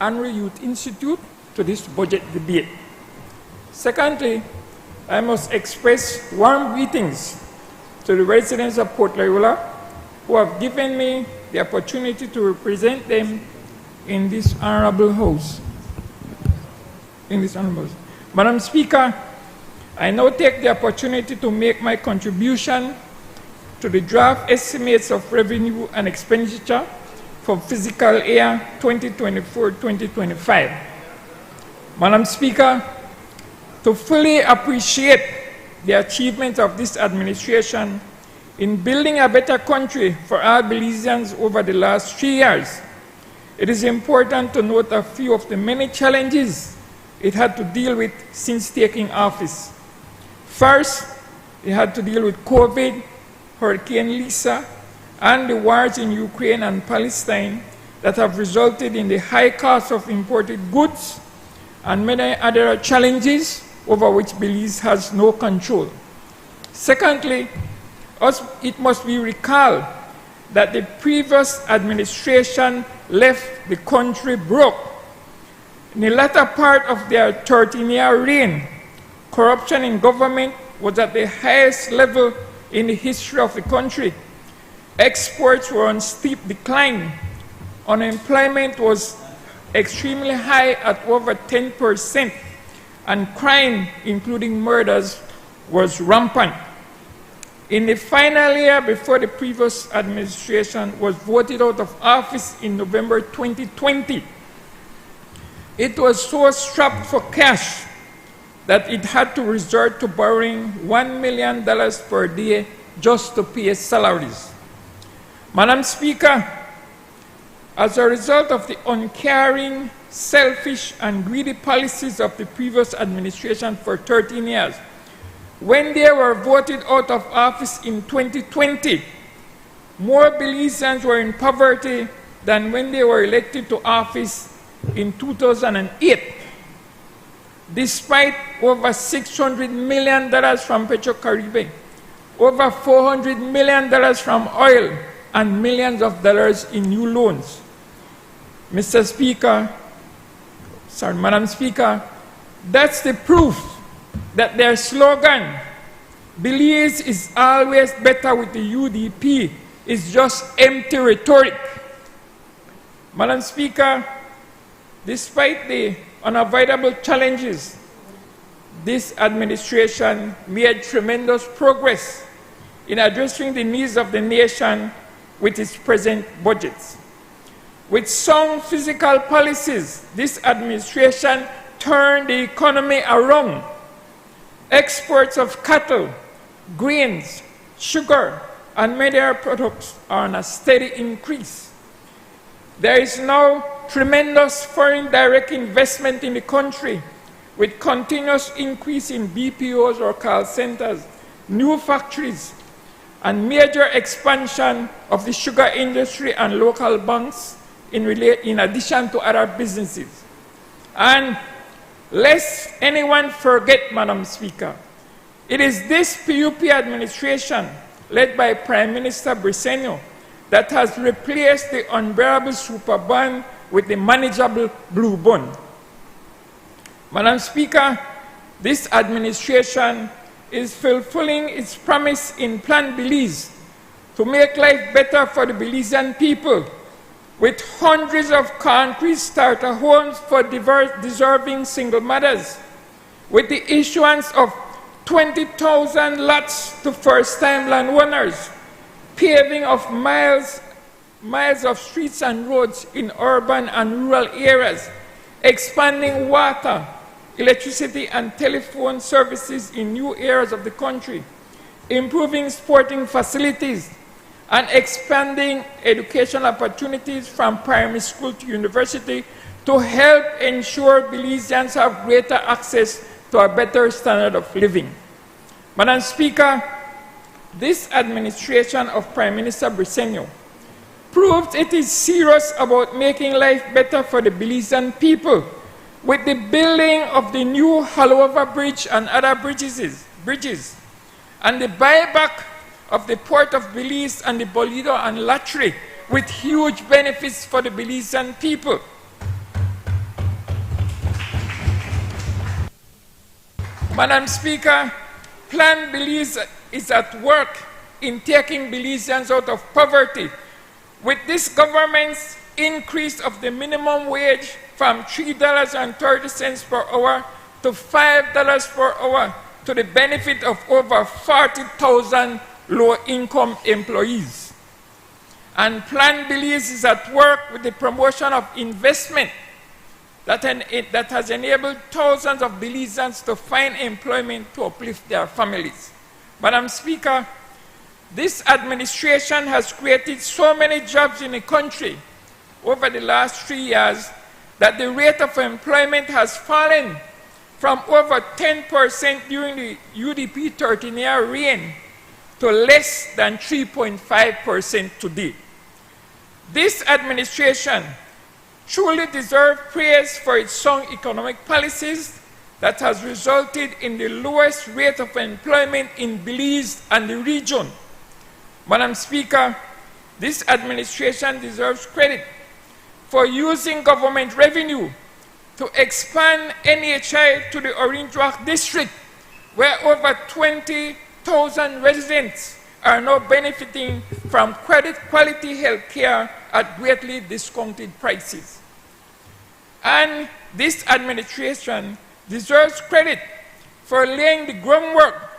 Anri Youth Institute to this budget debate. Secondly, I must express warm greetings to the residents of Port Loyola who have given me the opportunity to represent them in this honorable house. Madam Speaker, I now take the opportunity to make my contribution to the draft estimates of revenue and expenditure for fiscal year 2024-2025. Madam Speaker, to fully appreciate the achievements of this administration in building a better country for our Belizeans over the last 3 years, it is important to note a few of the many challenges it had to deal with since taking office. First, it had to deal with COVID, Hurricane Lisa, and the wars in Ukraine and Palestine that have resulted in the high cost of imported goods and many other challenges over which Belize has no control. Secondly, it must be recalled that the previous administration left the country broke. In the latter part of their 13-year reign, corruption in government was at the highest level in the history of the country. Exports were on steep decline. Unemployment was extremely high at over 10%, and crime, including murders, was rampant. In the final year before the previous administration was voted out of office in November 2020, it was so strapped for cash that it had to resort to borrowing $1 million per day just to pay salaries. Madam Speaker, as a result of the uncaring, selfish, and greedy policies of the previous administration for 13 years, when they were voted out of office in 2020, more Belizeans were in poverty than when they were elected to office in 2008. Despite over $600 million from Petrocaribe, over $400 million from oil, and millions of dollars in new loans. Madam Speaker, that's the proof that their slogan, Belize is always better with the UDP, is just empty rhetoric. Madam Speaker, despite the unavoidable challenges, this administration made tremendous progress in addressing the needs of the nation with its present budgets. With sound fiscal policies, this administration turned the economy around. Exports of cattle, grains, sugar, and many other products are on a steady increase. There is now tremendous foreign direct investment in the country, with continuous increase in BPOs or call centers, new factories, and major expansion of the sugar industry and local banks in addition to other businesses. And lest anyone forget, Madam Speaker, it is this PUP administration, led by Prime Minister Briceño, that has replaced the unbearable super bond with the manageable blue bond. Madam Speaker, this administration is fulfilling its promise in Plan Belize to make life better for the Belizean people, with hundreds of concrete starter homes for deserving single mothers, with the issuance of 20,000 lots to first-time landowners, paving of miles of streets and roads in urban and rural areas, expanding water, electricity, and telephone services in new areas of the country, improving sporting facilities, and expanding educational opportunities from primary school to university to help ensure Belizeans have greater access to a better standard of living. Madam Speaker, this administration of Prime Minister Briceño proved it is serious about making life better for the Belizean people with the building of the new Halover Bridge and other bridges, and the buyback of the Port of Belize and the Bolido and Latry, with huge benefits for the Belizean people. Madam Speaker, Plan Belize is at work in taking Belizeans out of poverty, with this government's increase of the minimum wage from $3.30 per hour to $5 per hour, to the benefit of over 40,000 low-income employees. And Plan Belize is at work with the promotion of investment that has enabled thousands of Belizeans to find employment to uplift their families. Madam Speaker, this administration has created so many jobs in the country over the last 3 years that the rate of employment has fallen from over 10% during the UDP 13-year reign to less than 3.5% today. This administration truly deserves praise for its sound economic policies that has resulted in the lowest rate of employment in Belize and the region. Madam Speaker, this administration deserves credit for using government revenue to expand NHI to the Orange Walk district, where over 20,000 residents are now benefiting from quality health care at greatly discounted prices. And this administration deserves credit for laying the groundwork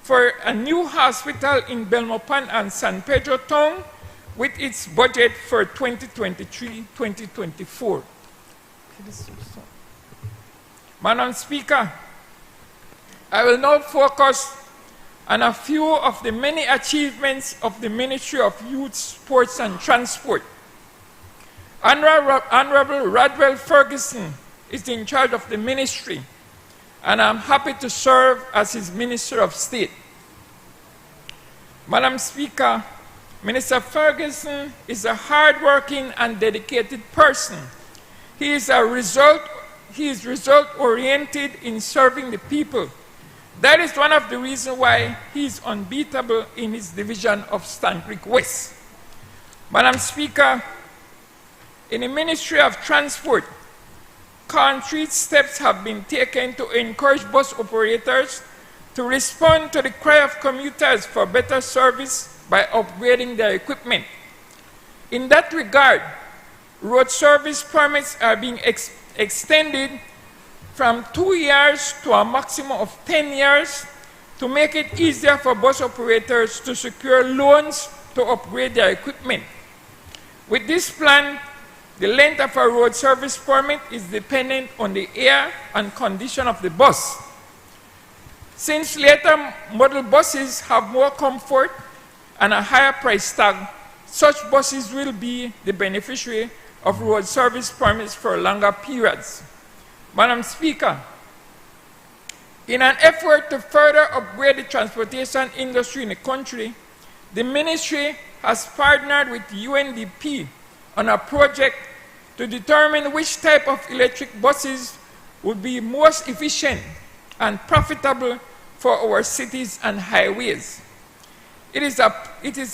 for a new hospital in Belmopan and San Pedro Town with its budget for 2023-2024. Madam Speaker, I will now focus on a few of the many achievements of the Ministry of Youth, Sports and Transport. Honorable Rodwell Ferguson is in charge of the ministry, and I'm happy to serve as his Minister of State. Madam Speaker, Minister Ferguson is a hard-working and dedicated person. He is result-oriented in serving the people. That is one of the reasons why he is unbeatable in his division of Stann Creek West. Madam Speaker, in the Ministry of Transport, concrete steps have been taken to encourage bus operators to respond to the cry of commuters for better service by upgrading their equipment. In that regard, road service permits are being extended from 2 years to a maximum of 10 years to make it easier for bus operators to secure loans to upgrade their equipment. With this plan, the length of a road service permit is dependent on the air and condition of the bus. Since later model buses have more comfort and a higher price tag, such buses will be the beneficiary of road service permits for longer periods. Madam Speaker, in an effort to further upgrade the transportation industry in the country, the ministry has partnered with UNDP on a project to determine which type of electric buses would be most efficient and profitable for our cities and highways. It is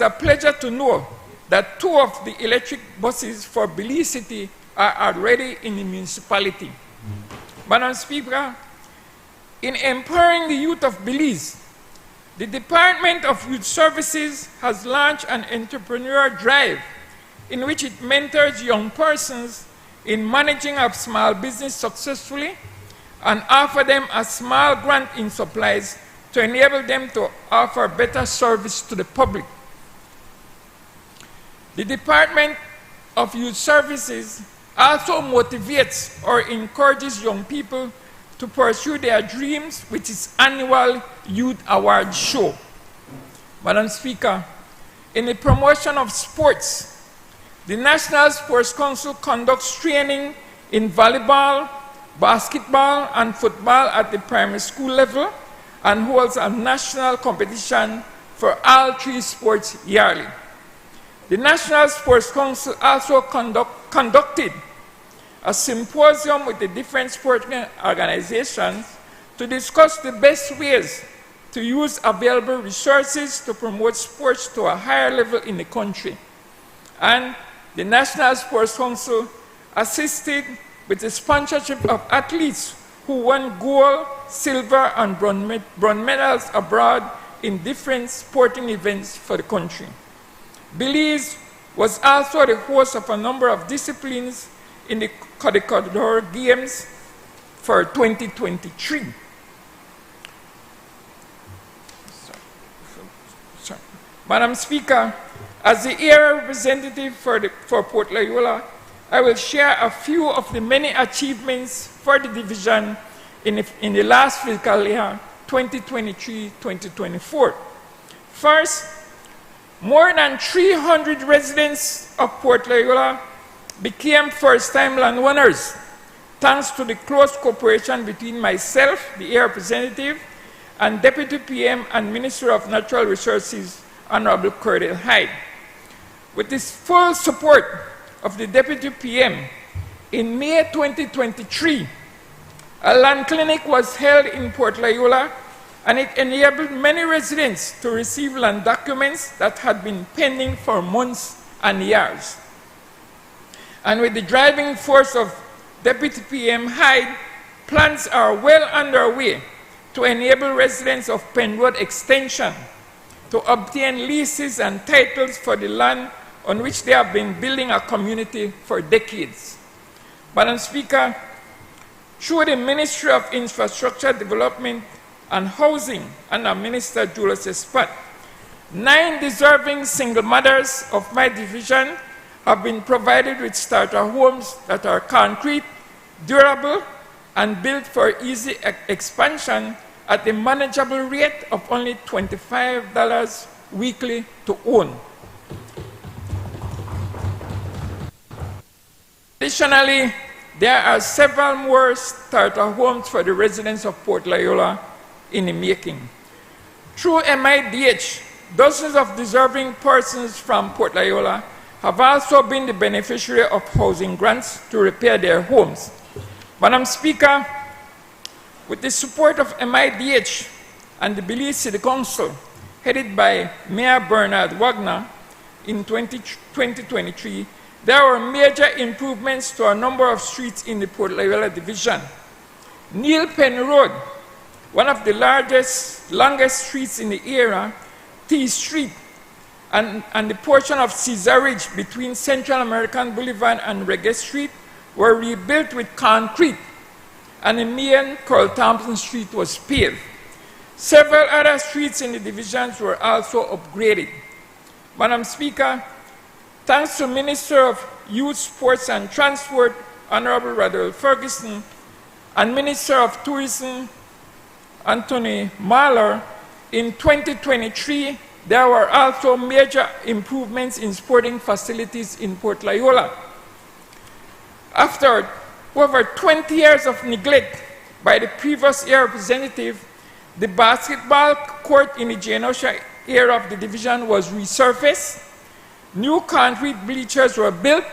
a pleasure to know that 2 of the electric buses for Belize City are already in the municipality. Madam Speaker, in empowering the youth of Belize, the Department of Youth Services has launched an entrepreneurial drive in which it mentors young persons in managing a small business successfully and offer them a small grant in supplies to enable them to offer better service to the public. The Department of Youth Services also motivates or encourages young people to pursue their dreams with its annual Youth Award Show. Madam Speaker, in the promotion of sports, the National Sports Council conducts training in volleyball, basketball, and football at the primary school level and holds a national competition for all 3 sports yearly. The National Sports Council also conducted a symposium with the different sporting organizations to discuss the best ways to use available resources to promote sports to a higher level in the country. And the National Sports Council assisted with the sponsorship of athletes who won gold, silver, and bronze medals abroad in different sporting events for the country. Belize was also the host of a number of disciplines in the Codicodor Games for 2023. Madam Speaker, as the area representative for Port Loyola, I will share a few of the many achievements for the division in the last fiscal year, 2023-2024. First, more than 300 residents of Port Loyola became first-time landowners thanks to the close cooperation between myself, the air representative, and Deputy PM and Minister of Natural Resources, Honorable Cordell Hyde. With the full support of the Deputy PM, in May 2023, a land clinic was held in Port Loyola, and it enabled many residents to receive land documents that had been pending for months and years. And with the driving force of Deputy PM Hyde, plans are well underway to enable residents of Penn Road Extension to obtain leases and titles for the land on which they have been building a community for decades. Madam Speaker, through the Ministry of Infrastructure Development and Housing under Minister Julius Espat, 9 deserving single mothers of my division have been provided with starter homes that are concrete, durable, and built for easy expansion at a manageable rate of only $25 weekly to own. Additionally, there are several more starter homes for the residents of Port Loyola in the making. Through MIDH, dozens of deserving persons from Port Loyola have also been the beneficiary of housing grants to repair their homes. Madam Speaker, with the support of MIDH and the Belize City Council, headed by Mayor Bernard Wagner, in 2023, there were major improvements to a number of streets in the Port Loyola Division. Neil Penn Road, one of the longest streets in the area, T Street, and the portion of Cesar Ridge between Central American Boulevard and Reggae Street were rebuilt with concrete, and the main Carl Thompson Street was paved. Several other streets in the divisions were also upgraded. Madam Speaker, thanks to Minister of Youth, Sports and Transport, Honorable Radel Ferguson, and Minister of Tourism, Anthony Mahler, in 2023, there were also major improvements in sporting facilities in Port Loyola. After over 20 years of neglect by the previous air representative, the basketball court in the Genosha area of the division was resurfaced, new concrete bleachers were built,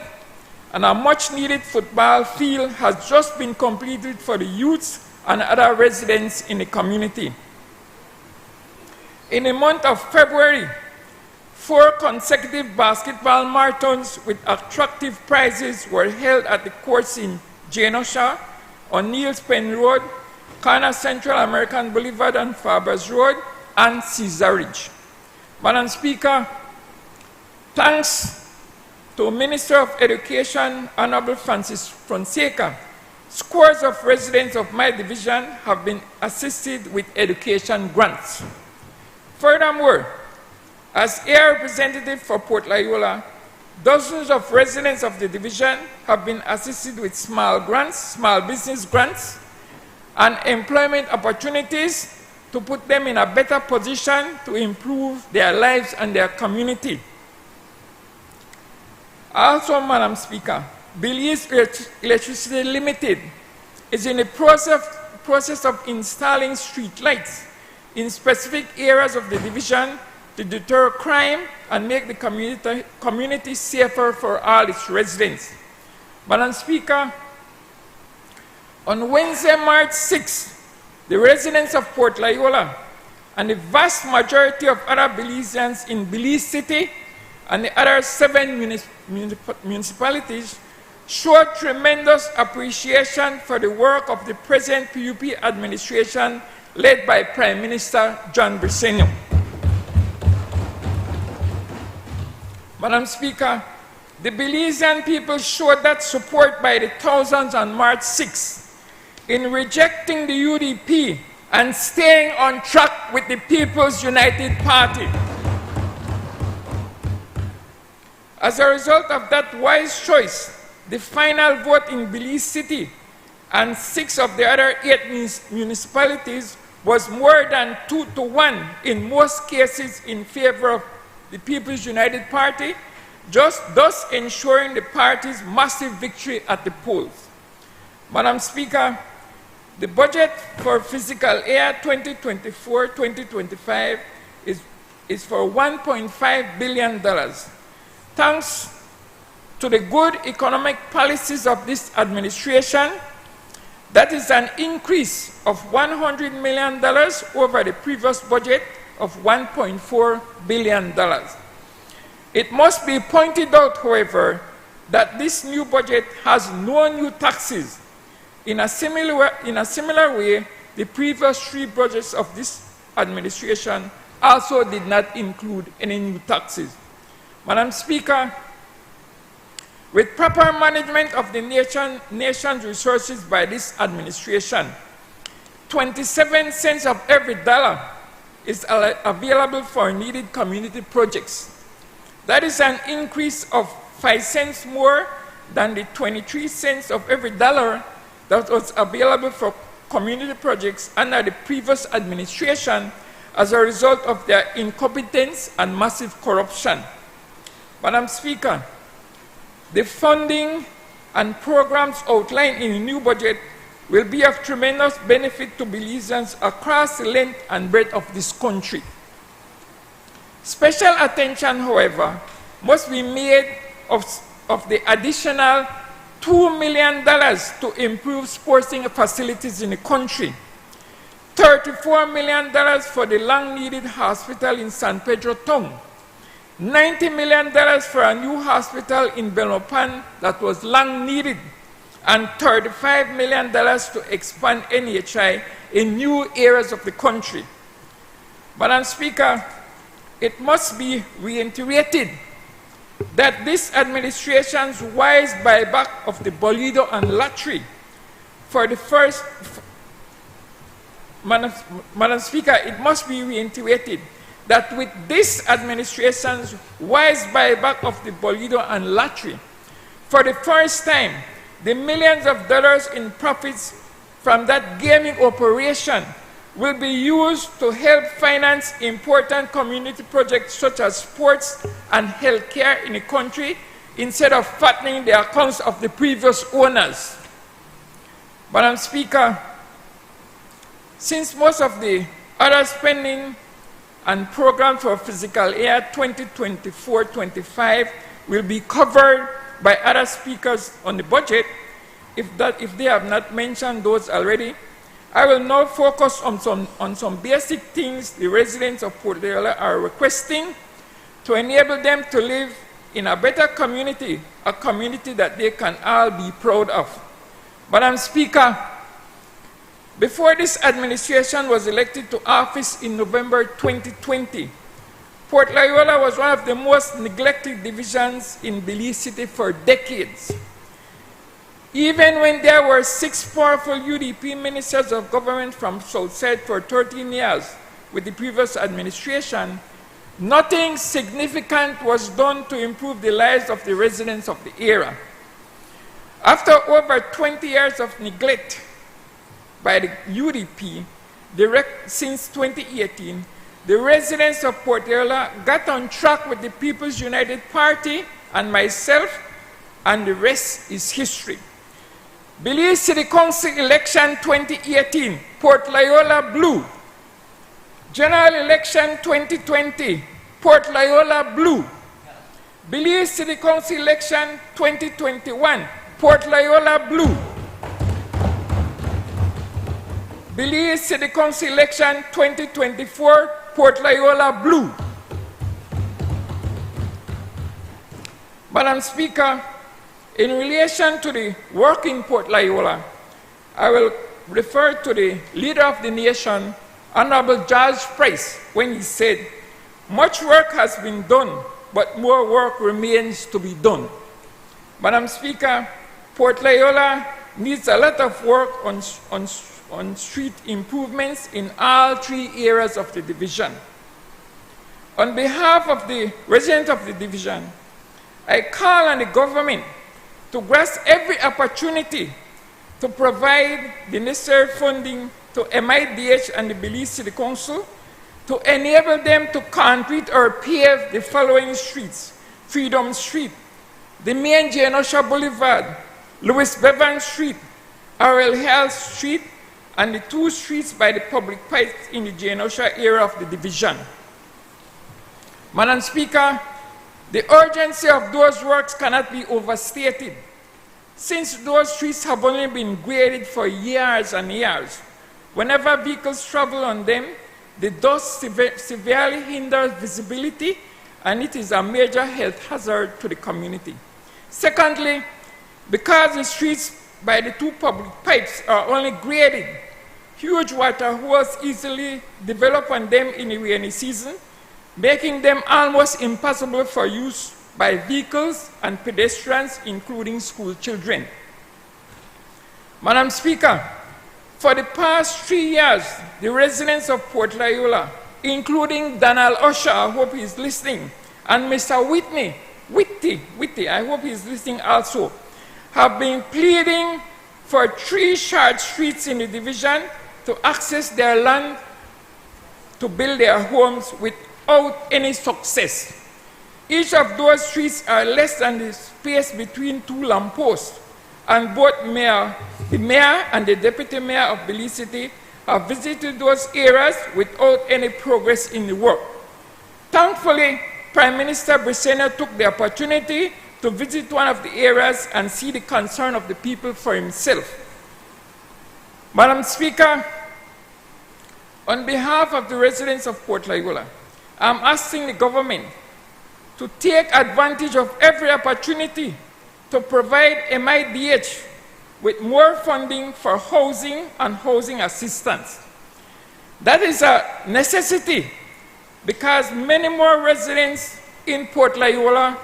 and a much-needed football field has just been completed for the youths and other residents in the community. In the month of February, 4 consecutive basketball marathons with attractive prizes were held at the courts in Genosha, on Niels Penn Road, Kana Central American Boulevard and Farbers Road, and Cesar Ridge. Madam Speaker, thanks to Minister of Education, Honorable Francis Fonseca, scores of residents of my division have been assisted with education grants. Furthermore, as air representative for Port Loyola, dozens of residents of the division have been assisted with small grants, small business grants, and employment opportunities to put them in a better position to improve their lives and their community. Also, Madam Speaker, Belize Electricity Limited is in the process of installing street lights in specific areas of the division to deter crime and make the community safer for all its residents. Madam Speaker, on Wednesday, March 6, the residents of Port Loyola and the vast majority of other Belizeans in Belize City and the other 7 municipalities showed tremendous appreciation for the work of the present PUP administration led by Prime Minister John Briceño. Madam Speaker, the Belizean people showed that support by the thousands on March 6 in rejecting the UDP and staying on track with the People's United Party. As a result of that wise choice, the final vote in Belize City and 6 of the other 8 municipalities was more than 2 to 1 in most cases in favor of the People's United Party, thus ensuring the party's massive victory at the polls. Madam Speaker, the budget for fiscal year 2024-2025 is for $1.5 billion. Thanks to the good economic policies of this administration, that is an increase of $100 million over the previous budget of $1.4 billion. It must be pointed out, however, that this new budget has no new taxes. In a similar way, the previous three budgets of this administration also did not include any new taxes. Madam Speaker, with proper management of the nation's resources by this administration, 27 cents of every dollar is available for needed community projects. That is an increase of 5 cents more than the 23 cents of every dollar that was available for community projects under the previous administration as a result of their incompetence and massive corruption. Madam Speaker, the funding and programs outlined in the new budget will be of tremendous benefit to Belizeans across the length and breadth of this country. Special attention, however, must be made of the additional $2 million to improve sporting facilities in the country, $34 million for the long-needed hospital in San Pedro Town, $90 million for a new hospital in Belmopan that was long needed, and $35 million to expand NHI in new areas of the country. Madam Speaker, it must be reiterated that this administration's wise buyback of the Bolido and lottery for the first, Madam Speaker, it must be reiterated that with this administration's wise buyback of the Bolido and lottery, for the first time, the millions of dollars in profits from that gaming operation will be used to help finance important community projects such as sports and healthcare in the country instead of fattening the accounts of the previous owners. Madam Speaker, since most of the other spending and programs for fiscal year 2024-25 will be covered by other speakers on the budget, if they have not mentioned those already, I will now focus on some basic things the residents of Port Loyola are requesting to enable them to live in a better community, a community that they can all be proud of. Madam Speaker, before this administration was elected to office in November 2020, Port Loyola was one of the most neglected divisions in Belize City for decades. Even when there were 6 powerful UDP ministers of government from Southside for 13 years with the previous administration, nothing significant was done to improve the lives of the residents of the area. After over 20 years of neglect by the UDP, since 2018, the residents of Port Loyola got on track with the People's United Party and myself, and the rest is history. Belize City Council election 2018, Port Loyola blue. General election 2020, Port Loyola blue. Belize City Council election 2021, Port Loyola blue. Belize City Council election 2024, Port Loyola blue. Madam Speaker, in relation to the work in Port Loyola, I will refer to the leader of the nation, Honorable George Price, when he said, "Much work has been done, but more work remains to be done." Madam Speaker, Port Loyola needs a lot of work on street improvements in all 3 areas of the division. On behalf of the residents of the division, I call on the government to grasp every opportunity to provide the necessary funding to MIDH and the Belize City Council to enable them to concrete or pave the following streets: Freedom Street, the main Genosha Boulevard, Louis Bevan Street, Arel Hill Street, and the 2 streets by the public pipes in the Genosha area of the division. Madam Speaker, the urgency of those works cannot be overstated, since those streets have only been graded for years and years. Whenever vehicles travel on them, the dust severely hinders visibility, and it is a major health hazard to the community. Secondly, because the streets by the 2 public pipes are only graded, huge water holes easily develop on them in the rainy season, making them almost impossible for use by vehicles and pedestrians, including school children. Madam Speaker, for the past 3 years, the residents of Port Loyola, including Donald Usher, I hope he's listening, and Mr. Whitty, I hope he's listening also, have been pleading for 3 short streets in the division to access their land to build their homes without any success. Each of those streets are less than the space between 2 lampposts, and both the mayor and the deputy mayor of Belize City have visited those areas without any progress in the work. Thankfully, Prime Minister Briceño took the opportunity to visit one of the areas and see the concern of the people for himself. Madam Speaker, on behalf of the residents of Port Loyola, I'm asking the government to take advantage of every opportunity to provide MIDH with more funding for housing and housing assistance. That is a necessity because many more residents in Port Loyola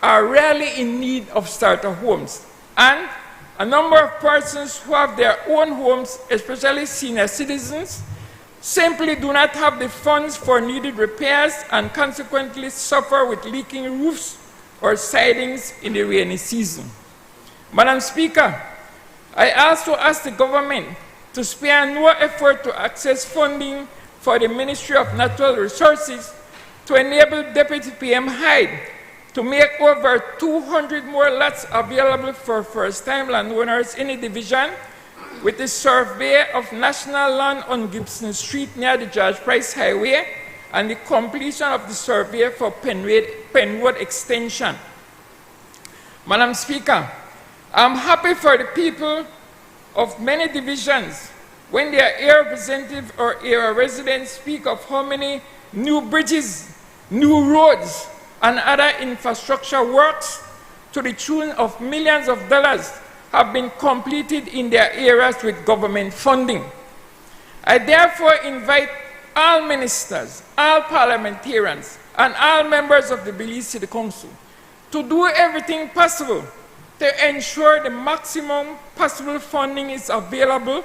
are really in need of starter homes, and a number of persons who have their own homes, especially senior citizens, simply do not have the funds for needed repairs and consequently suffer with leaking roofs or sidings in the rainy season. Madam Speaker, I also ask the government to spare no effort to access funding for the Ministry of Natural Resources to enable Deputy PM Hyde to make over 200 more lots available for first-time landowners in the division, with the survey of national land on Gibson Street near the George Price Highway and the completion of the survey for Penwood Extension. Madam Speaker, I'm happy for the people of many divisions when their area representative or area residents speak of how many new bridges, new roads, and other infrastructure works to the tune of millions of dollars have been completed in their areas with government funding. I therefore invite all ministers, all parliamentarians, and all members of the Belize City Council to do everything possible to ensure the maximum possible funding is available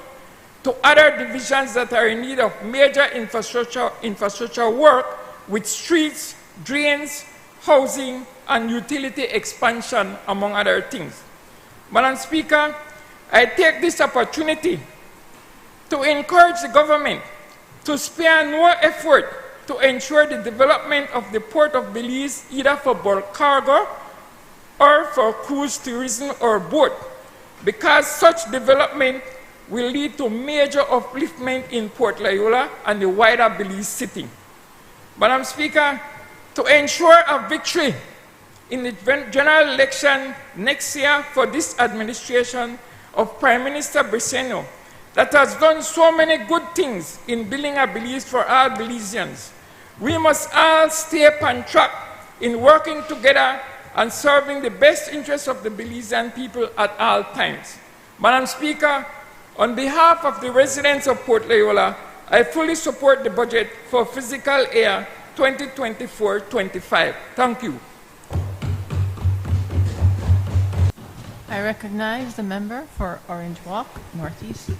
to other divisions that are in need of major infrastructure work with streets, drains, housing, and utility expansion, among other things. Madam Speaker, I take this opportunity to encourage the government to spare no effort to ensure the development of the Port of Belize, either for bulk cargo or for cruise tourism or boat, because such development will lead to major upliftment in Port Loyola and the wider Belize City. Madam Speaker, to ensure a victory in the general election next year for this administration of Prime Minister Briceño, that has done so many good things in building a Belize for all Belizeans, we must all stay on track in working together and serving the best interests of the Belizean people at all times. Madam Speaker, on behalf of the residents of Port Loyola, I fully support the budget for fiscal year 2024-25. Thank you. I recognize the member for Orange Walk, Northeast.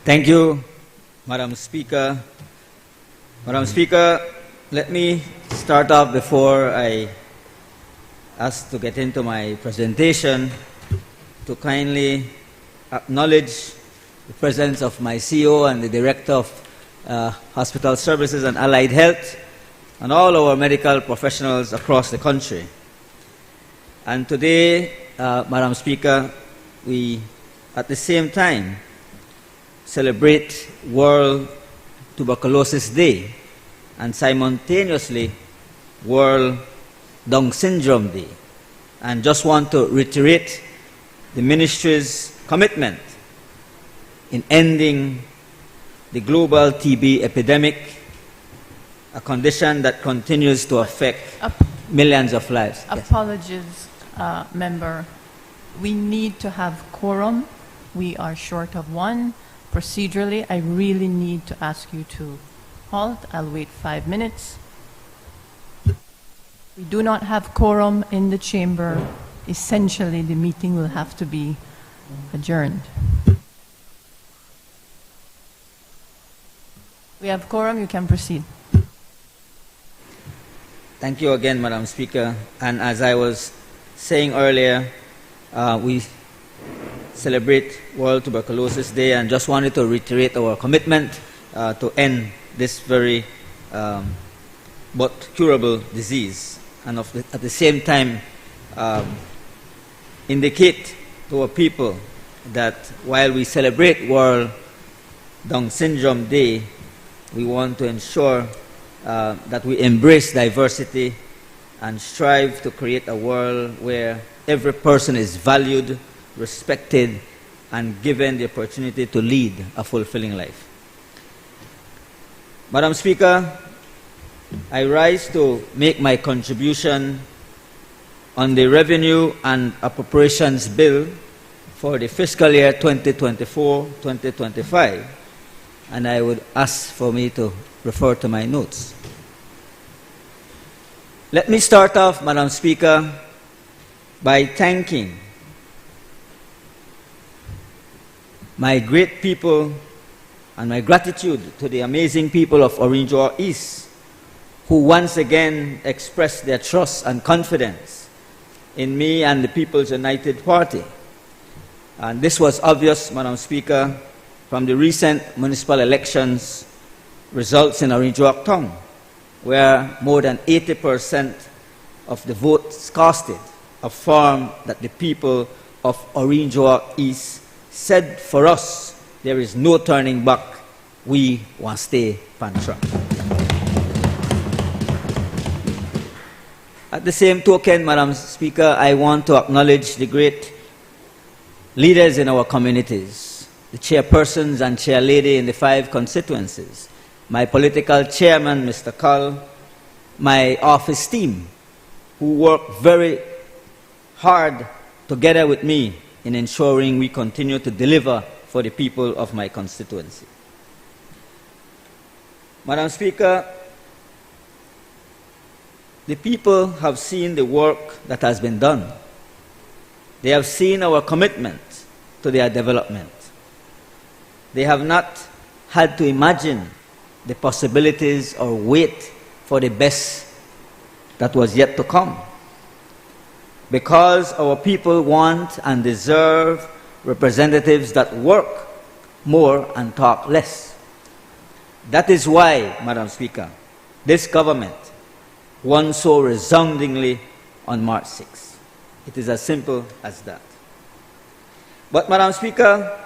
Thank you, Madam Speaker. Madam Speaker, let me start off before I ask to get into my presentation to kindly acknowledge the presence of my CEO and the Director of Hospital Services and Allied Health and all our medical professionals across the country. And today, Madam Speaker, we at the same time celebrate World Tuberculosis Day and simultaneously World Down Syndrome Day. And just want to reiterate the ministry's commitment in ending the global TB epidemic, a condition that continues to affect millions of lives. Apologies, member. We need to have quorum. We are short of one. Procedurally, I really need to ask you to halt. I'll wait 5 minutes. We do not have quorum in the chamber. Essentially, the meeting will have to be adjourned. We have quorum. You can proceed. Thank you again, Madam Speaker. And as I was saying earlier, we celebrate World Tuberculosis Day, and just wanted to reiterate our commitment to end this very but curable disease, and at the same time indicate to our people that while we celebrate World Down Syndrome Day, we want to ensure that we embrace diversity and strive to create a world where every person is valued, respected, and given the opportunity to lead a fulfilling life. Madam Speaker, I rise to make my contribution on the Revenue and Appropriations Bill for the fiscal year 2024-2025, and I would ask for me to refer to my notes. Let me start off, Madam Speaker, by thanking my great people and my gratitude to the amazing people of Orinjoa East, who once again expressed their trust and confidence in me and the People's United Party. And this was obvious, Madam Speaker, from the recent municipal elections results in Orinjoa Town, where more than 80% of the votes casted affirmed that the people of Orinjoa East said, for us, there is no turning back. We want to stay on track. At the same token, Madam Speaker, I want to acknowledge the great leaders in our communities, the chairpersons and chairlady in the 5 constituencies, my political chairman, Mr. Cull, my office team, who work very hard together with me in ensuring we continue to deliver for the people of my constituency. Madam Speaker, the people have seen the work that has been done. They have seen our commitment to their development. They have not had to imagine the possibilities or wait for the best that was yet to come. Because our people want and deserve representatives that work more and talk less. That is why, Madam Speaker, this government won so resoundingly on March 6th. It is as simple as that. But, Madam Speaker,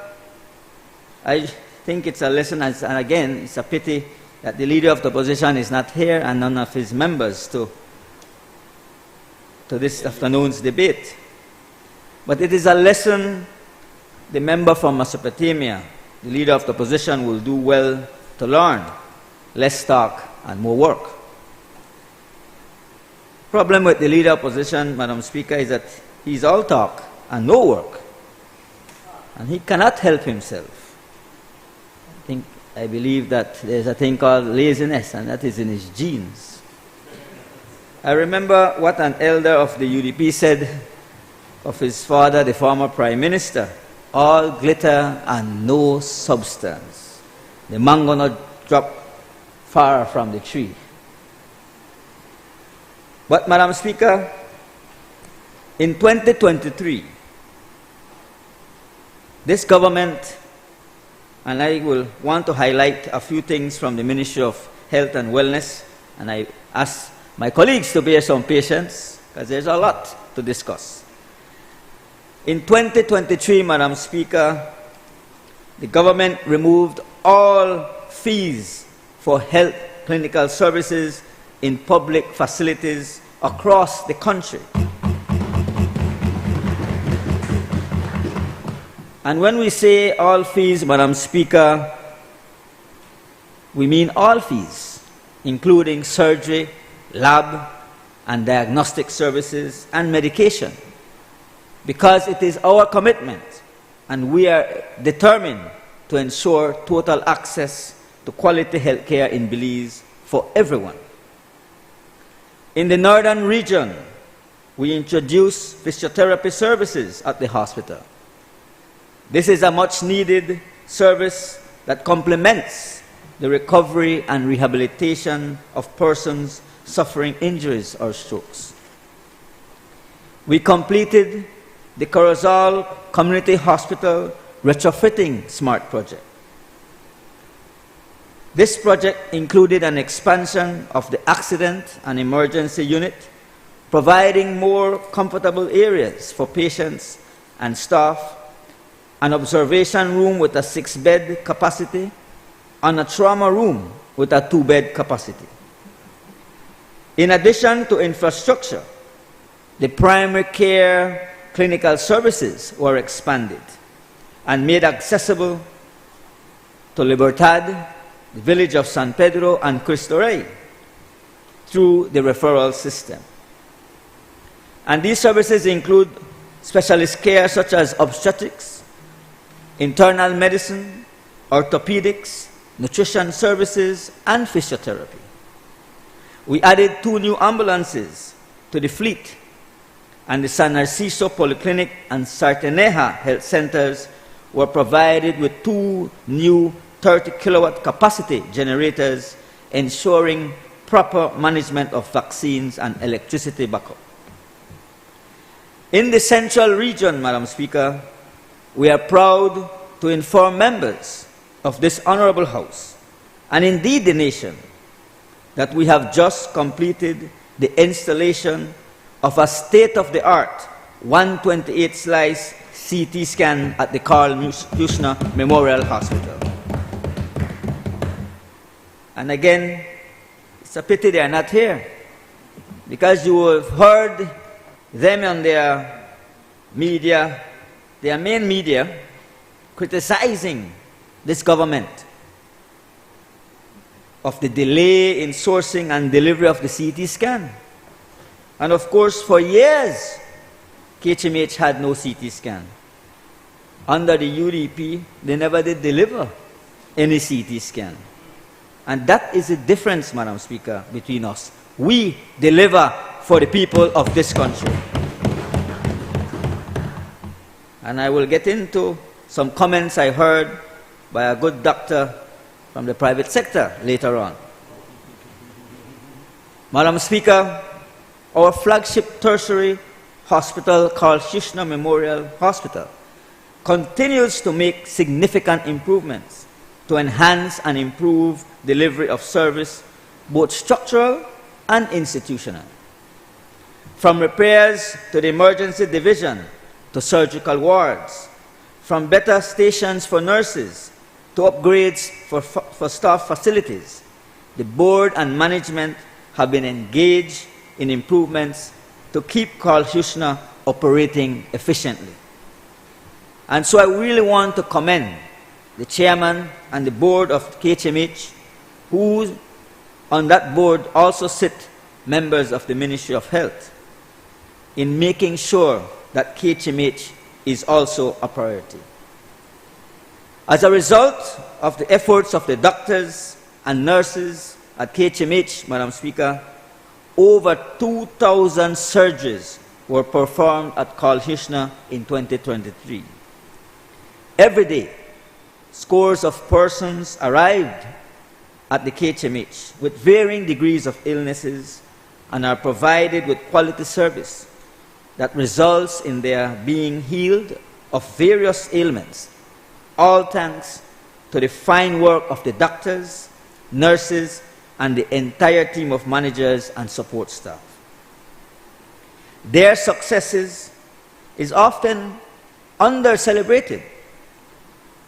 I think it's a lesson, and again, it's a pity that the leader of the opposition is not here and none of his members to this afternoon's debate. But it is a lesson the member from Mesopotamia, the leader of the opposition, will do well to learn. Less talk and more work. Problem with the leader of opposition, Madam Speaker, is that he's all talk and no work. And he cannot help himself. I believe that there's a thing called laziness, and that is in his genes. I remember what an elder of the UDP said of his father, the former Prime Minister: all glitter and no substance. The mango not drop far from the tree. But, Madam Speaker, in 2023, this government, and I will want to highlight a few things from the Ministry of Health and Wellness, and I ask my colleagues to bear some patience, because there's a lot to discuss. In 2023, Madam Speaker, the government removed all fees for health clinical services in public facilities across the country. And when we say all fees, Madam Speaker, we mean all fees, including surgery, lab, and diagnostic services, and medication, because it is our commitment, and we are determined to ensure total access to quality health care in Belize for everyone. In the northern region, we introduced physiotherapy services at the hospital. This is a much-needed service that complements the recovery and rehabilitation of persons suffering injuries or strokes. We completed the Corozal Community Hospital retrofitting SMART project. This project included an expansion of the accident and emergency unit, providing more comfortable areas for patients and staff, an observation room with a 6-bed capacity, and a trauma room with a 2-bed capacity. In addition to infrastructure, the primary care clinical services were expanded and made accessible to Libertad, the village of San Pedro, and Cristo Rey through the referral system. And these services include specialist care such as obstetrics, internal medicine, orthopedics, nutrition services, and physiotherapy. We added 2 new ambulances to the fleet, and the San Narciso Polyclinic and Sarteneja Health Centers were provided with 2 new 30-kilowatt capacity generators, ensuring proper management of vaccines and electricity backup. In the central region, Madam Speaker, we are proud to inform members of this honorable House, and indeed the nation, that we have just completed the installation of a state-of-the-art 128-slice CT scan at the Carl Huschner Memorial Hospital. And again, it's a pity they are not here, because you have heard them on their media, their main media, criticizing this government of the delay in sourcing and delivery of the CT scan. And of course, for years, KHMH had no CT scan. Under the UDP, they never did deliver any CT scan. And that is the difference, Madam Speaker, between us. We deliver for the people of this country. And I will get into some comments I heard by a good doctor from the private sector later on. Madam Speaker, our flagship tertiary hospital, Carl Huschner Memorial Hospital, continues to make significant improvements to enhance and improve delivery of service, both structural and institutional. From repairs to the emergency division to surgical wards, from better stations for nurses to upgrades for staff facilities, the board and management have been engaged in improvements to keep Carl Huschner operating efficiently. And so I really want to commend the chairman and the board of KHMH, who on that board also sit members of the Ministry of Health, in making sure that KHMH is also a priority. As a result of the efforts of the doctors and nurses at KHMH, Madam Speaker, over 2,000 surgeries were performed at Carl Huschner in 2023. Every day, scores of persons arrived at the KHMH with varying degrees of illnesses and are provided with quality service that results in their being healed of various ailments, all thanks to the fine work of the doctors, nurses, and the entire team of managers and support staff. Their successes is often under-celebrated.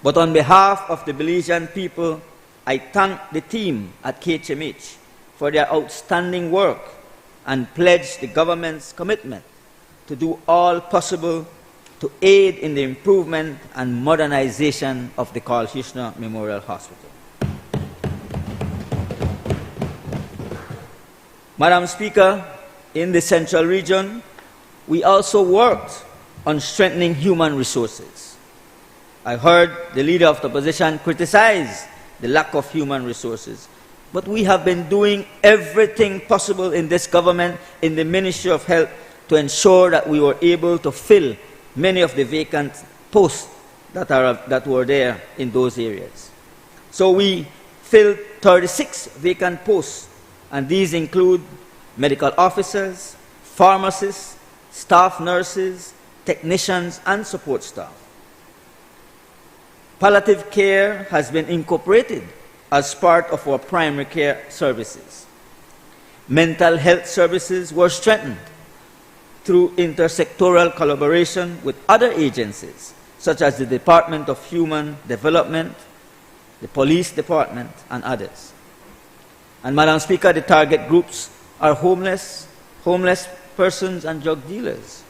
But on behalf of the Belizean people, I thank the team at KHMH for their outstanding work and pledge the government's commitment to do all possible to aid in the improvement and modernization of the Carl Huchner Memorial Hospital. Madam Speaker, in the Central Region, we also worked on strengthening human resources. I heard the leader of the opposition criticize the lack of human resources, but we have been doing everything possible in this government, in the Ministry of Health, to ensure that we were able to fill many of the vacant posts that were there in those areas. So we filled 36 vacant posts, and these include medical officers, pharmacists, staff nurses, technicians, and support staff. Palliative care has been incorporated as part of our primary care services. Mental health services were strengthened through intersectoral collaboration with other agencies, such as the Department of Human Development, the Police Department, and others. And Madam Speaker, the target groups are homeless persons and drug abusers.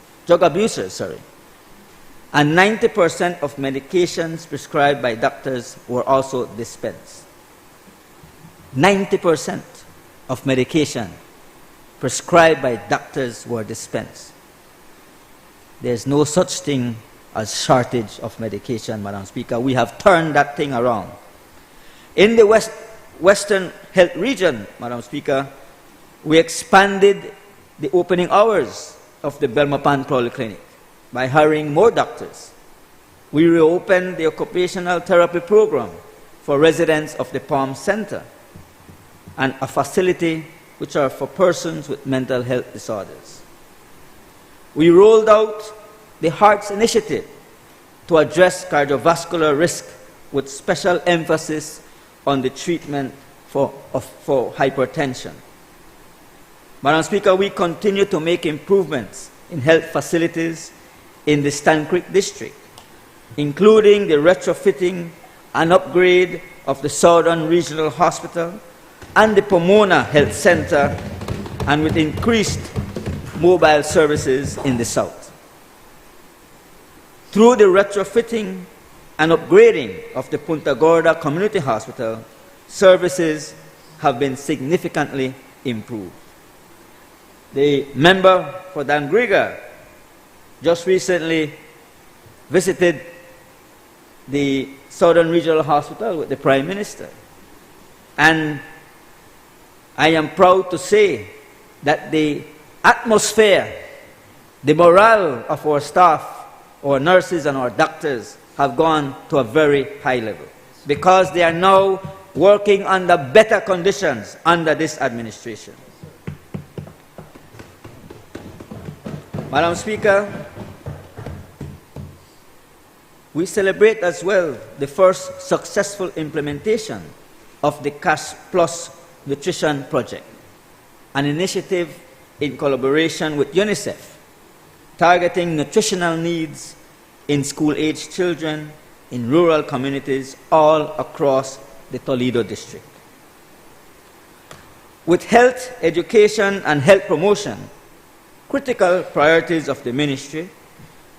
And 90% of medications prescribed by doctors were also dispensed. 90% of medication prescribed by doctors were dispensed. There's no such thing as shortage of medication, Madam Speaker. We have turned that thing around. In the Western Health Region, Madam Speaker, we expanded the opening hours of the Belmopan Polyclinic by hiring more doctors. We reopened the occupational therapy program for residents of the Palm Center and a facility which are for persons with mental health disorders. We rolled out the Hearts Initiative to address cardiovascular risk with special emphasis on the treatment for hypertension. Madam Speaker, we continue to make improvements in health facilities in the Stan Creek District, including the retrofitting and upgrade of the Southern Regional Hospital and the Pomona Health Center, and with increased mobile services in the South. Through the retrofitting and upgrading of the Punta Gorda Community Hospital, services have been significantly improved. The member for Dangriga just recently visited the Southern Regional Hospital with the Prime Minister. And I am proud to say that the atmosphere, the morale of our staff, our nurses and our doctors have gone to a very high level because they are now working under better conditions under this administration. Madam Speaker, we celebrate as well the first successful implementation of the Cash Plus Nutrition Project, an initiative in collaboration with UNICEF, targeting nutritional needs in school-aged children in rural communities all across the Toledo district. With health, education, and health promotion, critical priorities of the ministry,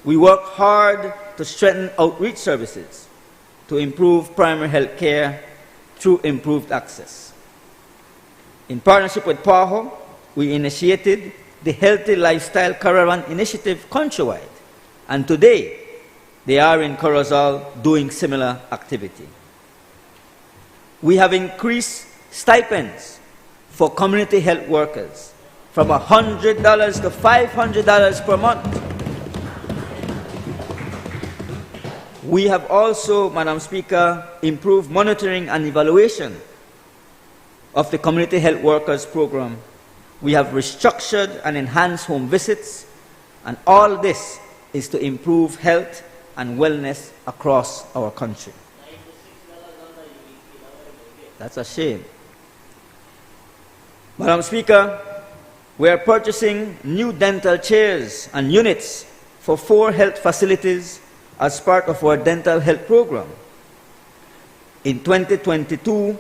we work hard to strengthen outreach services to improve primary health care through improved access. In partnership with PAHO, we initiated the Healthy Lifestyle Caravan Initiative countrywide, and today they are in Corozal doing similar activity. We have increased stipends for community health workers from $100 to $500 per month. We have also, Madam Speaker, improved monitoring and evaluation of the Community Health Workers Program. We have restructured and enhanced home visits, and all this is to improve health and wellness across our country. That's a shame. Madam Speaker, we are purchasing new dental chairs and units for 4 health facilities as part of our dental health program. In 2022,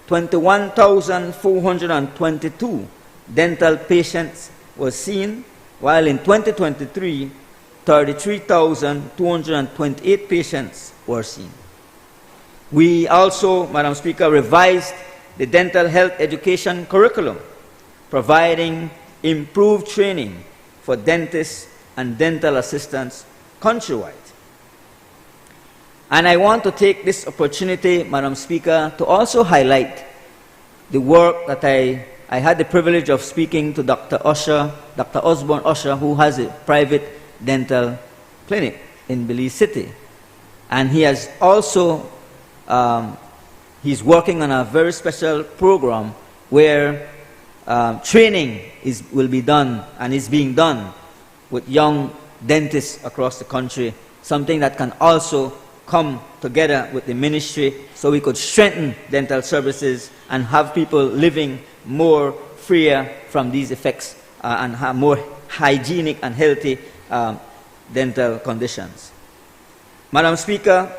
21,422 dental patients were seen, while in 2023, 33,228 patients were seen. We also, Madam Speaker, revised the dental health education curriculum, providing improved training for dentists and dental assistants countrywide. And I want to take this opportunity, Madam Speaker, to also highlight the work that I had the privilege of speaking to Dr. Osborne Usher, who has a private dental clinic in Belize City. And he has also, he's working on a very special program where training will be done and is being done with young dentists across the country, something that can also come together with the ministry so we could strengthen dental services and have people living more freer from these effects and have more hygienic and healthy dental conditions. Madam Speaker,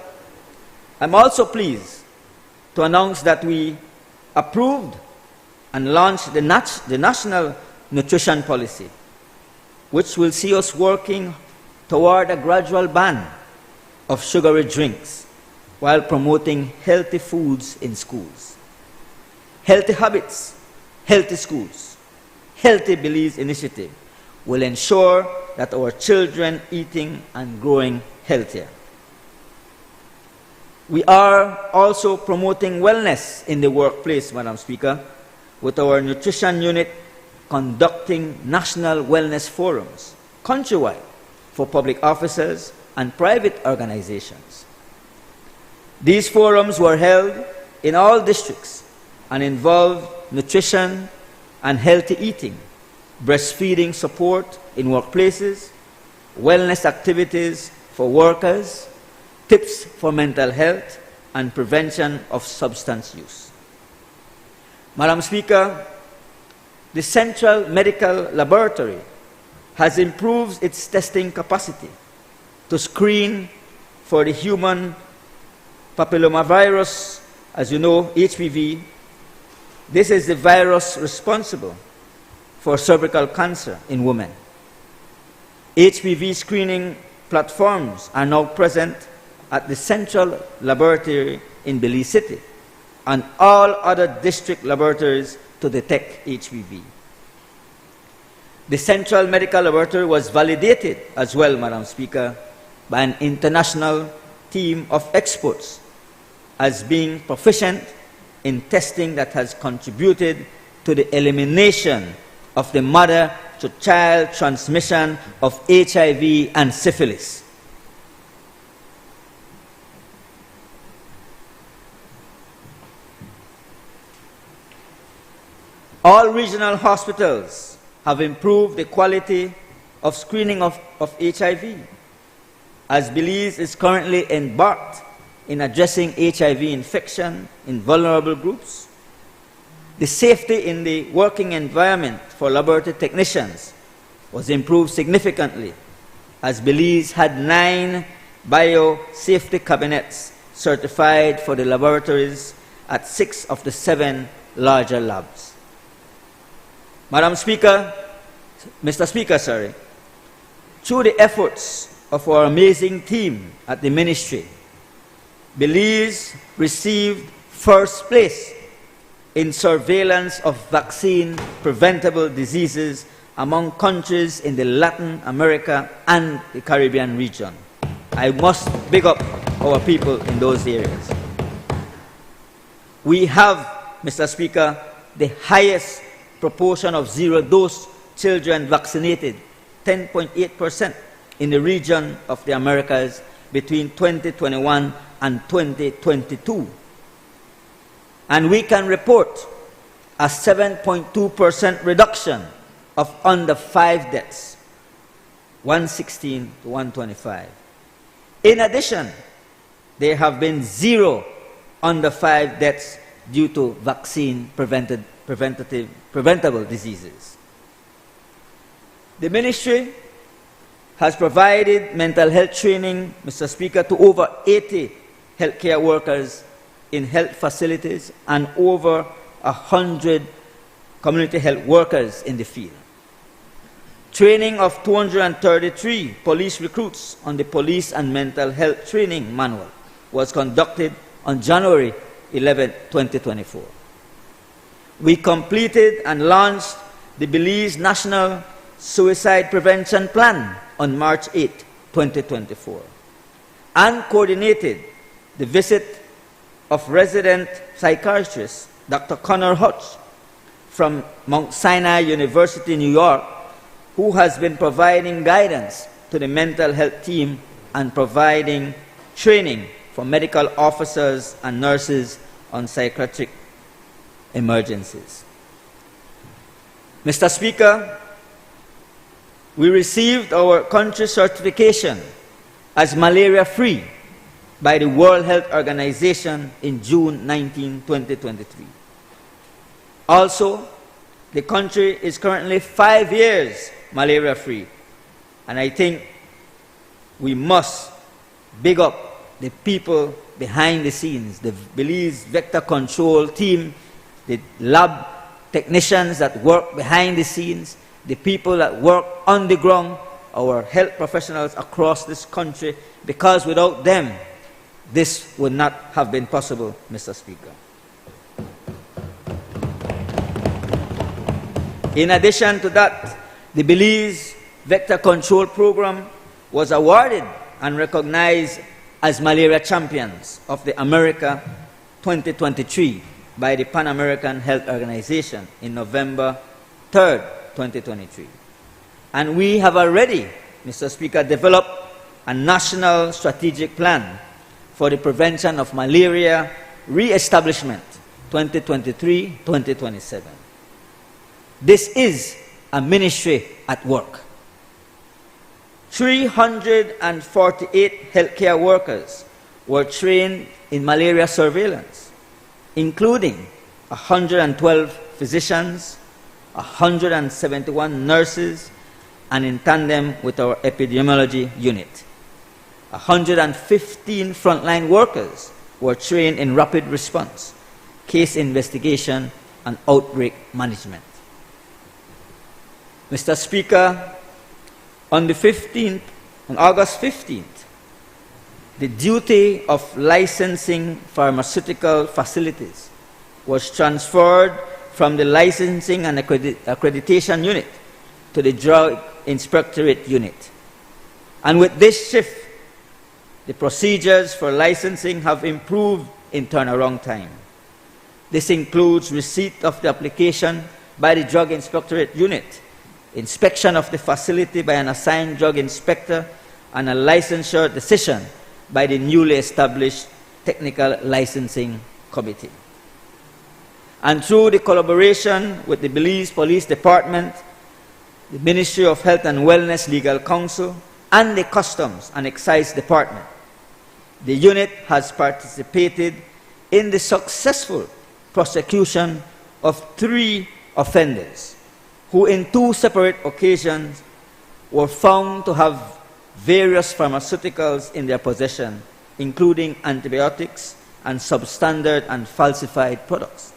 I'm also pleased to announce that we approved and launched the National Nutrition Policy, which will see us working toward a gradual ban of sugary drinks while promoting healthy foods in schools. Healthy habits, healthy schools, Healthy Belize initiative will ensure that our children eating and growing healthier. We are also promoting wellness in the workplace, Madam Speaker, with our nutrition unit conducting national wellness forums countrywide for public officers and private organizations. These forums were held in all districts and involved nutrition and healthy eating, breastfeeding support in workplaces, wellness activities for workers, tips for mental health, and prevention of substance use. Madam Speaker, the Central Medical Laboratory has improved its testing capacity to screen for the human papillomavirus, as you know, HPV. This is the virus responsible for cervical cancer in women. HPV screening platforms are now present at the Central Laboratory in Belize City and all other district laboratories to detect HPV. The Central Medical Laboratory was validated as well, Madam Speaker, by an international team of experts as being proficient in testing that has contributed to the elimination of the mother-to-child transmission of HIV and syphilis. All regional hospitals have improved the quality of screening of HIV, as Belize is currently embarked in addressing HIV infection in vulnerable groups. The safety in the working environment for laboratory technicians was improved significantly, as Belize had 9 biosafety cabinets certified for the laboratories at 6 of the 7 larger labs. Madam Speaker, Mr. Speaker, through the efforts of our amazing team at the ministry, Belize received first place in surveillance of vaccine-preventable diseases among countries in the Latin America and the Caribbean region. I must big up our people in those areas. We have, Mr. Speaker, the highest proportion of zero-dose children vaccinated, 10.8% in the region of the Americas between 2021 and 2022. And we can report a 7.2% reduction of under 5 deaths, 116 to 125. In addition, there have been 0 under 5 deaths due to preventable diseases. The ministry has provided mental health training, Mr. Speaker, to over 80 healthcare workers in health facilities and over 100 community health workers in the field. Training of 233 police recruits on the Police and Mental Health Training Manual was conducted on January 11, 2024. We completed and launched the Belize National Suicide Prevention Plan on March 8, 2024, and coordinated the visit of resident psychiatrist Dr. Connor Hutch from Mount Sinai University, New York, who has been providing guidance to the mental health team and providing training for medical officers and nurses on psychiatric emergencies. Mr. Speaker, we received our country certification as malaria-free by the World Health Organization in June 19, 2023. Also, the country is currently 5 years malaria-free, and I think we must big up the people behind the scenes, the Belize Vector Control team, the lab technicians that work behind the scenes, the people that work on the ground, our health professionals across this country, because without them, this would not have been possible, Mr. Speaker. In addition to that, the Belize Vector Control Program was awarded and recognized as Malaria Champions of the America 2023 by the Pan American Health Organization in November 3rd, 2023. And we have already, Mr. Speaker, developed a national strategic plan for the prevention of malaria re-establishment 2023-2027. This is a ministry at work. 348 healthcare workers were trained in malaria surveillance, including 112 physicians, 171 nurses, and in tandem with our epidemiology unit. 115 frontline workers were trained in rapid response, case investigation, and outbreak management. Mr. Speaker, on August 15th, the duty of licensing pharmaceutical facilities was transferred from the Licensing and Accreditation Unit to the Drug Inspectorate Unit. And with this shift, the procedures for licensing have improved in turnaround time. This includes receipt of the application by the Drug Inspectorate Unit, inspection of the facility by an assigned drug inspector, and a licensure decision by the newly established Technical Licensing Committee. And through the collaboration with the Belize Police Department, the Ministry of Health and Wellness Legal Counsel, and the Customs and Excise Department, the unit has participated in the successful prosecution of 3 offenders who in 2 separate occasions were found to have various pharmaceuticals in their possession, including antibiotics and substandard and falsified products.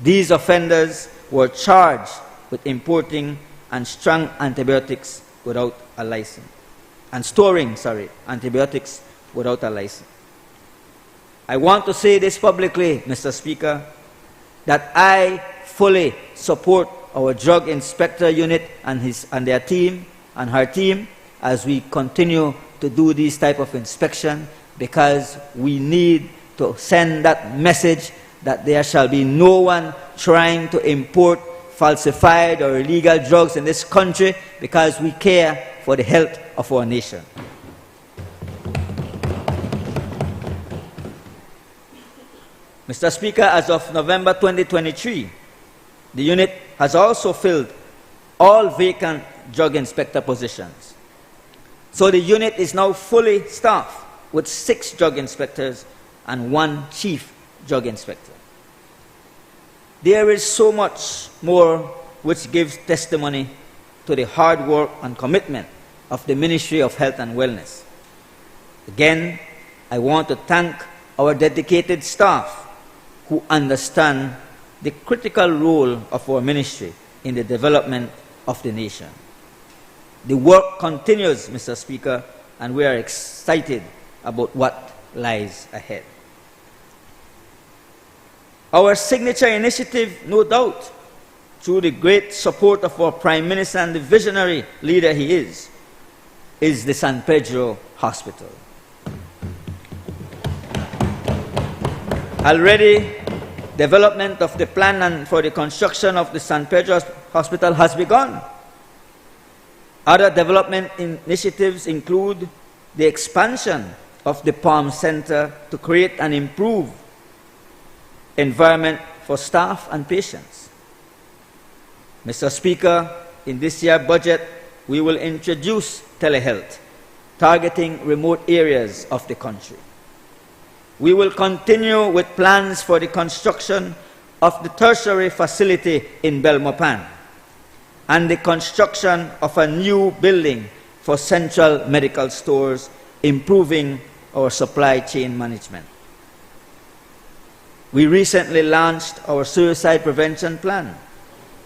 These offenders were charged with importing and storing antibiotics without a license, antibiotics without a license. I want to say this publicly, Mr. Speaker, that I fully support our drug inspector unit and their team and her team as we continue to do these type of inspection, because we need to send that message that there shall be no one trying to import falsified or illegal drugs in this country, because we care for the health of our nation. Mr. Speaker, as of November 2023, the unit has also filled all vacant drug inspector positions. So the unit is now fully staffed with 6 drug inspectors and 1 chief drug inspector. There is so much more which gives testimony to the hard work and commitment of the Ministry of Health and Wellness. Again, I want to thank our dedicated staff who understand the critical role of our ministry in the development of the nation. The work continues, Mr. Speaker, and we are excited about what lies ahead. Our signature initiative, no doubt, through the great support of our Prime Minister and the visionary leader he is the San Pedro Hospital. Already, development of the plan and for the construction of the San Pedro Hospital has begun. Other development initiatives include the expansion of the Palm Center to create an improved environment for staff and patients. Mr. Speaker, in this year's budget, we will introduce telehealth, targeting remote areas of the country. We will continue with plans for the construction of the tertiary facility in Belmopan and the construction of a new building for central medical stores, improving our supply chain management. We recently launched our suicide prevention plan,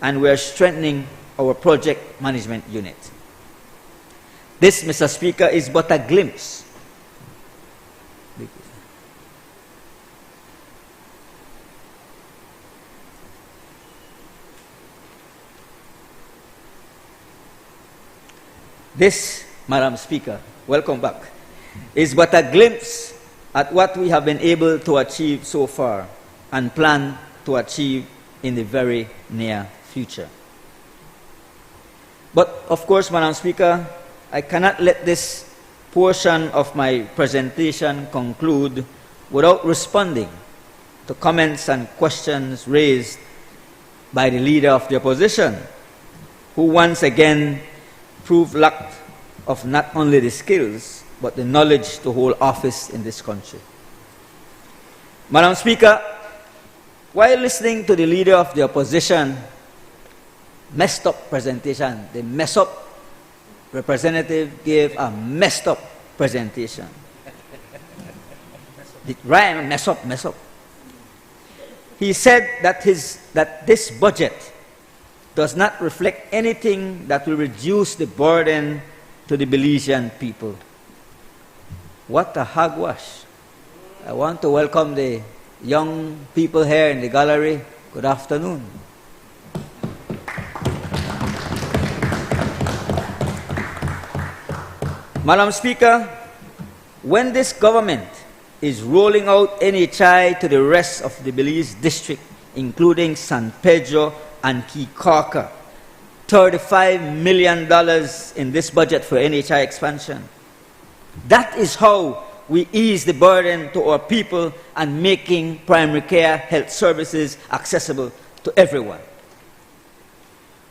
and we are strengthening our project management unit. This, Mr. Speaker, is but a glimpse. This, Madam Speaker, welcome back, is but a glimpse at what we have been able to achieve so far and plan to achieve in the very near future. But of course, Madam Speaker, I cannot let this portion of my presentation conclude without responding to comments and questions raised by the leader of the opposition, who once again proved lack of not only the skills, but the knowledge to hold office in this country. Madam Speaker, while listening to the leader of the opposition, messed up presentation, the mess up representative gave a messed up presentation. Right, mess up. He said that this budget does not reflect anything that will reduce the burden to the Belizean people. What a hogwash. I want to welcome the young people here in the gallery. Good afternoon. Madam Speaker, when this government is rolling out NHI to the rest of the Belize district, including San Pedro and Kikaka, $35 million in this budget for NHI expansion. That is how we ease the burden to our people and making primary care health services accessible to everyone.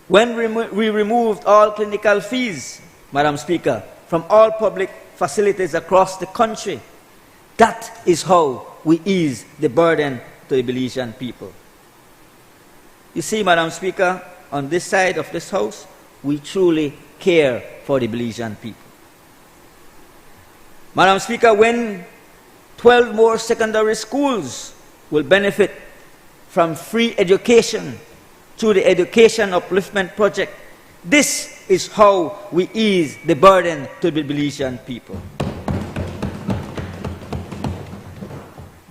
When we removed all clinical fees, Madam Speaker, from all public facilities across the country, that is how we ease the burden to the Belizean people. You see, Madam Speaker, on this side of this House, we truly care for the Belizean people. Madam Speaker, when 12 more secondary schools will benefit from free education through the Education Upliftment Project, this is how we ease the burden to the Belizean people.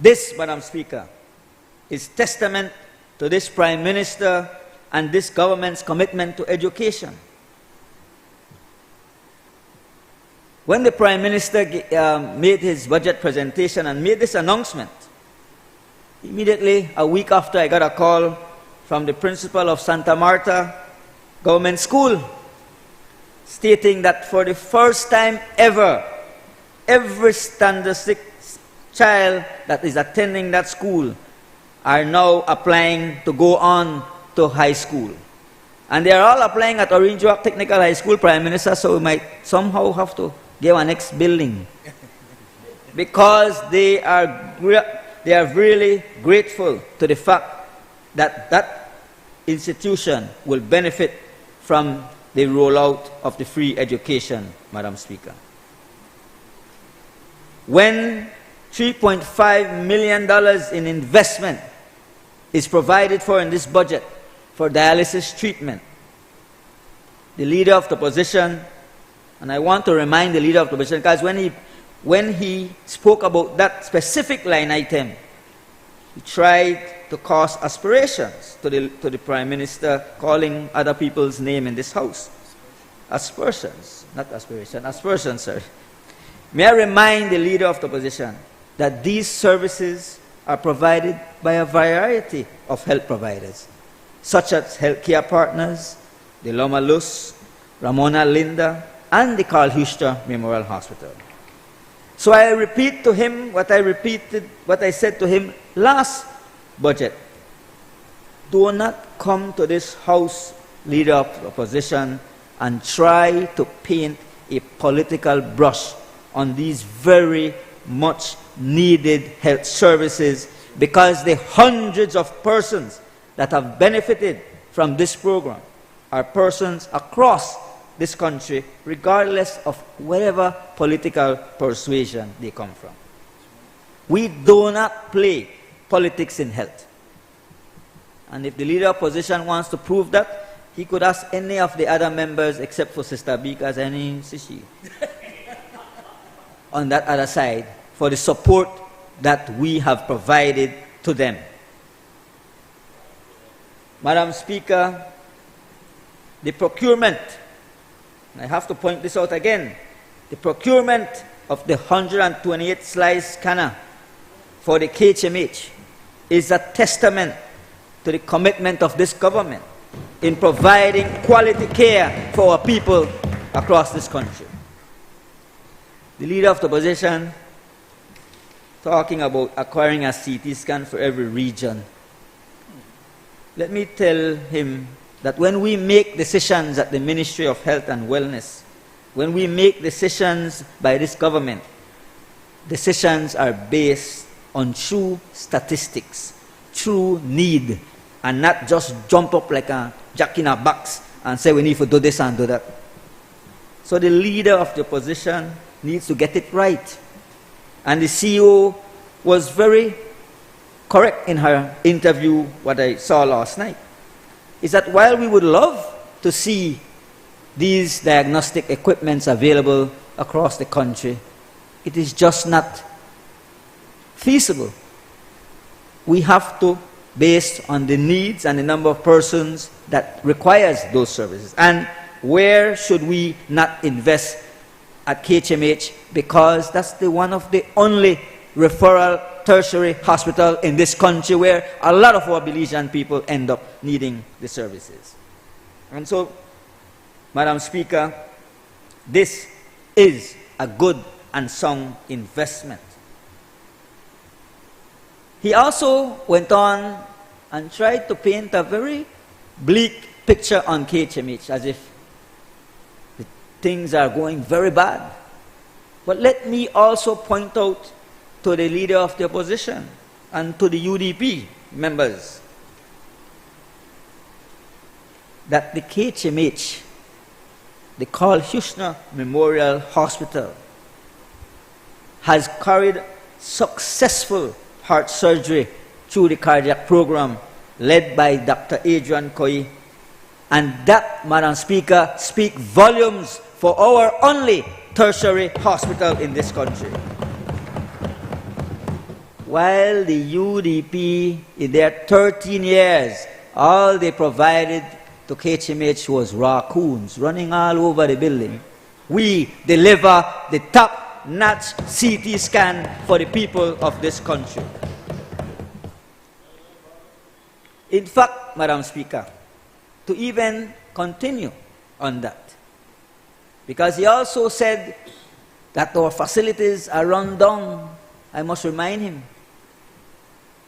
This, Madam Speaker, is testament to this Prime Minister and this government's commitment to education. When the Prime Minister made his budget presentation and made this announcement, immediately a week after I got a call from the principal of Santa Marta Government School stating that for the first time ever, every standard 6 child that is attending that school are now applying to go on to high school. And they are all applying at Orange Walk Technical High School, Prime Minister, so we might somehow have to give our next building. Because they are really grateful to the fact that that institution will benefit from the rollout of the free education, Madam Speaker. When $3.5 million in investment is provided for in this budget for dialysis treatment, the Leader of the Opposition, and I want to remind the Leader of the Opposition, because when he spoke about that specific line item, he tried to cause aspirations to the Prime Minister, calling other people's name in this House. Aspersions, not aspiration, aspersions, sir. May I remind the Leader of the Opposition that these services are provided by a variety of health providers, such as Healthcare Partners, the Loma Luz, Ramona Linda, and the Carl Huchter Memorial Hospital. So I repeat to him what I said to him last budget. Do not come to this House, Leader of the Opposition, and try to paint a political brush on these very much needed health services, because the hundreds of persons that have benefited from this program are persons across this country, regardless of whatever political persuasion they come from. We do not play politics in health. And if the Leader of Opposition wants to prove that, he could ask any of the other members except for Sister Bika's any Sishi on that other side for the support that we have provided to them. Madam Speaker, the procurement, I have to point this out again, the procurement of the 128 slice scanner for the KHMH is a testament to the commitment of this government in providing quality care for our people across this country. The Leader of the Opposition talking about acquiring a CT scan for every region. Let me tell him that when we make decisions at the Ministry of Health and Wellness, when we make decisions by this government, decisions are based on true statistics, true need, and not just jump up like a jack in a box and say we need to do this and do that. So the Leader of the Opposition needs to get it right. And the CEO was very correct in her interview, what I saw last night, is that while we would love to see these diagnostic equipments available across the country, it is just not feasible. We have to, based on the needs and the number of persons that requires those services. And where should we not invest at KHMH? Because that's the one of the only referral tertiary hospital in this country where a lot of our Belizean people end up needing the services. And so, Madam Speaker, this is a good and sound investment. He also went on and tried to paint a very bleak picture on KHMH, as if the things are going very bad. But let me also point out to the Leader of the Opposition and to the UDP members that the KHMH, the Carl Huchter Memorial Hospital, has carried successful heart surgery through the cardiac program led by Dr. Adrian Koi. And that, Madam Speaker, speaks volumes for our only tertiary hospital in this country. While the UDP, in their 13 years, all they provided to KHMH was raccoons running all over the building, we deliver the top-notch CT scan for the people of this country. In fact, Madam Speaker, to even continue on that, because he also said that our facilities are run down, I must remind him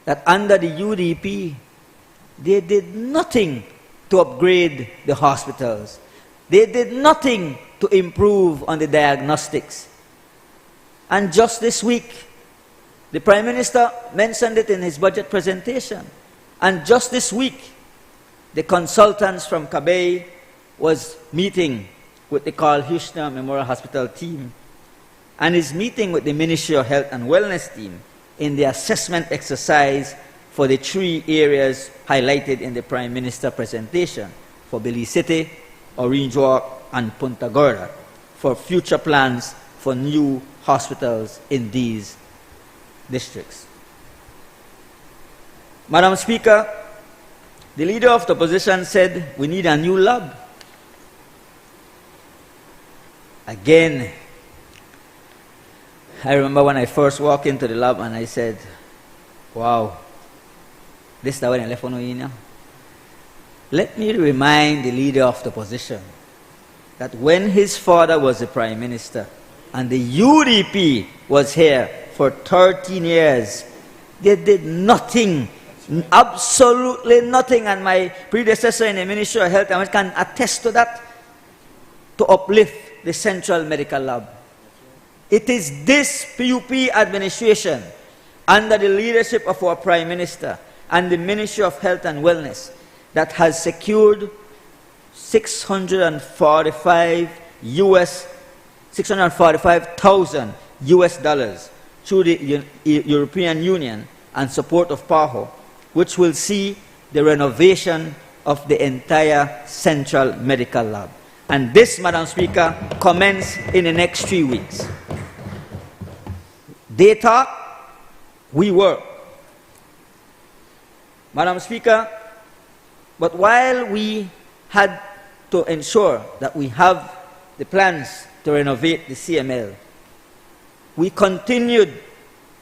that under the UDP, they did nothing to upgrade the hospitals. They did nothing to improve on the diagnostics. And just this week, the Prime Minister mentioned it in his budget presentation. And just this week, the consultants from Kabay was meeting with the Carl Huchner Memorial Hospital team and is meeting with the Ministry of Health and Wellness team in the assessment exercise for the 3 areas highlighted in the Prime Minister presentation for Belize City, Orange Walk, and Punta Gorda for future plans for new hospitals in these districts. Madam Speaker, the Leader of the Opposition said we need a new lab. Again, I remember when I first walked into the lab and I said, wow, this is the one I left on now. Let me remind the Leader of the Opposition that when his father was the Prime Minister and the UDP was here for 13 years, they did nothing, absolutely nothing, and my predecessor in the Ministry of Health and can attest to that, to uplift the Central Medical Lab. It is this PUP administration, under the leadership of our Prime Minister and the Ministry of Health and Wellness, that has secured $645,000 US through the European Union and support of PAHO, which will see the renovation of the entire Central Medical Lab. And this, Madam Speaker, commence in the next 3 weeks. Data, we work. Madam Speaker, but while we had to ensure that we have the plans to renovate the CML, we continued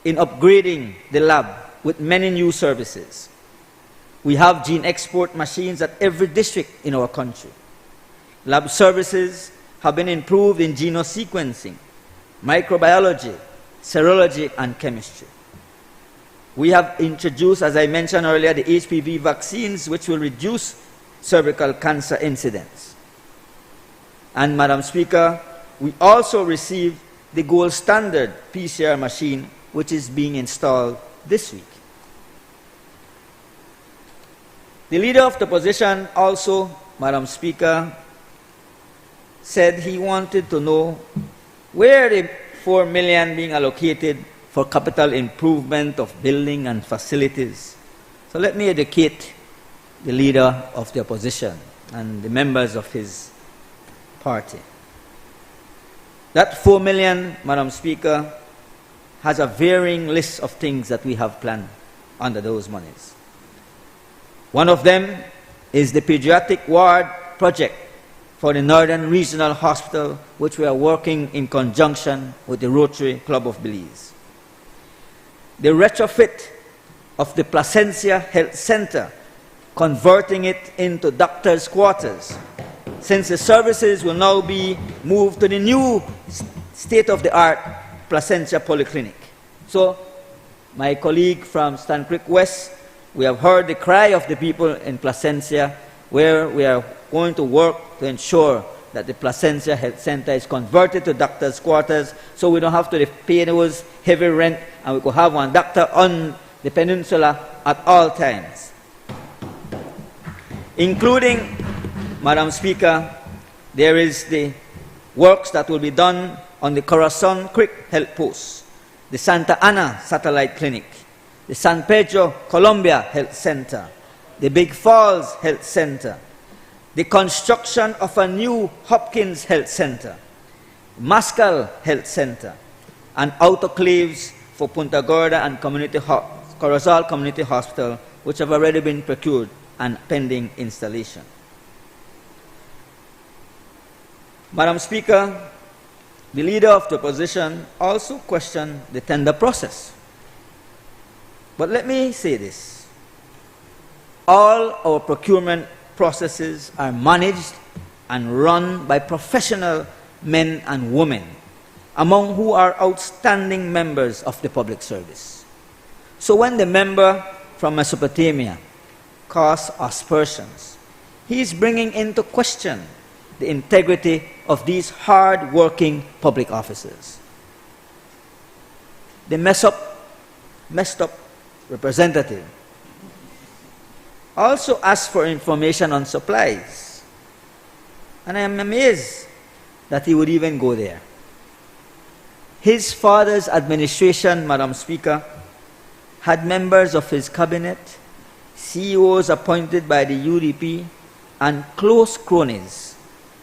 in upgrading the lab with many new services. We have gene export machines at every district in our country. Lab services have been improved in genosequencing, microbiology, serology, and chemistry. We have introduced, as I mentioned earlier, the HPV vaccines, which will reduce cervical cancer incidence. And, Madam Speaker, we also received the gold standard PCR machine, which is being installed this week. The Leader of the Opposition also, Madam Speaker, said he wanted to know where the $4 million being allocated for capital improvement of building and facilities. So let me educate the Leader of the Opposition and the members of his party. That $4 million, Madam Speaker, has a varying list of things that we have planned under those monies. One of them is the pediatric ward project for the Northern Regional Hospital, which we are working in conjunction with the Rotary Club of Belize. The retrofit of the Placencia Health Center, converting it into doctors' quarters, since the services will now be moved to the new state-of-the-art Placencia Polyclinic. So, my colleague from Stan Creek West, we have heard the cry of the people in Placencia, where we are going to work to ensure that the Placencia Health Center is converted to doctors' quarters, so we don't have to pay those heavy rent, and we could have one doctor on the peninsula at all times. Including, Madam Speaker, there is the works that will be done on the Corazon Creek Health Post, the Santa Ana Satellite Clinic, the San Pedro Colombia Health Center, the Big Falls Health Center, the construction of a new Hopkins Health Center, Mascal Health Center, and autoclaves for Punta Gorda and Corozal Community Hospital, which have already been procured and pending installation. Madam Speaker, the Leader of the Opposition also questioned the tender process. But let me say this. All our procurement processes are managed and run by professional men and women, among who are outstanding members of the public service. So when the member from Mesopotamia casts aspersions, he is bringing into question the integrity of these hard-working public officers. The messed up representative also asked for information on supplies. And I am amazed that he would even go there. His father's administration, Madam Speaker, had members of his cabinet, CEOs appointed by the UDP, and close cronies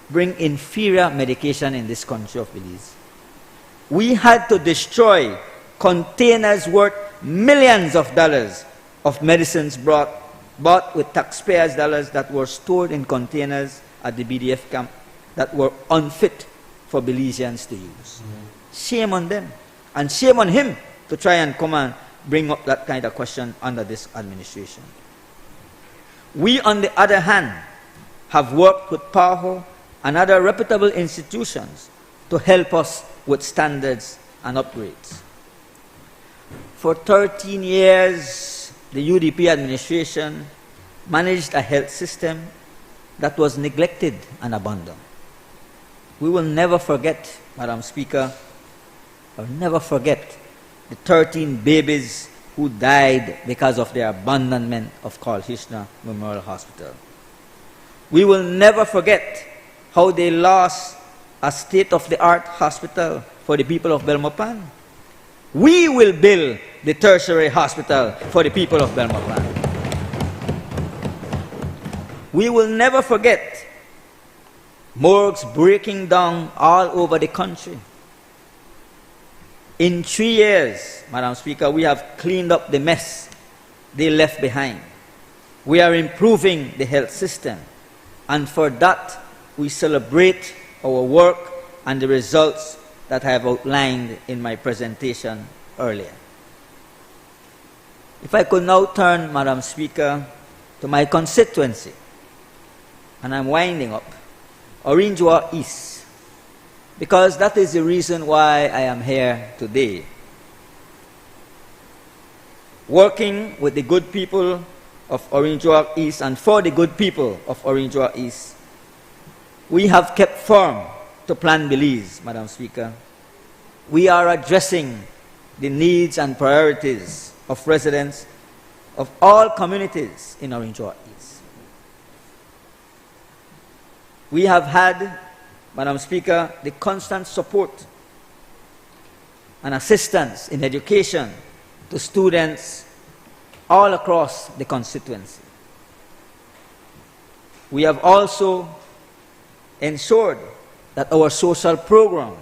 bring inferior medication in this country of Belize. We had to destroy containers worth millions of dollars of medicines bought with taxpayers' dollars that were stored in containers at the BDF camp that were unfit for Belizeans to use. Shame on them, and shame on him to try and come and bring up that kind of question under this administration. We, on the other hand, have worked with PAHO and other reputable institutions to help us with standards and upgrades. For 13 years, the UDP administration managed a health system that was neglected and abandoned. We will never forget, Madam Speaker, or never forget the 13 babies who died because of their abandonment of Carl Hirschner Memorial Hospital. We will never forget how they lost a state-of-the-art hospital for the people of Belmopan. We will build the tertiary hospital for the people of Belmopan. We will never forget morgues breaking down all over the country. In 3 years, Madam Speaker, we have cleaned up the mess they left behind. We are improving the health system, and for that, we celebrate our work and the results that I have outlined in my presentation earlier. If I could now turn, Madam Speaker, to my constituency, and I'm winding up, Orinjoa East, because that is the reason why I am here today. Working with the good people of Orinjoa East and for the good people of Orinjoa East, we have kept firm to Plan Belize, Madam Speaker. We are addressing the needs and priorities of residents of all communities in Orinjoa East. We have had, Madam Speaker, the constant support and assistance in education to students all across the constituency. We have also ensured that our social program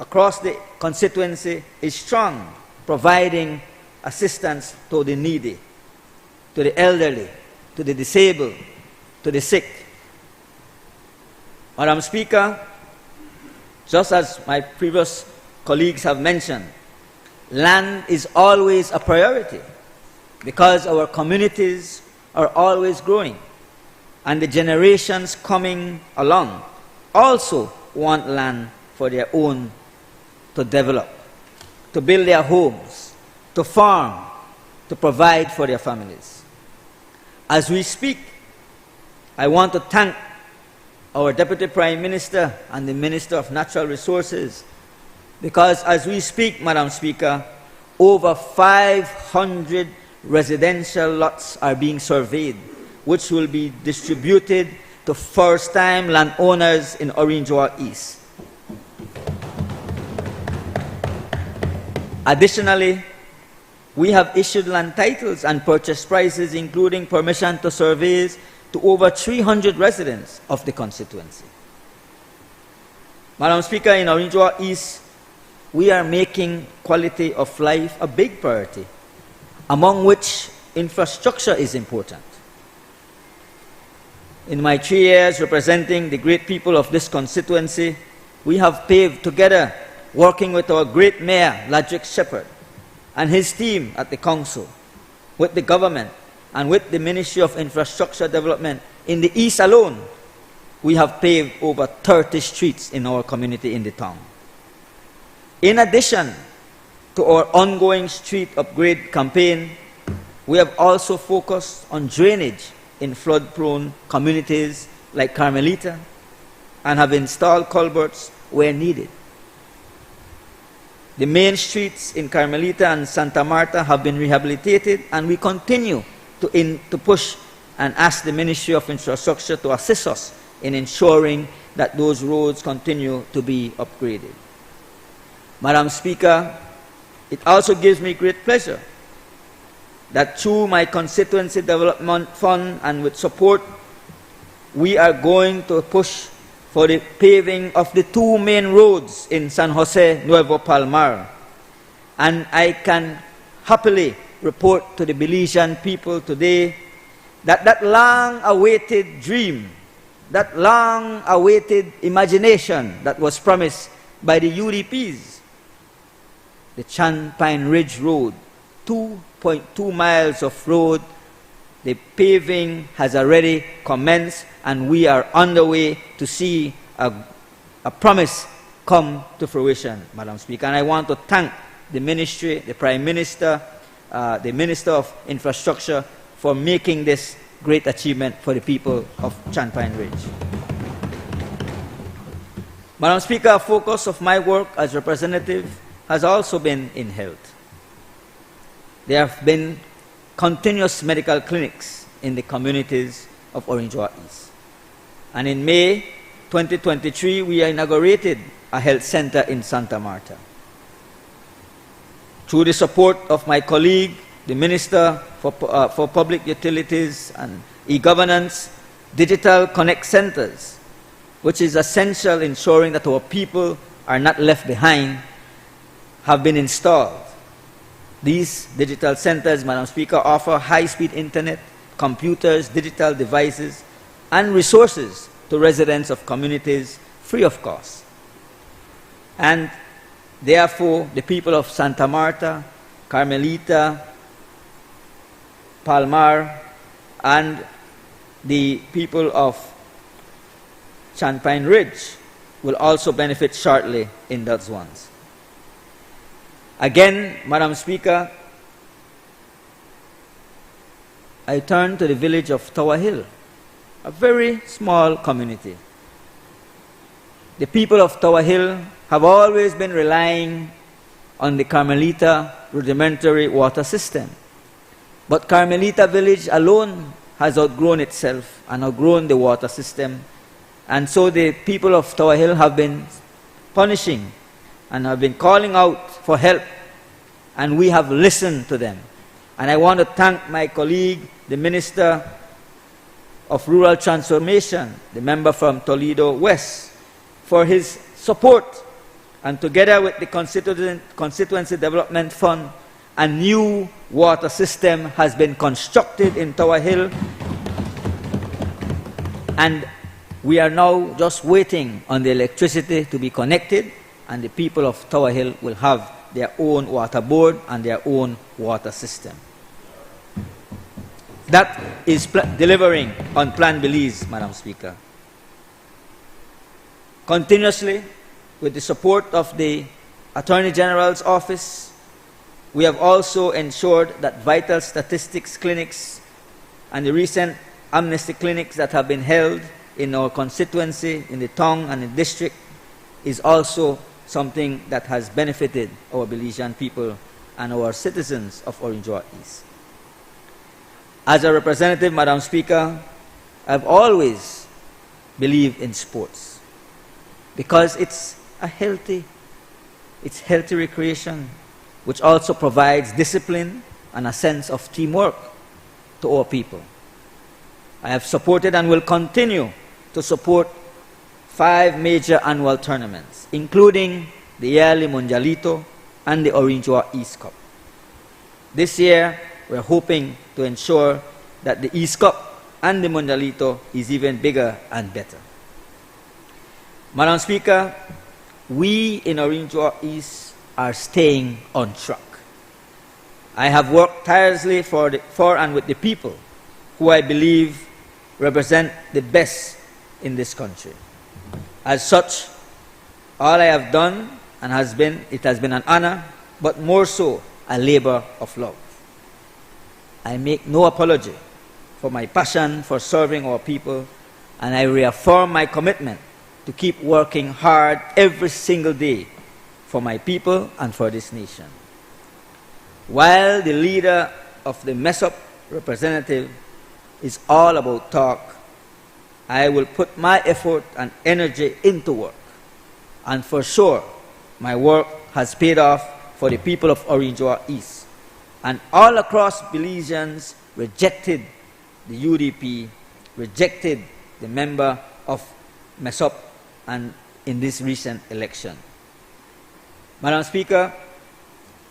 across the constituency is strong, providing assistance to the needy, to the elderly, to the disabled, to the sick. Madam Speaker, just as my previous colleagues have mentioned, land is always a priority because our communities are always growing, and the generations coming along also want land for their own to develop, to build their homes, to farm, to provide for their families. As we speak, I want to thank our Deputy Prime Minister and the Minister of Natural Resources, because as we speak, Madam Speaker, over 500 residential lots are being surveyed, which will be distributed to first-time landowners in Orinjoa East. Additionally, we have issued land titles and purchase prices, including permission to surveys, to over 300 residents of the constituency. Madam Speaker, in Orinjoa East, we are making quality of life a big priority, among which infrastructure is important. In my 3 years representing the great people of this constituency, we have paved together, working with our great Mayor, Ladrick Shepherd, and his team at the Council, with the government, and with the Ministry of Infrastructure Development. In the East alone, we have paved over 30 streets in our community in the town. In addition to our ongoing street upgrade campaign, we have also focused on drainage in flood-prone communities like Carmelita and have installed culverts where needed. The main streets in Carmelita and Santa Marta have been rehabilitated, and we continue to push and ask the Ministry of Infrastructure to assist us in ensuring that those roads continue to be upgraded. Madam Speaker, it also gives me great pleasure that through my constituency development fund and with support, we are going to push for the paving of the two main roads in San Jose Nuevo Palmar. And I can happily report to the Belizean people today that that long-awaited dream, that long-awaited imagination that was promised by the UDPs, the Chan Pine Ridge Road, 2.2 miles of road, the paving has already commenced, and we are on the way to see a promise come to fruition, Madam Speaker. And I want to thank the Ministry, the Prime Minister, the Minister of Infrastructure for making this great achievement for the people of Chan Pine Ridge. Madam Speaker, a focus of my work as representative has also been in health. There have been continuous medical clinics in the communities of Orinjoa East. And in May 2023, we inaugurated a health center in Santa Marta. Through the support of my colleague, the Minister for Public Utilities and E-Governance, Digital Connect Centers, which is essential in ensuring that our people are not left behind, have been installed. These digital centers, Madam Speaker, offer high-speed internet, computers, digital devices, and resources to residents of communities free of cost. And therefore, the people of Santa Marta, Carmelita, Palmar, and the people of Chan Pine Ridge will also benefit shortly in those ones. Again, Madam Speaker, I turn to the village of Tower Hill, a very small community. The people of Tower Hill have always been relying on the Carmelita rudimentary water system. But Carmelita village alone has outgrown itself and outgrown the water system. And so the people of Tower Hill have been punishing and have been calling out for help, and we have listened to them. And I want to thank my colleague, the Minister of Rural Transformation, the member from Toledo West, for his support. And together with the Constituency Development Fund, a new water system has been constructed in Tower Hill, and we are now just waiting on the electricity to be connected, and the people of Tower Hill will have their own water board and their own water system. That is delivering on Plan Belize, Madam Speaker. Continuously, with the support of the Attorney General's Office, we have also ensured that vital statistics clinics and the recent amnesty clinics that have been held in our constituency, in the town and the district, is also something that has benefited our Belizean people and our citizens of Orinjoa East. As a representative, Madam Speaker, I've always believed in sports because it's healthy recreation, which also provides discipline and a sense of teamwork to our people. I have supported and will continue to support 5 major annual tournaments, including the yearly Mundialito and the Orinjoa East Cup. This year, we're hoping to ensure that the East Cup and the Mundialito is even bigger and better. Madam Speaker, we in Orinjoa East are staying on track. I have worked tirelessly for and with the people who I believe represent the best in this country. As such, all I have done and it has been an honor, but more so a labor of love. I make no apology for my passion for serving our people, and I reaffirm my commitment to keep working hard every single day for my people and for this nation. While the leader of the MESOP representative is all about talk, I will put my effort and energy into work. And for sure, my work has paid off for the people of Orange Walk East. And all across Belizeans rejected the UDP, rejected the member of MESOP and in this recent election. Madam Speaker,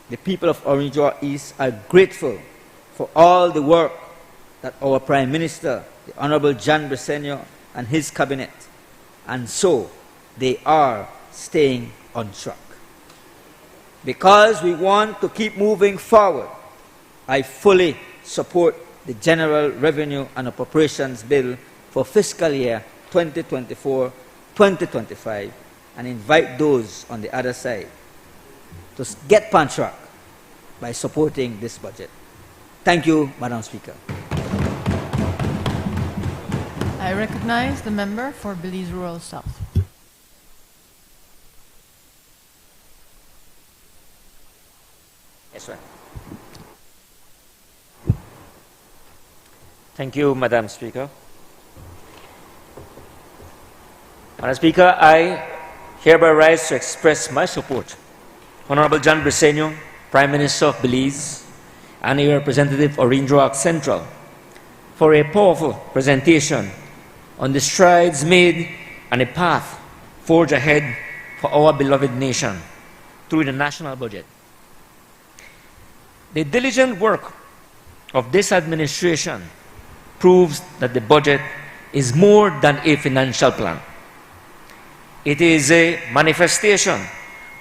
the people of Orange Walk East are grateful for all the work that our Prime Minister, the Honorable John Briceño, and his cabinet, and so they are staying on track. Because we want to keep moving forward, I fully support the General Revenue and Appropriations Bill for fiscal year 2024-2025 and invite those on the other side to get on track by supporting this budget. Thank you, Madam Speaker. I recognize the member for Belize Rural South. Yes, sir. Thank you, Madam Speaker. Madam Speaker, I hereby rise to express my support. Honorable John Briceño, Prime Minister of Belize, and a representative of Orange Walk Central, for a powerful presentation on the strides made and a path forged ahead for our beloved nation through the national budget. The diligent work of this administration proves that the budget is more than a financial plan. It is a manifestation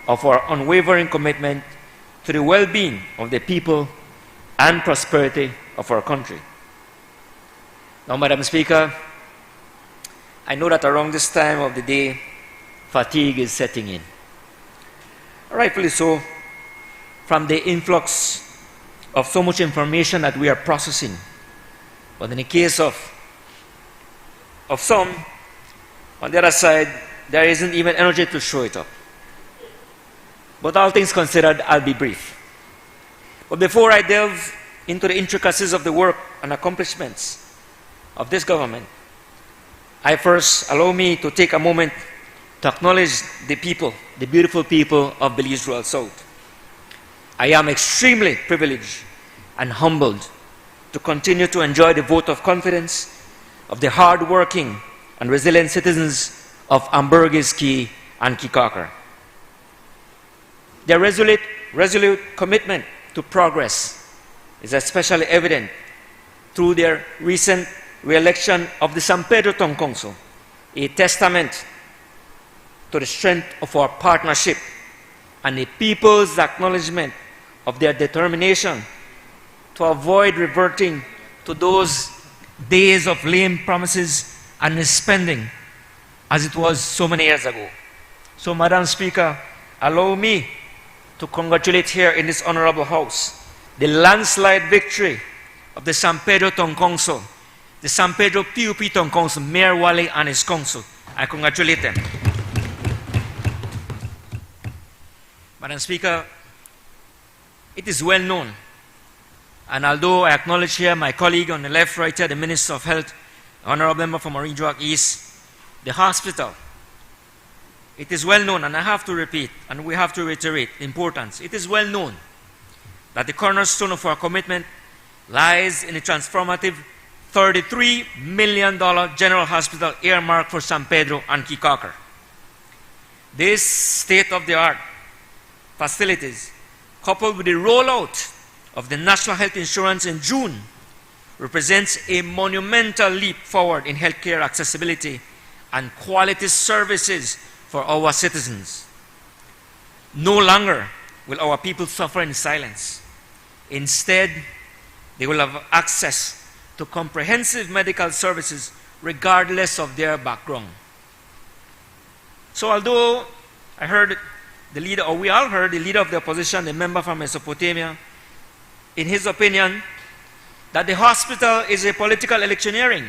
of our unwavering commitment to the well-being of the people and prosperity of our country. Now, Madam Speaker, I know that around this time of the day, fatigue is setting in. Rightfully so, from the influx of so much information that we are processing. But in the case of some, on the other side, there isn't even energy to show it up. But all things considered, I'll be brief. But before I delve into the intricacies of the work and accomplishments of this government, allow me to take a moment to acknowledge the people, the beautiful people of Belize Rural South. I am extremely privileged and humbled to continue to enjoy the vote of confidence of the hard-working and resilient citizens of Ambergris Caye and Key-Caulker. Their resolute commitment to progress is especially evident through their recent re-election of the San Pedro Town Council, a testament to the strength of our partnership and the people's acknowledgement of their determination to avoid reverting to those days of lame promises and misspending as it was so many years ago. So, Madam Speaker, allow me to congratulate here in this honorable house the landslide victory of the San Pedro Town Council, the San Pedro PUP Town Council, Mayor Wally and his council. I congratulate them. Madam Speaker, it is well known, and although I acknowledge here my colleague on the left right here, the Minister of Health, Honorable Member from Orange Walk East, the hospital, it is well known, and I have to repeat, and we have to reiterate the importance. It is well known that the cornerstone of our commitment lies in a transformative $33 million general hospital earmarked for San Pedro and Key-Caulker. This state-of-the-art facilities, coupled with the rollout of the National Health Insurance in June, represents a monumental leap forward in healthcare accessibility and quality services for our citizens. No longer will our people suffer in silence. Instead, they will have access to comprehensive medical services regardless of their background. So although I heard the leader, or we all heard the leader of the opposition, the member from Mesopotamia, in his opinion, that the hospital is a political electioneering.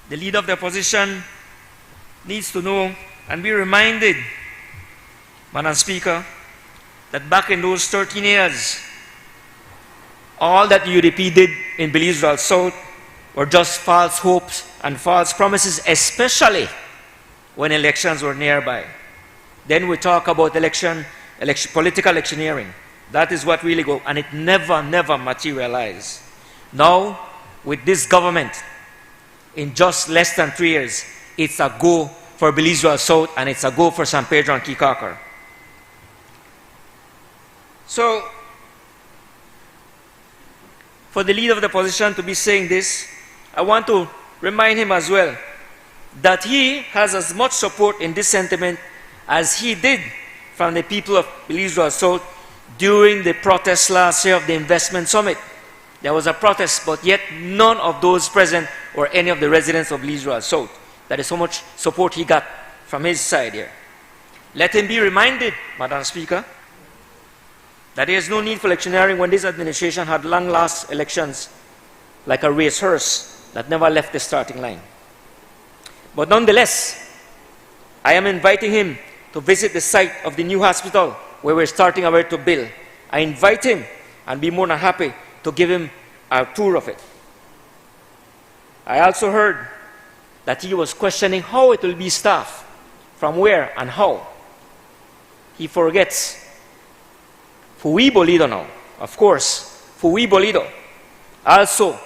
The leader of the opposition needs to know and be reminded, Madam Speaker, that back in those 13 years, all that the UDP did in Belize Rural South were just false hopes and false promises, especially when elections were nearby. Then we talk about political electioneering. That is what really goes, and it never materialized. Now, with this government, in just less than 3 years, it's a go for Belize Royal South, and it's a go for San Pedro and Kikakar. So, for the leader of the opposition to be saying this, I want to remind him as well that he has as much support in this sentiment as he did from the people of Belize Royal South during the protest last year of the investment summit. There was a protest, but yet none of those present were any of the residents of Belize Royal South. That is how much support he got from his side here. Let him be reminded, Madam Speaker, that there is no need for electioneering when this administration had long-last elections like a racehorse that never left the starting line. But nonetheless, I am inviting him to visit the site of the new hospital where we're starting our way to build. I invite him and be more than happy to give him a tour of it. I also heard that he was questioning how it will be staffed, from where and how. He forgets Fui Bolido now, of course, Fui Bolido. Also,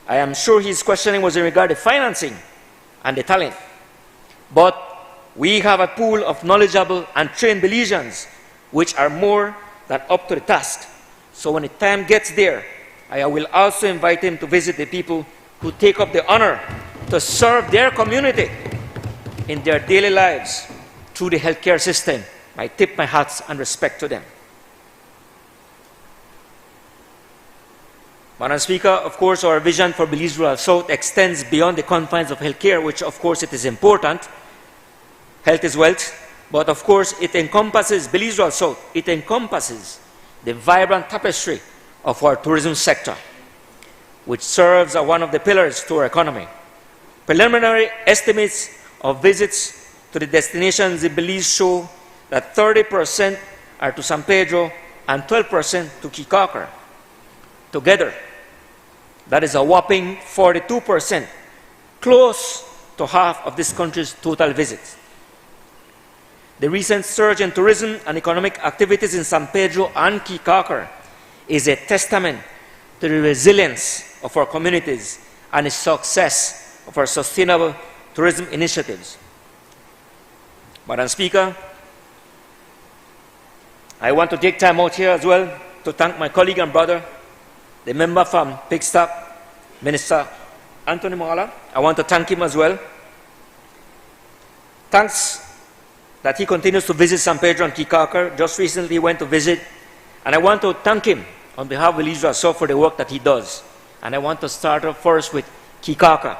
I am sure his questioning was in regard to financing and the talent. But we have a pool of knowledgeable and trained Belizeans which are more than up to the task. So when the time gets there, I will also invite him to visit the people who take up the honor to serve their community in their daily lives through the healthcare system. I tip my hats and respect to them. Madam Speaker, of course, our vision for Belize Royal South extends beyond the confines of healthcare, which of course it is important. Health is wealth, but of course it encompasses Belize Royal South. It encompasses the vibrant tapestry of our tourism sector, which serves as one of the pillars to our economy. Preliminary estimates of visits to the destinations in Belize show that 30% are to San Pedro and 12% to Kikakar. Together, that is a whopping 42%, close to half of this country's total visits. The recent surge in tourism and economic activities in San Pedro and Kikakar is a testament to the resilience of our communities and the success of our sustainable tourism initiatives. Madam Speaker, I want to take time out here as well to thank my colleague and brother, the member from Pigstop, Minister Anthony Mala. I want to thank him as well. Thanks that he continues to visit San Pedro and Kikakar. Just recently he went to visit, and I want to thank him on behalf of Belize Royal South for the work that he does. And I want to start off first with Kikakar.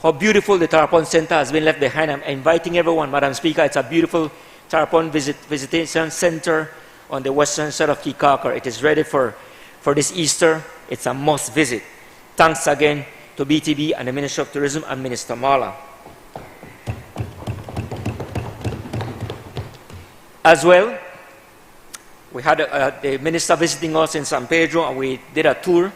How beautiful the Tarapon Center has been left behind. I'm inviting everyone, Madam Speaker, it's a beautiful Tarapon visitation center on the western side of Kikakar. It is ready for this Easter. It's a must visit. Thanks again to BTB and the Ministry of Tourism and Minister Mala. As well, we had the minister visiting us in San Pedro, and we did a tour.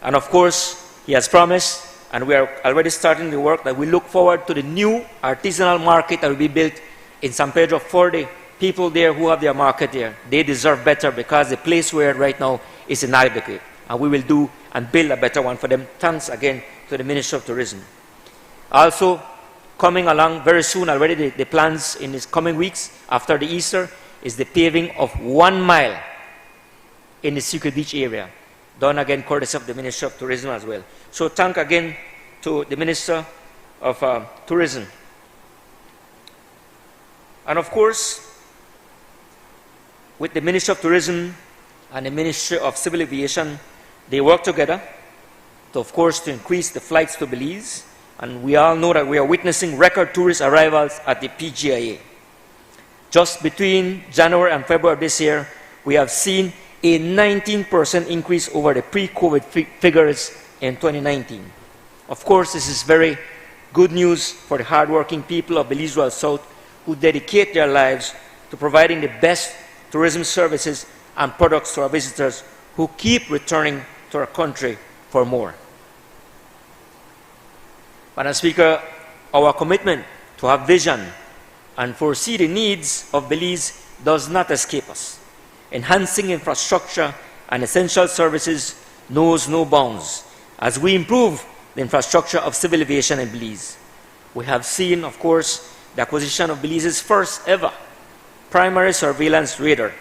And of course, he has promised, and we are already starting the work, that we look forward to the new artisanal market that will be built in San Pedro for the people there who have their market there. They deserve better because the place where right now is inadequate. And we will do and build a better one for them. Thanks again to the Ministry of Tourism. Also, coming along very soon, already the plans in these coming weeks after the Easter is the paving of 1 mile in the Secret Beach area. Done again courtesy of the Ministry of Tourism as well. So thank again to the Minister of Tourism. And of course, with the Ministry of Tourism and the Ministry of Civil Aviation, they work together to, of course, to increase the flights to Belize. And we all know that we are witnessing record tourist arrivals at the PGIA. Just between January and February of this year, we have seen a 19% increase over the pre-COVID figures in 2019. Of course, this is very good news for the hardworking people of Belize Royal South who dedicate their lives to providing the best tourism services and products to our visitors who keep returning to our country for more. Madam Speaker, our commitment to have vision and foresee the needs of Belize does not escape us. Enhancing infrastructure and essential services knows no bounds as we improve the infrastructure of civil aviation in Belize. We have seen, of course, the acquisition of Belize's first ever primary surveillance radar,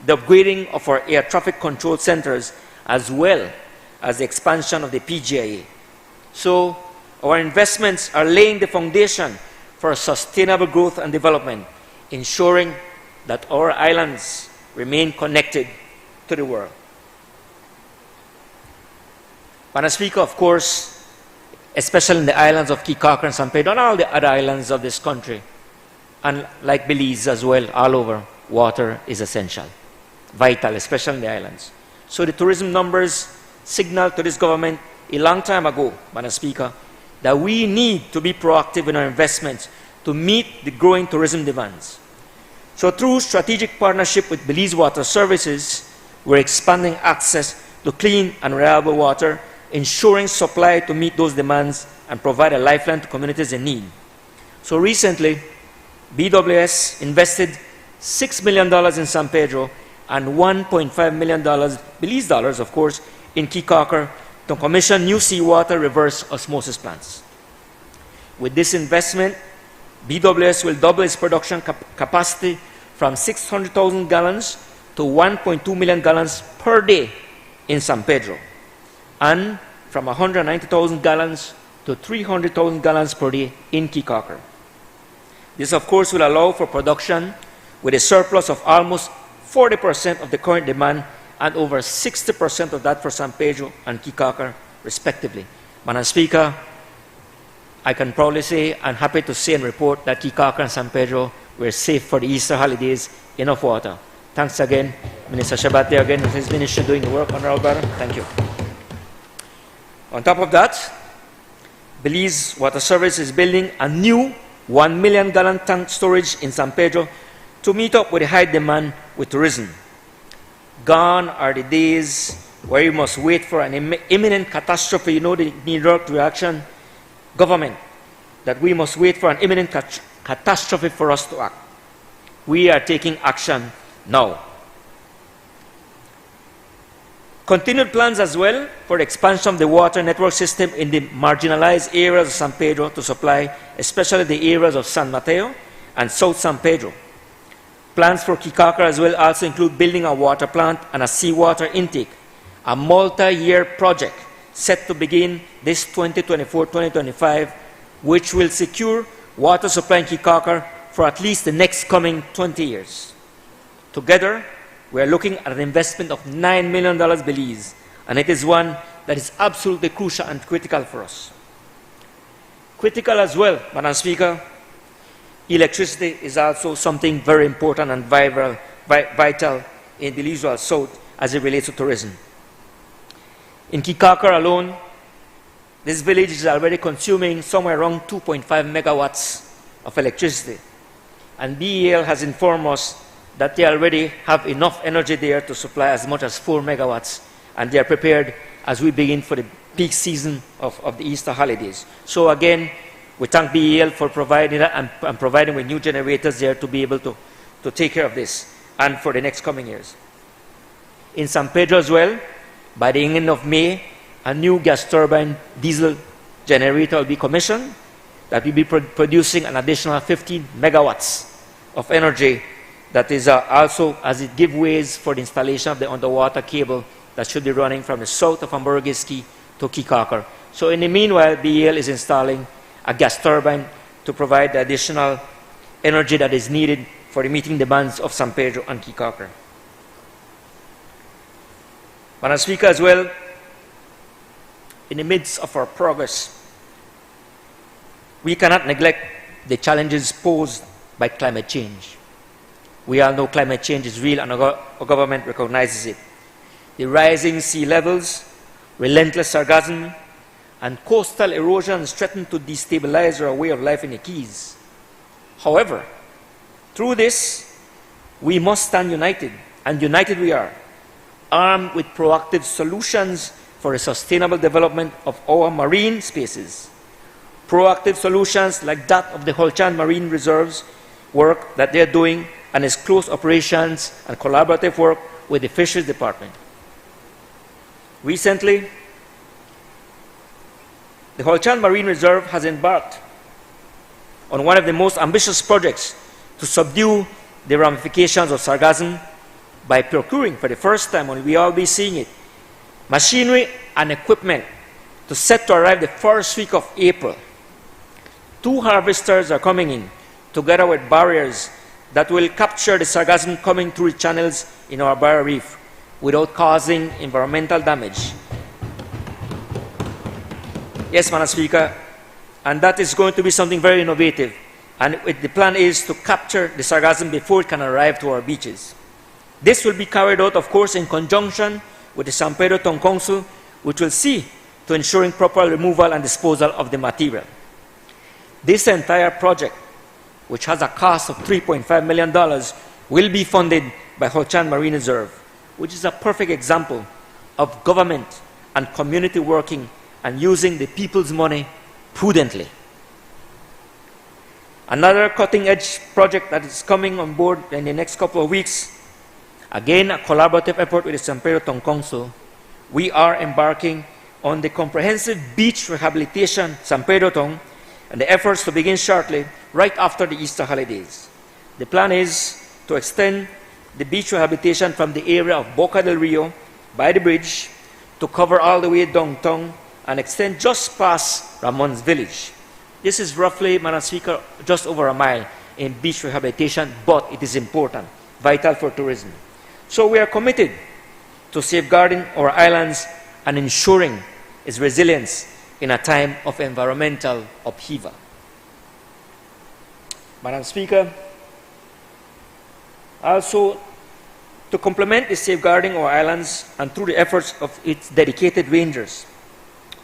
the upgrading of our air traffic control centers, as well as the expansion of the PGIA. So, our investments are laying the foundation for sustainable growth and development, ensuring that our islands remain connected to the world. Madam Speaker, of course, especially in the islands of Caye Caulker and San Pedro and all the other islands of this country, and like Belize as well, all over, water is essential, vital, especially in the islands. So the tourism numbers signaled to this government a long time ago, Madam Speaker, that we need to be proactive in our investments to meet the growing tourism demands. So through strategic partnership with Belize Water Services, we're expanding access to clean and reliable water, ensuring supply to meet those demands and provide a lifeline to communities in need. So recently, BWS invested $6 million in San Pedro and $1.5 million, Belize dollars of course, in Caye Caulker to commission new seawater reverse osmosis plants. With this investment, BWS will double its production capacity from 600,000 gallons to 1.2 million gallons per day in San Pedro, and from 190,000 gallons to 300,000 gallons per day in Caye Caulker. This, of course, will allow for production with a surplus of almost 40% of the current demand and over 60% of that for San Pedro and Caye Caulker, respectively. Madam Speaker, I can proudly say and happy to say and report that Caye Caulker and San Pedro were safe for the Easter holidays, enough water. Thanks again, Minister Shabate, again, and his ministry doing the work, Honorable Brother. Thank you. On top of that, Belize Water Service is building a new 1 million gallon tank storage in San Pedro to meet up with the high demand with tourism. Gone are the days where you must wait for an imminent catastrophe, you know, the knee-jerk reaction, government, that we must wait for an imminent catastrophe for us to act. We are taking action now. Continued plans as well for the expansion of the water network system in the marginalized areas of San Pedro to supply especially the areas of San Mateo and South San Pedro. Plans for Caye Caulker as well also include building a water plant and a seawater intake, a multi-year project set to begin this 2024-2025, which will secure water supply in Caye Caulker for at least the next coming 20 years. Together, we are looking at an investment of $9 million Belize, and it is one that is absolutely crucial and critical for us. Critical as well, Madam Speaker, electricity is also something very important and vital in the Belize South as it relates to tourism. In Caye Caulker alone, this village is already consuming somewhere around 2.5 megawatts of electricity, and BEL has informed us that they already have enough energy there to supply as much as 4 megawatts, and they are prepared as we begin for the peak season of the Easter holidays. So again, we thank BEL for providing that and providing with new generators there to be able to take care of this and for the next coming years. In San Pedro as well, by the end of May, a new gas turbine diesel generator will be commissioned that will be producing an additional 15 megawatts of energy. That is also as it gives ways for the installation of the underwater cable that should be running from the south of Hamburgues Caye to Caye Caulker. So in the meanwhile, BEL is installing a gas turbine to provide the additional energy that is needed for the meeting demands of San Pedro and Caye Caulker. Madam Speaker, as well, in the midst of our progress, we cannot neglect the challenges posed by climate change. We all know climate change is real and our government recognizes it. The rising sea levels, relentless sargassum, and coastal erosion threaten to destabilize our way of life in the Keys. However, through this, we must stand united, and united we are, armed with proactive solutions for a sustainable development of our marine spaces. proactive solutions like that of the Holchan Marine Reserve's work that they're doing, and its close operations and collaborative work with the Fisheries Department. Recently, the Holchan Marine Reserve has embarked on one of the most ambitious projects to subdue the ramifications of sargassum by procuring for the first time, and we all be seeing it, machinery and equipment to set to arrive the first week of April. 2 harvesters are coming in together with barriers that will capture the sargassum coming through the channels in our barrier reef without causing environmental damage. Yes, Madam Speaker, and that is going to be something very innovative. And the plan is to capture the sargassum before it can arrive to our beaches. This will be carried out, of course, in conjunction with the San Pedro Town Council, which will see to ensuring proper removal and disposal of the material. This entire project, which has a cost of $3.5 million, will be funded by Holchan Marine Reserve, which is a perfect example of government and community working and using the people's money prudently. Another cutting-edge project that is coming on board in the next couple of weeks, again a collaborative effort with the San Pedro Town Council, we are embarking on the comprehensive beach rehabilitation San Pedro Town, and the efforts to begin shortly, right after the Easter holidays. The plan is to extend the beach rehabilitation from the area of Boca del Rio by the bridge to cover all the way downtown and extend just past Ramon's village. This is roughly, Madam Speaker, just over a mile in beach rehabilitation, but it is important, vital for tourism. So we are committed to safeguarding our islands and ensuring its resilience in a time of environmental upheaval. Madam Speaker, also to complement the safeguarding our islands and through the efforts of its dedicated rangers,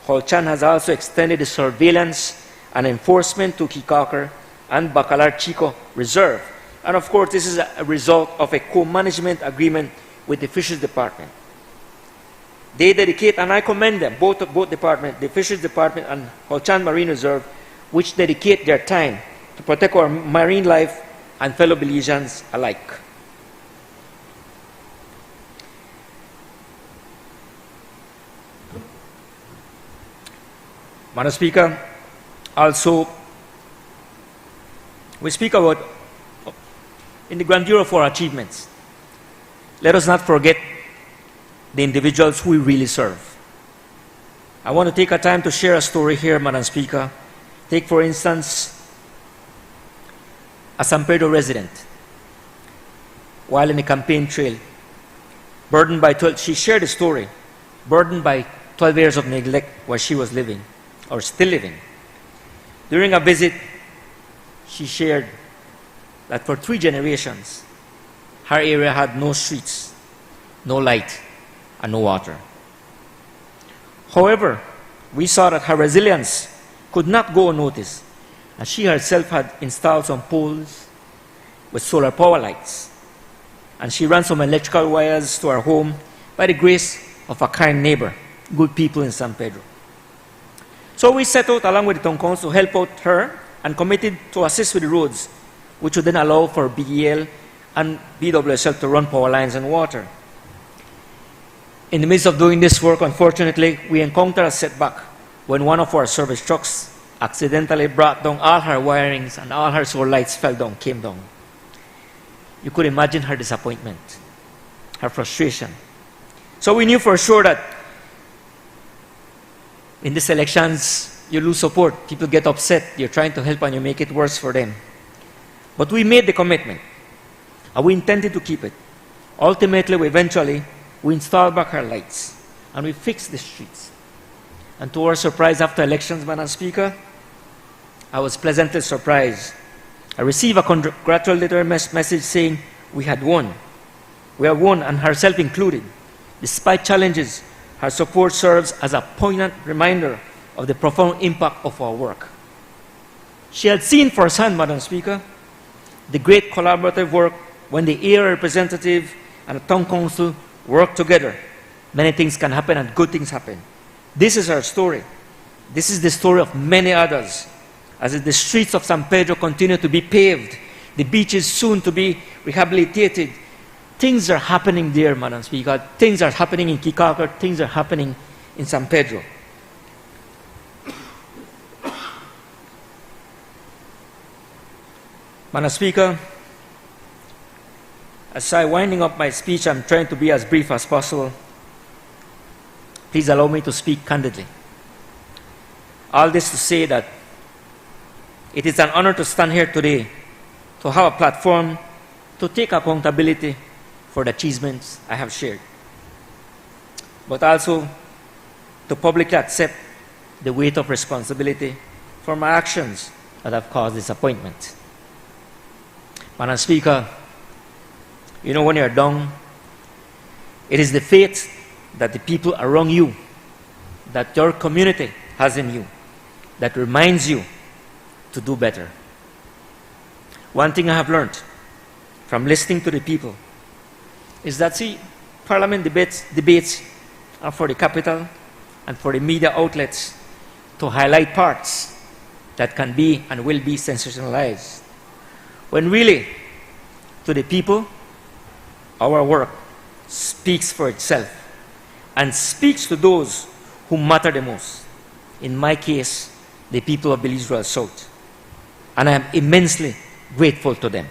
Holchan has also extended the surveillance and enforcement to Kikaker and Bacalar Chico Reserve. And of course, this is a result of a co-management agreement with the Fisheries Department. They dedicate, and I commend them, both departments, the Fisheries Department and Holchan Marine Reserve, which dedicate their time to protect our marine life and fellow Belizeans alike. Madam Speaker, also, we speak about, in the grandeur of our achievements, let us not forget the individuals who we really serve. I want to take a time to share a story here, Madam Speaker. Take, for instance, a San Pedro resident, while in the campaign trail, burdened by 12, she shared a story, burdened by 12 years of neglect where she was living, or still living. During a visit, she shared that for 3 generations, her area had no streets, no light, and no water. However, we saw that her resilience could not go unnoticed, and she herself had installed some poles with solar power lights, and she ran some electrical wires to her home by the grace of a kind neighbor, good people in San Pedro. So we set out along with the town council to help out her and committed to assist with the roads, which would then allow for BEL and BWSL to run power lines and water. In the midst of doing this work, unfortunately, we encountered a setback when one of our service trucks accidentally brought down all her wirings and all her solar lights came down. You could imagine her disappointment, her frustration. So we knew for sure that in these elections, you lose support, people get upset, you're trying to help and you make it worse for them. But we made the commitment, and we intended to keep it. Ultimately, we installed back our lights, and we fixed the streets. And to our surprise, after elections, Madam Speaker, I was pleasantly surprised. I received a congratulatory message saying we had won. We have won, and herself included. Despite challenges, her support serves as a poignant reminder of the profound impact of our work. She had seen firsthand, Madam Speaker, the great collaborative work when the area representative and the town council work together. Many things can happen and good things happen. This is her story. This is the story of many others as the streets of San Pedro continue to be paved, the beaches soon to be rehabilitated. Things are happening there, Madam Speaker. Things are happening in Kikakar. Things are happening in San Pedro. Madam Speaker, as I winding up my speech, I'm trying to be as brief as possible. Please allow me to speak candidly. All this to say that it is an honor to stand here today to have a platform to take accountability for the achievements I have shared, but also to publicly accept the weight of responsibility for my actions that have caused disappointment. Madam Speaker, you know, when you're down, it is the faith that the people around you, that your community has in you, that reminds you to do better. One thing I have learned from listening to the people is that, see, Parliament debates are for the capital and for the media outlets to highlight parts that can be and will be sensationalized, when really, to the people, our work speaks for itself and speaks to those who matter the most. In my case, the people of Belize Rural South. And I am immensely grateful to them.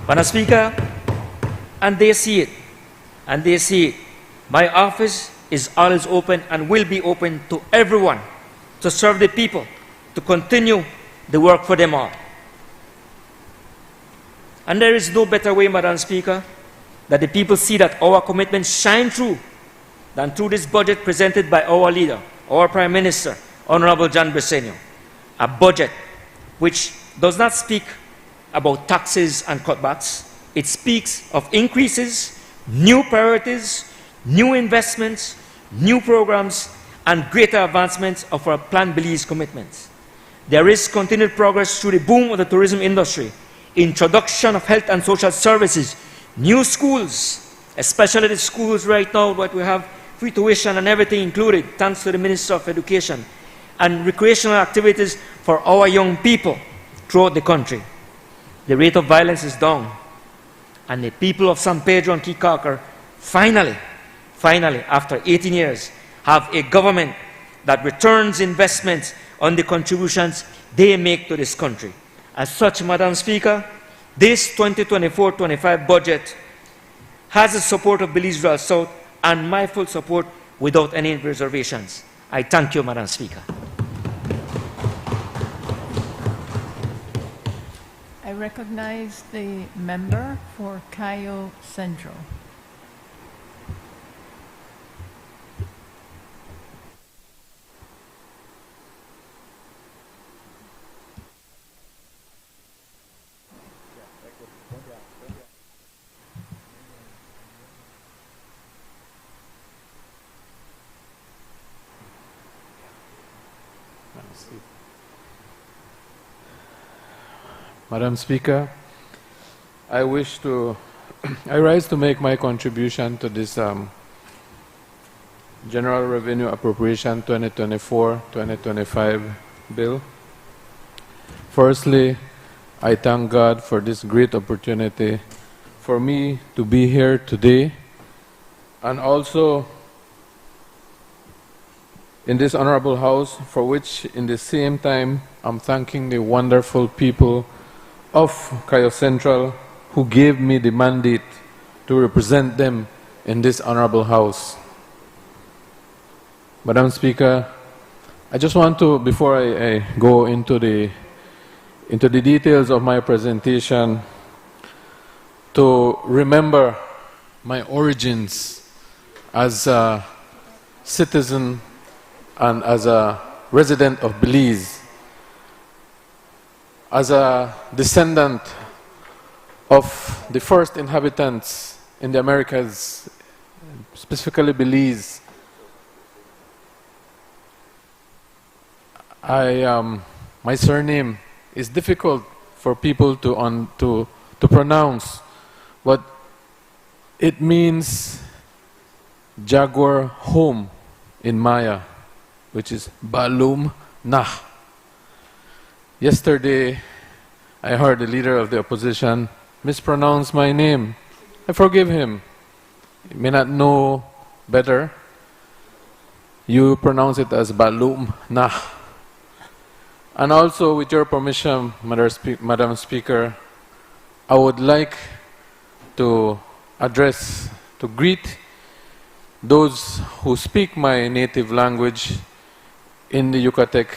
Madam Speaker, and they see it, and they see it. My office is always open and will be open to everyone to serve the people, to continue the work for them all. And there is no better way, Madam Speaker, that the people see that our commitments shine through than through this budget presented by our leader, our Prime Minister, Honorable John Briceño. A budget which does not speak about taxes and cutbacks. It speaks of increases, new priorities, new investments, new programs, and greater advancements of our Plan Belize commitments. There is continued progress through the boom of the tourism industry, introduction of health and social services, new schools, especially the schools right now, what we have free tuition and everything included, thanks to the Minister of Education, and recreational activities for our young people throughout the country. The rate of violence is down, and the people of San Pedro and Kikakar finally, after 18 years, have a government that returns investments on the contributions they make to this country. As such, Madam Speaker, this 2024-25 budget has the support of Belize Rural South and my full support without any reservations. I thank you, Madam Speaker. I recognize the member for Cayo Central. Madam Speaker, I rise to make my contribution to this General Revenue Appropriation 2024-2025 bill. Firstly, I thank God for this great opportunity for me to be here today, and also in this honorable house, for which in the same time I'm thanking the wonderful people of Cayo Central who gave me the mandate to represent them in this honorable house. Madam Speaker, I just want to, before I go into the details of my presentation, to remember my origins as a citizen and as a resident of Belize. As a descendant of the first inhabitants in the Americas, specifically Belize, my surname is difficult for people to pronounce, but it means Jaguar home in Maya, which is Balum Nah. Yesterday, I heard the leader of the opposition mispronounce my name. I forgive him. He may not know better. You pronounce it as Balum Nah. And also, with your permission, Madam Speaker, I would like to greet those who speak my native language in the Yucatec.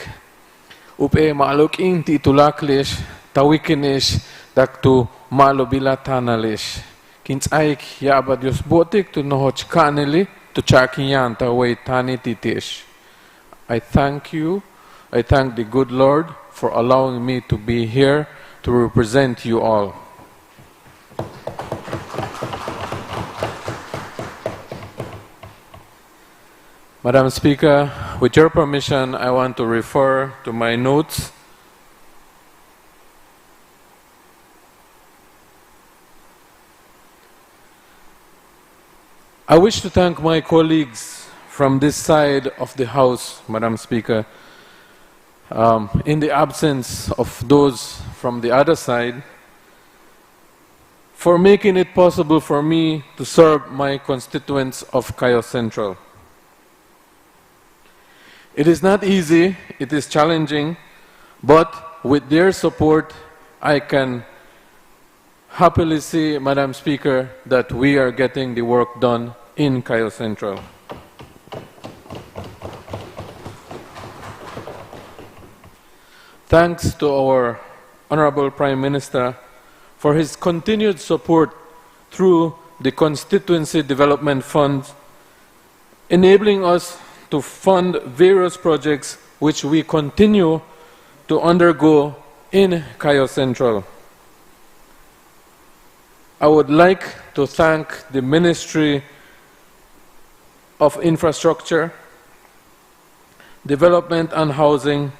Upe maaluking titulaklish, tawikinish, daktu maalubila tanalish. Kinsaik yaba Dios botik to nohoch kanili to chakiyan taway tani titish. I thank you. I thank the good Lord for allowing me to be here to represent you all. Madam Speaker, with your permission, I want to refer to my notes. I wish to thank my colleagues from this side of the House, Madam Speaker, in the absence of those from the other side, for making it possible for me to serve my constituents of Cayo Central. It is not easy, it is challenging, but with their support, I can happily say, Madam Speaker, that we are getting the work done in Cayo Central. Thanks to our Honorable Prime Minister for his continued support through the Constituency Development Fund, enabling us to fund various projects which we continue to undergo in Cayo Central. I would like to thank the Ministry of Infrastructure, Development and Housing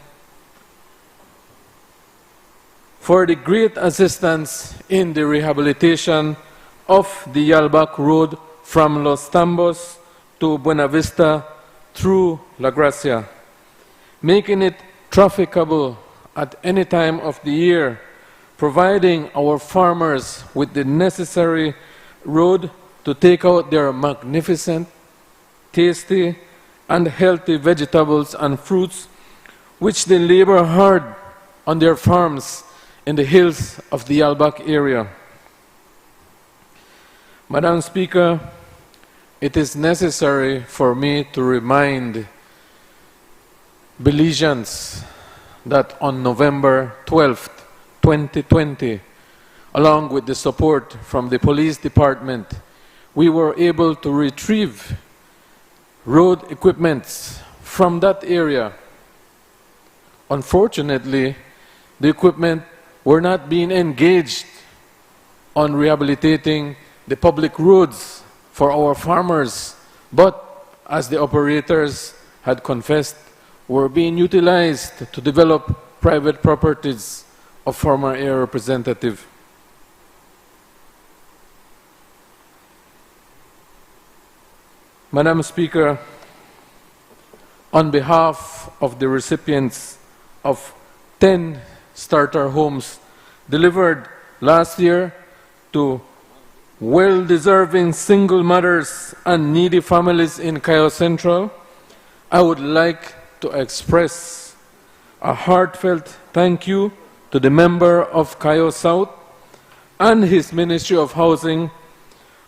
for the great assistance in the rehabilitation of the Yalbac Road from Los Tambos to Buena Vista through La Gracia, making it trafficable at any time of the year, providing our farmers with the necessary road to take out their magnificent, tasty, and healthy vegetables and fruits, which they labor hard on their farms in the hills of the Yalbac area. Madam Speaker, it is necessary for me to remind Belizeans that on November 12th, 2020, along with the support from the police department, we were able to retrieve road equipments from that area. Unfortunately, the equipment were not being engaged on rehabilitating the public roads for our farmers, but as the operators had confessed, were being utilized to develop private properties of former air representative. Madam Speaker, on behalf of the recipients of 10 starter homes delivered last year to well-deserving single mothers and needy families in Cayo Central, I would like to express a heartfelt thank you to the member of Cayo South and his Ministry of Housing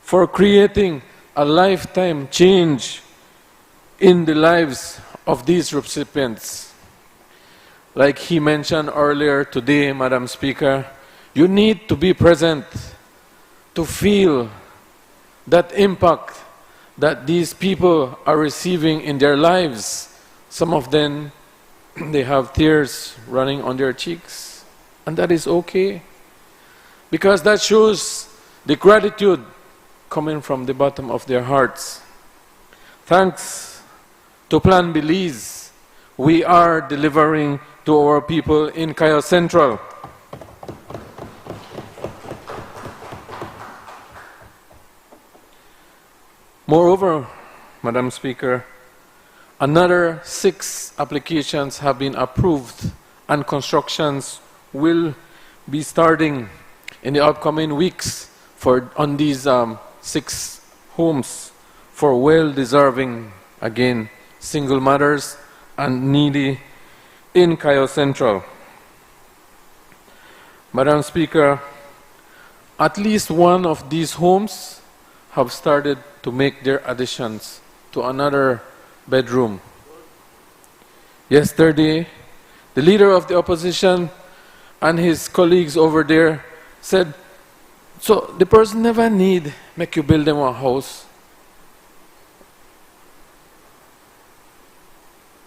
for creating a lifetime change in the lives of these recipients. Like he mentioned earlier today, Madam Speaker, you need to be present to feel that impact that these people are receiving in their lives. Some of them, they have tears running on their cheeks, and that is okay, because that shows the gratitude coming from the bottom of their hearts. Thanks to Plan Belize, we are delivering to our people in Cayo Central. Moreover, Madam Speaker, Another 6 applications have been approved, and constructions will be starting in the upcoming weeks on these 6 homes for well-deserving, again, single mothers and needy in Cayo Central. Madam Speaker, at least one of these homes have started to make their additions to another bedroom. Yesterday, the leader of the opposition and his colleagues over there said, so the person never need make you build them a house.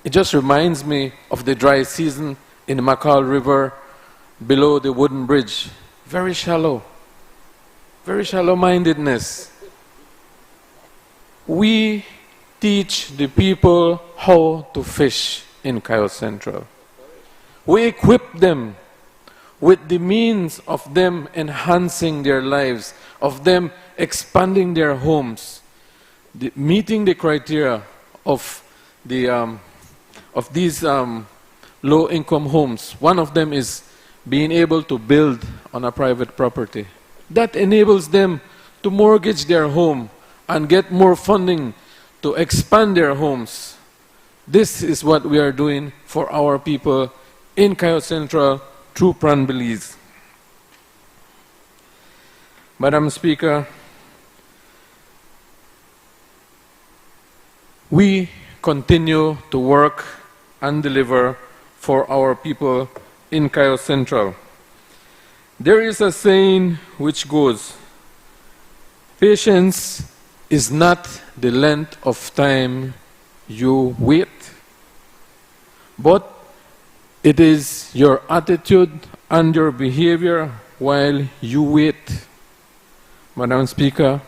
It just reminds me of the dry season in the Macau River below the wooden bridge. Very shallow mindedness. We teach the people how to fish in Cayo Central. We equip them with the means of them enhancing their lives, of them expanding their homes, meeting the criteria of these low-income homes. One of them is being able to build on a private property. That enables them to mortgage their home and get more funding to expand their homes. This is what we are doing for our people in Cayo Central through Plan Belize. Madam Speaker, we continue to work and deliver for our people in Cayo Central. There is a saying which goes, patience is not the length of time you wait, but it is your attitude and your behavior while you wait. Madam Speaker,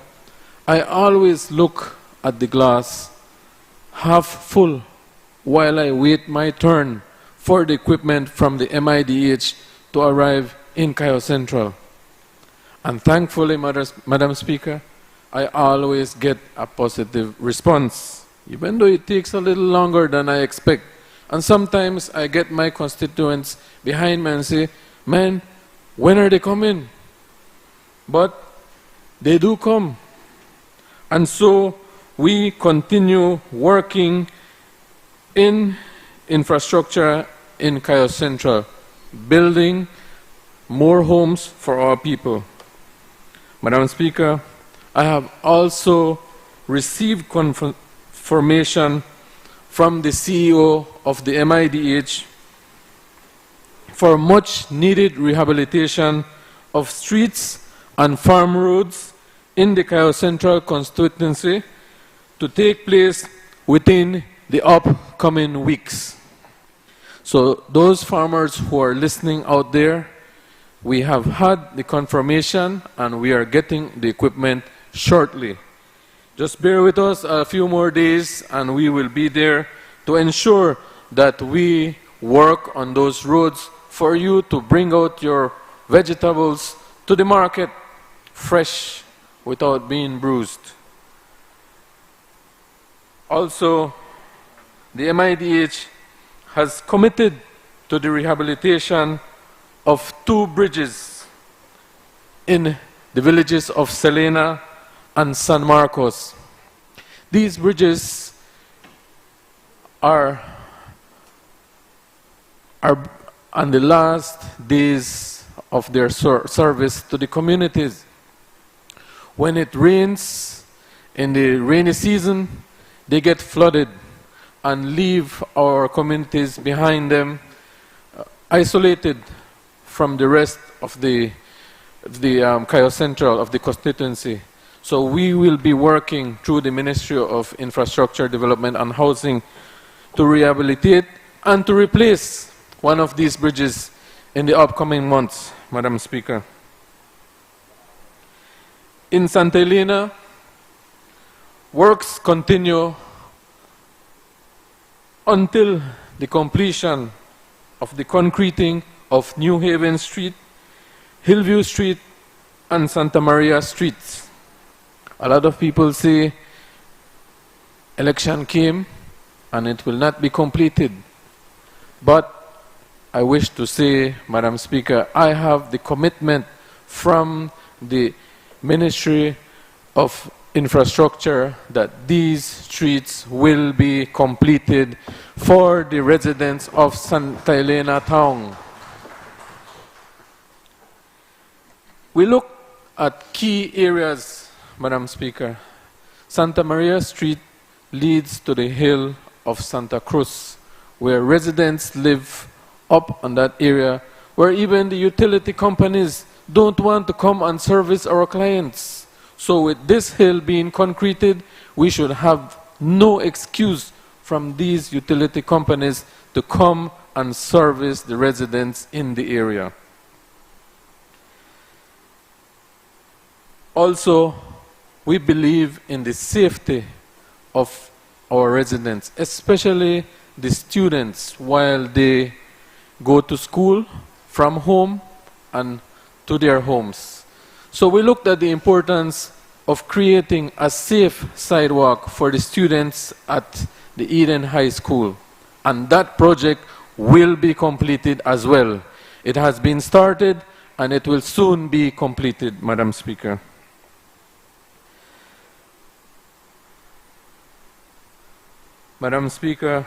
I always look at the glass half full while I wait my turn for the equipment from the MIDH to arrive in Cayo Central. And thankfully, Madam Speaker, I always get a positive response, even though it takes a little longer than I expect. And sometimes I get my constituents behind me and say, man, when are they coming? But they do come. And so we continue working in infrastructure in Cayo Central, building more homes for our people. Madam Speaker, I have also received confirmation from the CEO of the MIDH for much needed rehabilitation of streets and farm roads in the Cayo Central constituency to take place within the upcoming weeks. So those farmers who are listening out there, we have had the confirmation and we are getting the equipment shortly. Just bear with us a few more days and we will be there to ensure that we work on those roads for you to bring out your vegetables to the market fresh without being bruised. Also, the MIDH has committed to the rehabilitation of 2 bridges in the villages of Selena and San Marcos. These bridges are on the last days of their service to the communities. When it rains in the rainy season, they get flooded and leave our communities behind them, isolated from the rest of the Cayo Central, of the constituency. So we will be working through the Ministry of Infrastructure Development and Housing to rehabilitate and to replace one of these bridges in the upcoming months, Madam Speaker. In Santa Elena, works continue until the completion of the concreting of New Haven Street, Hillview Street, and Santa Maria Streets. A lot of people say election came and it will not be completed. But I wish to say, Madam Speaker, I have the commitment from the Ministry of Infrastructure that these streets will be completed for the residents of Santa Elena Town. We look at key areas, Madam Speaker. Santa Maria Street leads to the hill of Santa Cruz, where residents live up on that area, where even the utility companies don't want to come and service our clients. So with this hill being concreted, we should have no excuse from these utility companies to come and service the residents in the area. Also, we believe in the safety of our residents, especially the students while they go to school from home and to their homes. So we looked at the importance of creating a safe sidewalk for the students at the Eden High School. And that project will be completed as well. It has been started and it will soon be completed, Madam Speaker. Madam Speaker,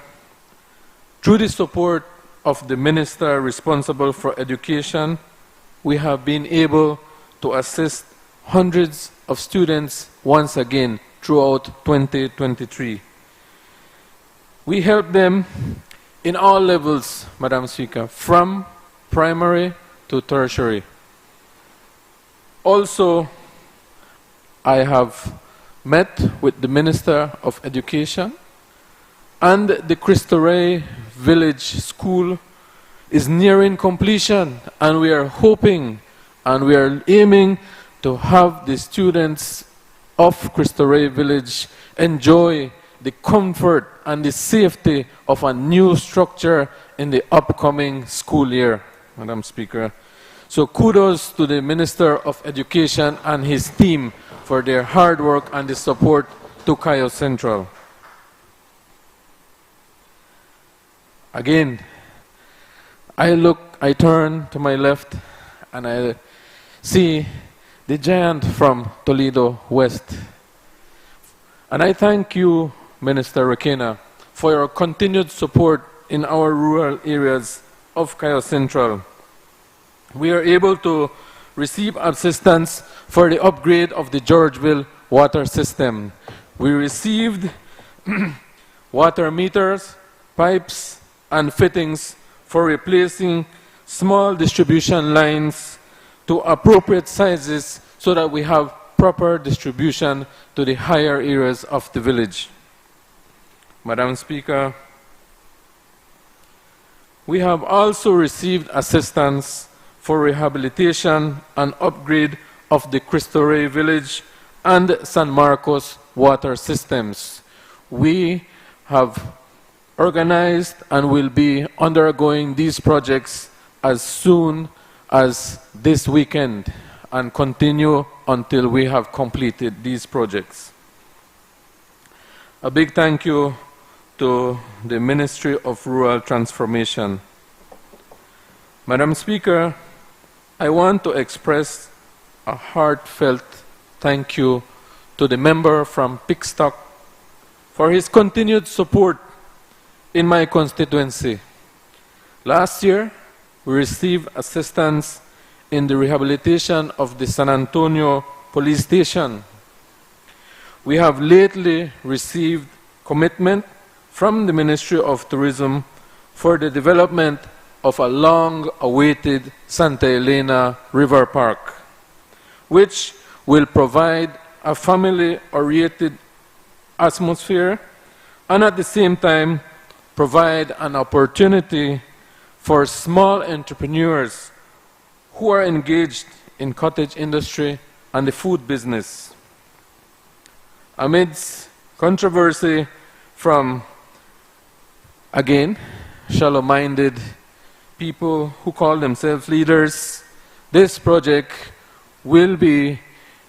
through the support of the Minister responsible for education, we have been able to assist hundreds of students once again throughout 2023. We help them in all levels, Madam Speaker, from primary to tertiary. Also, I have met with the Minister of Education, and the Cristo Rey Village School is nearing completion, and we are hoping and we are aiming to have the students of Cristo Rey Village enjoy the comfort and the safety of a new structure in the upcoming school year, Madam Speaker. So kudos to the Minister of Education and his team for their hard work and the support to Cayo Central. Again, I turn to my left and I see the giant from Toledo West. And I thank you, Minister Requena, for your continued support in our rural areas of Cayo Central. We are able to receive assistance for the upgrade of the Georgeville water system. We received water meters, pipes, and fittings for replacing small distribution lines to appropriate sizes so that we have proper distribution to the higher areas of the village. Madam Speaker, we have also received assistance for rehabilitation and upgrade of the Cristo Rey Village and San Marcos water systems. We have organized and will be undergoing these projects as soon as this weekend and continue until we have completed these projects. A big thank you to the Ministry of Rural Transformation. Madam Speaker, I want to express a heartfelt thank you to the member from Pickstock for his continued support in my constituency. Last year, we received assistance in the rehabilitation of the San Antonio Police Station. We have lately received commitment from the Ministry of Tourism for the development of a long-awaited Santa Elena River Park, which will provide a family-oriented atmosphere and at the same time provide an opportunity for small entrepreneurs who are engaged in cottage industry and the food business. Amidst controversy from, again, shallow-minded people who call themselves leaders, this project will be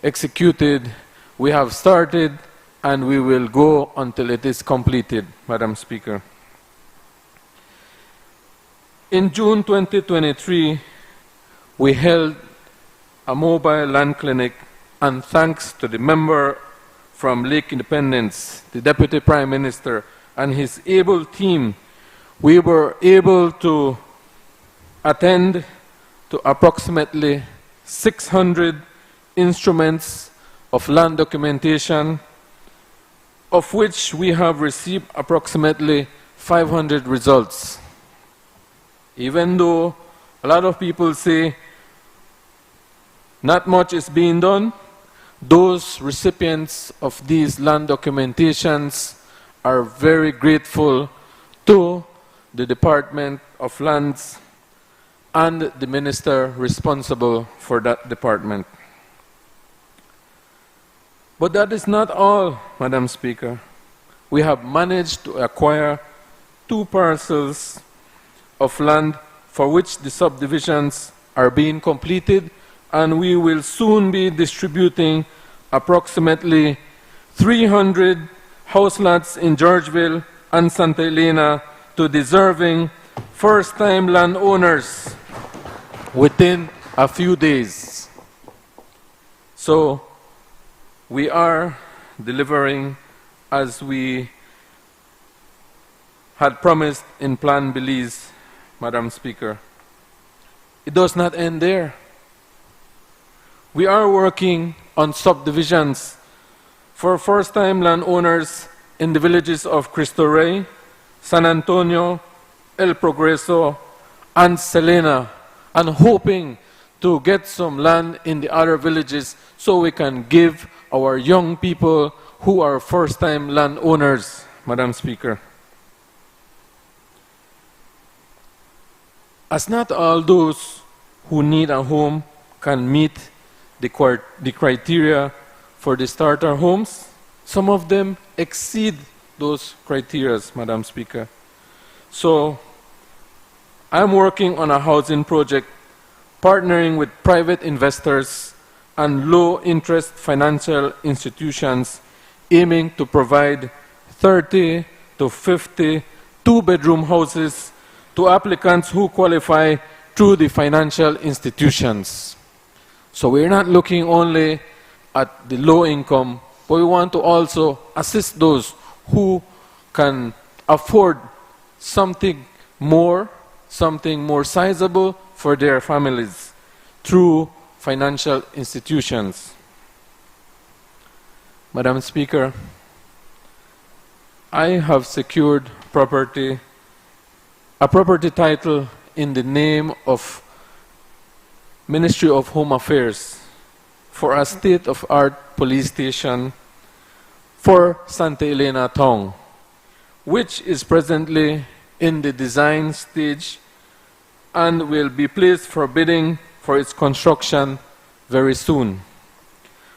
executed. We have started and we will go until it is completed, Madam Speaker. In June 2023, we held a mobile land clinic, and thanks to the member from Lake Independence, the Deputy Prime Minister, and his able team, we were able to attend to approximately 600 instruments of land documentation, of which we have received approximately 500 results. Even though a lot of people say not much is being done, those recipients of these land documentations are very grateful to the Department of Lands and the minister responsible for that department. But that is not all, Madam Speaker. We have managed to acquire 2 parcels of land for which the subdivisions are being completed, and we will soon be distributing approximately 300 house lots in Georgeville and Santa Elena to deserving first-time landowners within a few days. So we are delivering as we had promised in Plan Belize, Madam Speaker. It does not end there. We are working on subdivisions for first-time landowners in the villages of Cristo Rey, San Antonio, El Progreso, and Selena, and hoping to get some land in the other villages so we can give our young people who are first-time landowners, Madam Speaker. As not all those who need a home can meet the criteria for the starter homes, some of them exceed those criteria, Madam Speaker. So I'm working on a housing project partnering with private investors and low-interest financial institutions aiming to provide 30 to 50 two-bedroom houses to applicants who qualify through the financial institutions. So we're not looking only at the low income, but we want to also assist those who can afford something more sizable for their families through financial institutions. Madam Speaker, I have secured a property title in the name of Ministry of Home Affairs for a state-of-art police station for Santa Elena Town, which is presently in the design stage and will be placed for bidding for its construction very soon.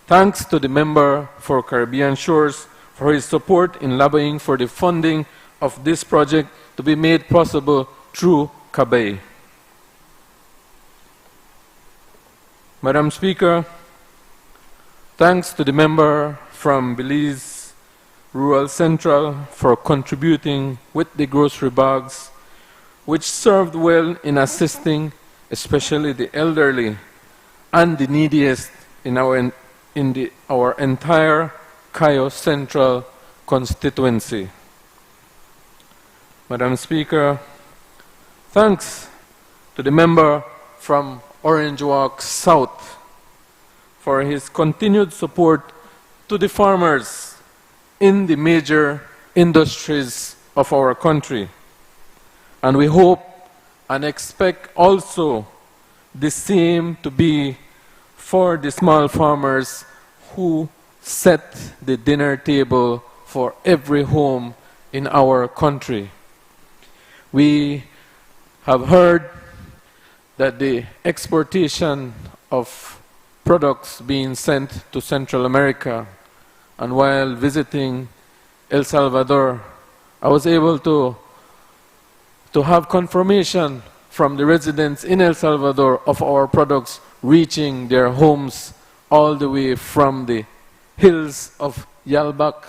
Thanks to the member for Caribbean Shores for his support in lobbying for the funding of this project to be made possible through CABEI. Madam Speaker, thanks to the member from Belize Rural Central for contributing with the grocery bags, which served well in assisting especially the elderly and the neediest in our entire Cayo Central constituency. Madam Speaker, thanks to the member from Orange Walk South for his continued support to the farmers in the major industries of our country. And we hope and expect also the same to be for the small farmers who set the dinner table for every home in our country. We have heard that the exportation of products being sent to Central America, and while visiting El Salvador, I was able to have confirmation from the residents in El Salvador of our products reaching their homes all the way from the hills of Yalbak.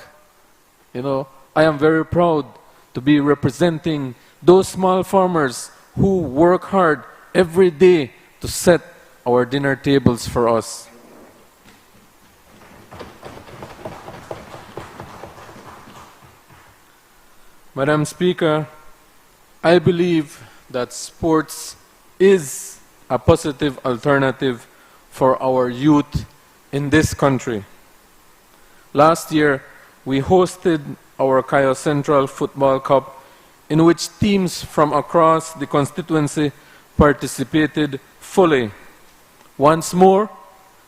You know, I am very proud to be representing those small farmers who work hard every day to set our dinner tables for us. Madam Speaker, I believe that sports is a positive alternative for our youth in this country. Last year, we hosted our Cayo Central Football Cup, in which teams from across the constituency participated fully. Once more,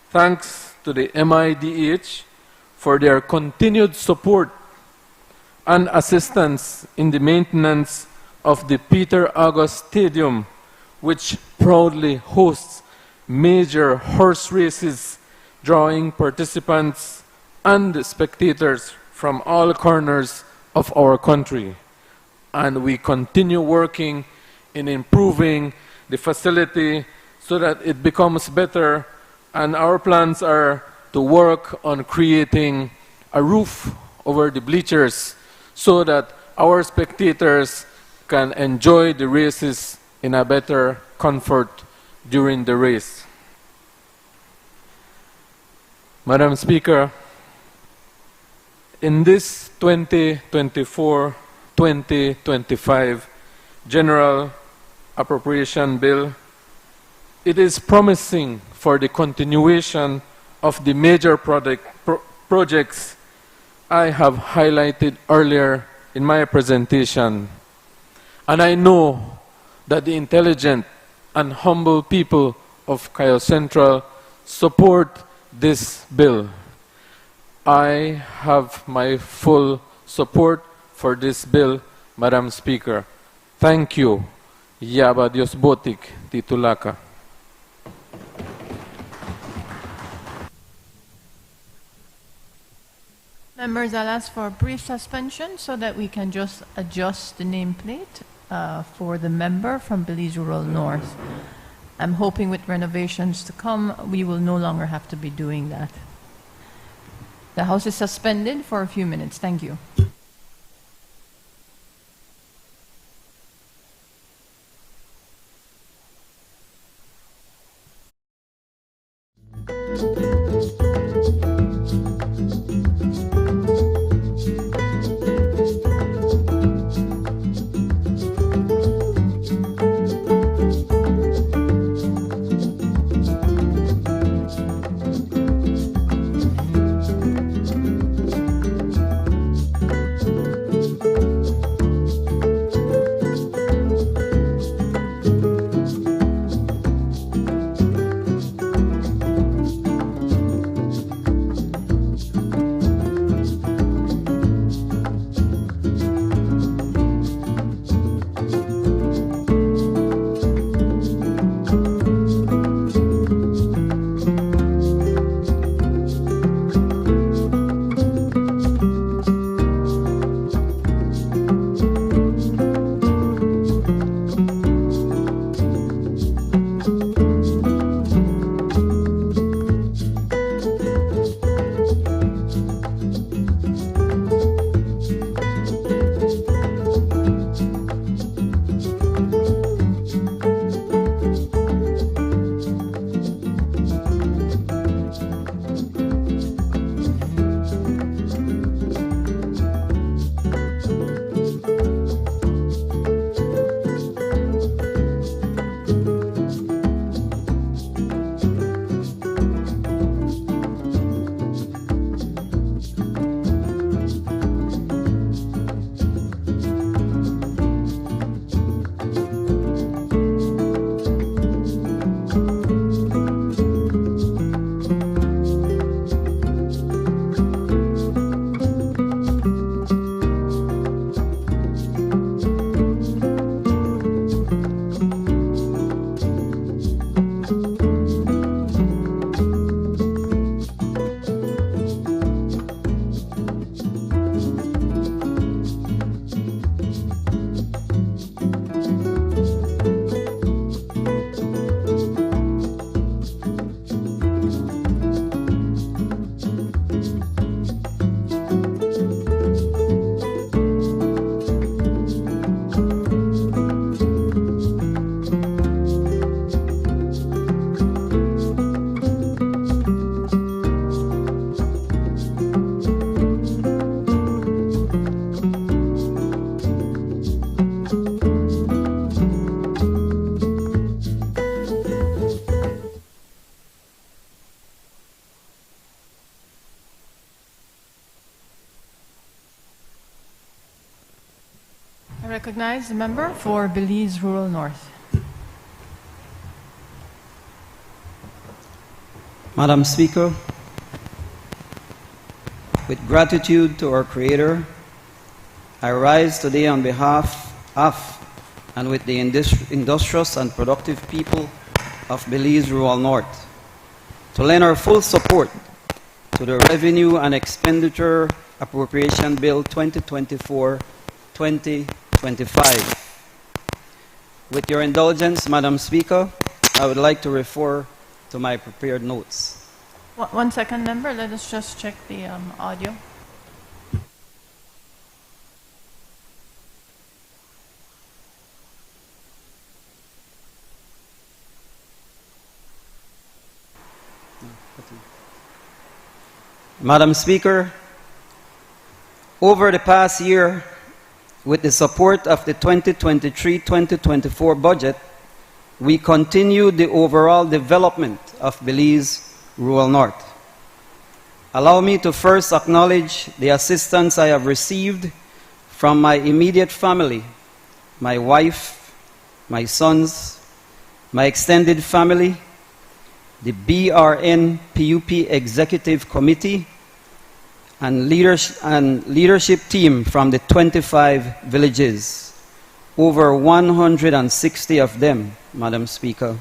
thanks to the MIDH for their continued support and assistance in the maintenance of the Peter August Stadium, which proudly hosts major horse races, drawing participants and spectators from all corners of our country. And we continue working in improving the facility so that it becomes better, and our plans are to work on creating a roof over the bleachers so that our spectators can enjoy the races in a better comfort during the race. Madam Speaker, in this 2024-2025 General Appropriation Bill, it is promising for the continuation of the major projects I have highlighted earlier in my presentation. And I know that the intelligent and humble people of Cayo Central support this bill. I have my full support for this bill, Madam Speaker. Thank you. Yaba Dios Botik, Titulaka. Members, I'll ask for a brief suspension so that we can just adjust the nameplate for the member from Belize Rural North. I'm hoping with renovations to come, we will no longer have to be doing that. The House is suspended for a few minutes. Thank you. recognize the member for Belize Rural North. Madam Speaker, with gratitude to our Creator, I rise today on behalf of and with the industrious and productive people of Belize Rural North to lend our full support to the Revenue and Expenditure Appropriation Bill 2024-2025. With your indulgence, Madam Speaker, I would like to refer to my prepared notes. 1 second, member. Let us just check the audio. Madam Speaker, over the past year, with the support of the 2023-2024 budget, we continued the overall development of Belize Rural North. Allow me to first acknowledge the assistance I have received from my immediate family, my wife, my sons, my extended family, the BRN PUP Executive Committee, and leadership team from the 25 villages, over 160 of them, Madam Speaker.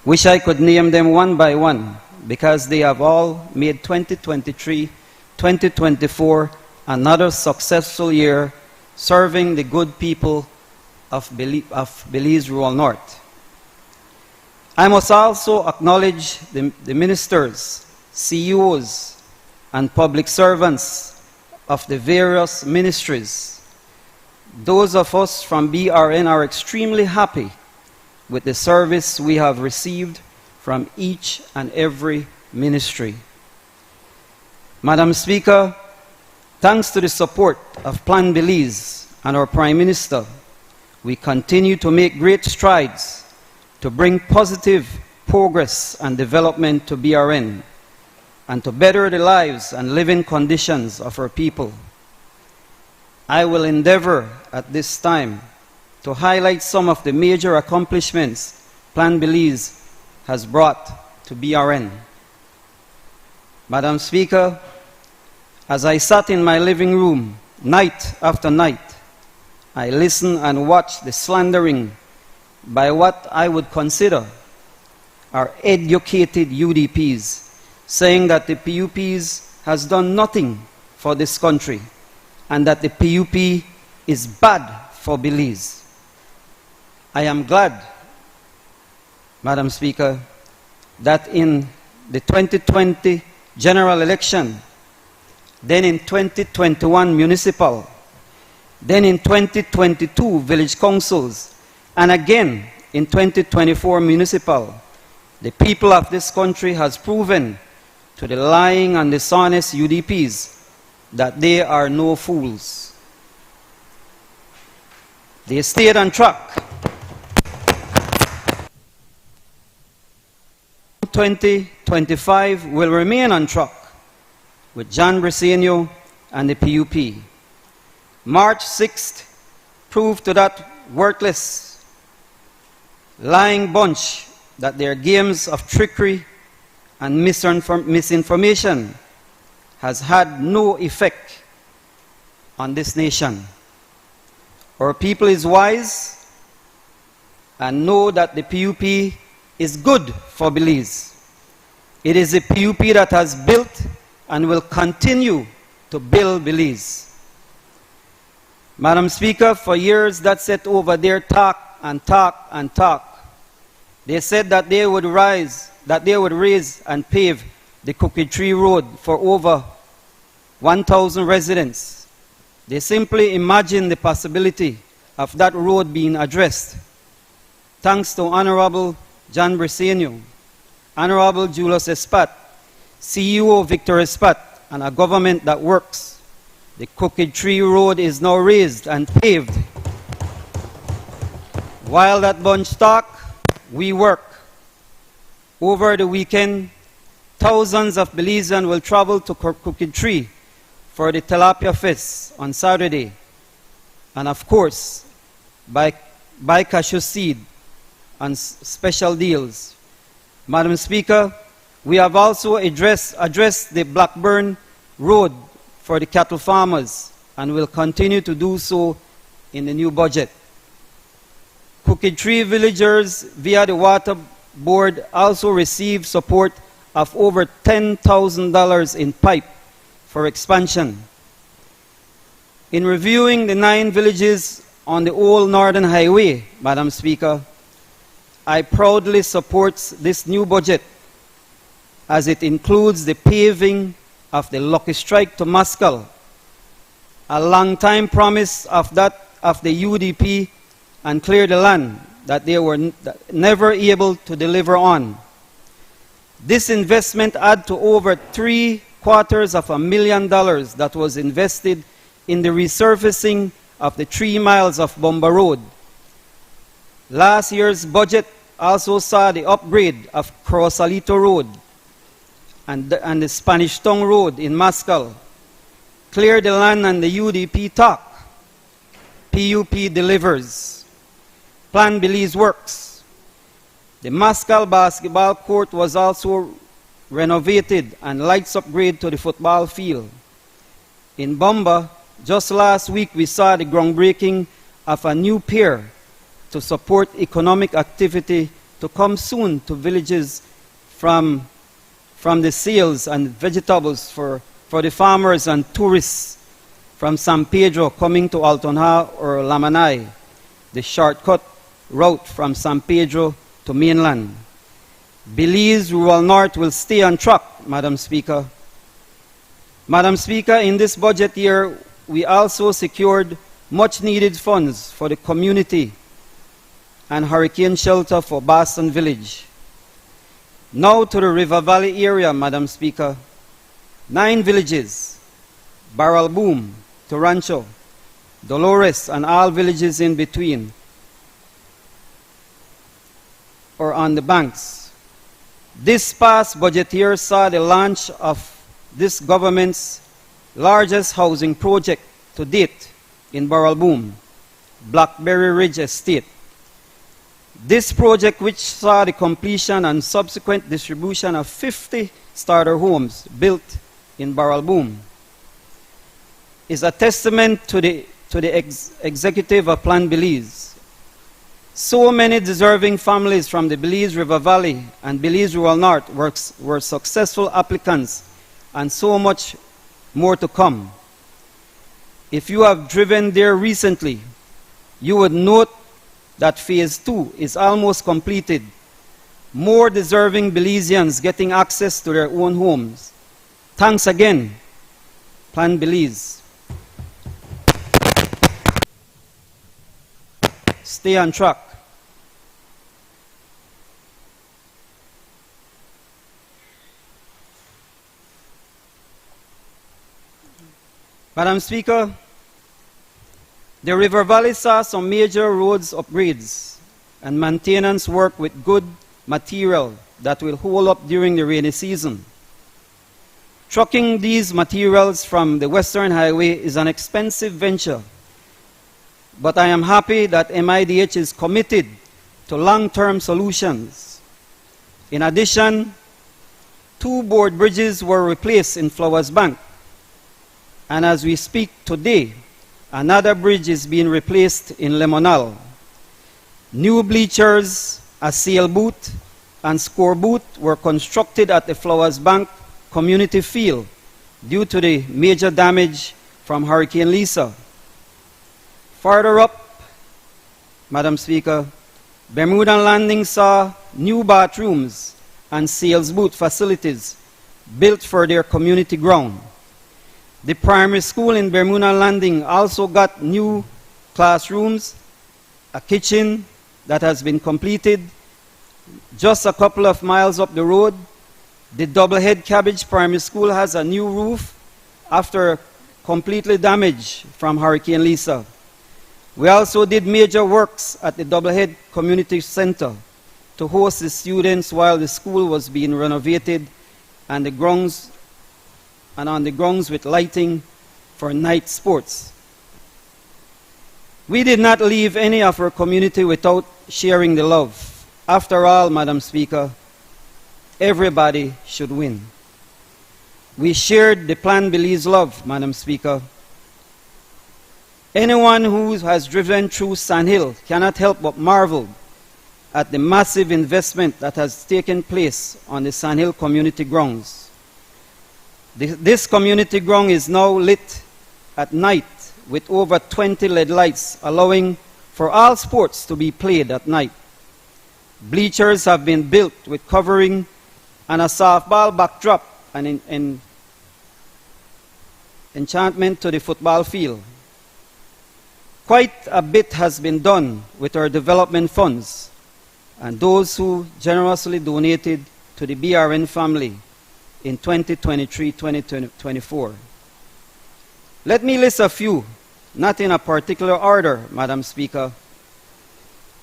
Wish I could name them one by one, because they have all made 2023-2024 another successful year serving the good people of Belize Rural North. I must also acknowledge the ministers, CEOs, and public servants of the various ministries. Those of us from BRN are extremely happy with the service we have received from each and every ministry. Madam Speaker, thanks to the support of Plan Belize and our Prime Minister, we continue to make great strides to bring positive progress and development to BRN and to better the lives and living conditions of our people. I will endeavor at this time to highlight some of the major accomplishments Plan Belize has brought to BRN. Madam Speaker, as I sat in my living room night after night, I listened and watched the slandering by what I would consider are educated UDPs, saying that the PUPs has done nothing for this country and that the PUP is bad for Belize. I am glad, Madam Speaker, that in the 2020 general election, then in 2021 municipal, then in 2022 village councils, and again in 2024 municipal, the people of this country has proven to the lying and dishonest UDPs that they are no fools. They stayed on track. 2025 will remain on track with John Briceño and the PUP. March 6th proved to that worthless, lying bunch that their games of trickery and misinformation has had no effect on this nation. Our people is wise and know that the PUP is good for Belize. It is a PUP that has built and will continue to build Belize. Madam Speaker, for years that set over there talk and talk and talk. They said that they would raise and pave the Crooked Tree Road for over 1,000 residents. They simply imagined the possibility of that road being addressed. Thanks to Honorable John Briceño, Honorable Julius Espat, CEO Victor Espat, and a government that works, the Crooked Tree Road is now raised and paved. While that bunch talk, we work. Over the weekend, thousands of Belizeans will travel to Crooked Tree for the Tilapia Fest on Saturday. and of course, buy cashew seed and special deals. Madam Speaker, we have also addressed the Blackburn Road for the cattle farmers and will continue to do so in the new budget. Crooked Tree villagers via the Water Board also received support of over $10,000 in pipe for expansion. In reviewing the 9 villages on the Old Northern Highway, Madam Speaker, I proudly support this new budget as it includes the paving of the Lucky Strike to Maskell, a long-time promise of the UDP, and clear the land that they were never able to deliver on. This investment adds to over $750,000 that was invested in the resurfacing of the 3 miles of Bomba Road. Last year's budget also saw the upgrade of Crossalito Road and the Spanish Town Road in Maskell. Clear the land and the UDP talk. PUP delivers. Plan Belize works. The Maskell basketball court was also renovated and lights upgrade to the football field. In Bomba, just last week we saw the groundbreaking of a new pier to support economic activity to come soon to villages from the sales and vegetables for the farmers and tourists from San Pedro coming to Altonha or Lamanai, the shortcut route from San Pedro to mainland. Belize Rural North will stay on track, Madam Speaker. Madam Speaker, in this budget year, we also secured much needed funds for the community and hurricane shelter for Boston Village. Now to the River Valley area, Madam Speaker. 9 villages, Barrel Boom, Torancho, Dolores, and all villages in between, or on the banks. This past budget year saw the launch of this government's largest housing project to date in Barrel Boom, Blackberry Ridge Estate. This project, which saw the completion and subsequent distribution of 50 starter homes built in Barrel Boom, is a testament to the executive of Plan Belize. So many deserving families from the Belize River Valley and Belize Rural North were successful applicants, and so much more to come. If you have driven there recently, you would note that Phase 2 is almost completed. More deserving Belizeans getting access to their own homes. Thanks again, Plan Belize. Stay on track. Madam Speaker, the River Valley saw some major roads upgrades and maintenance work with good material that will hold up during the rainy season. Trucking these materials from the Western Highway is an expensive venture, but I am happy that MIDH is committed to long-term solutions. In addition, 2 board bridges were replaced in Flowers Bank, and as we speak today, another bridge is being replaced in Lemonal. New bleachers, a sailboat, and scoreboat were constructed at the Flowers Bank community field due to the major damage from Hurricane Lisa. Further up, Madam Speaker, Bermuda Landing saw new bathrooms and sales boot facilities built for their community ground. The primary school in Bermuda Landing also got new classrooms, a kitchen that has been completed. Just a couple of miles up the road, the Doublehead Cabbage Primary School has a new roof after completely damaged from Hurricane Lisa. We also did major works at the Doublehead Community Center to host the students while the school was being renovated and on the grounds with lighting for night sports. We did not leave any of our community without sharing the love. After all, Madam Speaker, everybody should win. We shared the Plan Belize love, Madam Speaker. Anyone who has driven through Sand Hill cannot help but marvel at the massive investment that has taken place on the Sand Hill community grounds. This community ground is now lit at night with over 20 LED lights, allowing for all sports to be played at night. Bleachers have been built with covering and a softball backdrop and enchantment to the football field. Quite a bit has been done with our development funds and those who generously donated to the BRN family in 2023-2024. Let me list a few, not in a particular order, Madam Speaker.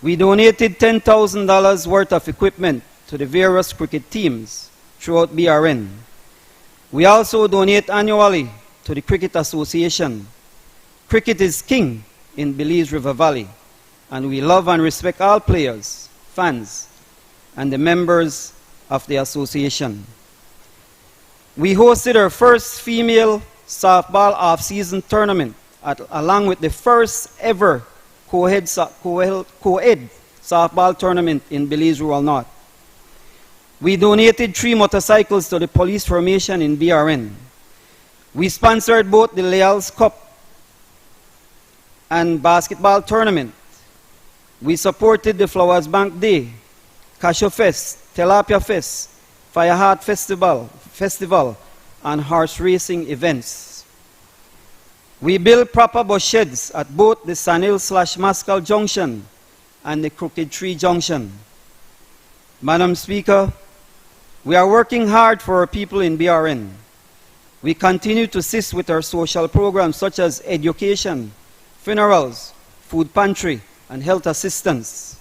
We donated $10,000 worth of equipment to the various cricket teams throughout BRN. We also donate annually to the Cricket Association. Cricket is king in Belize River Valley, and we love and respect all players, fans, and the members of the association. We hosted our first female softball off-season tournament along with the first ever co-ed softball tournament in Belize Rural North. We donated 3 motorcycles to the police formation in BRN. We sponsored both the Leals Cup and basketball tournament. We supported the Flowers Bank Day, Cashew Fest, Tilapia Fest, Fireheart Festival, and horse racing events. We built proper bus sheds at both the Sand Hill/Mascal Junction and the Crooked Tree Junction. Madam Speaker, we are working hard for our people in BRN. We continue to assist with our social programs such as education, funerals, food pantry, and health assistance.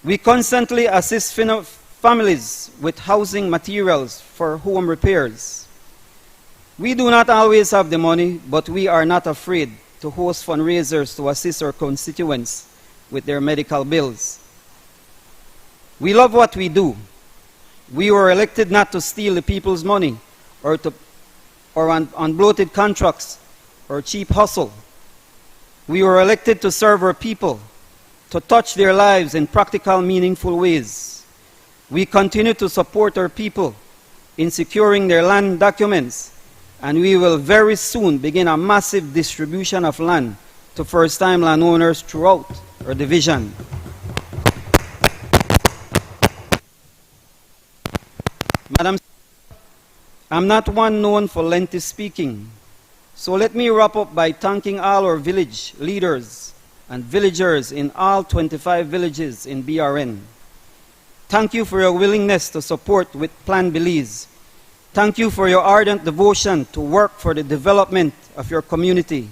We constantly assist families with housing materials for home repairs. We do not always have the money, but we are not afraid to host fundraisers to assist our constituents with their medical bills. We love what we do. We were elected not to steal the people's money or on bloated contracts or cheap hustle. We were elected to serve our people, to touch their lives in practical, meaningful ways. We continue to support our people in securing their land documents, and we will very soon begin a massive distribution of land to first-time landowners throughout our division. Madam, I'm not one known for lengthy speaking, so let me wrap up by thanking all our village leaders and villagers in all 25 villages in BRN. Thank you for your willingness to support with Plan Belize. Thank you for your ardent devotion to work for the development of your community.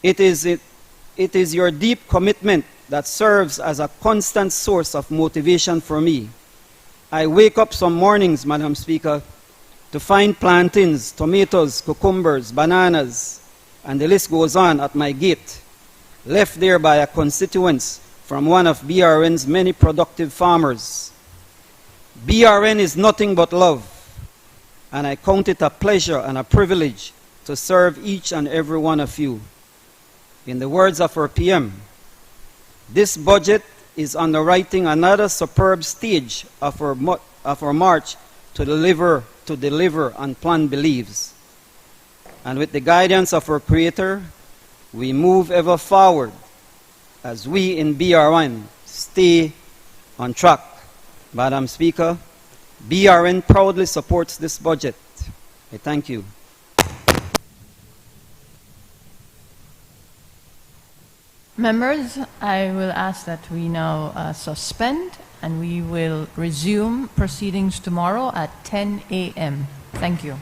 It is your deep commitment that serves as a constant source of motivation for me. I wake up some mornings, Madam Speaker, to find plantains, tomatoes, cucumbers, bananas, and the list goes on at my gate, left there by a constituent from one of BRN's many productive farmers. BRN is nothing but love, and I count it a pleasure and a privilege to serve each and every one of you. In the words of our PM, this budget is underwriting another superb stage of our march to deliver on Plan Belize. And with the guidance of our Creator, we move ever forward as we in BRN stay on track. Madam Speaker, BRN proudly supports this budget. I thank you. Members, I will ask that we now suspend, and we will resume proceedings tomorrow at 10 a.m. Thank you.